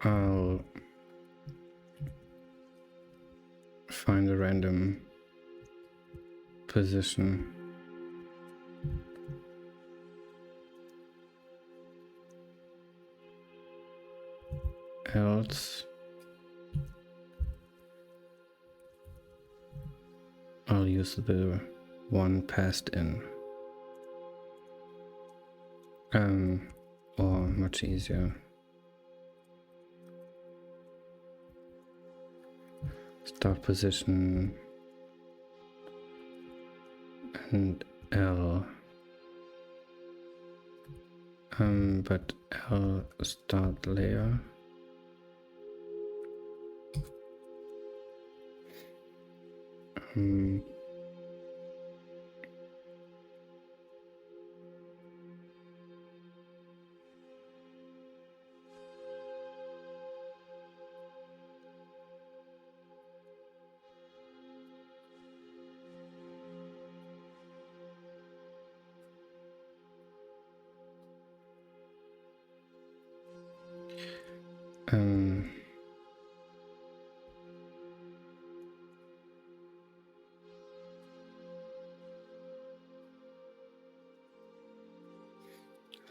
I'll find a random position. Else I'll use the one passed in. Or much easier. Start position and L. But L start layer.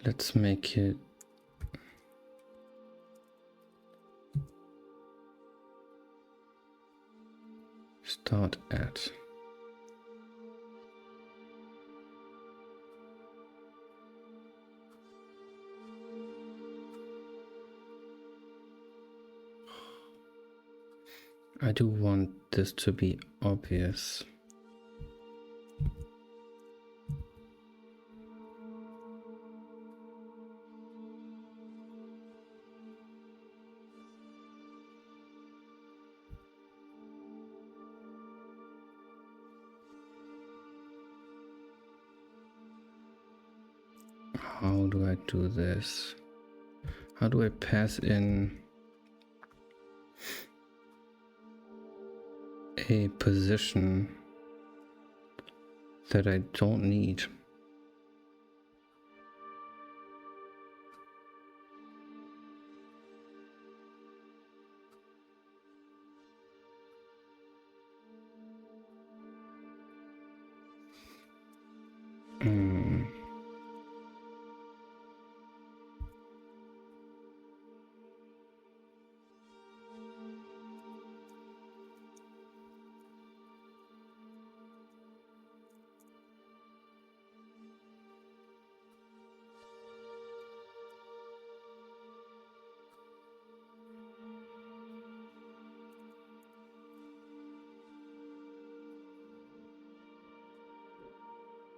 Let's make it start at. I do want this to be obvious. How do I do this? How do I pass in a position that I don't need?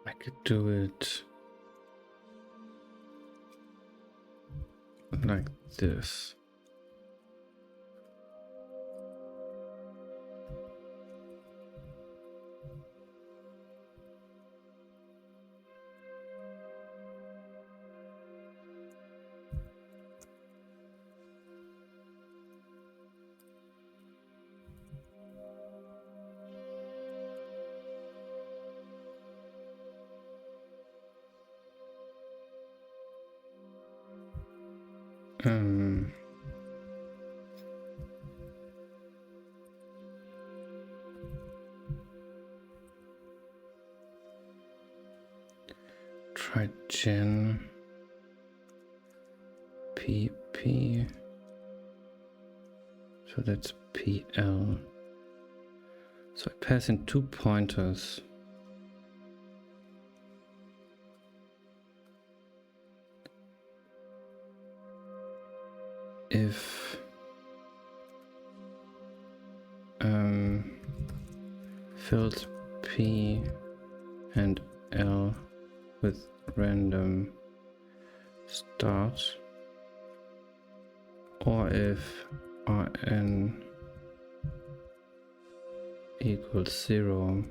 I could do it like this. Try gen pp, so that's pl. So I pass in 2 pointers. If fills p and l with random start, or if rn equals 0,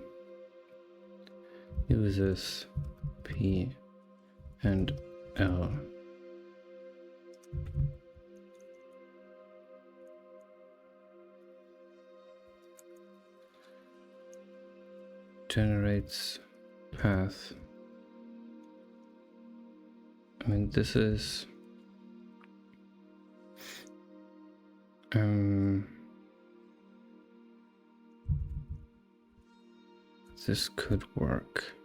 uses p and l. Generates path. I mean, this is this could work.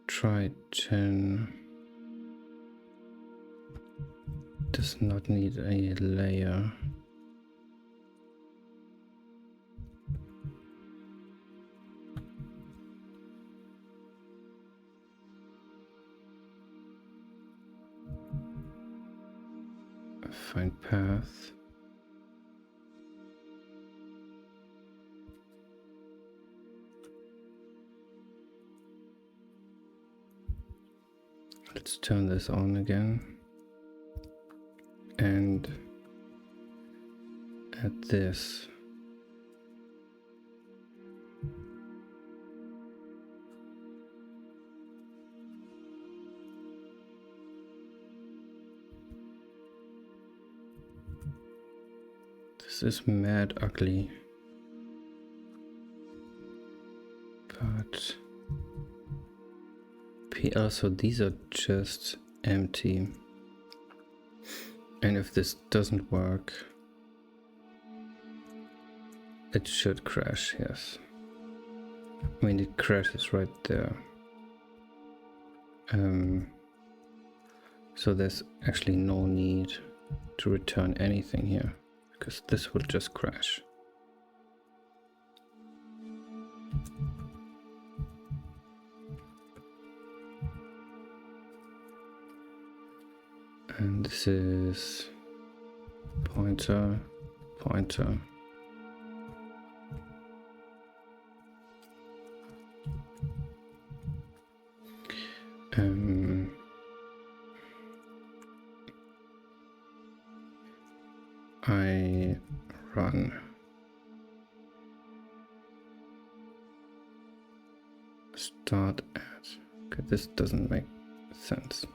Try gen does not need a layer. Find path. Let's turn this on again and add this. This is mad ugly. But PL, so these are just empty. And if this doesn't work, it should crash, yes. I mean, it crashes right there. So there's actually no need to return anything here, because this will just crash. And this is pointer, pointer. I run start at. Okay, this doesn't make sense.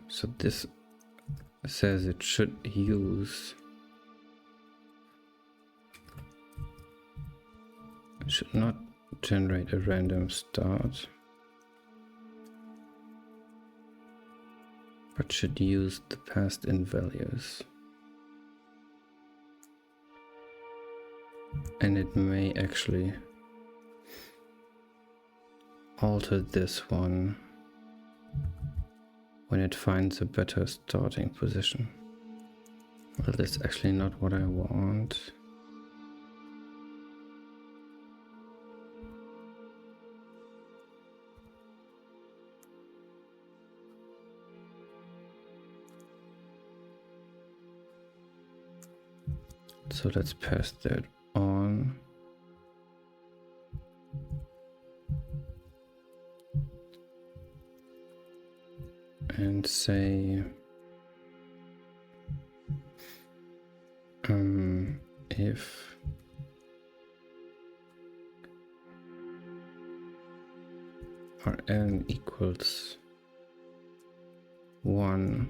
So this says it should use. It should not generate a random start, but should use the passed in values. And it may actually alter this one when it finds a better starting position. Well, that's actually not what I want. So let's pass that on. And say if Rn equals 1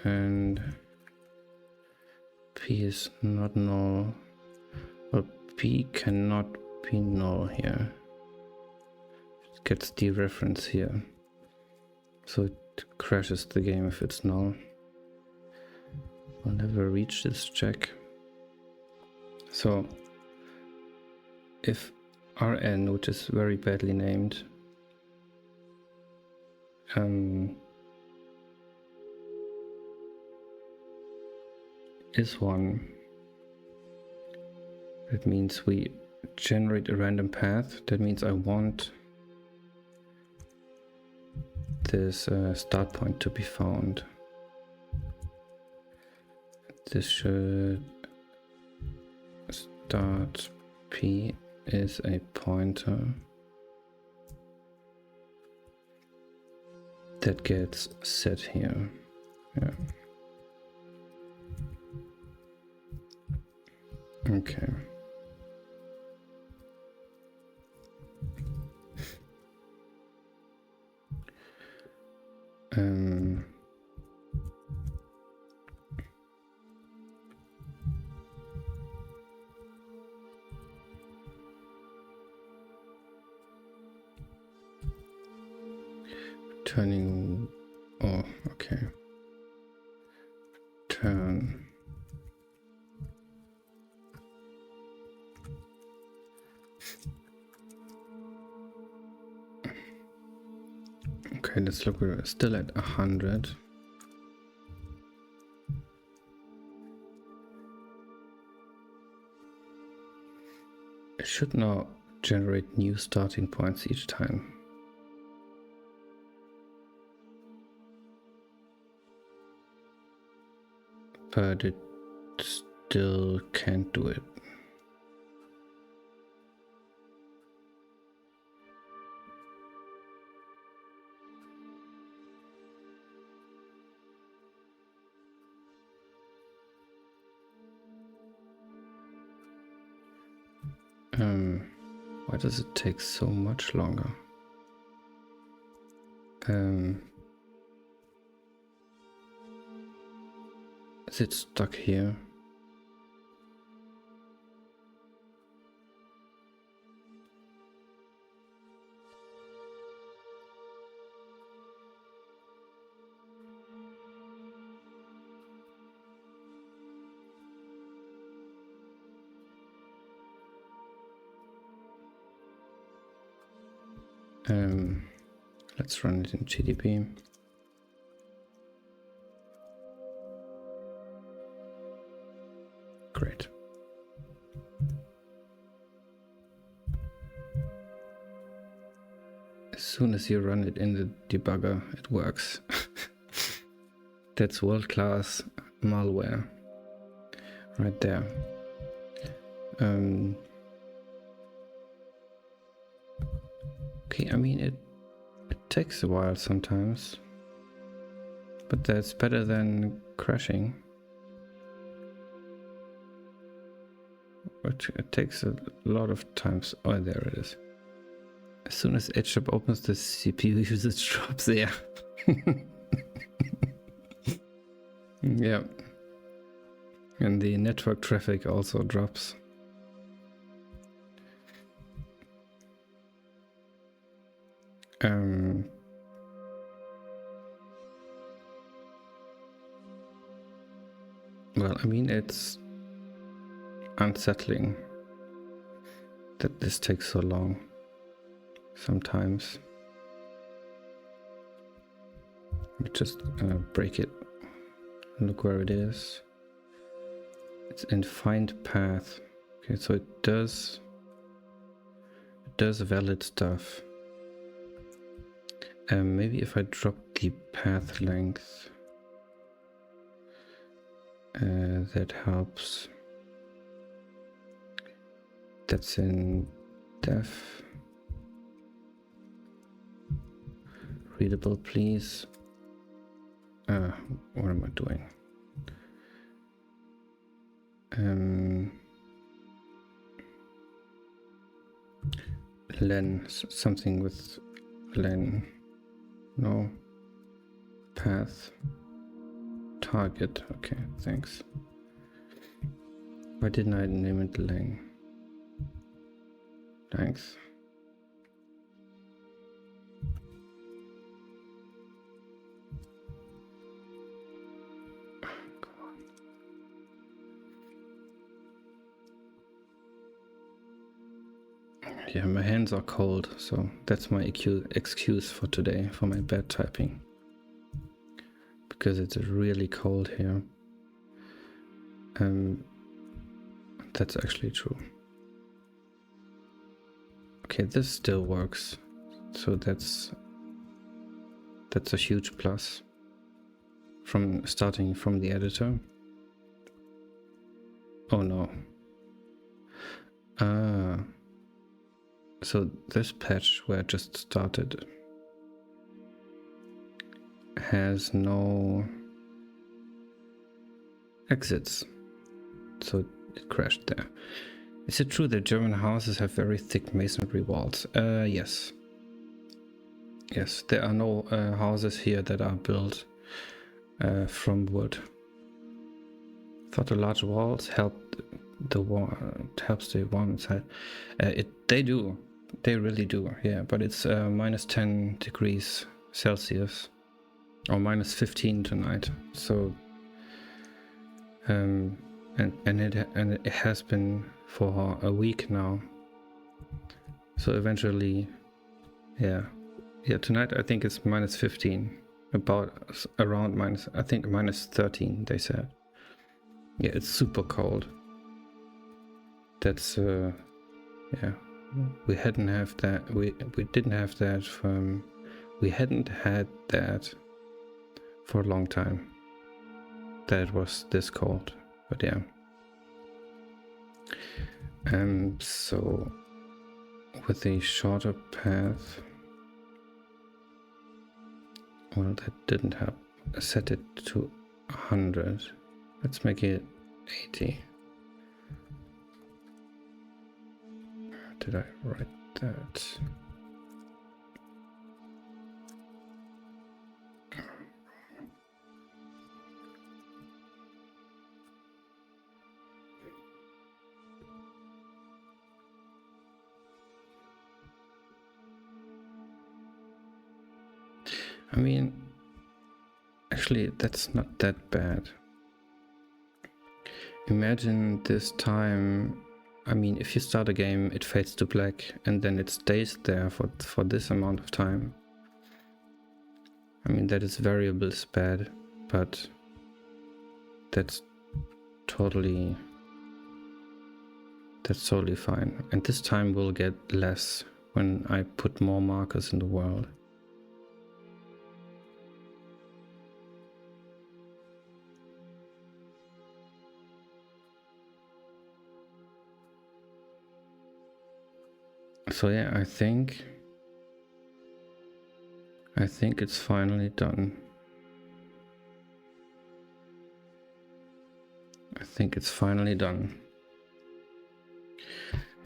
and P is not null, well, P cannot be null here. It gets dereference here, so it crashes the game if it's null. I'll never reach this check. So if Rn, which is very badly named, is 1, that means we generate a random path. That means I want this start point to be found. This should start P is a pointer that gets set here. Yeah. Okay. Turning, oh, okay. Turn. Okay, let's look, we're still at 100. It should now generate new starting points each time. But it still can't do it. Why does it take so much longer? is it stuck here? Let's run it in GDB. Great. As soon as you run it in the debugger, it works. That's world-class malware right there. Okay, I mean it takes a while sometimes, but that's better than crashing. But it takes a lot of times. Oh, there it is. As soon as HShop opens, the CPU usage drops. Yeah. Yeah. And the network traffic also drops. Well, I mean, it's unsettling that this takes so long sometimes. Let me just break it. Look where it is. It's in find path. Okay, so it does valid stuff. Maybe if I drop the path length, that helps. That's in def. Readable, please. What am I doing? Len, something with len. No. Path. Target. Okay, thanks. Why didn't I name it len? Thanks. Yeah, my hands are cold, so that's my excuse for today for my bad typing. Because it's really cold here. That's actually true. Okay, this still works, so that's a huge plus from starting from the editor. Oh no. So this patch where I just started has no exits, so it crashed there. Is it true that German houses have very thick masonry walls? Yes. Yes, there are no houses here that are built from wood. Thought the large walls helped the wall, helps the wall inside. They do. They really do, yeah, but it's minus 10 degrees Celsius or minus 15 tonight. So and it has been for a week now. So eventually, yeah, tonight I think it's minus 15, around minus, I think minus 13 they said. Yeah, it's super cold. That's yeah. We hadn't have that. We didn't have that from. We hadn't had that for a long time. That it was this cold, but yeah. So with the shorter path, well, that didn't help. I set it to 100. Let's make it 80. Did I write that? I mean, actually, that's not that bad. Imagine this time. I mean, if you start a game, it fades to black and then it stays there for this amount of time. I mean, that is variables bad, but that's totally fine. And this time will get less when I put more markers in the world. So yeah, I think it's finally done. I think it's finally done.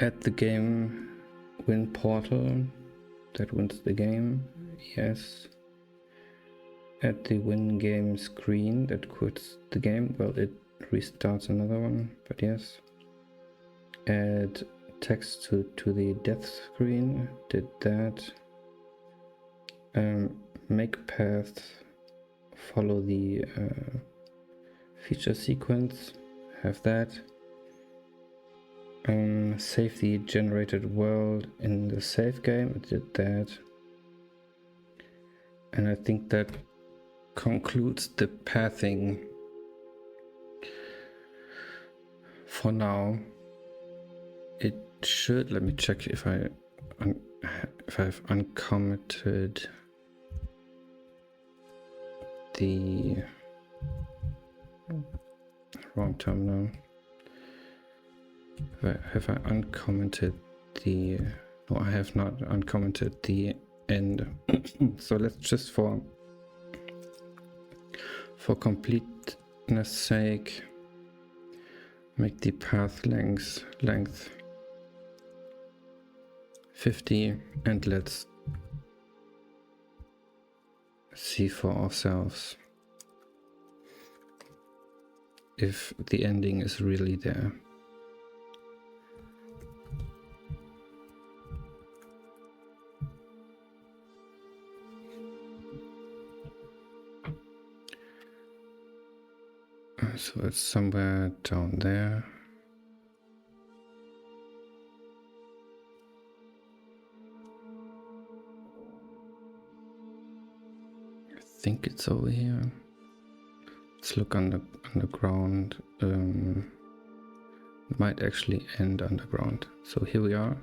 Add the game win portal. That wins the game. Yes. Add the win game screen. That quits the game. Well, it restarts another one, but yes. Add text to the death screen. Did that. Make path follow the feature sequence. Have that. Save the generated world in the save game. I did that. And I think that concludes the pathing for now. It should, let me check if I've uncommitted the wrong term now. Have I uncommented the... No, I have not uncommented the end. So let's just for completeness sake make the path length 50 and let's see for ourselves if the ending is really there. So it's somewhere down there. I think it's over here. Let's look underground. It might actually end underground. So here we are.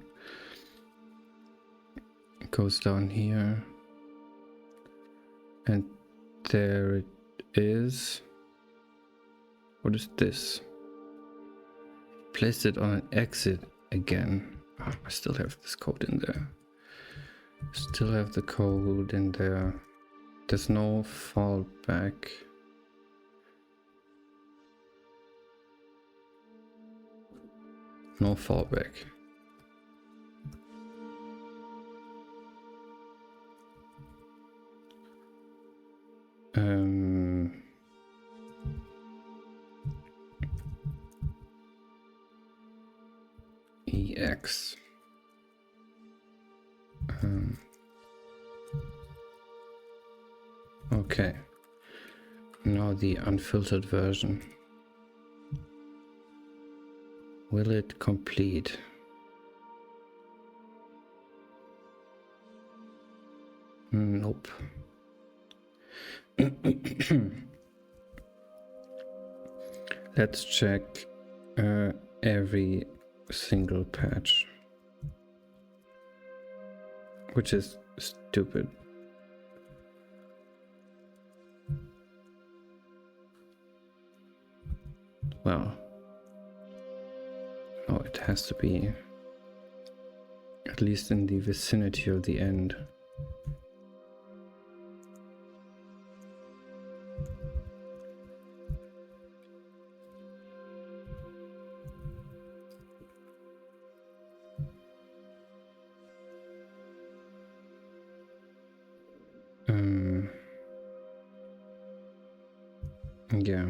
It goes down here. And there it is. What is this? Placed it on an exit again. Oh, I still have this code in there. Still have the code in there. There's no fallback. No fallback. EX. Okay. Now the unfiltered version. Will it complete? Nope. Let's check every single patch, which is stupid. Well, no, it has to be at least in the vicinity of the end. Yeah.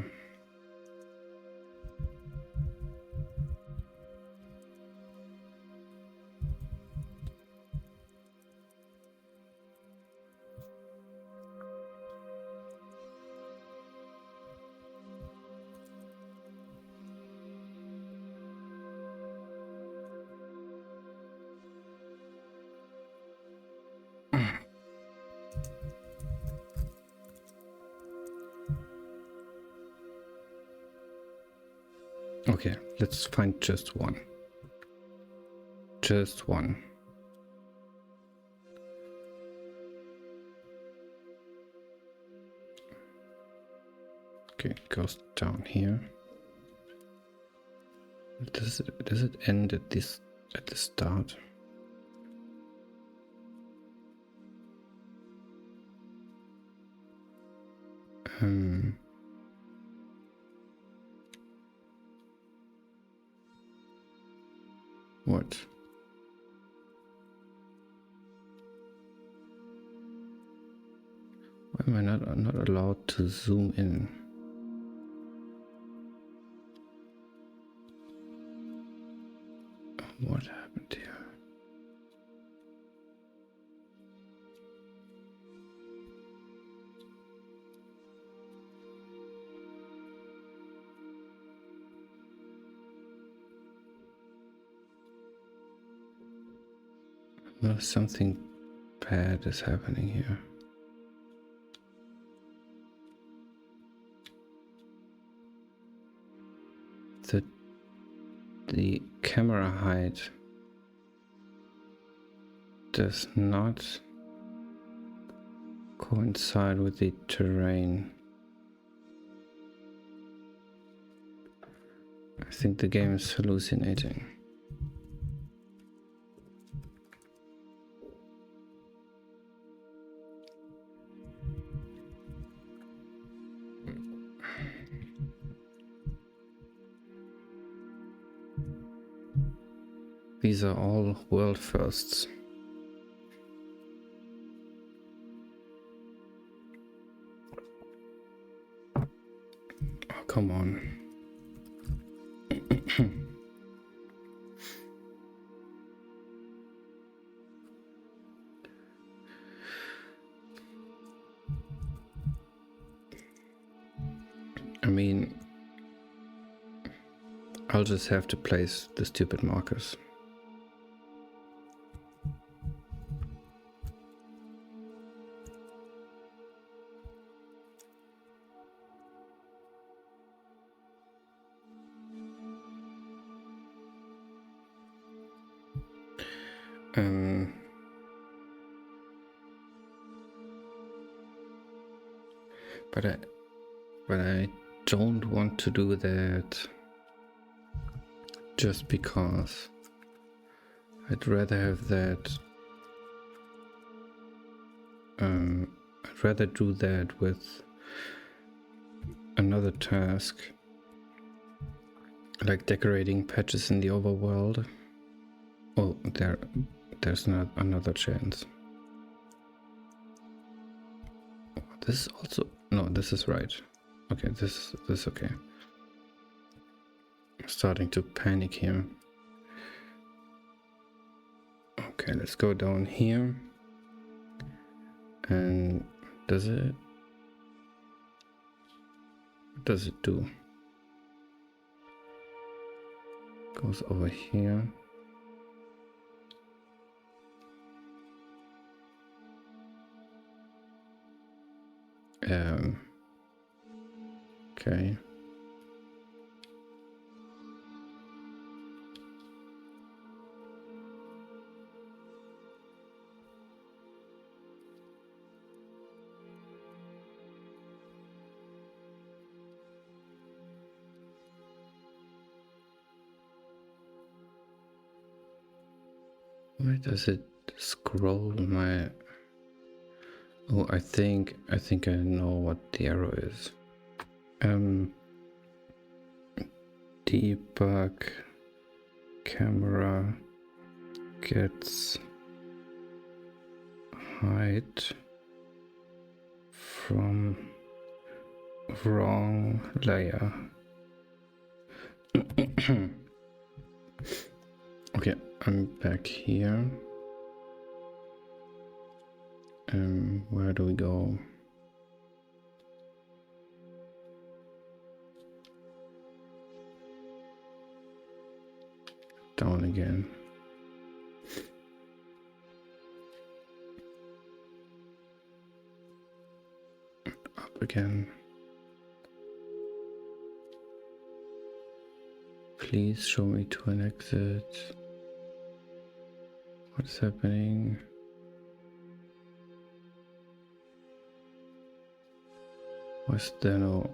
Okay, let's find just one. Just one. Okay, it goes down here. Does it end at the start? What? Why am I not allowed to zoom in? What happened here? Well, something bad is happening here. The camera height does not coincide with the terrain. I think the game is hallucinating. These are all world firsts. Oh, come on. I mean, I'll just have to place the stupid markers. But I don't want to do that just because. I'd rather have that. I'd rather do that with another task, like decorating patches in the overworld. Oh, there's not another chance. This is also no. This is right. Okay, this is okay. I'm starting to panic here. Okay, let's go down here. And does it? What does it do? Goes over here. Okay. Why does it scroll my... Oh, I think I know what the arrow is. Debug camera gets height from wrong layer. Okay, I'm back here. Where do we go? Down again. Up again. Please show me to an exit. What's happening? Was there no...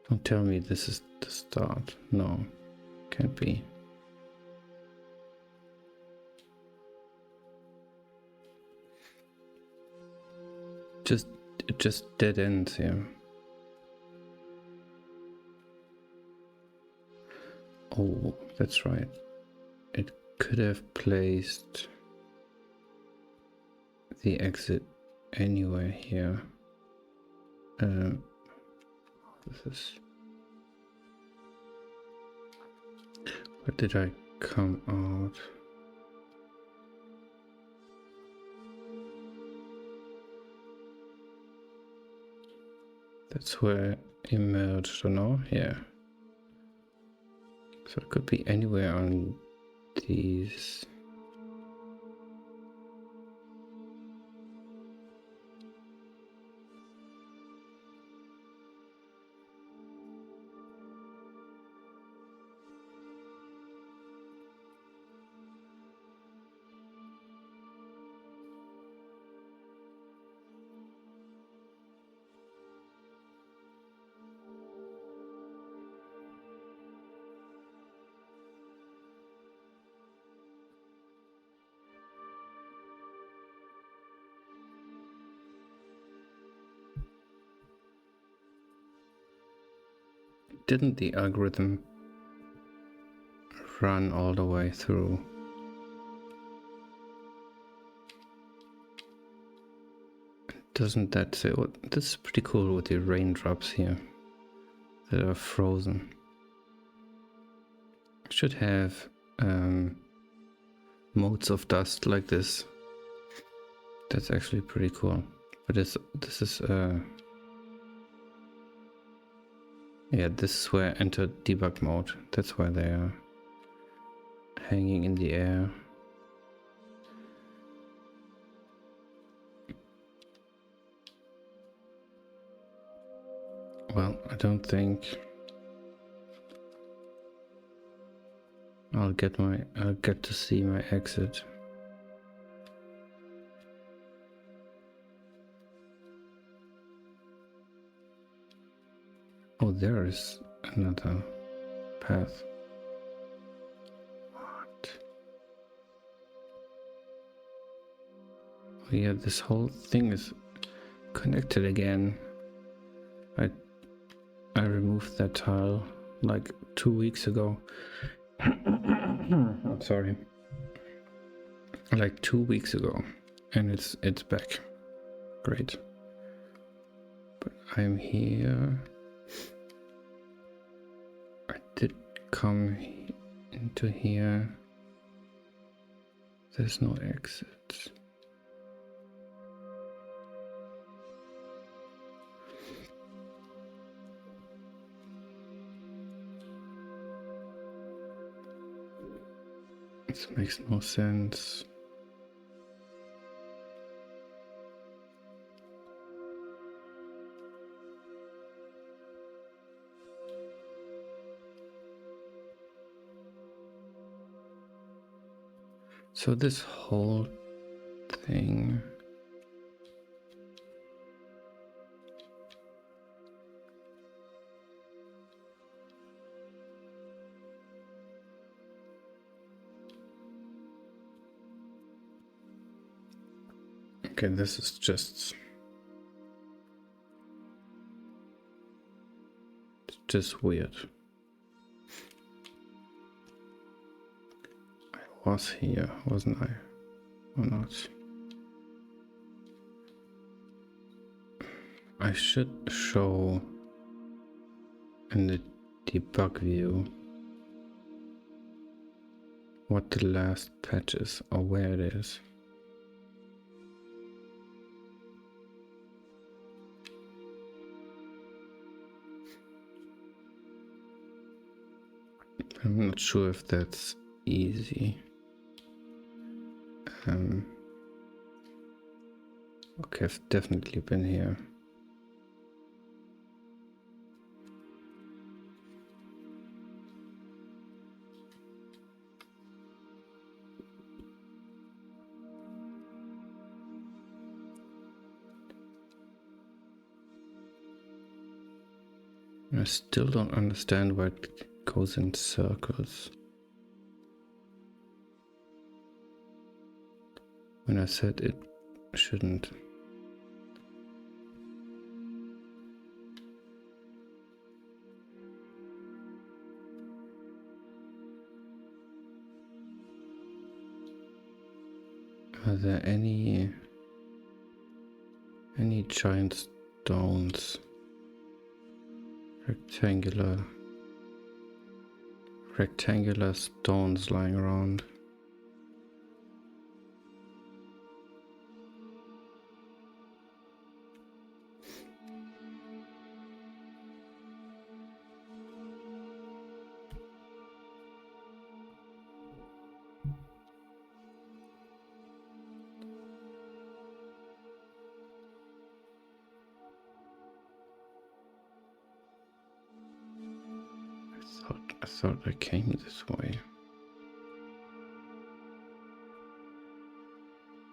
Don't tell me this is the start. No, can't be. It just dead ends here. Oh, that's right. It could have placed the exit anywhere here. This is... Where did I come out? That's where it emerged, or no? Yeah. So it could be anywhere on these. Didn't the algorithm run all the way through? Doesn't that say... Oh, this is pretty cool with the raindrops here that are frozen. Should have modes of dust like this. That's actually pretty cool. But this is yeah, this is where enter debug mode. That's why they are hanging in the air. Well, I don't think I'll get to see my exit. Oh, there is another path. What? Oh yeah, this whole thing is connected again. I removed that tile like 2 weeks ago. I'm sorry. Like 2 weeks ago, and it's back. Great. But I'm here. I did come into here. There's no exit. This makes no sense. So this whole thing... Okay, this is just weird. I was here, wasn't I? Or not? I should show in the debug view what the last patch is or where it is. I'm not sure if that's easy. Okay, I've definitely been here. I still don't understand why it goes in circles. When I said it shouldn't. Are there any giant stones? Rectangular stones lying around? I thought I came this way.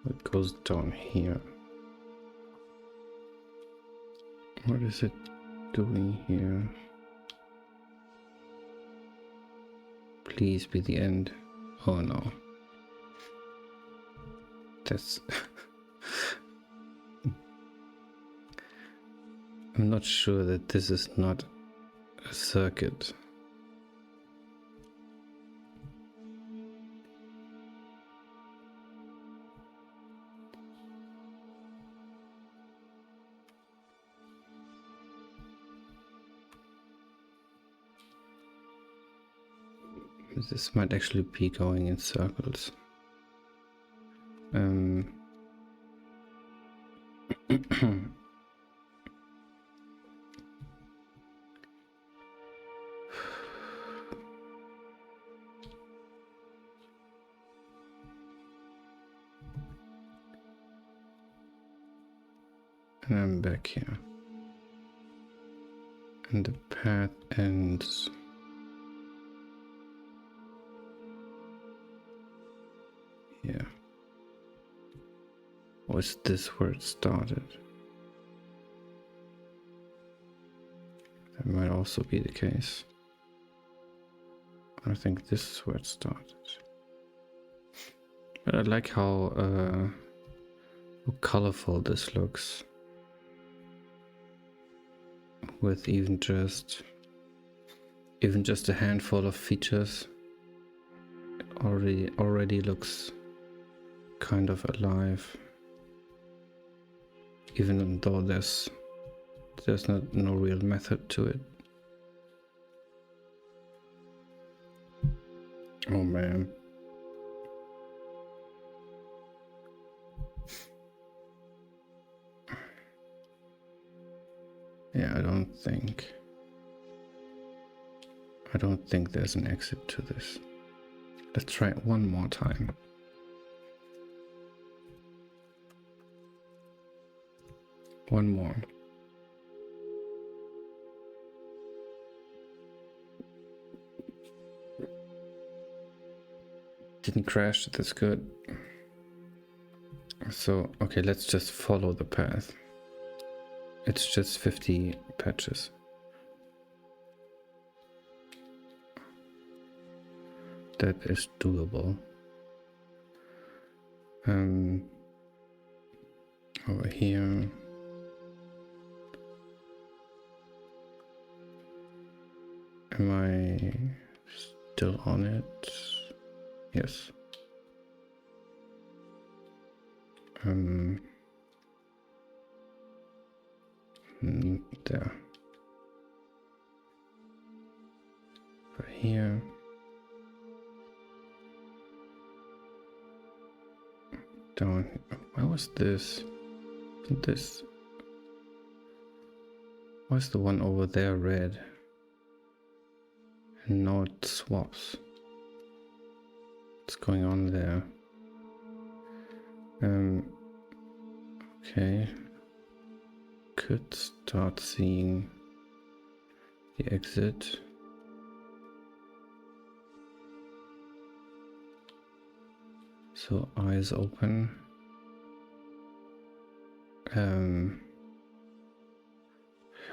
It goes down here. What is it doing here? Please be the end. Oh no. That's... I'm not sure that this is not a circuit. This might actually be going in circles. And I'm back here. And the path ends here. Or is this where it started? That might also be the case. I think this is where it started. But I like how colorful this looks. With even just a handful of features, it already looks kind of alive. Even though there's no real method to it. Oh man. Yeah, I don't think there's an exit to this. Let's try it one more time. One more. Didn't crash, that's good. So, okay, let's just follow the path. It's just 50 patches. That is doable. Over here. Am I still on it? Yes. There. Over here. Down. Where was this? This. Why is the one over there red? And now it swaps. What's going on there? Okay. Could start seeing the exit. So eyes open.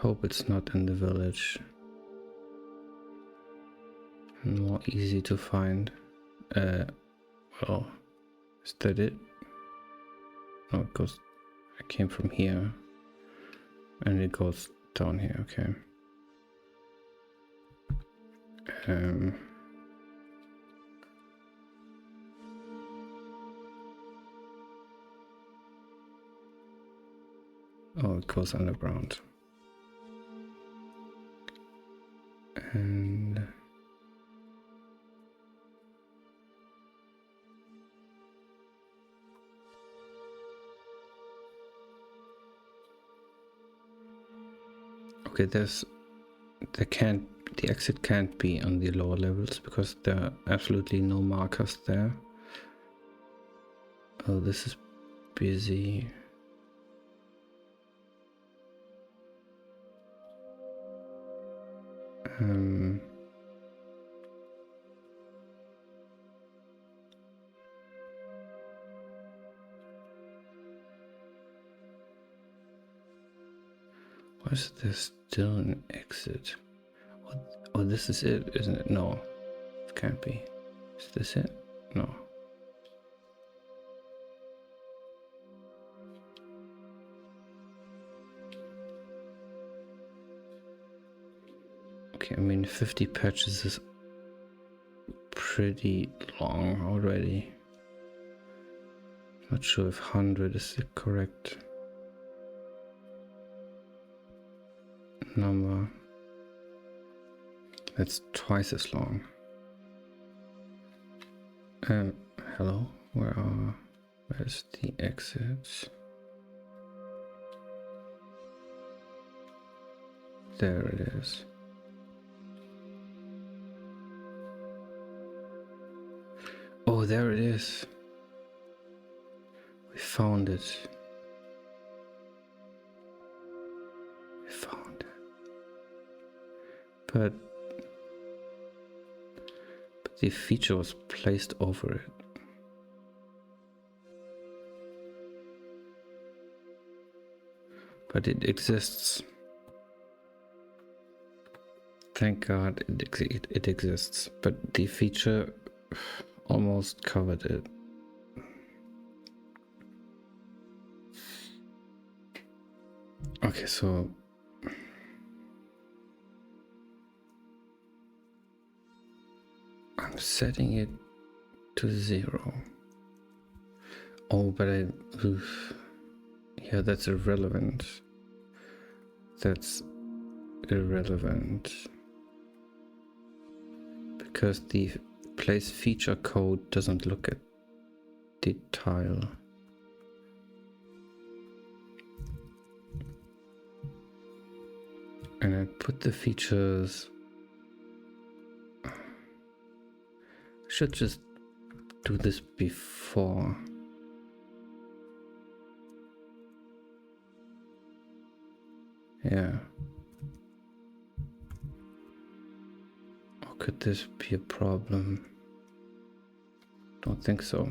Hope it's not in the village. more easy to find. Well, is that it? No, it goes. I came from here, and it goes down here. Okay. Oh, it goes underground. And okay, the exit can't be on the lower levels because there are absolutely no markers there. Oh, this is busy. Why is there still an exit? Oh, this is it, isn't it? No, it can't be. Is this it? No. Okay, I mean 50 patches is pretty long already. Not sure if 100 is the correct number. That's twice as long. Hello? Where's the exit? There it is. Oh, there it is. We found it. We found it. But the feature was placed over it. But it exists. Thank God it exists. But the feature almost covered it. Okay, so I'm setting it to 0. Oh, but yeah, that's irrelevant. That's irrelevant. Because the place feature code doesn't look at the tile. And I put the features. I should just do this before. Yeah. Or could this be a problem? Don't think so.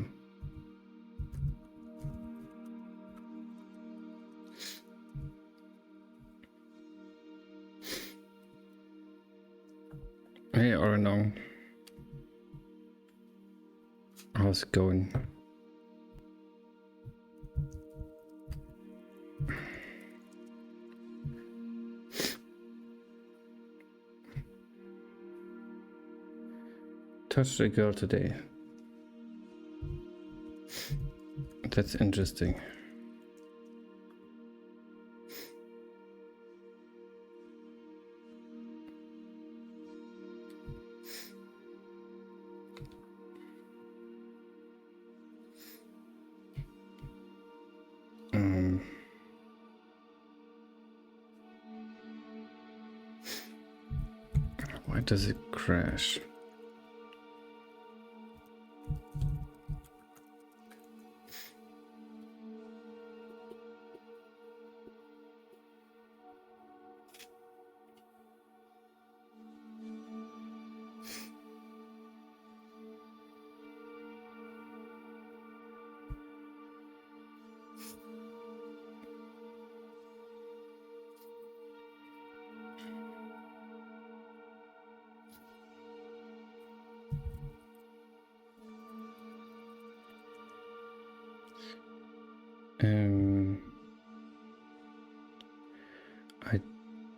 Hey, Orno. How's it going? Touched a girl today. That's interesting. Why does it crash?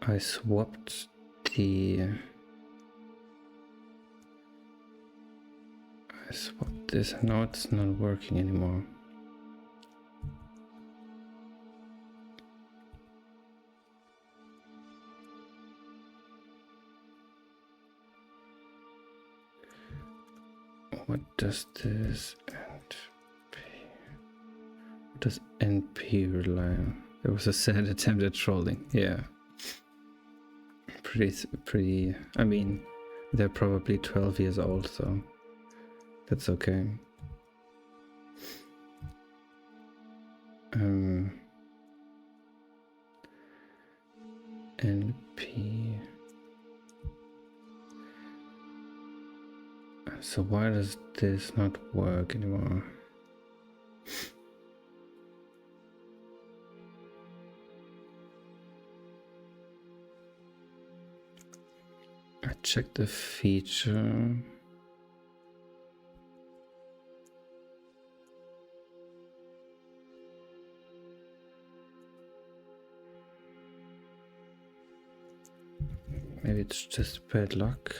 I swapped the this, and now it's not working anymore. What does this what does NP rely on? There was a sad attempt at trolling. Yeah. Pretty, I mean, they're probably 12 years old, so that's okay. NP. So why does this not work anymore? I checked the feature. Maybe it's just bad luck.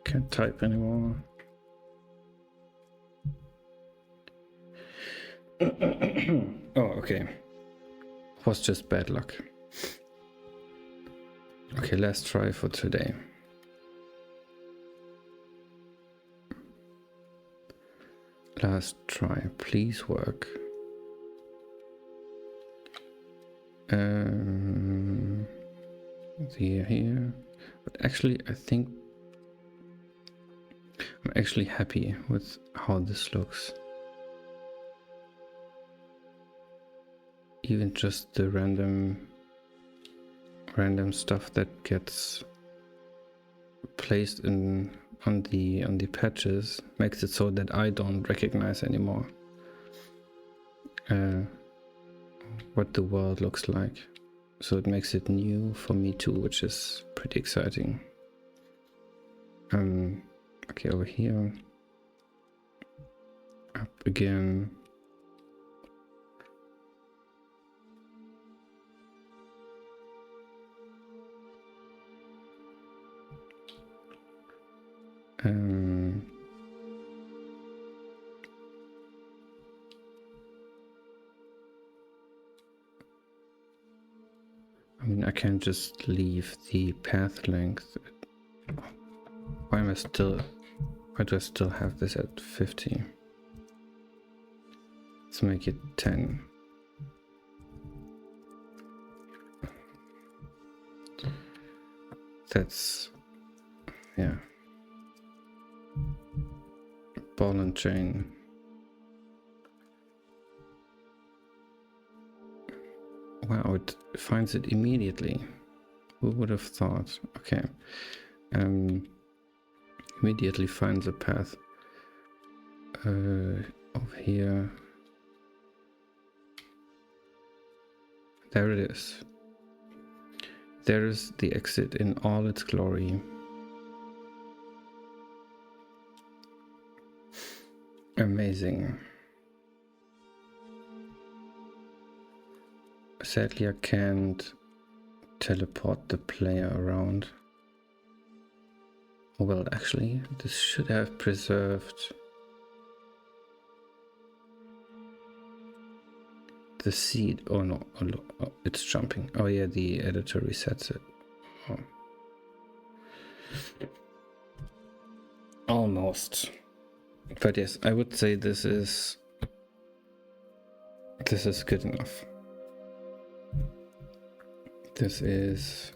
Can't type anymore. Oh, okay. Was just bad luck. Okay, last try for today. Last try, please work. Here. But actually, I think I'm actually happy with how this looks. Even just the random stuff that gets placed in on the patches makes it so that I don't recognize anymore what the world looks like. So it makes it new for me too, which is pretty exciting. Okay, over here, up again. I mean, I can't just leave the path length. Why do I still have this at 50? Let's make it 10. That's, yeah. Ball and chain. Wow, it finds it immediately. Who would have thought? Okay. Immediately finds a path. Over here. There it is. There is the exit in all its glory. Amazing. Sadly, I can't teleport the player around. Well, actually, this should have preserved the seed. Oh no, oh, it's jumping. Oh yeah, the editor resets it. Oh. Almost. But yes, I would say this is good enough. This is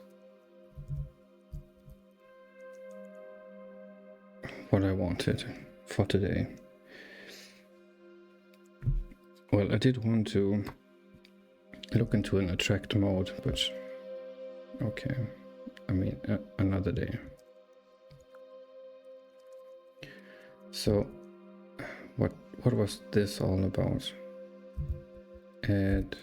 what I wanted for today. Well, I did want to look into an attract mode, but okay. I mean, another day. So what was this all about? Add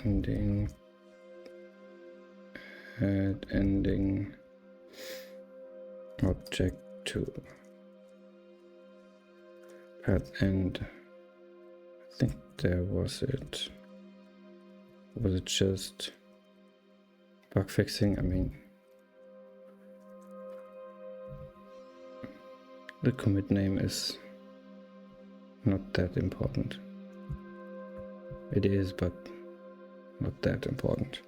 ending, add ending object to path end. I think there was it. Was it just bug fixing? I mean, the commit name is not that important. It is, but not that important.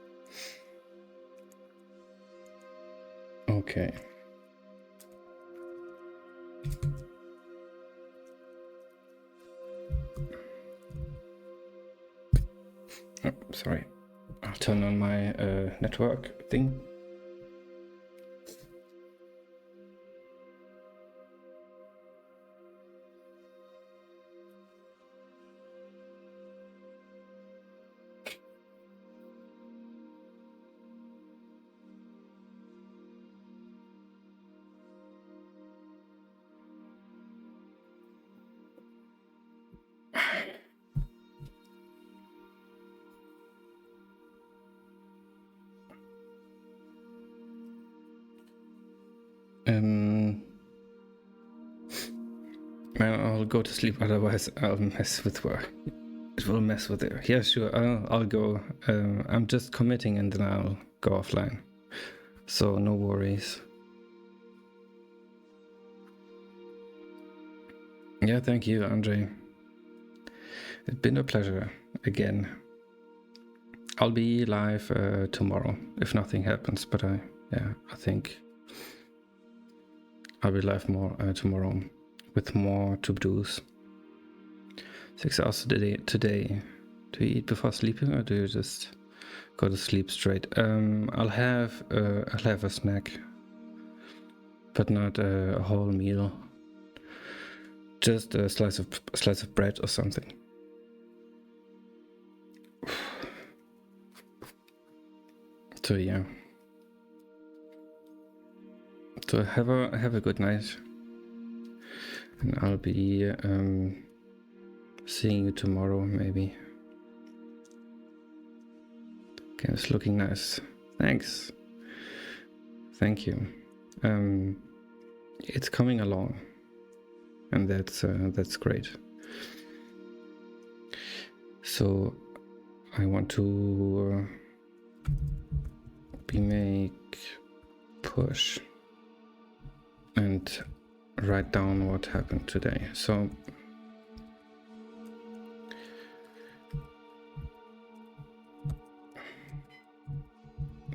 Okay. Oh, sorry. I'll turn on my network thing. I'll go to sleep, otherwise I'll mess with work. It will mess with it. Yeah, sure, I'll go. I'm just committing and then I'll go offline. So no worries. Yeah, thank you, Andre. It's been a pleasure again. I'll be live tomorrow if nothing happens, but I think I'll be live more tomorrow with more to-dos. 6 hours today. Do you eat before sleeping or do you just go to sleep straight? I'll have a snack, but not a whole meal. Just a slice of bread or something. So yeah. So have a good night, and I'll be seeing you tomorrow maybe. Okay, it's looking nice. Thanks. Thank you. It's coming along, and that's great. So I want to make push and write down what happened today. So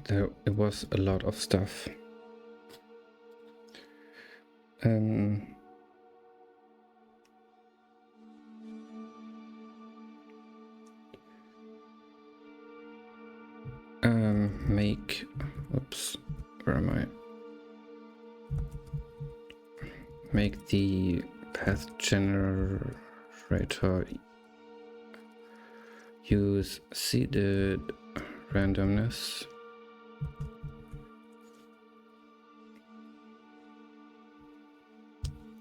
it was a lot of stuff. Make, oops, where am I? Make the path generator use seeded randomness.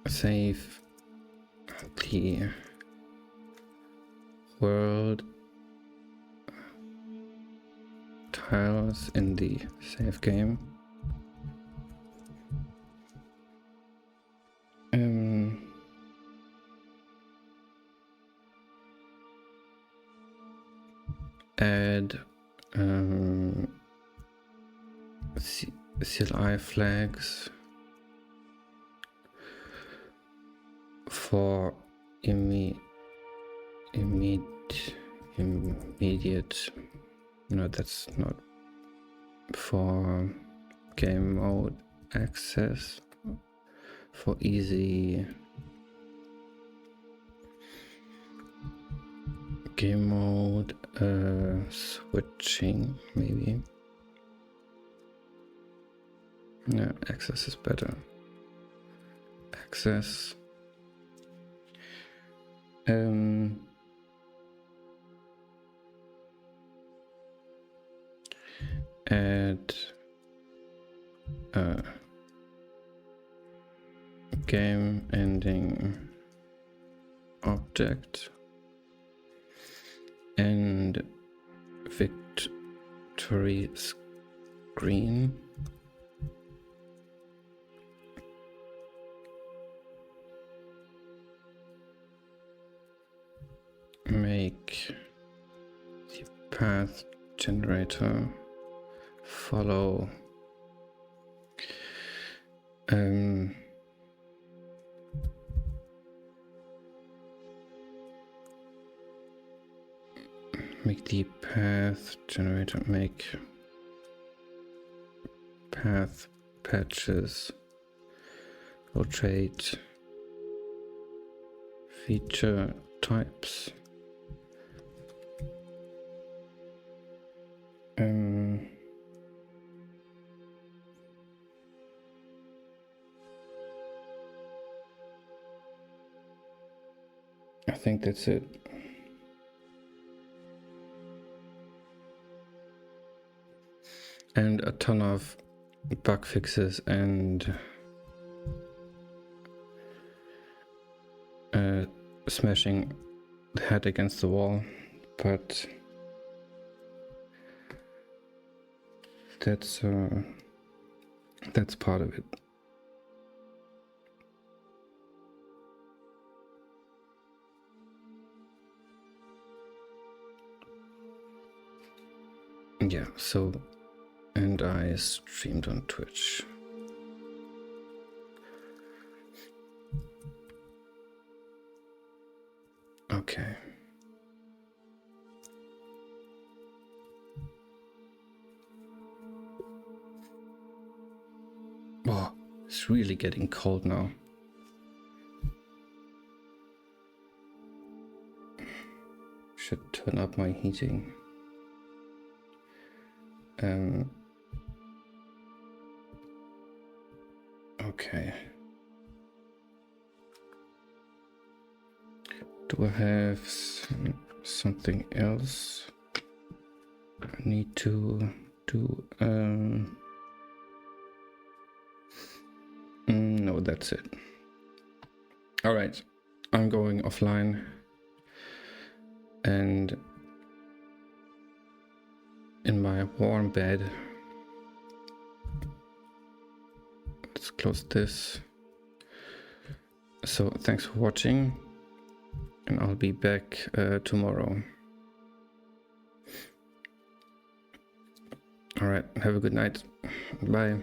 Save the world tiles in the save game. Add CLI flags for immediate. No, that's not for game mode access. For easy game mode switching, maybe. No, access is better. Access. Add game ending object and victory screen. Make the path generator follow make the path generator make path patches rotate feature types. I think that's it. And a ton of bug fixes and smashing the head against the wall, but that's part of it. Yeah, so, and I streamed on Twitch. Okay. Oh, it's really getting cold now. Should turn up my heating. Okay. Do I have something else I need to do? No, that's it. All right, I'm going offline and in my warm bed. Let's close this. So thanks for watching, and I'll be back tomorrow. All right, have a good night. Bye.